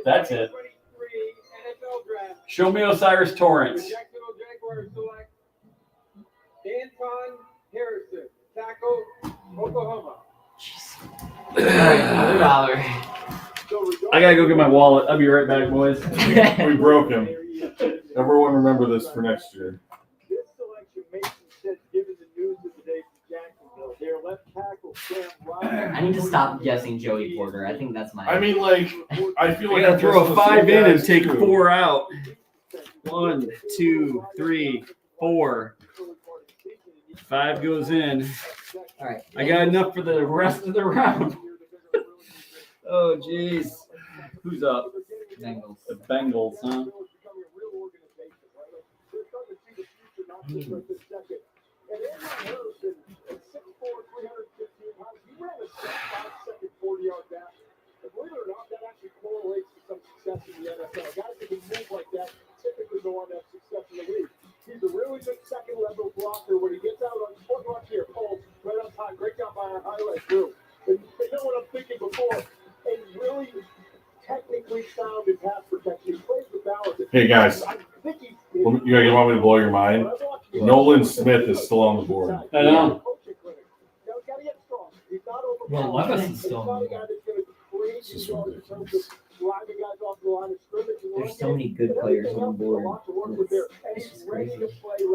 That's it. Show me Osiris Torrance. Jacksonville Jaguars select Anton Harrison, tackle, Oklahoma. Another dollar. I gotta go get my wallet. I'll be right back, boys. We broke him. Everyone remember this for next year. This selection makes sense given the news of the day from Jacksonville. Their left tackle, Sam Ryan. I need to stop guessing Joey Porter. I think that's my. I mean, like, I feel like I gotta I'm throw a guessing the 5 same in and guys, take too. 4 out. 1, 2, 3, 4. 5 goes in. All right. I got enough for the rest of the round. Oh, jeez. Who's up? Bengals. The Bengals, huh? Believe it or not, that actually correlates to some success in the NFL. Guys that can move like that typically go on to have success in the league. He's a really good second level blocker when he gets out on watch here, Paul, right on time. Great job by our highlight crew. And they know what I'm thinking before. And really technically sound in pass protection. He plays with balance. Hey, guys. I think he's You want me to blow your mind? Nolan Smith is still on the board. I know. Well, Levis is still on the board. It's just ridiculous. There's so many good players on the board. It's just crazy.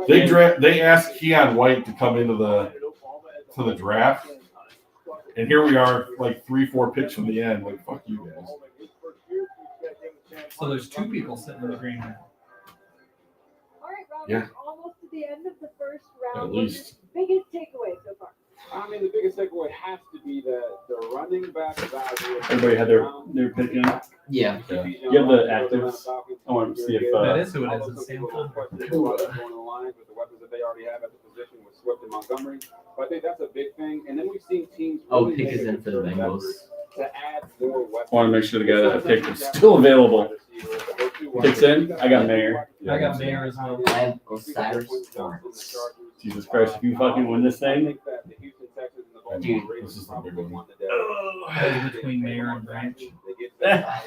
They asked Keon White to come into the draft, and here we are, like 3-4 picks from the end. Like, fuck you guys. So there's 2 people sitting in the green room. All right, Robert, Yeah. almost to the end of the first round. At What's least. your biggest takeaway so far? I mean, the biggest takeaway has to be the running back value. Everybody had their pick in. Yeah. Yeah. You have the actives. I want to see if That is who it is. It's Sam Fun. Going on the lines with the weapons that they already have at the position with Swift and Montgomery. But I think that's a big thing. And then we've seen teams. Oh, really pick make is a in for the concerted Bengals. effort to add more weapons. I want to make sure the guy that I picked is still available. Picks in. I got Mayer. I got Mayer as well. I have Osiris Torrance. Jesus Christ! If you fucking win this thing, Dude. This is the big one. I was between Mayer and Branch. I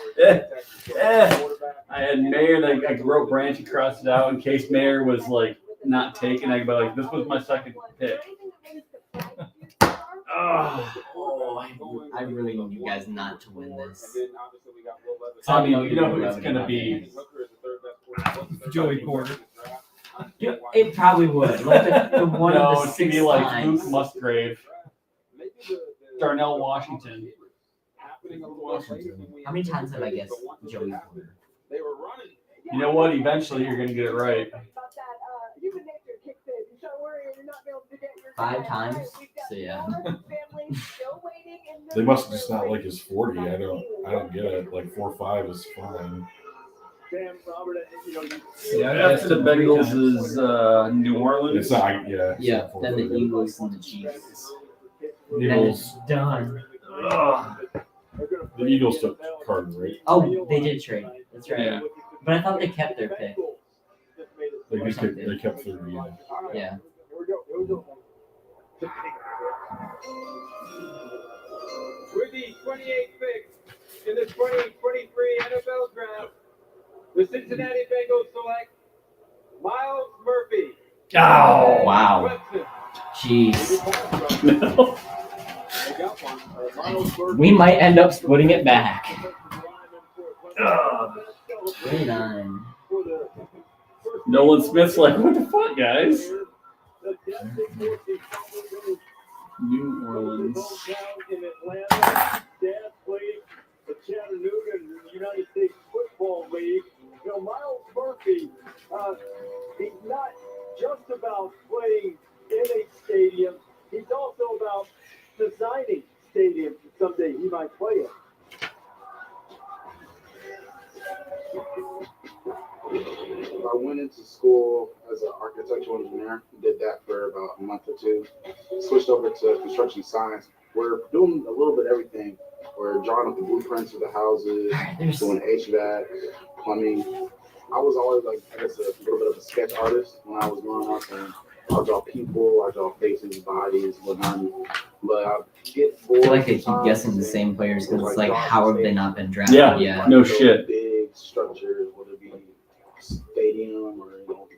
had Mayer. Then I wrote Branch and crossed it out in case Mayer was like not taken. I go like, this was my second pick. I really need you guys not to win this. I mean, you know who it's gonna be. Joey Porter. It probably would. Like the one No, of the it's gonna 6 be like times. Luke Musgrave, Darnell Washington. How many times have I guessed Joey Porter? You know what? Eventually, you're gonna get it right. About that, human nature kicks in. You start worrying you're not going to get your 5 times. So yeah. They must just not like his 40. I don't get it. Like 4.5 is fine. Yeah, After the Bengals is New Orleans. It's not. Yeah. it's Yeah. not Then the 4.5. Eagles and the Chiefs. Then Eagles. it's done. Ugh. The Eagles took Carter, right? Oh, they did trade. That's right. Yeah. But I thought they kept their pick. They kept 30. Yeah. Yeah. With the 28th pick in the 2023 NFL Draft, the Cincinnati Bengals select Miles Murphy. Oh, Wow. Jeez. no. We might end up splitting it back. Ugh. Right on. Nolan Smith's like, what the fuck, guys? New Orleans. In Atlanta, Dad played for Chattanooga in the United States Football League. You know, Miles Murphy, he's not just about playing in a stadium. He's also about designing stadiums that someday he might play in. I went into school as an architectural engineer, did that for about a month or two, switched over to construction science. We're doing a little bit of everything. We're drawing up the blueprints of the houses, doing HVAC, plumbing. I was always like, I guess, a little bit of a sketch artist when I was growing up, and I'll draw people, I draw faces, bodies, whatnot. But I get I bored. feel like I keep sometimes. guessing the same players because it's like, Like, how have they not been drafted Yeah. yet? No shit. Big structures, whether it be stadium or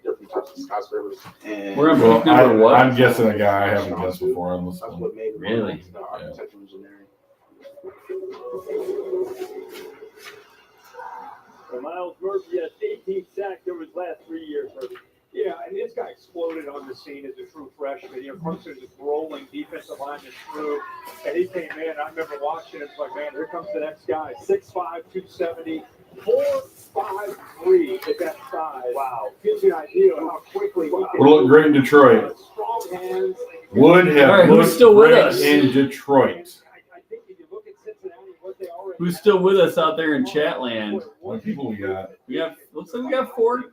different types of skyscrapers. And We're on Well, pick number what? I'm guessing a guy I haven't guessed before on this that's one. what made me Really? into architectural engineering. And Miles Murphy has 18 sacks over his last 3 years. Yeah, and this guy exploded on the scene as a true freshman. You know, Clemson is rolling, defensive line is through, and he came in. I remember watching it. It's like, man, here comes the next guy. 6'5", 270, 4'5'3" at that size. Wow, gives you an idea of how quickly he can Would look great in Detroit. strong hands. Would have All right, who's looked still with great us? in Detroit. I think if you look at Cincinnati, what they already Who's still with us out there in Chatland? What people we got? We got, looks like we got four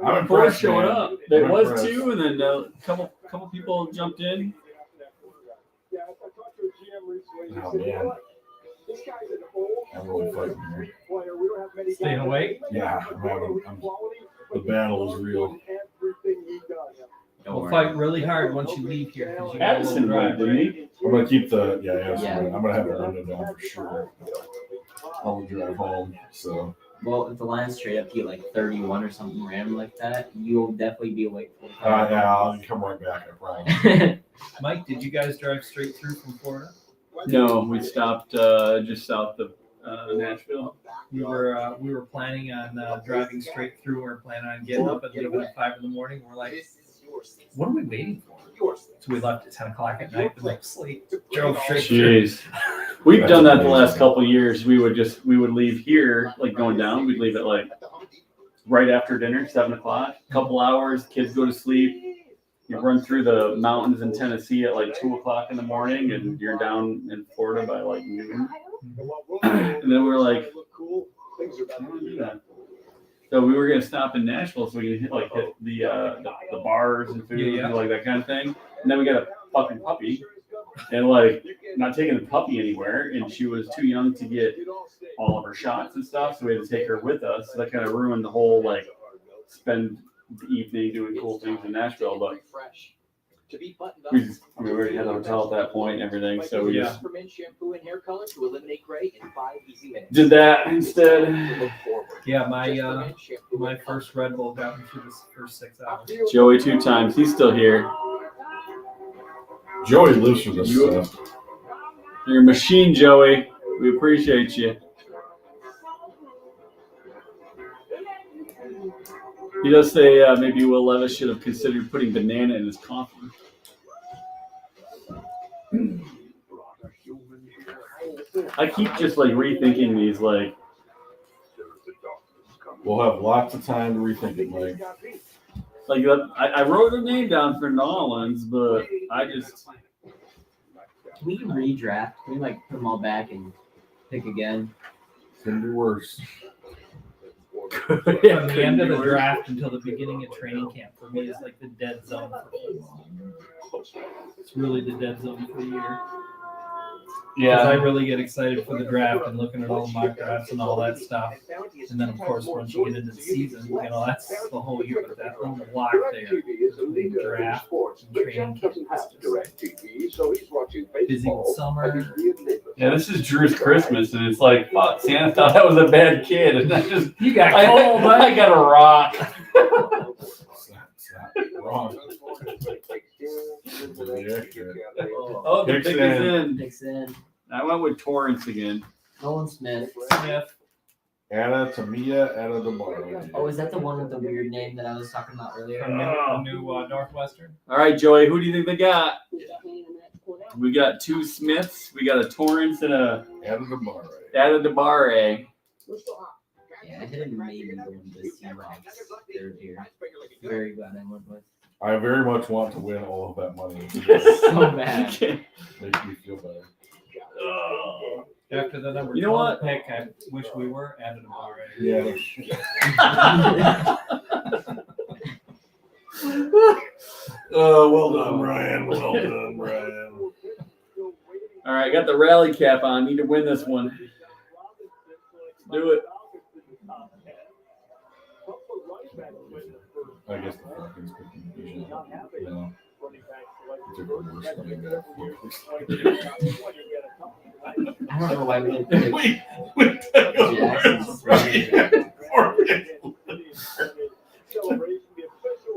I'm Four impressed, showing man. up. There I'm was impressed. two, and then a couple people jumped in. Yeah, I talked to a GM recently. He Oh, said, you know man. what? This guy's an old I'm really fighting here. player. We don't have many Staying guys. awake? Yeah, the battle is real. Everything he does. Don't We'll worry. fight really hard once you leave here. 'Cause you got a little Addison drive, went, didn't he? I'm gonna keep the Yeah. I'm gonna have it running down for sure. I'll drive home. So Well, if the Lions trade up to you like 31 or something random like that, you'll definitely be awake for yeah, I'll come right back. I promise. Mike, did you guys drive straight through from Florida? No, we stopped just south of Nashville. We were planning on driving straight through. We were planning on getting up and leaving at 5 in the morning. We're like, what are we waiting for? So we left at 10 o'clock at night. The next sleep. Drove straight through. Jeez, we've done that the last couple of years. We would leave here, like going down. We'd leave at like right after dinner, 7 o'clock. Couple hours, kids go to sleep. You run through the mountains in Tennessee at like 2 o'clock in the morning, and you're down in Florida by like noon. And then we're like, I don't wanna do that. So we were gonna stop in Nashville so we could hit the bars and food Yeah. and like that kind of thing. And then we got a fucking puppy, and like not taking the puppy anywhere, and she was too young to get all of her shots and stuff, so we had to take her with us. So that kind of ruined the whole like spend the evening doing cool things in Nashville. But we already had a hotel at that point and everything, so we just For men, shampoo and hair color to eliminate gray in 5 easy minutes. did that instead. Yeah, my first Red Bull got me through the first 6 hours. Joey 2 times, he's still here. Joey lives for this stuff. You're a machine, Joey. We appreciate you. He does say maybe Will Levis should have considered putting banana in his coffee. I keep just like rethinking these, like, We'll have lots of time to rethink it, Mike. I wrote a name down for Nolans, but I just Can we redraft? Can we like put them all back and pick again? Couldn't be worse. From the end of the draft until the beginning of training camp for me is like the dead zone for football. It's really the dead zone for the year. Because I really get excited for the draft and looking at all the mock drafts and all that stuff. And then, of course, once you get into the season, you know, that's the whole year. But that little block there, the draft and training camp is just busy with summer. Yeah, this is Drew's Christmas, and it's like, fuck, Santa thought I was a bad kid, and I just You got I cold, buddy. got a rock. Stop. wrong. Oh, the Picks pick is in. in. Picks in. I went with Torrance again. Nolan Smith. Smith. Anna Tamia, Anna DeMar. Oh, is that the one with the weird name that I was talking about earlier? From New Northwestern. All right, Joey, who do you think they got? We got two Smiths. We got a Torrance and a Anna DeMar. Adedabare. Yeah, I didn't maybe go into the Seahawks third year. Very glad I went with. I very much want to win all of that money. So bad. Makes me feel better. After the number You know 12 what? pick, I wish we were added a bar. Yeah. Oh, well done, Ryan. Well done, Ryan. All right, got the rally cap on. Need to win this one. Do it. I guess the Falcons could be no. It's a worse running back. I don't know why we didn't pick Wait, Jackson's running back.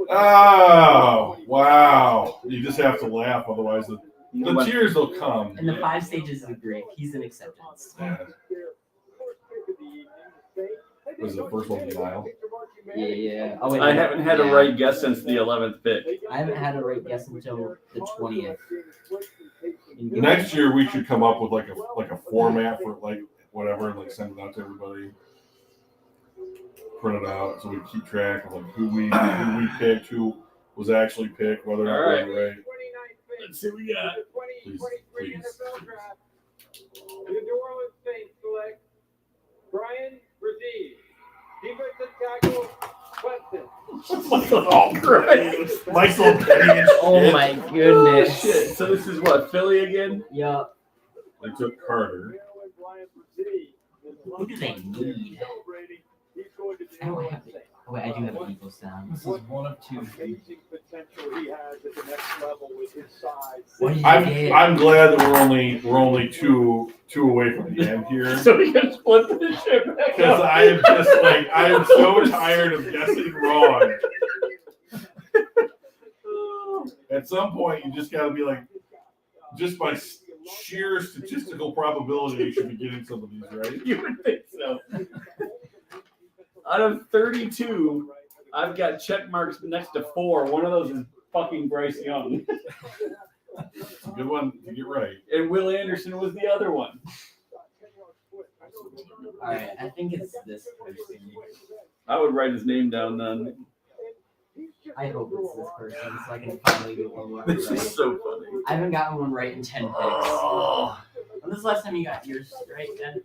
Oh, wow. You just have to laugh, otherwise the tears will come. In the 5 stages of grief, he's an acceptance. Yeah. Was the first one denial? Yeah. Oh, wait, I haven't had a yeah. right guess since the 11th pick. I haven't had a right guess until the 20th. Next year we should come up with like a format for like whatever and like send it out to everybody. Print it out so we can keep track of like who we picked, who was actually picked, whether or not All right. we were right. Let's see what we got. Please. The New Orleans Saints select Brian Brzee, defensive tackle, Clemson. Oh, Christ. Michael Penny. Oh my goodness. Shit. So this is what, Philly again? Yup. They took Carter. Who do they need? I don't have it. Oh, wait, I do have Eagles down. This is one of two. Amazing potential he has at the next level with his size. What did you I'm get? I'm glad that we're only two away from the end here. So we can split the shit back Because up. I am just like I am so tired of guessing wrong. At some point, you just got to be like, just by sheer statistical probability, you should be getting some of these right. You would think so. Out of 32, I've got check marks next to 4. One of those is fucking Bryce Young. It's a good one to get right. And Will Anderson was the other one. Alright, I think it's this person. I would write his name down then. I hope it's this person so I can finally get one more This right. is so funny. I haven't gotten one right in 10 picks. Oh. When was the last time you got yours right, Ben?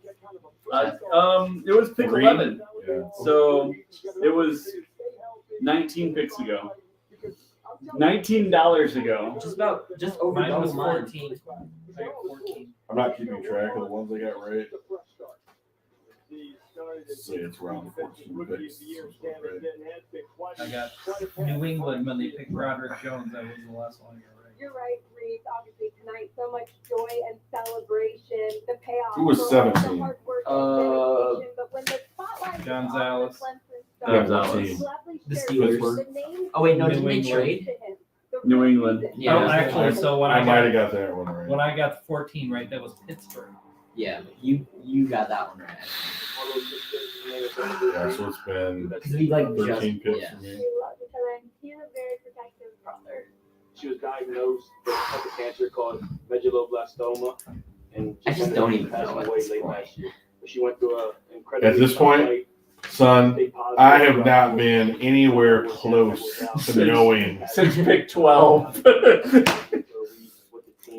It was pick 3? 11. Yeah. So it was 19 picks ago. $19 ago. Just over Mine was double mine. 14. I got 14. I'm not keeping track of the ones I got right. Say it's around 14 picks. I got New England when they picked Roderick Jones. That was the last one I got right. You're right, Reese. Obviously tonight, so much joy and celebration. The payoff. Who was for all the 17? hard work and dedication. But when the spotlight Gonzalez. is on Clemson stars, Gonzalez. he gladly The shares Steelers. the names Oh, wait, no, New didn't they England. trade? to him. The New real England. reason. Yeah. Oh, actually, so when I I might have got got that one right. when I got the 14 right, that was Pittsburgh. Yeah, you got that one right. Yeah, so it's been Because we like 13 picks yeah. for me. We love each other, and he's a very protective brother. She was diagnosed with a type of cancer called medulloblastoma, and I just don't even passed know at away this late point. last year. But she went through an incredible. At this point, son, I have not been anywhere close to knowing. Since pick 12.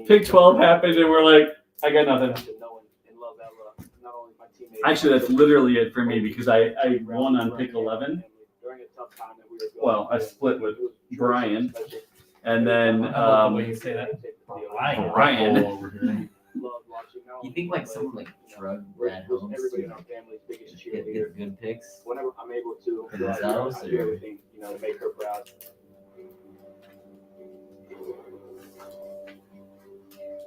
Pick 12 happened and we're like, I got nothing. Actually, that's literally it for me because I won on pick 11. Well, I split with Brian. And then I love the way you say that. Brian. Over here. You think like someone like drug Brad Holmes Everybody to in our family's biggest get cheerleader. good picks? Whenever I'm able to, For themselves, I do or- everything, to make her proud.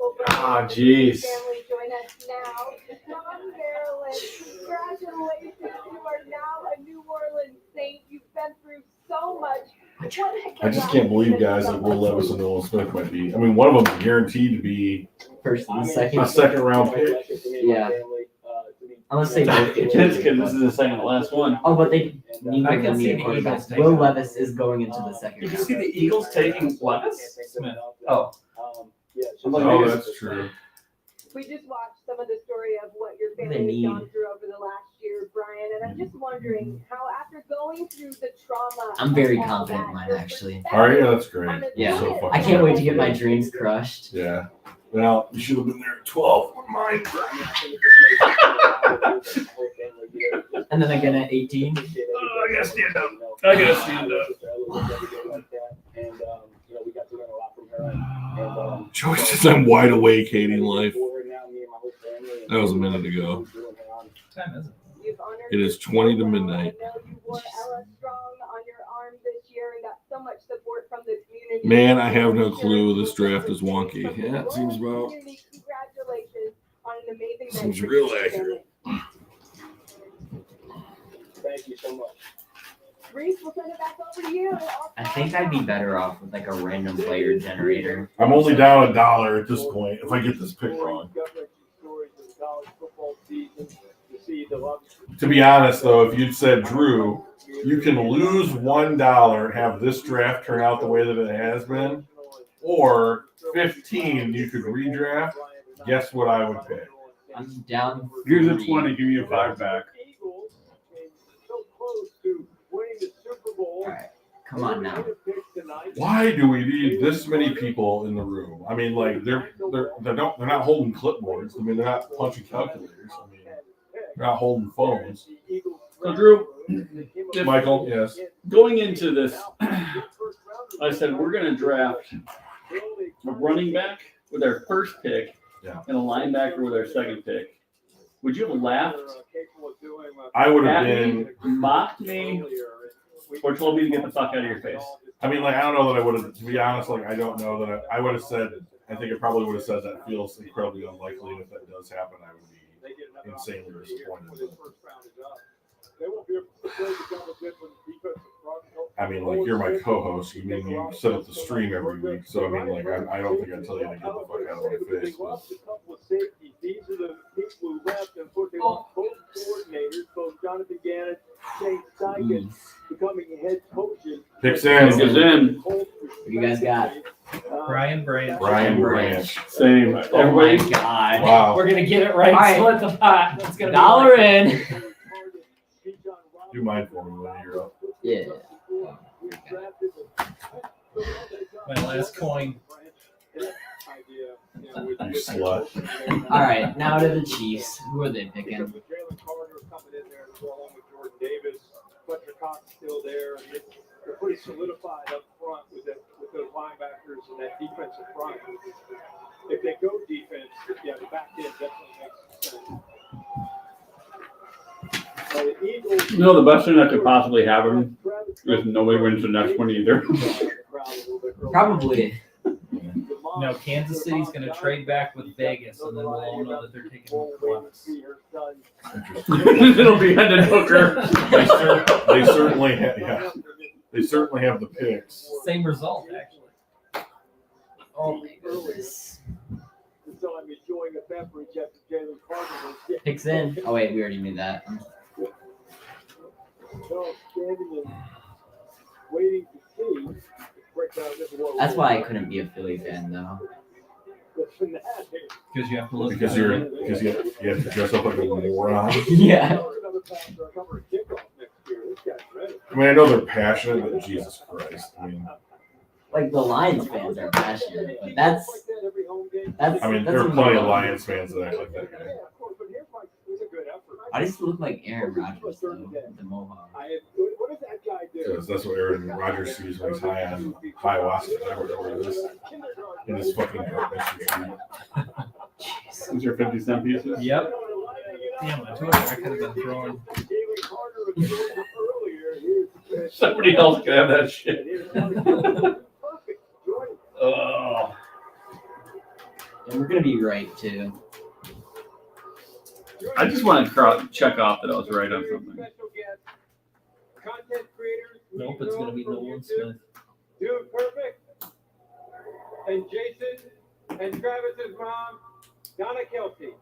Well, Ah, jeez. family, join us now. John Maryland, congratulations. You are now a New Orleans Saint. You've been through so much. I just can't believe guys like Will Levis and Nolan Smith might be. I mean, one of them's guaranteed to be First and a second. second round pick. Yeah. Unless they both get It's traded, because this but- is the second to last one. Oh, but they neither I of can them see need a the quarterback. Eagles taking Will him. Levis is going into the second Did you round. see the Eagles taking Levis? Smith. Oh, I'm like, Oh, maybe that's true. We just watched some of the story of what your What do they family has need? gone through over the last year, Brian, and I'm just wondering how after going through the trauma. I'm very of all confident in that, mine, your actually. All right, yeah, that's great. on the Yeah. So unit- fucking I can't wait to get my dreams crushed. Yeah. Well, you should have been there at 12 with mine. And then again at 18. Oh, I gotta stand up. I gotta stand up. Joey says I'm wide awake, hating life. That was a minute ago. What time is it? You've honored It is your 20 to well. midnight. I know you wore Ella Strong on your arm this year and got so much support from the community. Man, I have no clue. This draft is wonky. Yeah, it seems about. Congratulations on an amazing night Seems for real you and your accurate. family. Thank you so much. Reese, we'll send it back over to you. I think I'd be better off with like a random player generator. I'm only down $1 at this point if I get this pick wrong. To be honest, though, if you'd said, Drew, you can lose $1 and have this draft turn out the way that it has been, or 15 you could redraft, guess what I would pick? I'm down. Here's a 3. 20. Give me a 5 back. Alright, come on now. Why do we need this many people in the room? I mean, like they're not holding clipboards. I mean, they're not punching calculators. I mean, they're not holding phones. So, Drew, Michael, yes. going into this, I said we're going to draft a running back with our first pick and a linebacker with our second pick. Would you have laughed I would have at me, been. mocked me, or told me to get the fuck out of your face? I mean, like I don't know that I would have. To be honest, like I don't know that I would have said. I think it probably would have said that feels incredibly unlikely, and if that does happen, I would be insanely disappointed. I mean, like you're my co-host. You mean you set up the stream every week, so I mean, like I don't think I'd tell you to get the fuck out of my face. But These are the people who left and put both coordinators, both Jonathan Gannon, Shane Steichen, becoming head coaches. Picks in. Picks in. What do you guys got? Brian Branch. Brian Branch. Same. Oh my Everybody, god. Wow. We're gonna get it right. All right. Split the pot. It's gonna be Dollar like- in. Do mine for me when you're up. Yeah. My last coin. You slut. All right, now to the Chiefs. Who are they picking? Jalen Carter coming in there to go along with Jordan Davis. Fletcher Cox still there. And they're pretty solidified up front with those linebackers and that defensive front. If they go defense, yeah, the back end definitely makes sense. The Eagles, you know, the best thing that could possibly happen is nobody wins the next one either. Probably. No, Kansas City's gonna trade back with Vegas, and then we'll all know that they're taking Levis. It'll be Hendon Hooker. They certainly have. Yeah, they certainly have the picks. Same result, actually. Oh my goodness. So I'm enjoying a beverage after Jalen Carter was Picks in. Oh wait, we already knew that. So standing and waiting to see. That's why I couldn't be a Philly fan though. Because you have to look. Because you have to dress up like a moron. Yeah. I mean, I know they're passionate, but Jesus Christ. I mean, Like the Lions fans are passionate, but that's I mean, there are plenty of Lions fans that act like that guy. Why does he look like Aaron Rodgers though, with the mohawk? Because that's what Aaron Rodgers sees when he's high on ayahuasca, or whatever it is, in his fucking darkness. These are 50-cent pieces. Yep. Damn, I told you I could have been throwing. Somebody else could have that shit. Oh. And we're gonna be right too. I just want to check off that I was right on something. Content creators. Nope, it's gonna be Nolan Smith. Dude Perfect, and Jason, and Travis's mom, Donna Kelsey.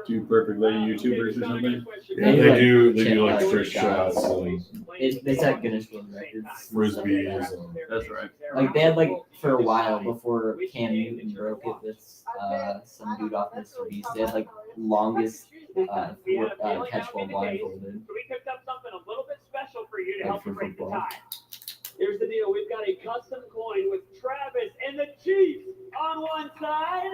Two perfect lady YouTubers or something. Yeah, Maybe they like do chip like trick shots. shots and They set Guinness World Records. frisbees. And, That's right. Like they had like for a while before Cam Newton broke it with some dude off Mr. Beast. They had like longest catch ball blindfolded. So we cooked up something a little bit special for you to Like help for you break the football. tie. Here's the deal. We've got a custom coin with Travis and the Chiefs on one side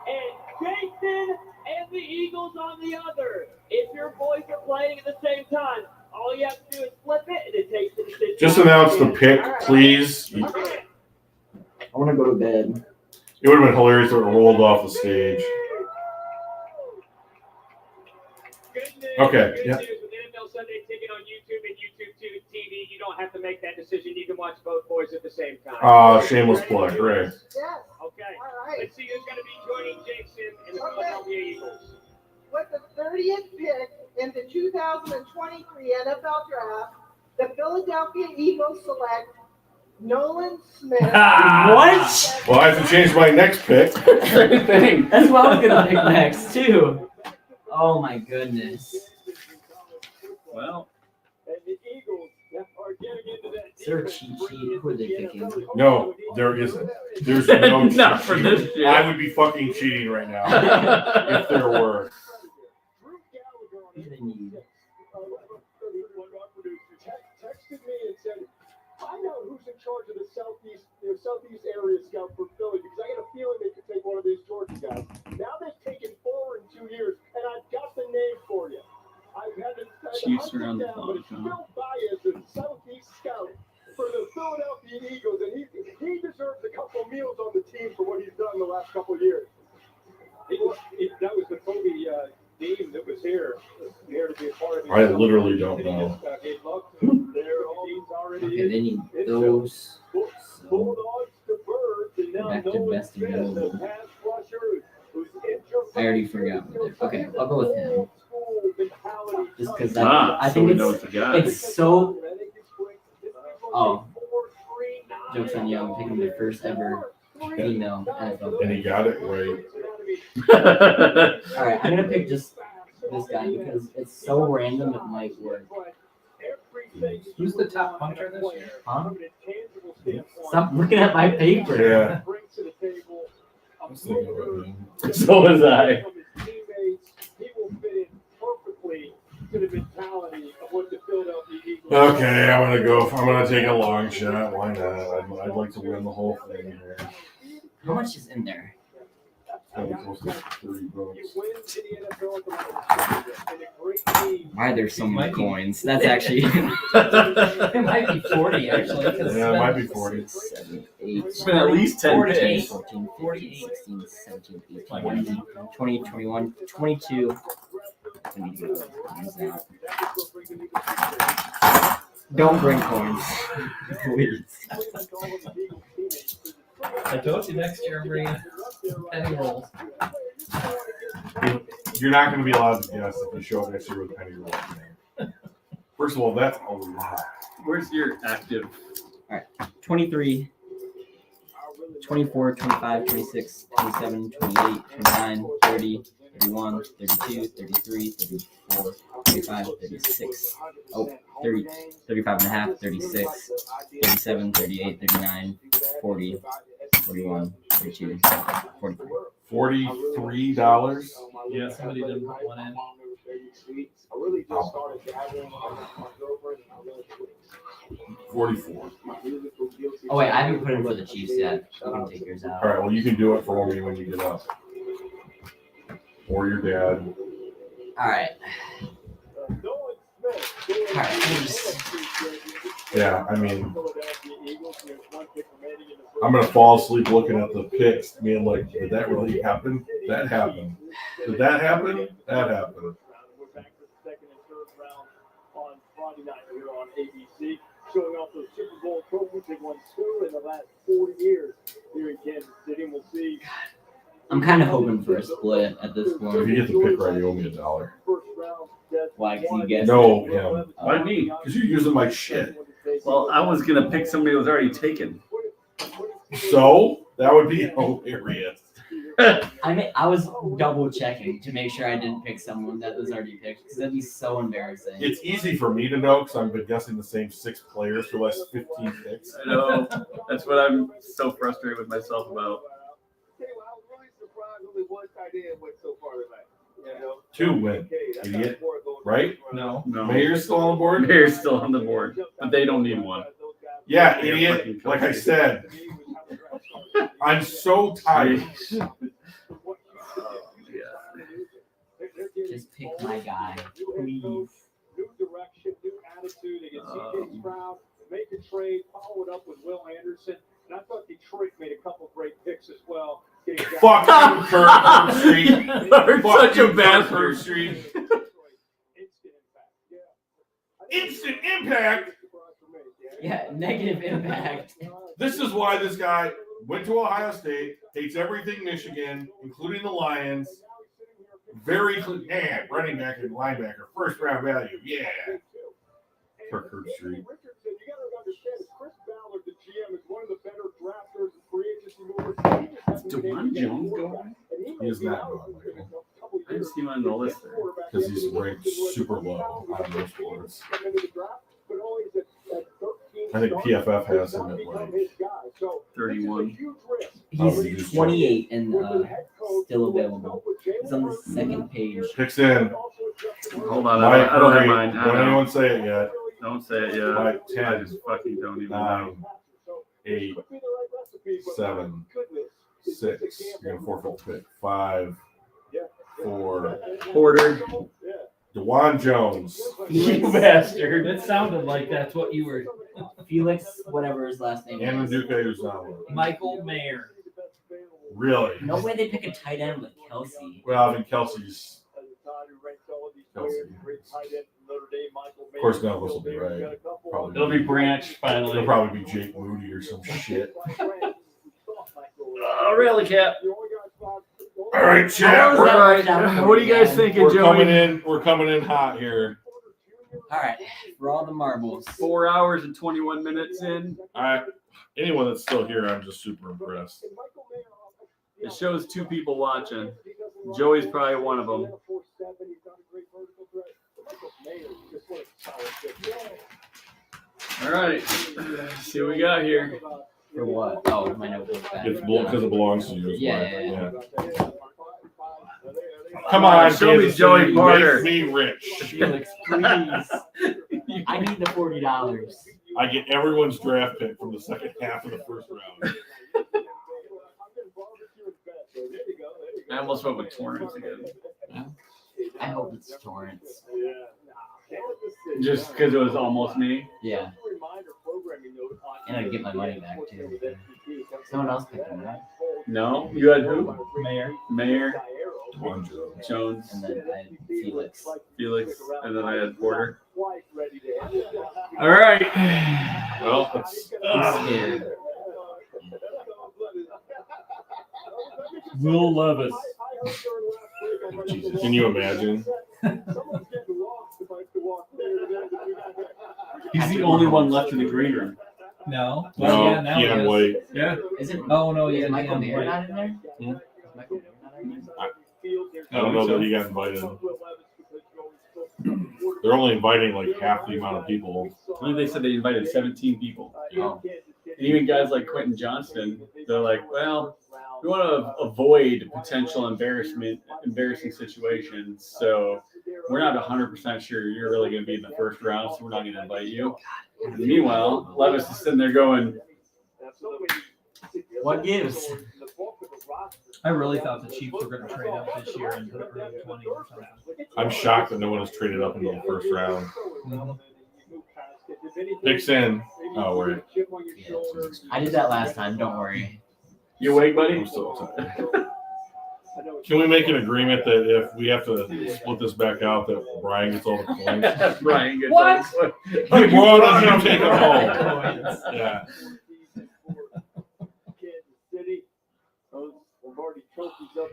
and Jason and the Eagles on the other. If your boys are playing at the same time, all you have to do is flip it and it takes the decision. just announce the pick, please. All right. I want to go to bed. It would have been hilarious if it rolled off the stage. Good news. Okay, Good yeah. news. With NFL Sunday Ticket on YouTube and YouTube TV, you don't have to make that decision. You can watch both boys at the same time. Shameless plug, right? Yes. Okay. All right. Let's see who's going to be joining Jason and the Philadelphia Eagles. With the 30th pick in the 2023 NFL Draft, the Philadelphia Eagles select Nolan Smith. What? Well, I have to change my next pick. Same thing. That's what I was gonna pick next too. Oh my goodness. Well, And the Eagles are getting into that. Is there a cheat sheet? Who are they picking? No, there isn't. There's no not cheat for sheet. this shit. I would be fucking cheating right now if there were. Who do they need? Texted me and said, find out who's in charge of the southeast area scout for Philly, because I got a feeling they could take one of these Georgia guys. Now they've taken 4 in 2 years, and I've got the name for you. I've had to Chiefs hunt are on it the down, but it's phone, Phil Baez, the southeast scout for the Philadelphia Eagles, and he deserves a couple meals on the team for what he's done the last couple of years. That was the Kobe team that was here to be a part of it. I literally don't know. He'd love to. Their team's already Okay, they need those. So Bulldogs to Birds, and now back to Nolan best Smith, available. the pass rusher, who's injured. I already forgot. Okay, I'll go with him. Just because Ah, I so think we know what it's you got. it's so. Oh, jokes on you! I'm picking the first ever female NFL. And he got it right. All right, I'm gonna pick just this guy because it's so random. It might work. Who's the top punter this year? Huh? Stop looking at my paper. Yeah. I was thinking about him. So was I. He will fit in perfectly to the mentality of what the Philadelphia Eagles. Okay, I'm gonna take a long shot. Why not? I'd like to win the whole thing here. How much is in there? It's gonna be close to $30. Why are there so many Might be- coins? That's actually. It might be 40 actually. 'cause Yeah, it might be 40. 7, 8, It's been at least 10 48. days. 14, 15, 16, 17, 18, 19, 20, 21, 22. I need to times that. Don't bring coins, please. I told you next year I'm bringing penny rolls. You're not gonna be allowed to guess if you show up next year with a penny roll. First of all, that's a lot. Where's your active? 23, 24, 25, 26, 27, 28, 29, 30, 31, 32, 33, 34, 35, 36, 30, 35 and a half, 36, 37, 38, 39, 40, 41, 42, 44. $43. Yeah. Somebody didn't put one in. I really just started dabbling with my girlfriend and I love Twix. 44. Oh wait, I haven't put in for the Chiefs yet. You can take yours out. All right, well, you can do it for me when you get up. Or your dad. All right. Nolan Smith. All right. we'll just- Yeah, I mean, I'm gonna fall asleep looking at the picks, being like, did that really happen? That happened. Did that happen? That happened. We're back to the second and third round on Friday night here on ABC, showing off those Super Bowl trophies. They've won 2 in the last 40 years here in Kansas City. And we'll see. I'm kind of hoping for a split at this If point. you get the pick right, you owe me $1. First Why? 'Cause you guessed No, it. him. Why me? Because you're using my shit. Well, I was gonna pick somebody that was already taken. So that would be hilarious. I was double checking to make sure I didn't pick someone that was already picked because that'd be so embarrassing. It's easy for me to know because I've been guessing the same 6 players for the last 15 picks. I know. That's what I'm so frustrated with myself about. I was really surprised only one tight end went so far tonight. You know? 2 win, idiot. Right? No. No, Mayor's still on the board? Mayor's still on the board, but they don't need one. Yeah, idiot. Like I said, I'm so tired. Just pick my guy, please. New direction, new attitude. They get CJ Stroud, make a trade, follow it up with Will Anderson. And I thought Detroit made a couple great picks as well. Fuck you, Kirk Street. You're Fuck such you, a Kirk bastard. Street. Instant impact. Yeah, negative impact. This is why this guy went to Ohio State, hates everything Michigan, including the Lions. Very clean, running back and linebacker, first round value. Yeah. Kirk Street. You got to understand, Chris Ballard, the GM, is one of the better drafters and free agency movers. Is DeJuan Jones going? He is not going. I didn't see him on the list there. Because he's ranked super low on those boards. I think PFF has him at like 31. He's 28 and still available. He's on the second page. Picks in. Hold on, Mike I don't have Murray. mine. I Don't don't, anyone say it yet. don't say it yet. Mike, I 10, just fucking don't even 9, know. 8, 7, 6. You're gonna forfeit the pick. 5, 4. Porter. DeJuan Jones. You bastard. It sounded like that's what you were. Felix, whatever his last name And is. Duke Uzawa. Michael Mayer. Really? No way they pick a tight end with Kelsey. Well, I mean, Kelsey's. Kelsey. Of course, none of us will be right. Probably. It'll be Branch finally. It'll probably be Jake Moody or some shit. Really, Cap? All right, chat. All right. What are you guys thinking, We're Joey? coming in. We're coming in hot here. All right, for all the marbles. 4 hours and 21 minutes in. Anyone that's still here, I'm just super impressed. It shows 2 people watching. Joey's probably one of them. All right. Let's see what we got here. For what? Oh, my notebook back. It's because it belongs to you. is Yeah, why. yeah, yeah. Come on, Show me Kansas Joey City, Porter. Make me rich. Felix, please. I need the $40. I get everyone's draft pick from the second half of the first round. I almost went with Torrance again. I hope it's Torrance. Just because it was almost me. Yeah. And I'd get my money back too. Someone else picked him, right? No? You had who? Mayer. DeJuan Jones. Jones. And then I had Felix. Felix. And then I had Porter. All right. Well, I'm scared. Will Levis. Jesus, can you imagine? He's the only one left in the green room. No. No, Yeah, now he Keon is. White. Yeah. Is it? Oh no, Is yeah, Michael Deion Mayer White. not in there? Hmm? Is Michael Mayer not in there? I don't know that he got invited. They're only inviting like half the amount of people. I think they said they invited 17 people. Oh. And even guys like Quentin Johnston, they're like, well, we want to avoid potential embarrassing situations. So we're not 100% sure you're really going to be in the first round, so we're not going to invite you. And meanwhile, Levis is sitting there going, What gives? I really thought the Chiefs were going to trade up this year and put it around 20 or something. I'm shocked that no one has traded up into the first round. Mhm. Picks in. Oh, wait. I did that last time. Don't worry. you awake, buddy? I'm so excited. Can we make an agreement that if we have to split this back out, that Brian gets all the points? Brian gets What? You brought us, you take them home. Yeah.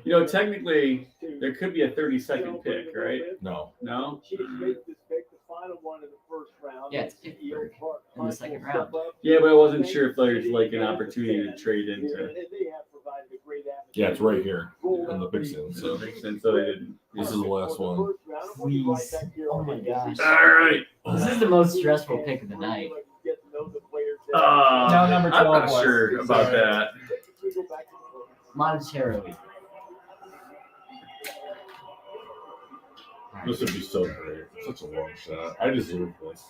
You know, technically, There could be a 32nd pick, right? No. No? Chiefs make this pick, the final one in the first round. Yeah, it's Pittsburgh in the second round. Yeah, but I wasn't sure if there's like an opportunity to trade into. They have provided a great atmosphere. Yeah, it's right here in the big sin. So So it makes sense. So they didn't. this is the last one. Please. Oh my gosh. All right. This is the most stressful pick of the night. No, number 12 I'm not was. sure about that. Monetarily. This would be so great. Such a long shot. I deserve this.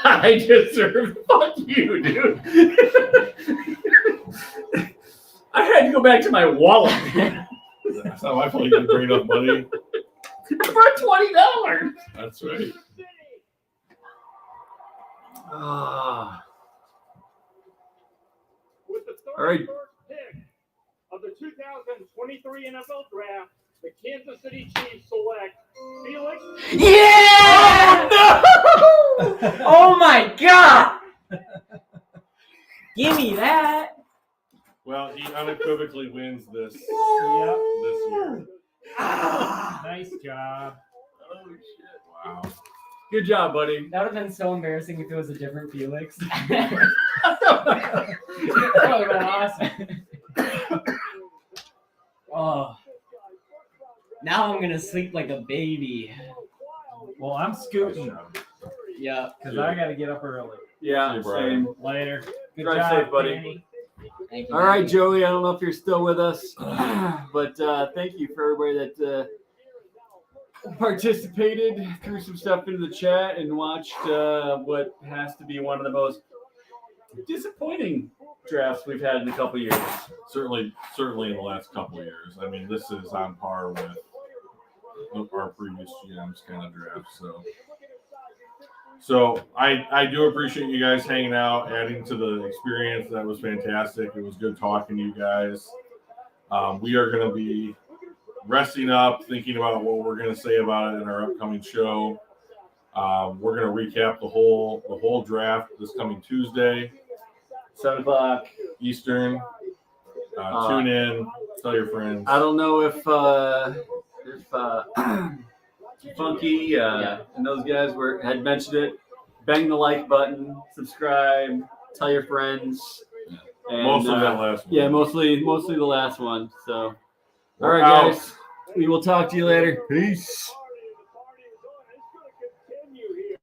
I deserve. Fuck you, dude. I had to go back to my wallet That's not my fault. You didn't bring enough money. for $20. That's right. Ah. With the All right. 31st pick of the 2023 NFL Draft, the Kansas City Chiefs select Felix. Yeah! Oh my god! Give me that! Well, he unequivocally wins this this year. Nice job. Oh shit! Wow. Good job, buddy. That would have been so embarrassing if it was a different Felix. That would have been awesome. Oh. Now I'm gonna sleep like a baby. Well, I'm scooting Yeah. because I got to get up early. Yeah, See you, Brian. same. Later. Good Drive job, safe, buddy. Danny. Thank you. All right, Joey. I don't know if you're still with us, but thank you for everybody that participated, threw some stuff into the chat, and watched what has to be one of the most disappointing drafts we've had in a couple years. Certainly in the last couple of years. I mean, this is on par with our previous GM's kind of draft. So I do appreciate you guys hanging out, adding to the experience. That was fantastic. It was good talking to you guys. We are going to be resting up, thinking about what we're going to say about it in our upcoming show. We're going to recap the whole draft this coming Tuesday, 7 o'clock Eastern. Tune in, tell your friends. I don't know if Funky and those guys had mentioned it. Bang the like button, subscribe, tell your friends. And, Mostly that last one. Yeah, mostly the last one. So, all We're right, out. guys, we will talk to you later. Peace.